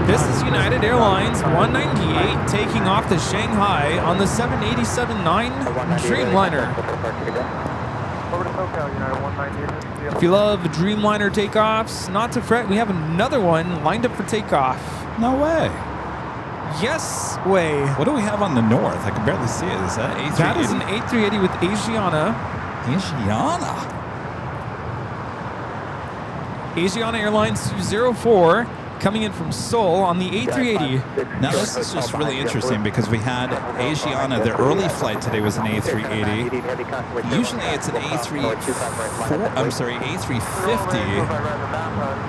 This is United Airlines 198 taking off to Shanghai on the 787-9 Dreamliner. Over to SoCal, United 198. If you love Dreamliner takeoffs, not to fret, we have another one lined up for takeoff. No way. Yes way. What do we have on the north? I can barely see it. Is that A380? That is an A380 with Asiana. Asiana Airlines 204 coming in from Seoul on the A380. Now this is just really interesting because we had Asiana, their early flight today was an A380. Usually it's an A350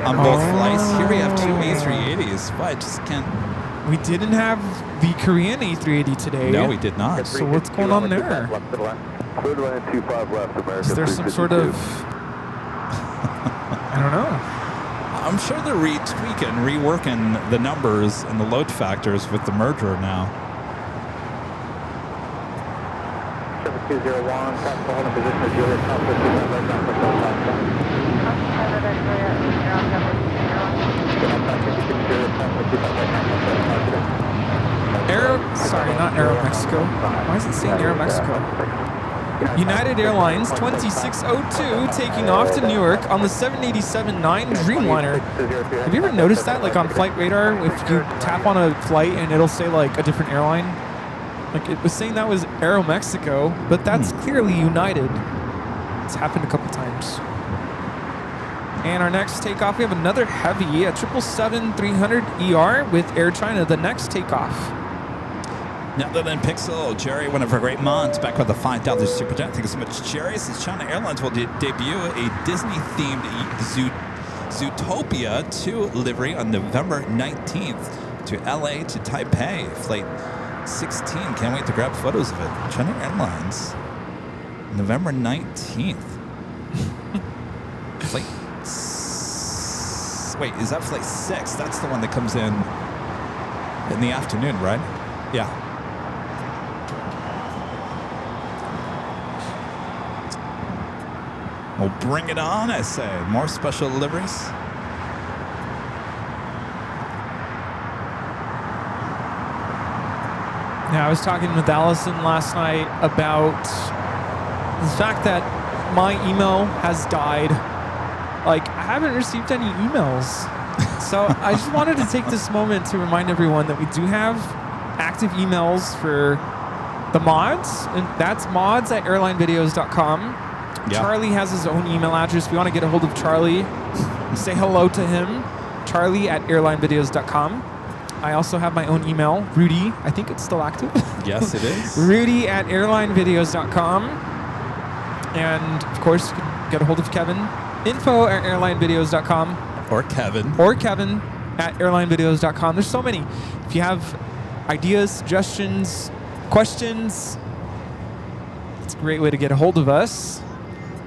on both flights. Here we have two A380s, but I just can't. We didn't have the Korean A380 today. No, we did not. So what's going on there? Is there some sort of, I don't know. I'm sure they're retweaking, reworking the numbers and the load factors with the merger now. 7201, tactical holding position of Juliet, Alpha 25 right down for Not Aeromexico. Why is it saying Aeromexico? United Airlines 2602 taking off to Newark on the 787-9 Dreamliner. Have you ever noticed that, like on Flight Radar, if you tap on a flight and it'll say like a different airline? Like it was saying that was Aeromexico, but that's clearly United. It's happened a couple times. And our next takeoff, we have another heavy, a 777-300ER with Air China, the next takeoff. Another than Pixel, Jerry, one of our great mods, back with the $5 super chat. Thank you so much, Jerry. Says China Airlines will debut a Disney-themed Zootopia 2 livery on November 19th to LA to Taipei. Flight 16. Can't wait to grab photos of it. China Airlines, November 19th. Flight. Wait, is that Flight 6? That's the one that comes in the afternoon, right? Yeah. Well, bring it on, I say. More special deliveries. Yeah, I was talking with Allison last night about the fact that my email has died. Like, I haven't received any emails. So I just wanted to take this moment to remind everyone that we do have active emails for the mods, and that's mods@airlinevideos.com. Yeah. Charlie has his own email address. If you want to get a hold of Charlie, say hello to him, charlie@airlinevideos.com. I also have my own email, Rudy. I think it's still active. Yes, it is. Rudy@airlinevideos.com. And, of course, you can get a hold of Kevin, info@airlinevideos.com. Or Kevin. Or Kevin@airlinevideos.com. There's so many. If you have ideas, suggestions, questions, it's a great way to get a hold of us.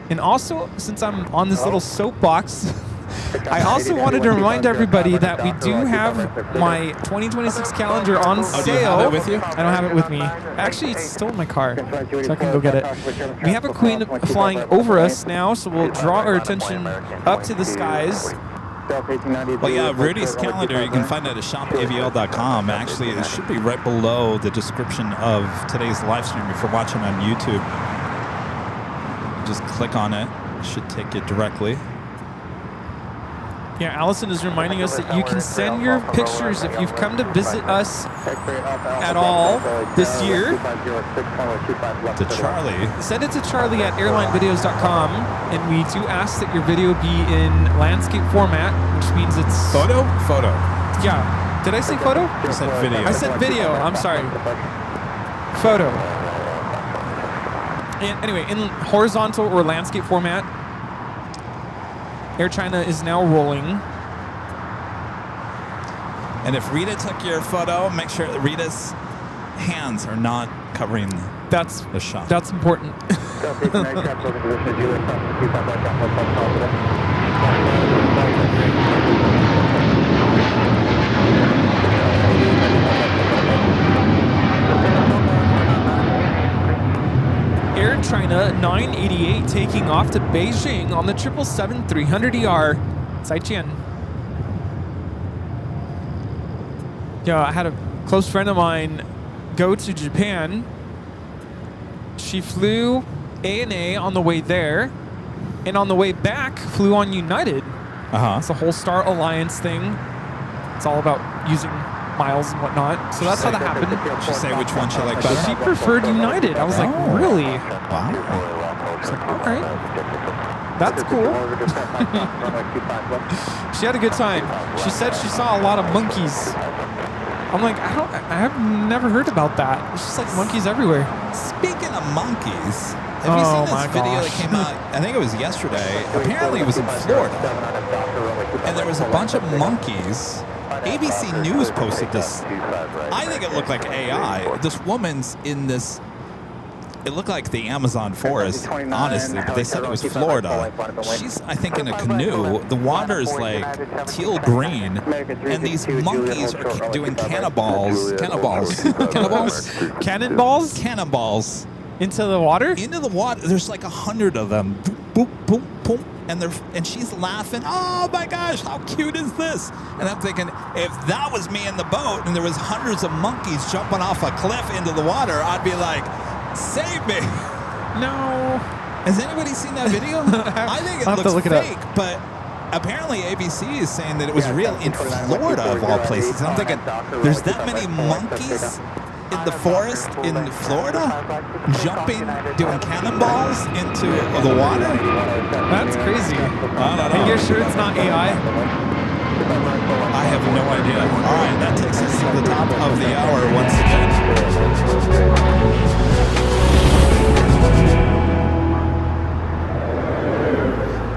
And also, since I'm on this little soapbox, I also wanted to remind everybody that we do have my 2026 calendar on sale. Do you have it with you? I don't have it with me. Actually, it's still in my car, so I can go get it. We have a queen flying over us now, so we'll draw our attention up to the skies. Well, yeah, Rudy's calendar, you can find it at shopavl.com. Actually, it should be right below the description of today's live stream if you're watching on YouTube. Just click on it, it should take you directly. Yeah, Allison is reminding us that you can send your pictures if you've come to visit us at all this year. To Charlie. Send it to Charlie at airlinevideos.com, and we do ask that your video be in landscape format, which means it's Photo? Photo. Yeah. Did I say photo? You said video. I said video. I'm sorry. Photo. And anyway, in horizontal or landscape format, Air China is now rolling. And if Rita took your photo, make sure that Rita's hands are not covering the shot. That's important. Air China 988 taking off to Beijing on the 777-300ER. Zaijian. Yeah, I had a close friend of mine go to Japan. She flew ANA on the way there, and on the way back, flew on United. It's a whole Star Alliance thing. It's all about using miles and whatnot. So that's how that happened. Did she say which one she liked better? She preferred United. I was like, really? Wow. I was like, all right. That's cool. She had a good time. She said she saw a lot of monkeys. I'm like, I have never heard about that. It's just like monkeys everywhere. Speaking of monkeys, have you seen this video that came out? I think it was yesterday. Apparently it was in Florida. And there was a bunch of monkeys. ABC News posted this. I think it looked like AI. This woman's in this, it looked like the Amazon forest, honestly, but they said it was Florida. She's, I think, in a canoe. The water is like teal green, and these monkeys are doing cannonballs into the water. There's like 100 of them. Boop, boop, boop. And she's laughing. Oh my gosh, how cute is this? And I'm thinking, if that was me in the boat and there was hundreds of monkeys jumping off a cliff into the water, I'd be like, save me. No. Has anybody seen that video? I think it looks fake, but apparently ABC is saying that it was real in Florida of all places. And I'm thinking, there's that many monkeys in the forest in Florida, jumping, doing cannonballs into the water? That's crazy. I don't know. And you're sure it's not AI? I have no idea. All right, that takes us to the top of the hour once again.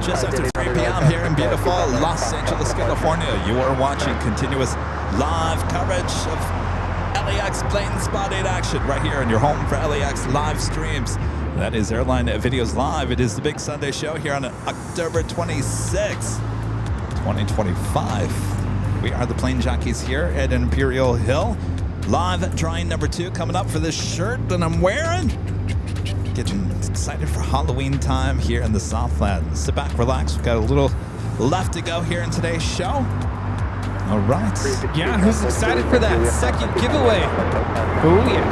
Just after 3 p.m. here in beautiful Los Angeles, California, you are watching continuous live coverage of LAX plane spotted action right here in your home for LAX live streams. That is Airline Videos Live. It is the big Sunday show here on October 26, 2025. We are the Plane Jockeys here at Imperial Hill. Live drawing number 2 coming up for this shirt that I'm wearing. Getting excited for Halloween time here in the Southland. Sit back, relax. We've got a little left to go here in today's show. All right. Yeah, who's excited for that second giveaway? Oh, yeah.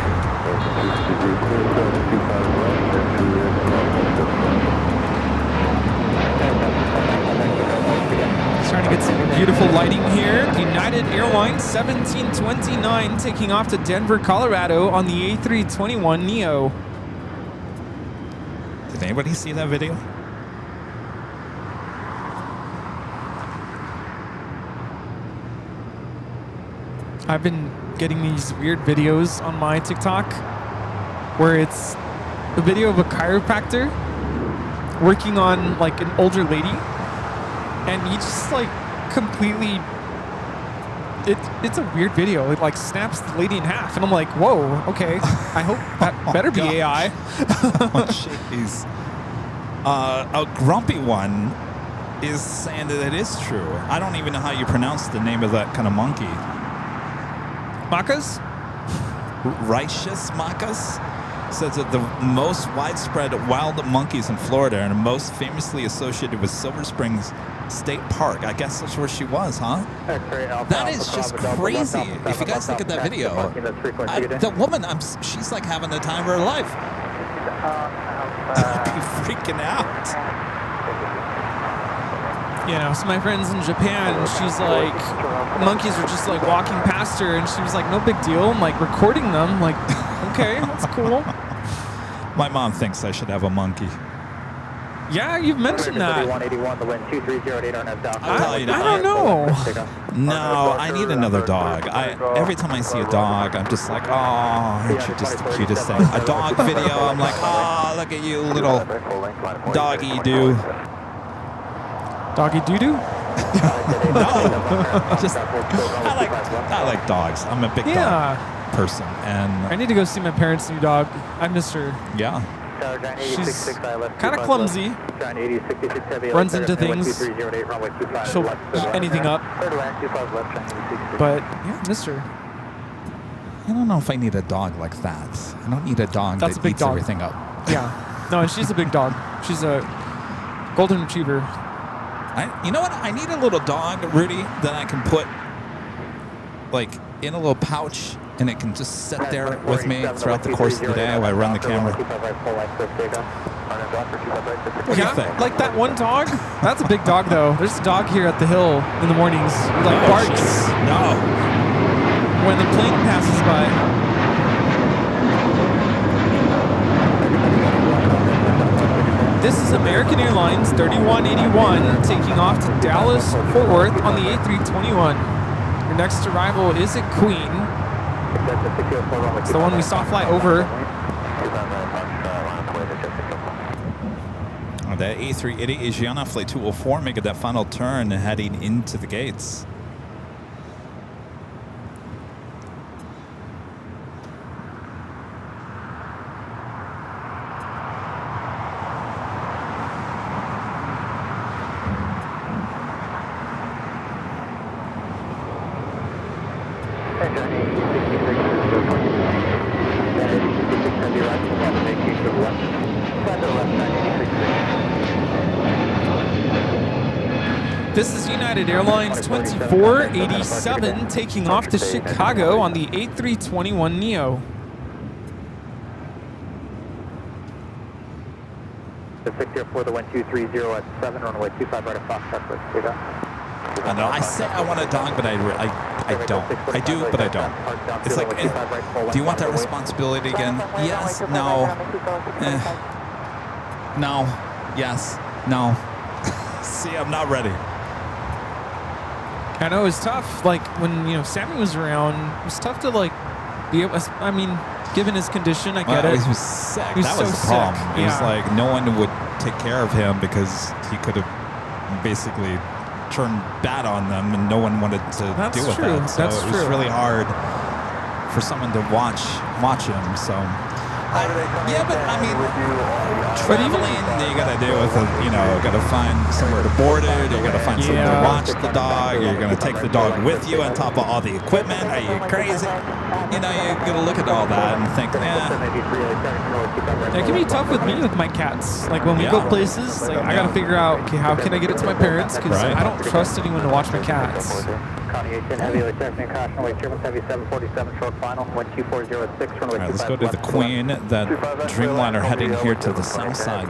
Starting to get some beautiful lighting here. United Airlines 1729 taking off to Denver, Colorado on the A321neo. Did anybody see that video? I've been getting these weird videos on my TikTok where it's a video of a chiropractor working on like an older lady, and he just like completely, it's a weird video. It like snaps the lady in half, and I'm like, whoa, okay. I hope that better be AI. Oh, jeez. A grumpy one is saying that it is true. I don't even know how you pronounce the name of that kind of monkey. Macas? Righteous Macas says that the most widespread wild monkeys in Florida are most famously associated with Silver Springs State Park. I guess that's where she was, huh? That is just crazy. If you guys look at that video, the woman, she's like having the time of her life. I'd be freaking out. You know, so my friend's in Japan, and she's like, monkeys are just like walking past her, and she was like, no big deal. I'm like recording them. Like, okay, that's cool. My mom thinks I should have a monkey. Yeah, you've mentioned that. 181, the wind 2308 on that I don't know. No, I need another dog. Every time I see a dog, I'm just like, oh, aren't you just the cutest thing? A dog video, I'm like, oh, look at you, little doggy do. Doggy doo-doo? No, just I like dogs. I'm a big dog person, and I need to go see my parents' new dog. I miss her. yeah. She's kind of clumsy. Runs into things. She'll eat anything up. But yeah, miss her. I don't know if I need a dog like that. I don't need a dog That's that a big eats dog. everything up. Yeah. No, and she's a big dog. She's a golden retriever. You know what? I need a little dog, Rudy, that I can put like in a little pouch, and it can just sit there with me throughout the course of the day while I run the camera. What do you think? Like that one dog? That's a big dog, though. There's a dog here at the hill in the mornings. He like barks No. when the plane passes by. This is American Airlines 3181 taking off to Dallas, Fort Worth on the A321. Your next arrival is at Queen. It's the one we saw fly over. That A380 Asiana Flight 204 making that final turn and heading into the gates. This is United Airlines 2487 taking off to Chicago on the A321neo. The 604, the 1230 at 7, runway 25 right at Fox, I know. I say I want a dog, but I don't. I do, but I don't. It's like, do you want that responsibility again? Yes. No. No. Yes. No. See, I'm not ready. I know it's tough. Like when Sammy was around, it was tough to like be able. I mean, given his condition, I get it. He was sick. He was that was so the problem. sick. It was Yeah. like no one would take care of him because he could have basically turned bad on them, and no one wanted to That's deal with true. that. So That's it was true. really hard for someone to watch him. So. Yeah, but I mean, traveling, you gotta deal with it. Gotta find somewhere to board it. You gotta find somewhere to watch the dog. You're gonna take the dog with you on top of all the equipment. Are you crazy? You gotta look at all that and think, It can be tough with me with my cats. Like when we go places, like I gotta figure out, okay, how can I get it to my parents? Because I don't trust anyone to watch my cats. Heavy attachment caution, weight German heavy 747 short final, 12406, runway all right, let's go to the Queen, that Dreamliner heading here to the south side.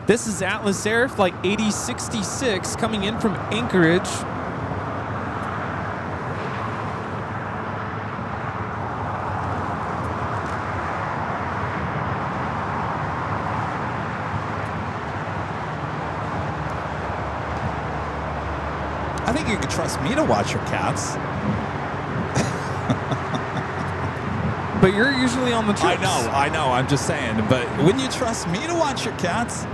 This is Atlas Air Flight 8066 coming in from Anchorage. I think you could trust me to watch your cats. But you're usually on the trips. I know. I'm just saying. But wouldn't you trust me to watch your cats?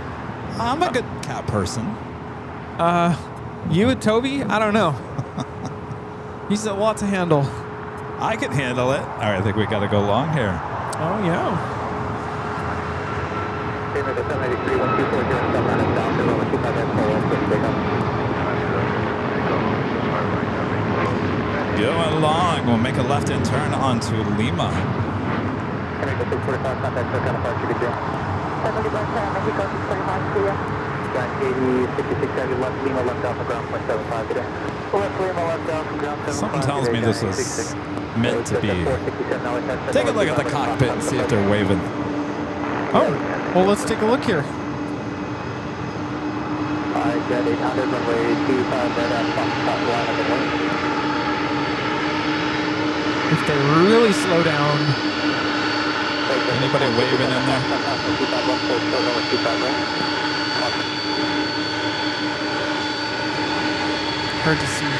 I'm a good cat person. You and Toby? I don't know. He's a lot to handle. I can handle it. All right, I think we got to go long here. Oh, yeah. Going long. We'll make a left-hand turn onto Lima. Something tells me this was meant to be. Take a look at the cockpit and see if they're waving. Oh, well, let's take a look here. If they really slow down. Anybody waving in there? Hard to see.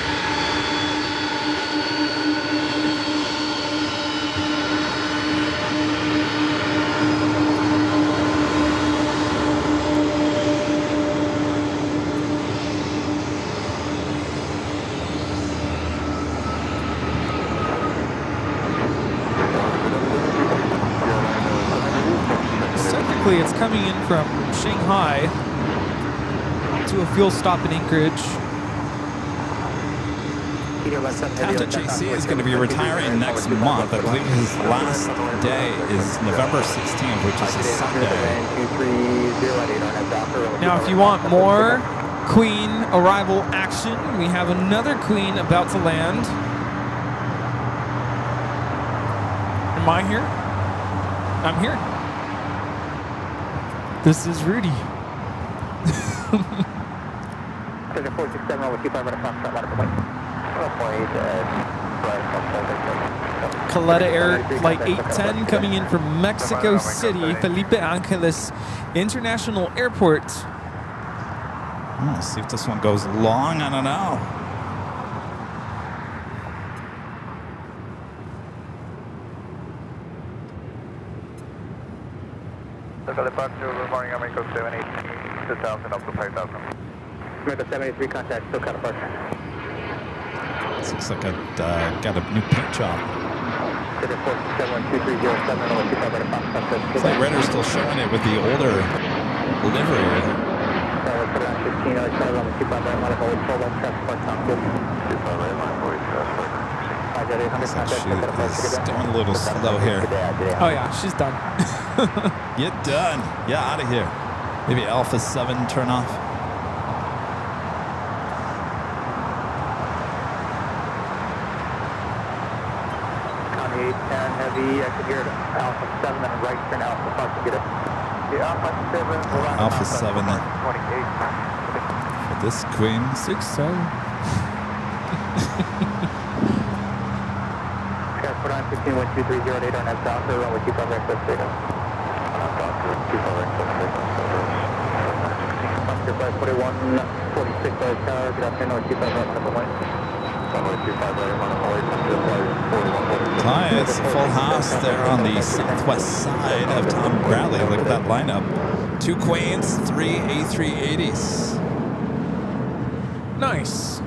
Technically, it's coming in from Shanghai to a fuel stop in Anchorage. Captain JC is going to be retiring next month. I believe his last day is November 16th, which is a Sunday. Now, if you want more Queen arrival action, we have another Queen about to land. Am I here? I'm here. This is Rudy. Caleta Air Flight 810 coming in from Mexico City, Felipe Angeles International Airport. Let's see if this one goes long. I don't know. Local departure, good morning, America 780, 2000 up to 5000. America 73, contact, SoCal departure. This looks like it got a new paint job. It's like Redder's still showing it with the older livery. Looks like she is going a little slow here. Oh yeah, she's done. Get done. Yeah, out of here. Maybe Alpha 7 turn off. County 810 heavy, exit here to Alpha 7 and right turn Alpha 5 to get it. Yeah, Alpha 7. Alpha 7 then. 28. For this Queen. 6-7. Put on 15-12308 on that Docker, runway 25 access data. Docker, 25 access data. Oscar 541, 46 by tower, get up here, runway 25 right, number 1. Runway 25 right, runway 41. Hi, it's a full house there on the southwest side of Tom Bradley. Look at that lineup. 2 Queens, 3 A380s. Nice.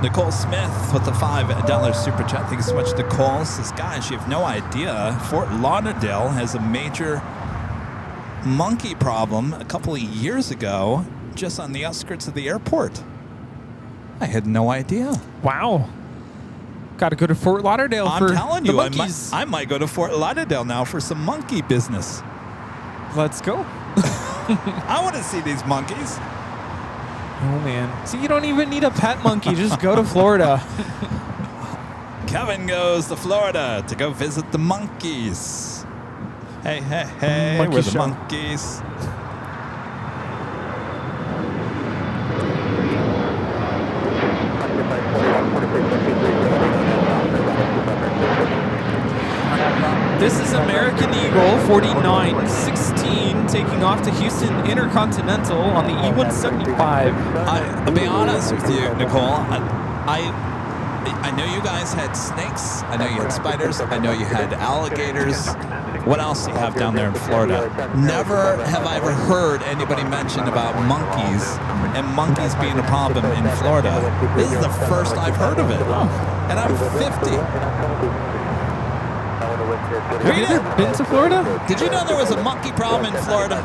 Nicole Smith with the $5 super chat. Thank you so much, Nicole. Says, guys, you have no idea. Fort Lauderdale has a major monkey problem a couple of years ago just on the outskirts of the airport. I had no idea. Wow. Got to go to Fort Lauderdale I'm for telling the you, monkeys. I might go to Fort Lauderdale now for some monkey business. Let's go. I want to see these monkeys. Oh, man. See, you don't even need a pet monkey. Just go to Florida. Kevin goes to Florida to go visit the monkeys. Hey, hey, hey, Monkey we're the show. monkeys. This is American Eagle 4916 taking off to Houston Intercontinental on the E175. I'll be honest with you, Nicole. I know you guys had snakes. I know you had spiders. I know you had alligators. What else do you have down there in Florida? Never have I ever heard anybody mention about monkeys and monkeys being a problem in Florida. This is the first I've heard of it. And I'm 50. Have you ever been to Florida? Did you know there was a monkey problem in Florida?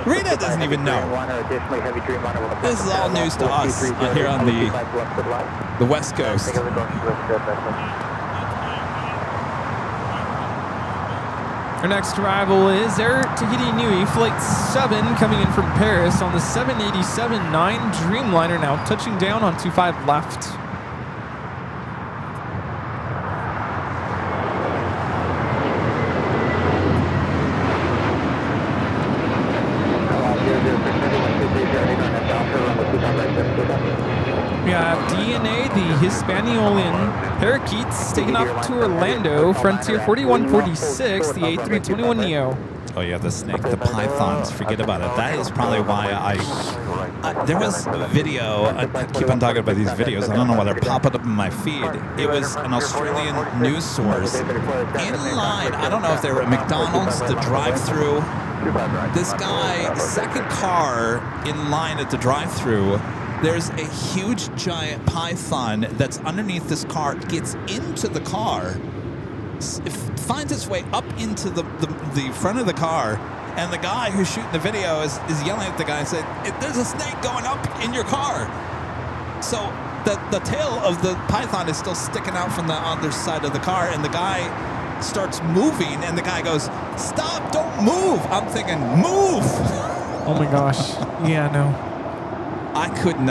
Rita doesn't even know. This is all news to us here on the West Coast. Our next arrival is Air Tahiti Nui Flight 7 coming in from Paris on the 787-9 Dreamliner, now touching down on 25 left. We have DNA, the Hispaniolan Parakeets, taking off to Orlando, Frontier 4146, the A321neo. Oh yeah, the snake, the pythons, forget about it. That is probably why there was a video, I keep on talking about these videos, I don't know why they're popping up in my feed. It was an Australian news source in line, I don't know if they were at McDonald's, the drive-thru. This guy, second car in line at the drive-thru, there's a huge giant python that's underneath this car, gets into the car, finds its way up into the front of the car, and the guy who's shooting the video is yelling at the guy and saying, "There's a snake going up in your car." So the tail of the python is still sticking out from the other side of the car, and the guy starts moving, and the guy goes, "Stop, don't move." I'm thinking, move. Oh my gosh. Yeah, no. I couldn't.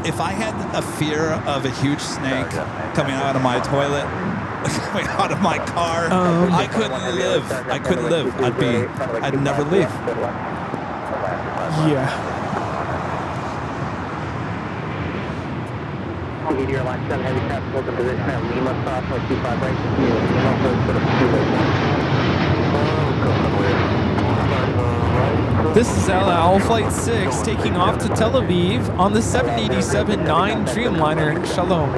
If I had a fear of a huge snake coming out of my toilet, coming out of my car, I couldn't live. I'd never leave. Yeah. Airline 7 Heavy Traffic, open position at Lima, cross 25 right. This is El Al Flight 6 taking off to Tel Aviv on the 787-9 Dreamliner. Shalom.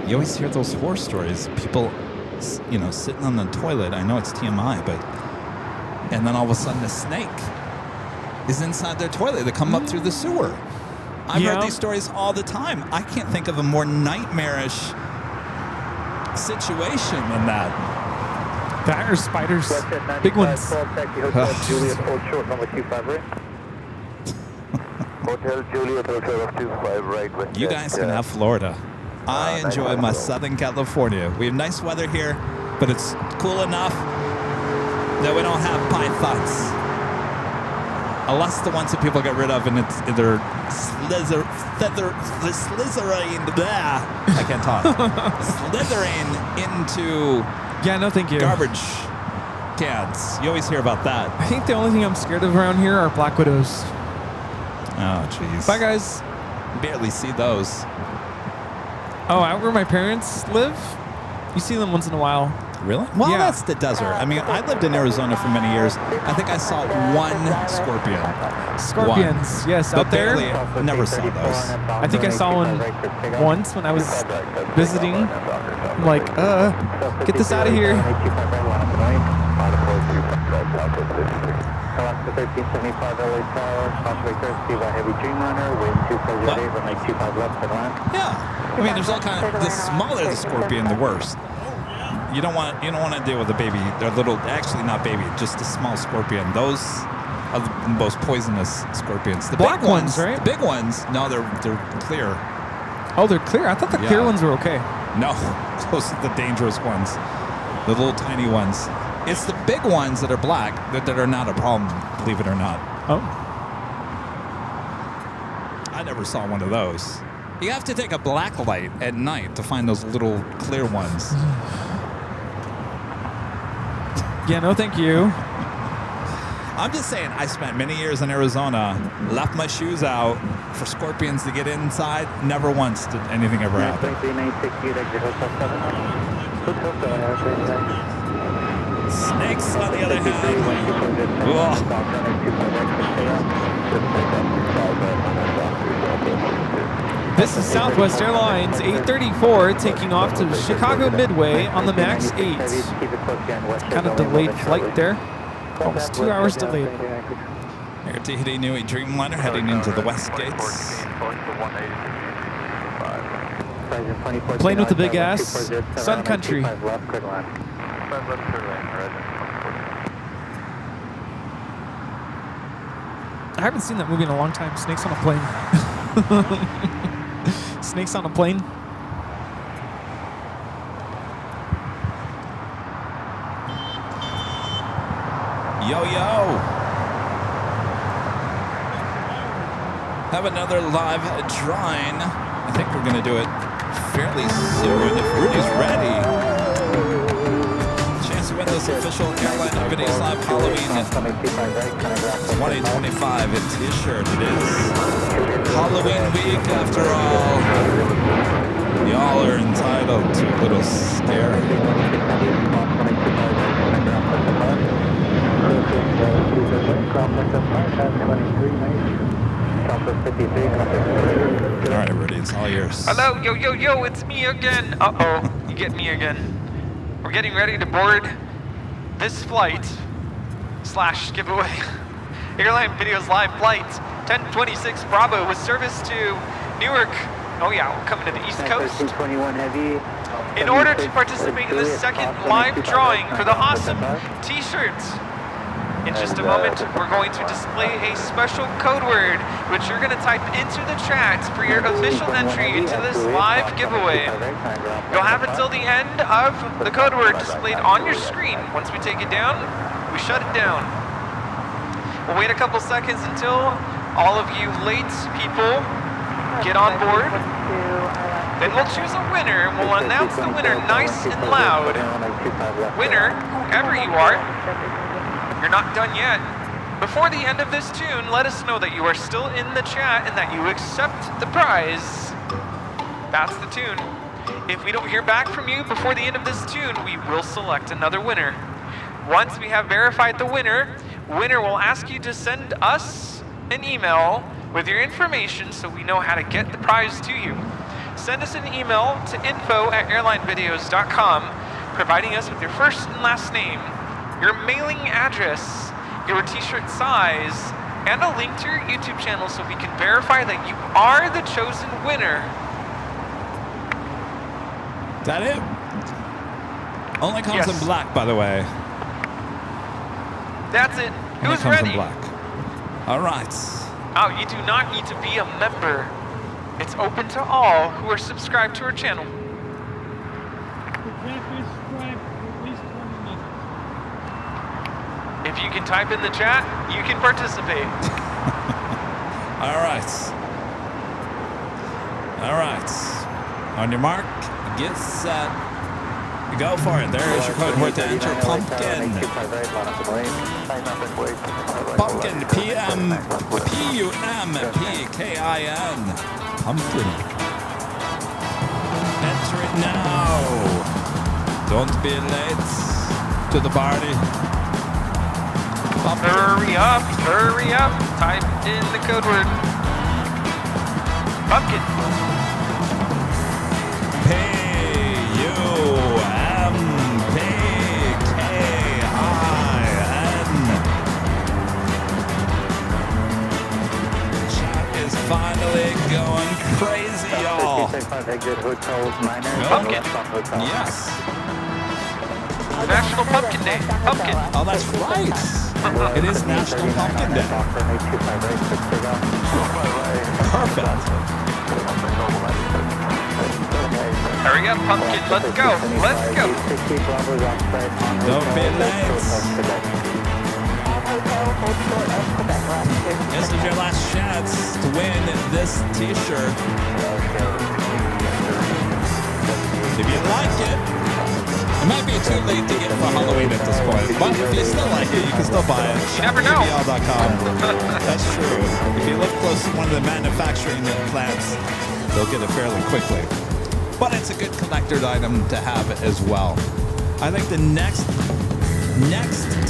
You always hear those horror stories. People, sitting on the toilet. I know it's TMI, and then all of a sudden a snake is inside their toilet. They come up through the sewer. I've heard these stories all the time. I can't think of a more nightmarish situation than that. That or spiders. Big ones. You guys can have Florida. I enjoy my Southern California. We have nice weather here, but it's cool enough that we don't have pythons. Unless the ones that people get rid of and they're slithering. Blah, I can't talk. Slithering into no thank you. Garbage cans. You always hear about that. I think the only thing I'm scared of around here are black widows. Oh, jeez. Bye, guys. Barely see those. Oh, out where my parents live, you see them once in a while. Really? Well, Yeah. that's the desert. I mean, I lived in Arizona for many years. I think I saw one scorpion. Scorpions, yes, But out there. barely, never saw those. I think I saw one once when I was visiting. I'm like, get this out of here. Alaska 1375 LA Tower, Osprey Thursday by Heavy Dreamliner, wind 240 runway 25 left headline. Yeah. I mean, there's all kind of. The smaller the scorpion, the worse. You don't want to deal with a baby. They're little, actually not baby, just a small scorpion. Those are the most poisonous scorpions. The Black big ones, right? The big ones, no, they're clear. Oh, they're clear. I thought the clear ones were okay. No, those are the dangerous ones. The little tiny ones. It's the big ones that are black that are not a problem, believe it or not. Oh. I never saw one of those. You have to take a black light at night to find those little clear ones. Yeah, no thank you. I'm just saying, I spent many years in Arizona, left my shoes out for scorpions to get inside. Never once did anything ever happen. Snakes, on the other hand. This is Southwest Airlines 834 taking off to Chicago Midway on the MAX 8. Kind of delayed flight there. Almost 2 hours delayed. Air Tahiti Nui Dreamliner heading into the west gates. Plane with the big ass, Sun Country. I haven't seen that movie in a long time, Snakes on a Plane. Snakes on a plane. Yo, yo. Have another live drawing. I think we're going to do it fairly soon if Rudy's ready. Chance to win this official Airline Videos Live Halloween 2025 t-shirt. It is Halloween week after all. Y'all are entitled to a little scare. All right, Rudy, it's all yours. Hello, yo, yo, yo, it's me again. Uh-oh, you get me again. We're getting ready to board this flight / giveaway. Airline Videos Live Flight 1026 Bravo with service to Newark. Oh yeah, we're coming to the East Coast. In order to participate in the second live drawing for the awesome t-shirts. In just a moment, we're going to display a special code word, which you're going to type into the chat for your official entry into this live giveaway. You'll have until the end of the code word displayed on your screen. Once we take it down, we shut it down. We'll wait a couple seconds until all of you late people get on board. Then we'll choose a winner, and we'll announce the winner nice and loud. Winner, whoever you are, you're not done yet. Before the end of this tune, let us know that you are still in the chat and that you accept the prize. That's the tune. If we don't hear back from you before the end of this tune, we will select another winner. Once we have verified the winner will ask you to send us an email with your information so we know how to get the prize to you. Send us an email to info@airlinevideos.com, providing us with your first and last name, your mailing address, your t-shirt size, and a link to your YouTube channel so we can verify that you are the chosen winner. Is that it? Only comes Yes. in black, by the way. That's it. Only Who's comes ready? in black. All right. Oh, you do not need to be a member. It's open to all who are subscribed to our channel. If you can type in the chat, you can participate. All right. All right. On your mark, get set, go for it. There is your code word to enter pumpkin. Pumpkin, P-U-M-P-K-I-N. Pumpkin. Enter it now. Don't be late to the party. Hurry up, hurry up. Type in the code word. Pumpkin. P-U-M-P-K-I-N. Chat is finally going crazy, y'all. Pumpkin. Yes. National Pumpkin Day. Pumpkin. Oh, that's right. It is National Pumpkin Day. Perfect. Hurry up, Pumpkin. Let's go. Let's go. Don't be late. This is your last chance to win this t-shirt. If you like it, it might be too late to get for Halloween at this point, but if you still like it, you can still buy it. You never know. That's true. If you live close to one of the manufacturing plants, they'll get it fairly quickly. But it's a good collector's item to have as well. I think the next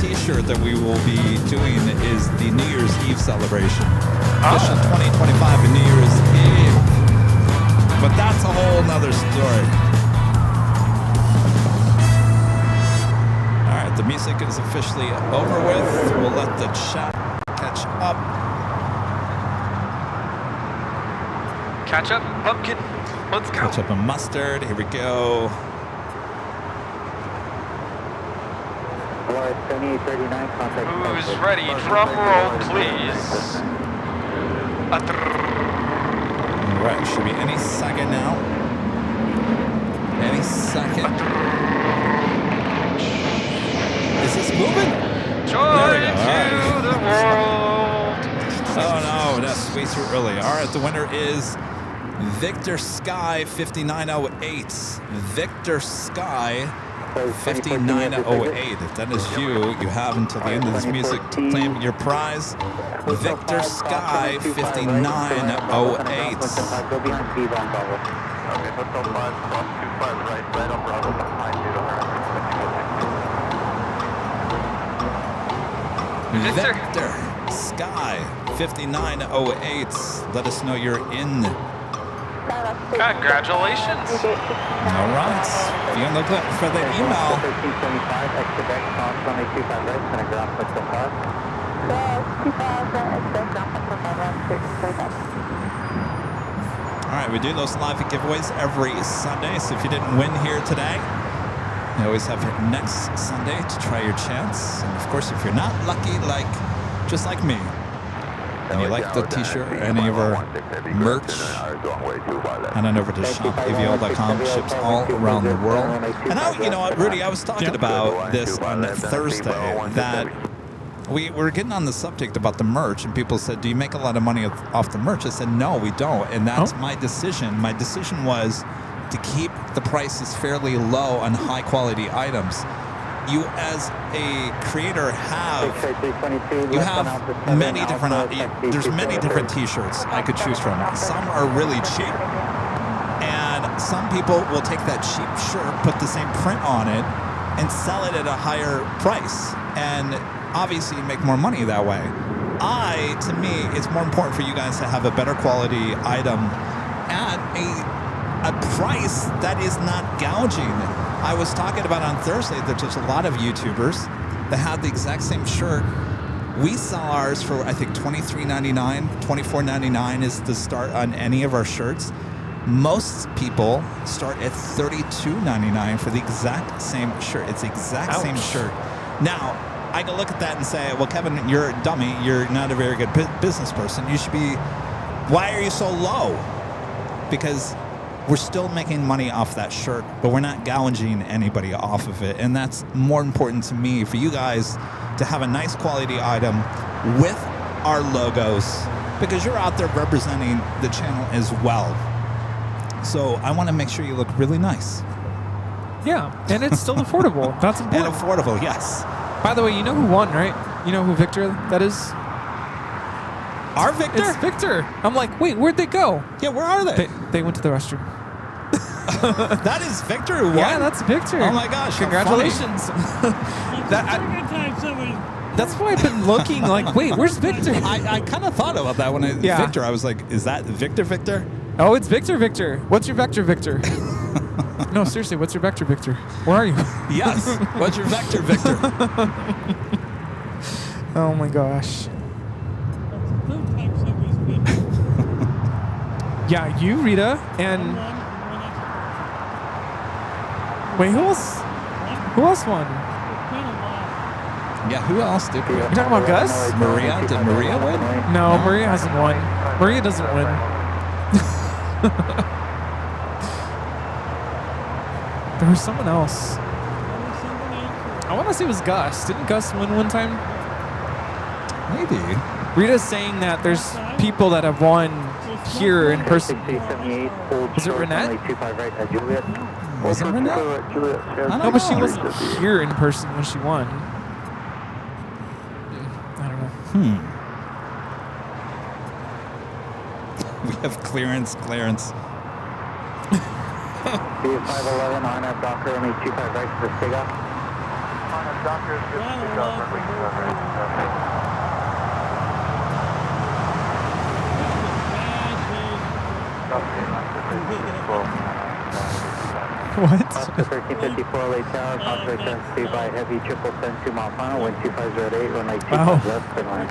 t-shirt that we will be doing is the New Year's Eve celebration. Official 2025 and New Year's Eve. But that's a whole nother story. All right, the music is officially over with. We'll let the chat catch up. Catch up, Pumpkin. Let's go. Catch up on mustard. Here we go. Who's ready? Drum roll, please. All right, should be any second now. Any second. Is this moving? Joy There we go. to the world. Oh no, that's way too early. All right, the winner is Victor Sky 5908. Victor Sky 5908. If that is you, you have until the end of this music to claim your prize. Victor Sky 5908. Go behind T-bomb, Bravo. Okay, Hotel 5, cross 25 right on Bravo, behind Victor. Victor Sky 5908. Let us know you're in. Congratulations. All right. Be on the lookout for the email. 1375, exit back, cross 1825 right, center ground, Hotel 5. All right, we do those live giveaways every Sunday. So if you didn't win here today, you always have next Sunday to try your chance. And of course, if you're not lucky, just like me, and you like the t-shirt or any of our merch, head on over to shopavio.com. Ships all around the world. And you know what, Rudy, I was talking about this on Thursday, that we were getting on the subject about the merch, and people said, do you make a lot of money off the merch? I said, no, we don't. And that's my decision. My decision was to keep the prices fairly low on high quality items. You as a creator have many different, there's many different t-shirts I could choose from. Some are really cheap, and some people will take that cheap shirt, put the same print on it, and sell it at a higher price, and obviously make more money that way. To me, it's more important for you guys to have a better quality item at a price that is not gouging. I was talking about on Thursday that there's a lot of YouTubers that have the exact same shirt. We sell ours for, I think, $23.99, $24.99 is the start on any of our shirts. Most people start at $32.99 for the exact same shirt. It's the exact same shirt. Now, I can look at that and say, well, Kevin, you're a dummy. You're not a very good business person. You should be, why are you so low? Because we're still making money off that shirt, but we're not gouging anybody off of it. And that's more important to me, for you guys to have a nice quality item with our logos, because you're out there representing the channel as well. So I want to make sure you look really nice. Yeah, and it's still affordable. That's important. And affordable, yes. By the way, you know who won, right? You know who Victor that is? Our Victor? It's Victor. I'm like, wait, where'd they go? Yeah, where are they? They went to the restroom. That is Victor who won? Yeah, that's Victor. Oh my gosh, congratulations. That's why I've been looking like, wait, where's Victor? I kind of thought about that when Victor. I was like, is that Victor? Oh, it's Victor. What's your vector, Victor? No, seriously, what's your vector, Victor? Where are you? Yes. What's your vector, Victor? Oh my gosh. Yeah, you, Rita, and wait, who else? Who else won? Yeah, who else did win? You talking about Gus? Maria? Did Maria win? No, Maria hasn't won. Maria doesn't win. There was someone else. I want to say it was Gus. Didn't Gus win one time? Maybe. Rita's saying that there's people that have won here in person. Was it Renette? Was it Renette? No, but she wasn't here in person when she won. I don't know. We have clearance. B511 on at Docker, only 25 right for Stiga. On at Docker, What? Oscar 1354 late tower, contract by heavy 777 mile final, wind 2508, runway 25 left, clear line.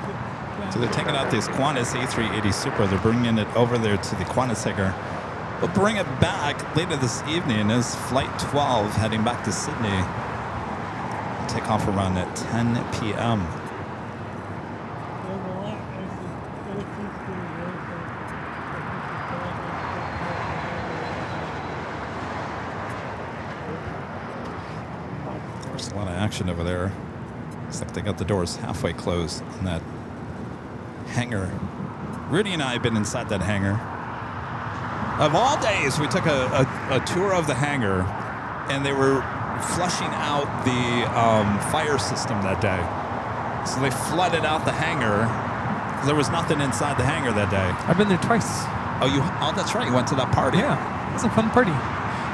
So they're taking out this Qantas A380 Super. They're bringing it over there to the Qantas hangar. We'll bring it back later this evening as Flight 12 heading back to Sydney. We'll take off around at 10 p.m. section over there. Looks like they got the doors halfway closed on that hangar. Rudy and I have been inside that hangar. Of all days, we took a tour of the hangar, and they were flushing out the fire system that day. So they flooded out the hangar. There was nothing inside the hangar that day. I've been there twice. Oh, that's right. You went to that party. Yeah, it was a fun party.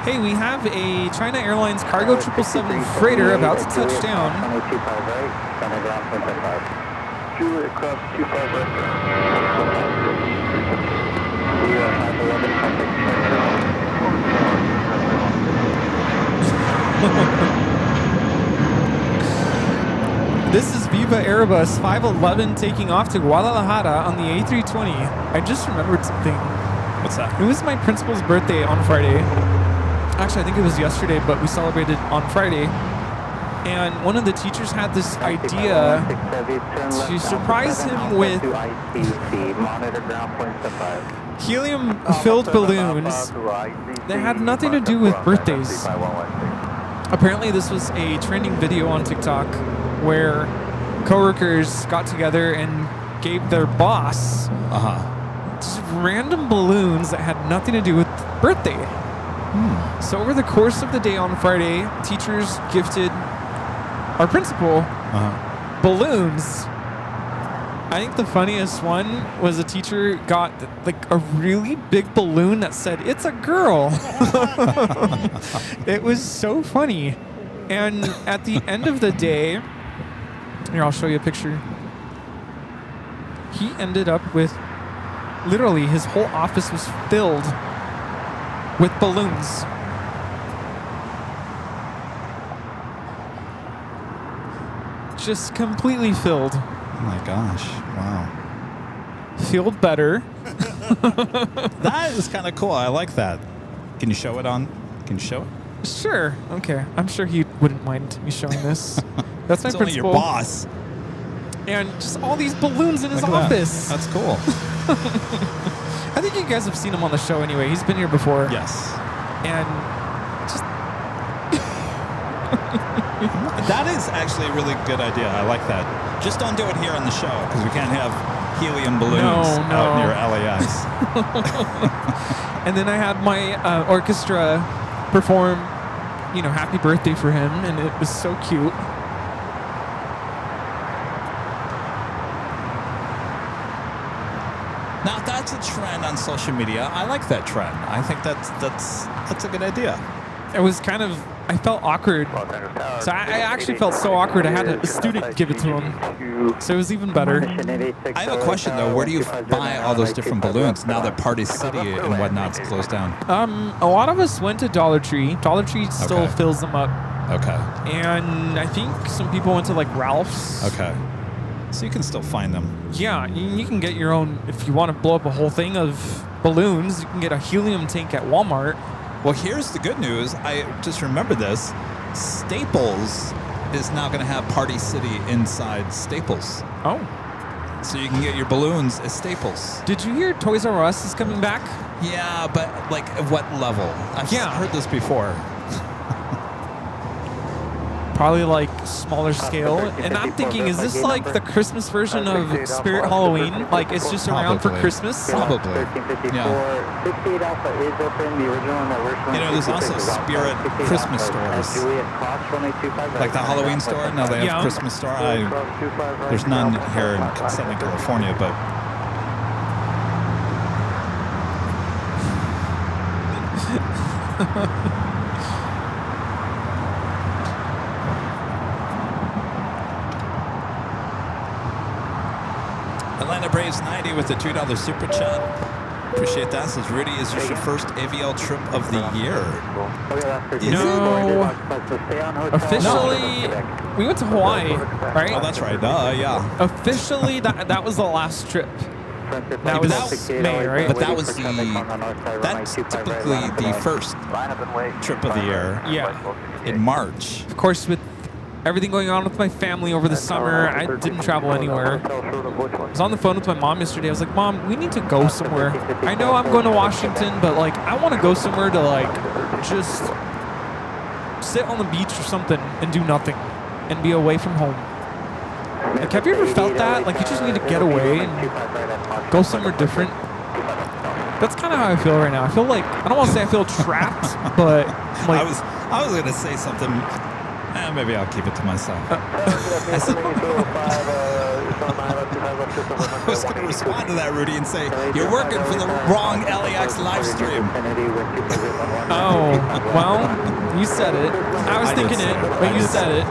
Hey, we have a China Airlines Cargo 777 freighter about to touch down. 25 right, center ground 25. Juliet cross 25 right. 511, This is Viva Airbus 511 taking off to Guadalajara on the A320. I just remembered something. What's that? It was my principal's birthday on Friday. Actually, I think it was yesterday, but we celebrated on Friday. And one of the teachers had this idea to surprise him with helium-filled balloons that had nothing to do with birthdays. Apparently, this was a trending video on TikTok where coworkers got together and gave their boss just random balloons that had nothing to do with birthday. So over the course of the day on Friday, teachers gifted our principal balloons. I think the funniest one was a teacher got like a really big balloon that said, "It's a girl." It was so funny. And at the end of the day, here, I'll show you a picture. He ended up with, literally, his whole office was filled with balloons. Just completely filled. Oh my gosh. Wow. Filled better. That is kind of cool. I like that. Can you show it on? Can you show it? Sure. Okay. I'm sure he wouldn't mind me showing this. That's my It's only principal. your boss. And just all these balloons in his Look at that. office. That's cool. I think you guys have seen him on the show anyway. He's been here before. Yes. And just That is actually a really good idea. I like that. Just don't do it here on the show because we can't have helium balloons No. out near LAX. And then I had my orchestra perform, happy birthday for him, and it was so cute. Now that's a trend on social media. I like that trend. I think that's a good idea. It was kind of, I felt awkward. So I actually felt so awkward. I had a student give it to him. So it was even better. I have a question though. Where do you buy all those different balloons now that Party City and whatnot's closed down? A lot of us went to Dollar Tree. Dollar Tree still Okay. fills them up. Okay. And I think some people went to like Ralph's. Okay. So you can still find them. Yeah, you can get your own, if you want to blow up a whole thing of balloons, you can get a helium tank at Walmart. Well, here's the good news. I just remember this. Staples is now going to have Party City inside Staples. Oh. So you can get your balloons at Staples. Did you hear Toys R Us is coming back? Yeah, but like at what level? I've heard this before. Probably like smaller scale. And I'm thinking, is this like the Christmas version of Spirit Halloween? Like it's just around for Probably. Christmas? Probably. 1354. Yeah. 68 Alpha is open. The original one that we're showing. There's also Spirit Christmas stores. Juliet cross runway 25 Like the Halloween store. Now they have Yeah. Christmas store. There's none here in Southern California, but Atlanta Braves 90 with the $2 super chat. Appreciate that. Says Rudy, is this your first AVL trip of the year? No. Officially, we went to Hawaii, right? Oh, that's right. Yeah. Officially, that was the last trip. That was May, right? But that's typically the first trip of the year. Yeah. In March. Of course, with everything going on with my family over the summer, I didn't travel anywhere. I was on the phone with my mom yesterday. I was like, Mom, we need to go somewhere. I know I'm going to Washington, but like, I want to go somewhere to like just sit on the beach or something and do nothing. and be away from home. Like, have you ever felt that? Like, you just need to get away and go somewhere different. That's kind of how I feel right now. I feel like, I don't want to say I feel trapped, but like, I was going to say something. Maybe I'll keep it to myself. I was going to respond to that, Rudy, and say, you're working for the wrong LAX live stream. oh, well, you said it. I was thinking it, but you said it.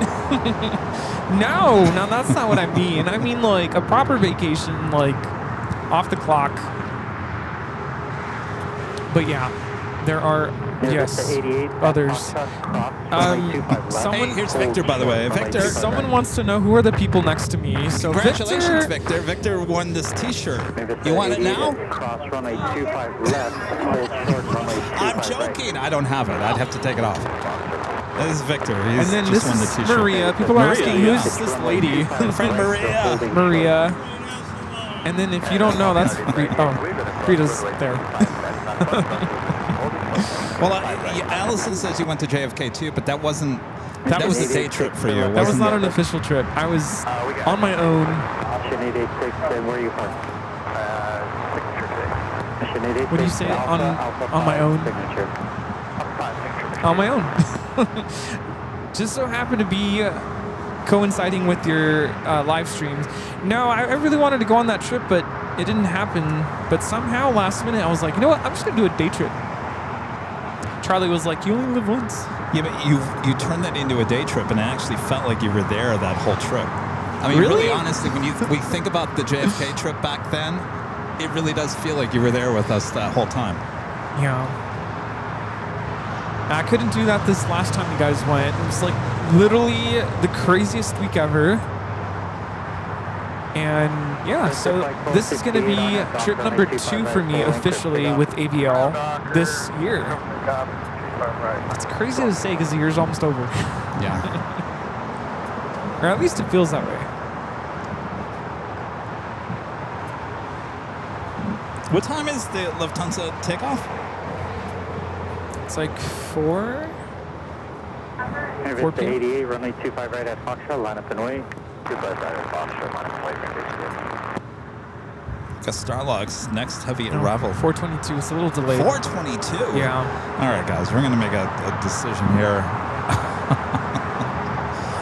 No, that's not what I mean. I mean, like, a proper vacation, like, off the clock. But yeah, there are, yes, others. Someone, Hey, here's Victor, by the way. Victor. Someone wants to know who are the people next to me. So Congratulations, Victor. Victor won this T-shirt. You want it now? I'm joking. I don't have it. I'd have to take it off. This is Victor. He's and then just this won the is T-shirt. Maria. People are asking, Maria, who's this lady? Friend Maria. Maria. And then if you don't know, that's Rita's there. Well, Allison says you went to JFK too, but that wasn't. That was a day trip for you. That was not an official trip. I was on my own. Where are you from? What do you say? On my own? On my own. Just so happened to be coinciding with your live streams. No, I really wanted to go on that trip, but it didn't happen. But somehow last minute I was like, you know what? I'm just going to do a day trip. Charlie was like, you only live once. Yeah, but you turned that into a day trip, and it actually felt like you were there that whole trip. I mean, really honestly, when we think about the JFK trip back then, it really does feel like you were there with us that whole time. Yeah. I couldn't do that this last time you guys went. It was like literally the craziest week ever. And yeah, so this is going to be trip number 2 for me officially with AVL this year. It's crazy to say because the year's almost over. Yeah. Or at least it feels that way. What time is the Lufthansa takeoff? It's like 4? 4 p.m. 88, runway 25 right at Foxtrot, line up and wait. 25 right at Foxtrot, line up and wait. Got Starlog's next heavy No, arrival. 4:22. It's a little delayed. 4:22? Yeah. All right, guys, we're going to make a decision here.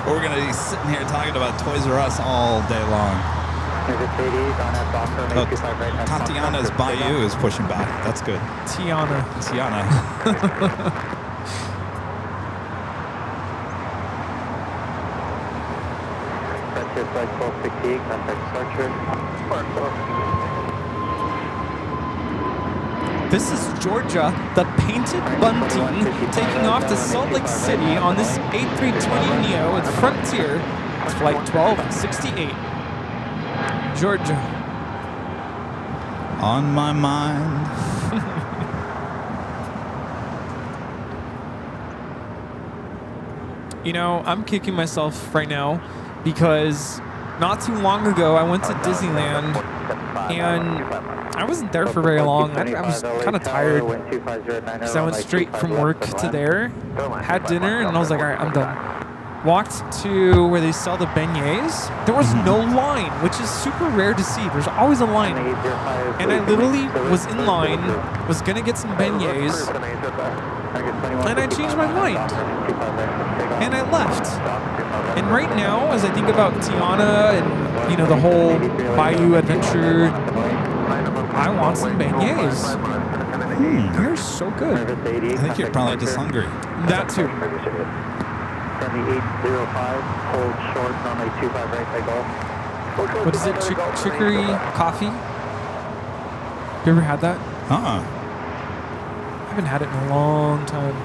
We're going to be sitting here talking about Toys R Us all day long. Oh, Tatiana's Bayou is pushing back. That's good. Tiana. This is Georgia, the Painted Bunting, taking off to Salt Lake City on this A320neo with Frontier. It's flight 1268. Georgia. On my mind. You know, I'm kicking myself right now because not too long ago I went to Disneyland and I wasn't there for very long. I was kind of tired because I went straight from work to there, had dinner, and I was like, all right, I'm done. Walked to where they sell the beignets. There was no line, which is super rare to see. There's always a line. And I literally was in line, was going to get some beignets, and I changed my mind. And I left. And right now, as I think about Tiana and, you know, the whole Bayou adventure, I want some beignets. They're so good. I think you're probably just hungry. That too. Friendly 805, hold short, runway 25 right by Golf. What is it? Chicory coffee? Have you ever had that? I haven't had it in a long time.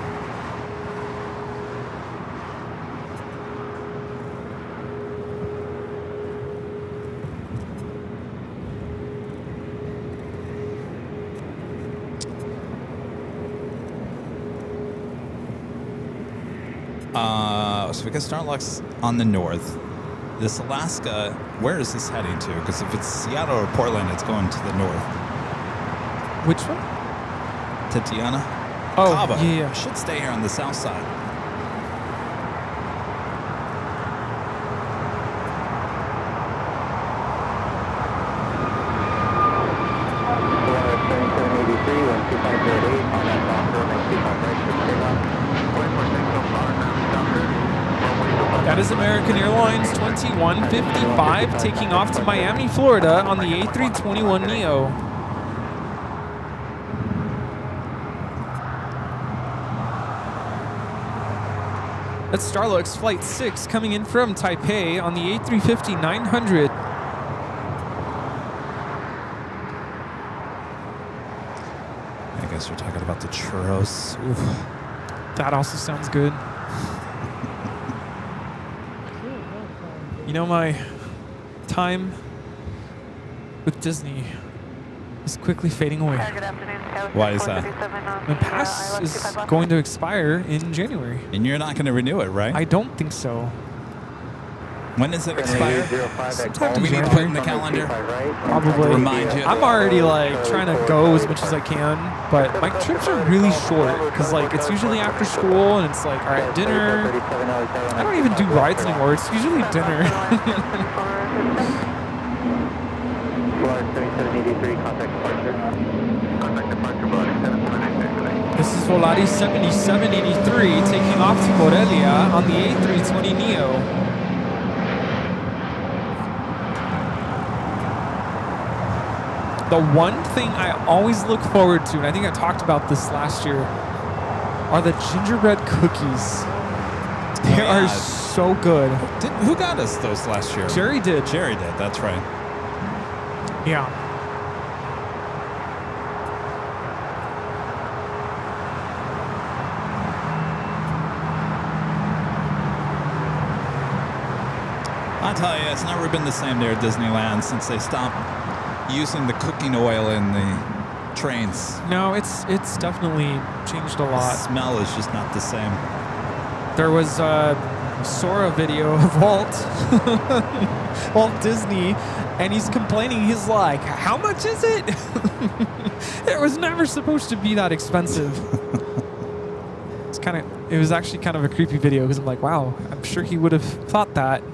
So we got Starlux on the north. This Alaska, where is this heading to? Because if it's Seattle or Portland, it's going to the north. Which one? To Tiana. Oh, Cabo. yeah. Should stay here on the south side. That is American Airlines 2155 taking off to Miami, Florida on the A321neo. That's Starlux Flight 6 coming in from Taipei on the A350-900. I guess you're talking about the churros. Oof. That also sounds good. You know, my time with Disney is quickly fading away. Good afternoon. Why is that? My pass is going to expire in January. And you're not going to renew it, right? I don't think so. When does it expire? Sometime We in need to put January. in the calendar. Probably. Remind you. I'm already like trying to go as much as I can, but my trips are really short because like it's usually after school and it's like, all right, dinner. I don't even do rides anymore. It's usually dinner. This is Volaris 7783 taking off to Morelia on the A320neo. The one thing I always look forward to, and I think I talked about this last year, are the gingerbread cookies. They are so good. Who got us those last year? Jerry did. Jerry did, that's right. Yeah. I tell you, it's never been the same there at Disneyland since they stopped using the cooking oil in the trains. No, it's definitely changed a The lot. smell is just not the same. There was a Sora video of Walt Disney, and he's complaining. He's like, "How much is it?" It was never supposed to be that expensive. It was actually kind of a creepy video because I'm like, wow, I'm sure he would have thought that.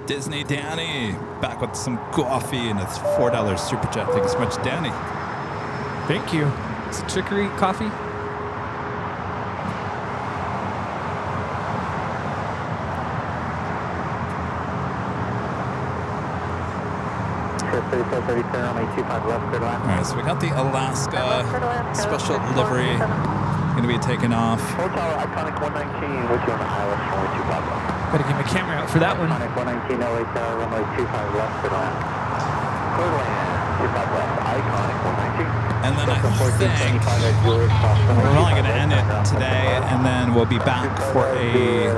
Disney Danny back with some coffee and it's $4 super chat. Thank you so much, Danny. Thank you. It's a chicory coffee. All right, so we got the Alaska special delivery going to be taken off. Hotel Iconic 119, which on the ILS runway 25 left. Better get my camera out for that one. Iconic 119, LA Tower, runway 25 left, clear land. Clear land, 25 left, Iconic 119. And then I think we're only going to end it today, and then we'll be back for a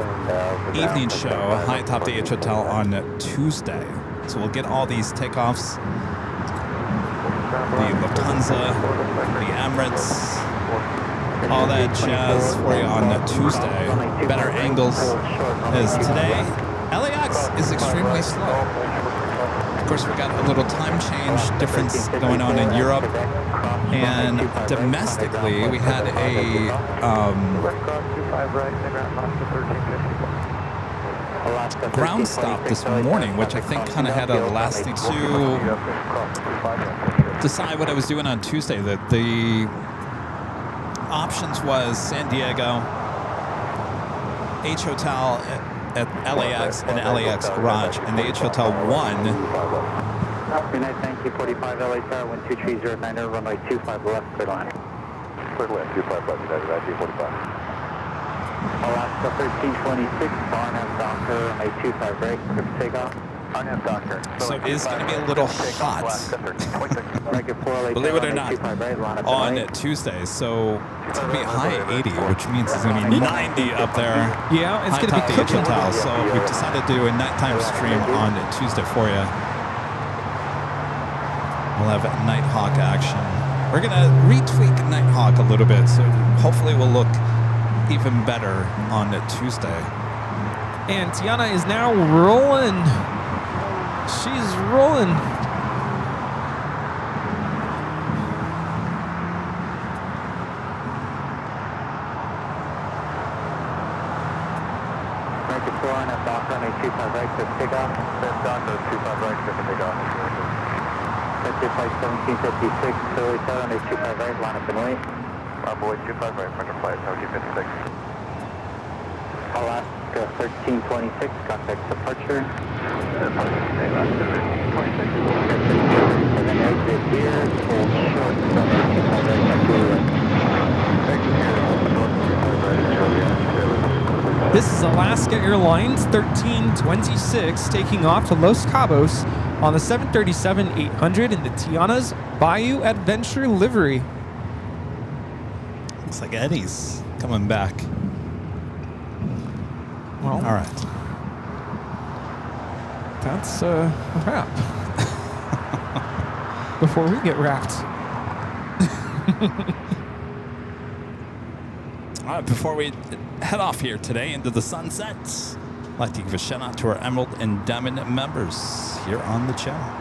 evening show, High Top DH Hotel on Tuesday. So we'll get all these takeoffs, the Lufthansa, the Emirates, all that jazz for you on Tuesday. Better angles, as today LAX is extremely slow. Of course, we got a little time change difference going on in Europe, and domestically we had a ground stop this morning, which I think kind of had a lasting to decide what I was doing on Tuesday. That the options was San Diego, H Hotel at LAX, and LAX Garage, and the H Hotel won. United 1945 LA Tower, 12309, runway 25 left, clear line. Clear land, 25 left, United 1945. Alaska 1326, Barnum Docker, runway 25 right, clear for takeoff. Barnum Docker. So it is going to be a little hot, believe it or not, on Tuesday. So it's going to be a high 80, which means it's going to be 90 up there. Yeah, it's going to be High Top DH Hotel. So we've decided to do a nighttime stream on Tuesday for you. We'll have Nighthawk action. We're going to retweak Nighthawk a little bit, so hopefully we'll look even better on Tuesday. And Tiana is now rolling. She's rolling. American 4 on that dock, runway 25 right, clear for takeoff. Then Docker, 25 right, clear for takeoff. Century flight 1756, Philly Tower, runway 25 right, line up and wait. Boy 25 right, American flight 1756. Alaska 1326, contact departure. And then exit here, hold short, 785 right, back to This is Alaska Airlines 1326 taking off to Los Cabos on the 737-800 in the Tiana's Bayou Adventure livery. Looks like Eddie's coming back. Well, All right. that's a wrap. Before we get wrapped. All right, before we head off here today into the sunset, I'd like to give a shout out to our Emerald and Diamond members here on the channel.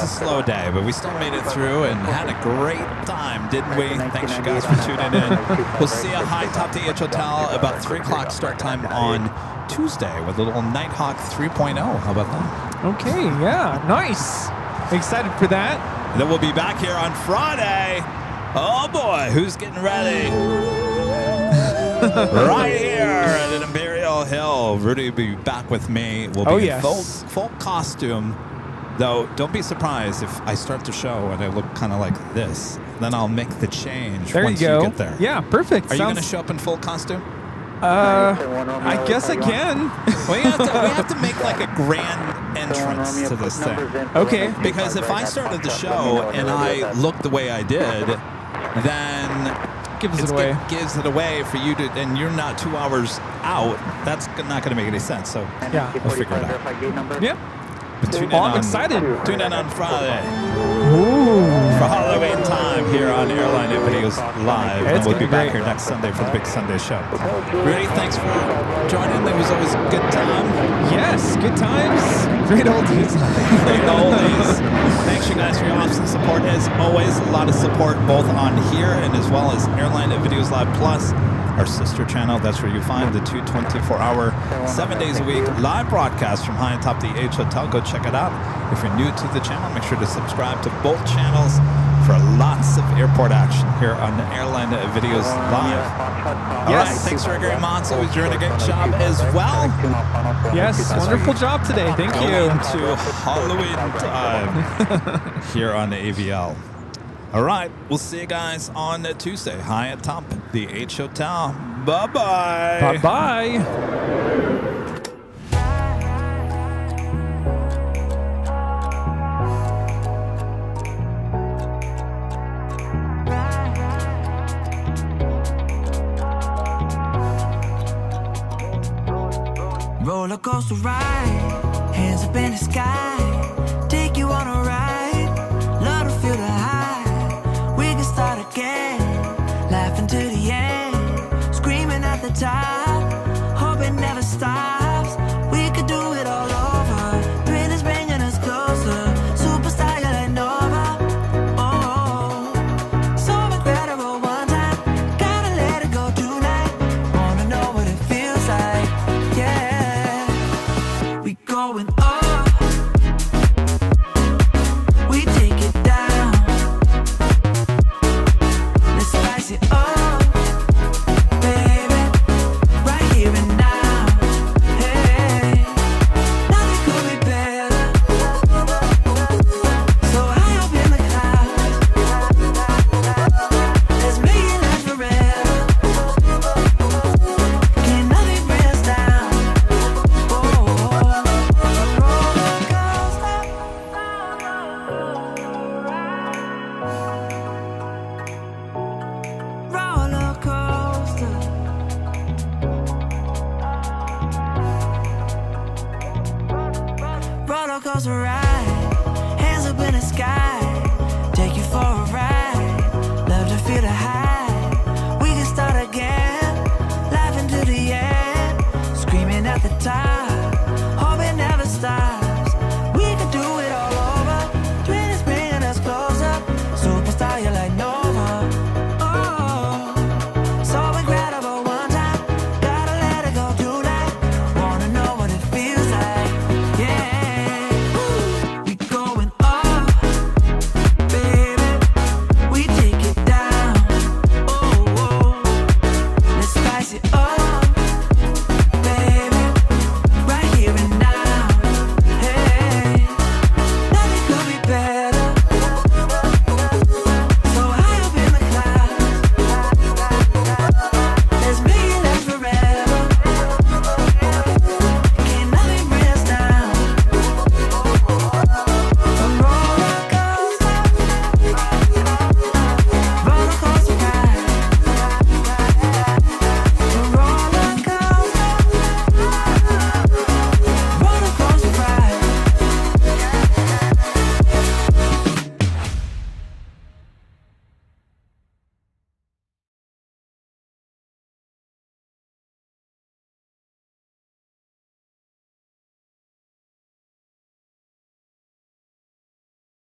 Slow day, but we still made it through and had a great time, didn't we? Thanks you guys for tuning in. We'll see you high top DH Hotel about 3 o'clock start time on Tuesday with a little Nighthawk 3.0. How about that? Okay, yeah, nice. Excited for that. And then we'll be back here on Friday. Oh boy, who's getting ready? Right here at Imperial Hill. Rudy will be back with me. We'll be in full costume. Though, don't be surprised if I start the show and I look kind of like this. Then I'll make the change once you get there. Yeah, perfect. Are you going to show up in full costume? I guess I can. We have to make like a grand entrance to this thing. Okay. Because if I started the show and I looked the way I did, then gives it away. Gives it away for you to, and you're not 2 hours out. That's not going to make any sense. So yeah, we'll figure it out. Yeah. I'm excited. Tune in on Friday. Ooh. For Halloween time here on Airline Videos Live. And we'll be back here next Sunday for the big Sunday show. Rudy, thanks for joining. It was always a good time. Yes, good times. Great oldies. Great oldies. Thanks you guys for your awesome support. As always, a lot of support both on here and as well as Airline Videos Live Plus, our sister channel. That's where you find the 24-hour, 7 days a week live broadcast from high atop the H Hotel. Go check it out. If you're new to the channel, make sure to subscribe to both channels for lots of airport action here on the Airline Videos Live. All right, thanks for Gary Mons. Always doing a great job as well. Yes, wonderful job today. Thank you. To Halloween time here on the AVL. All right, we'll see you guys on Tuesday, high atop the H Hotel. Bye-bye. Bye-bye. Roller coaster ride, hands up in the sky.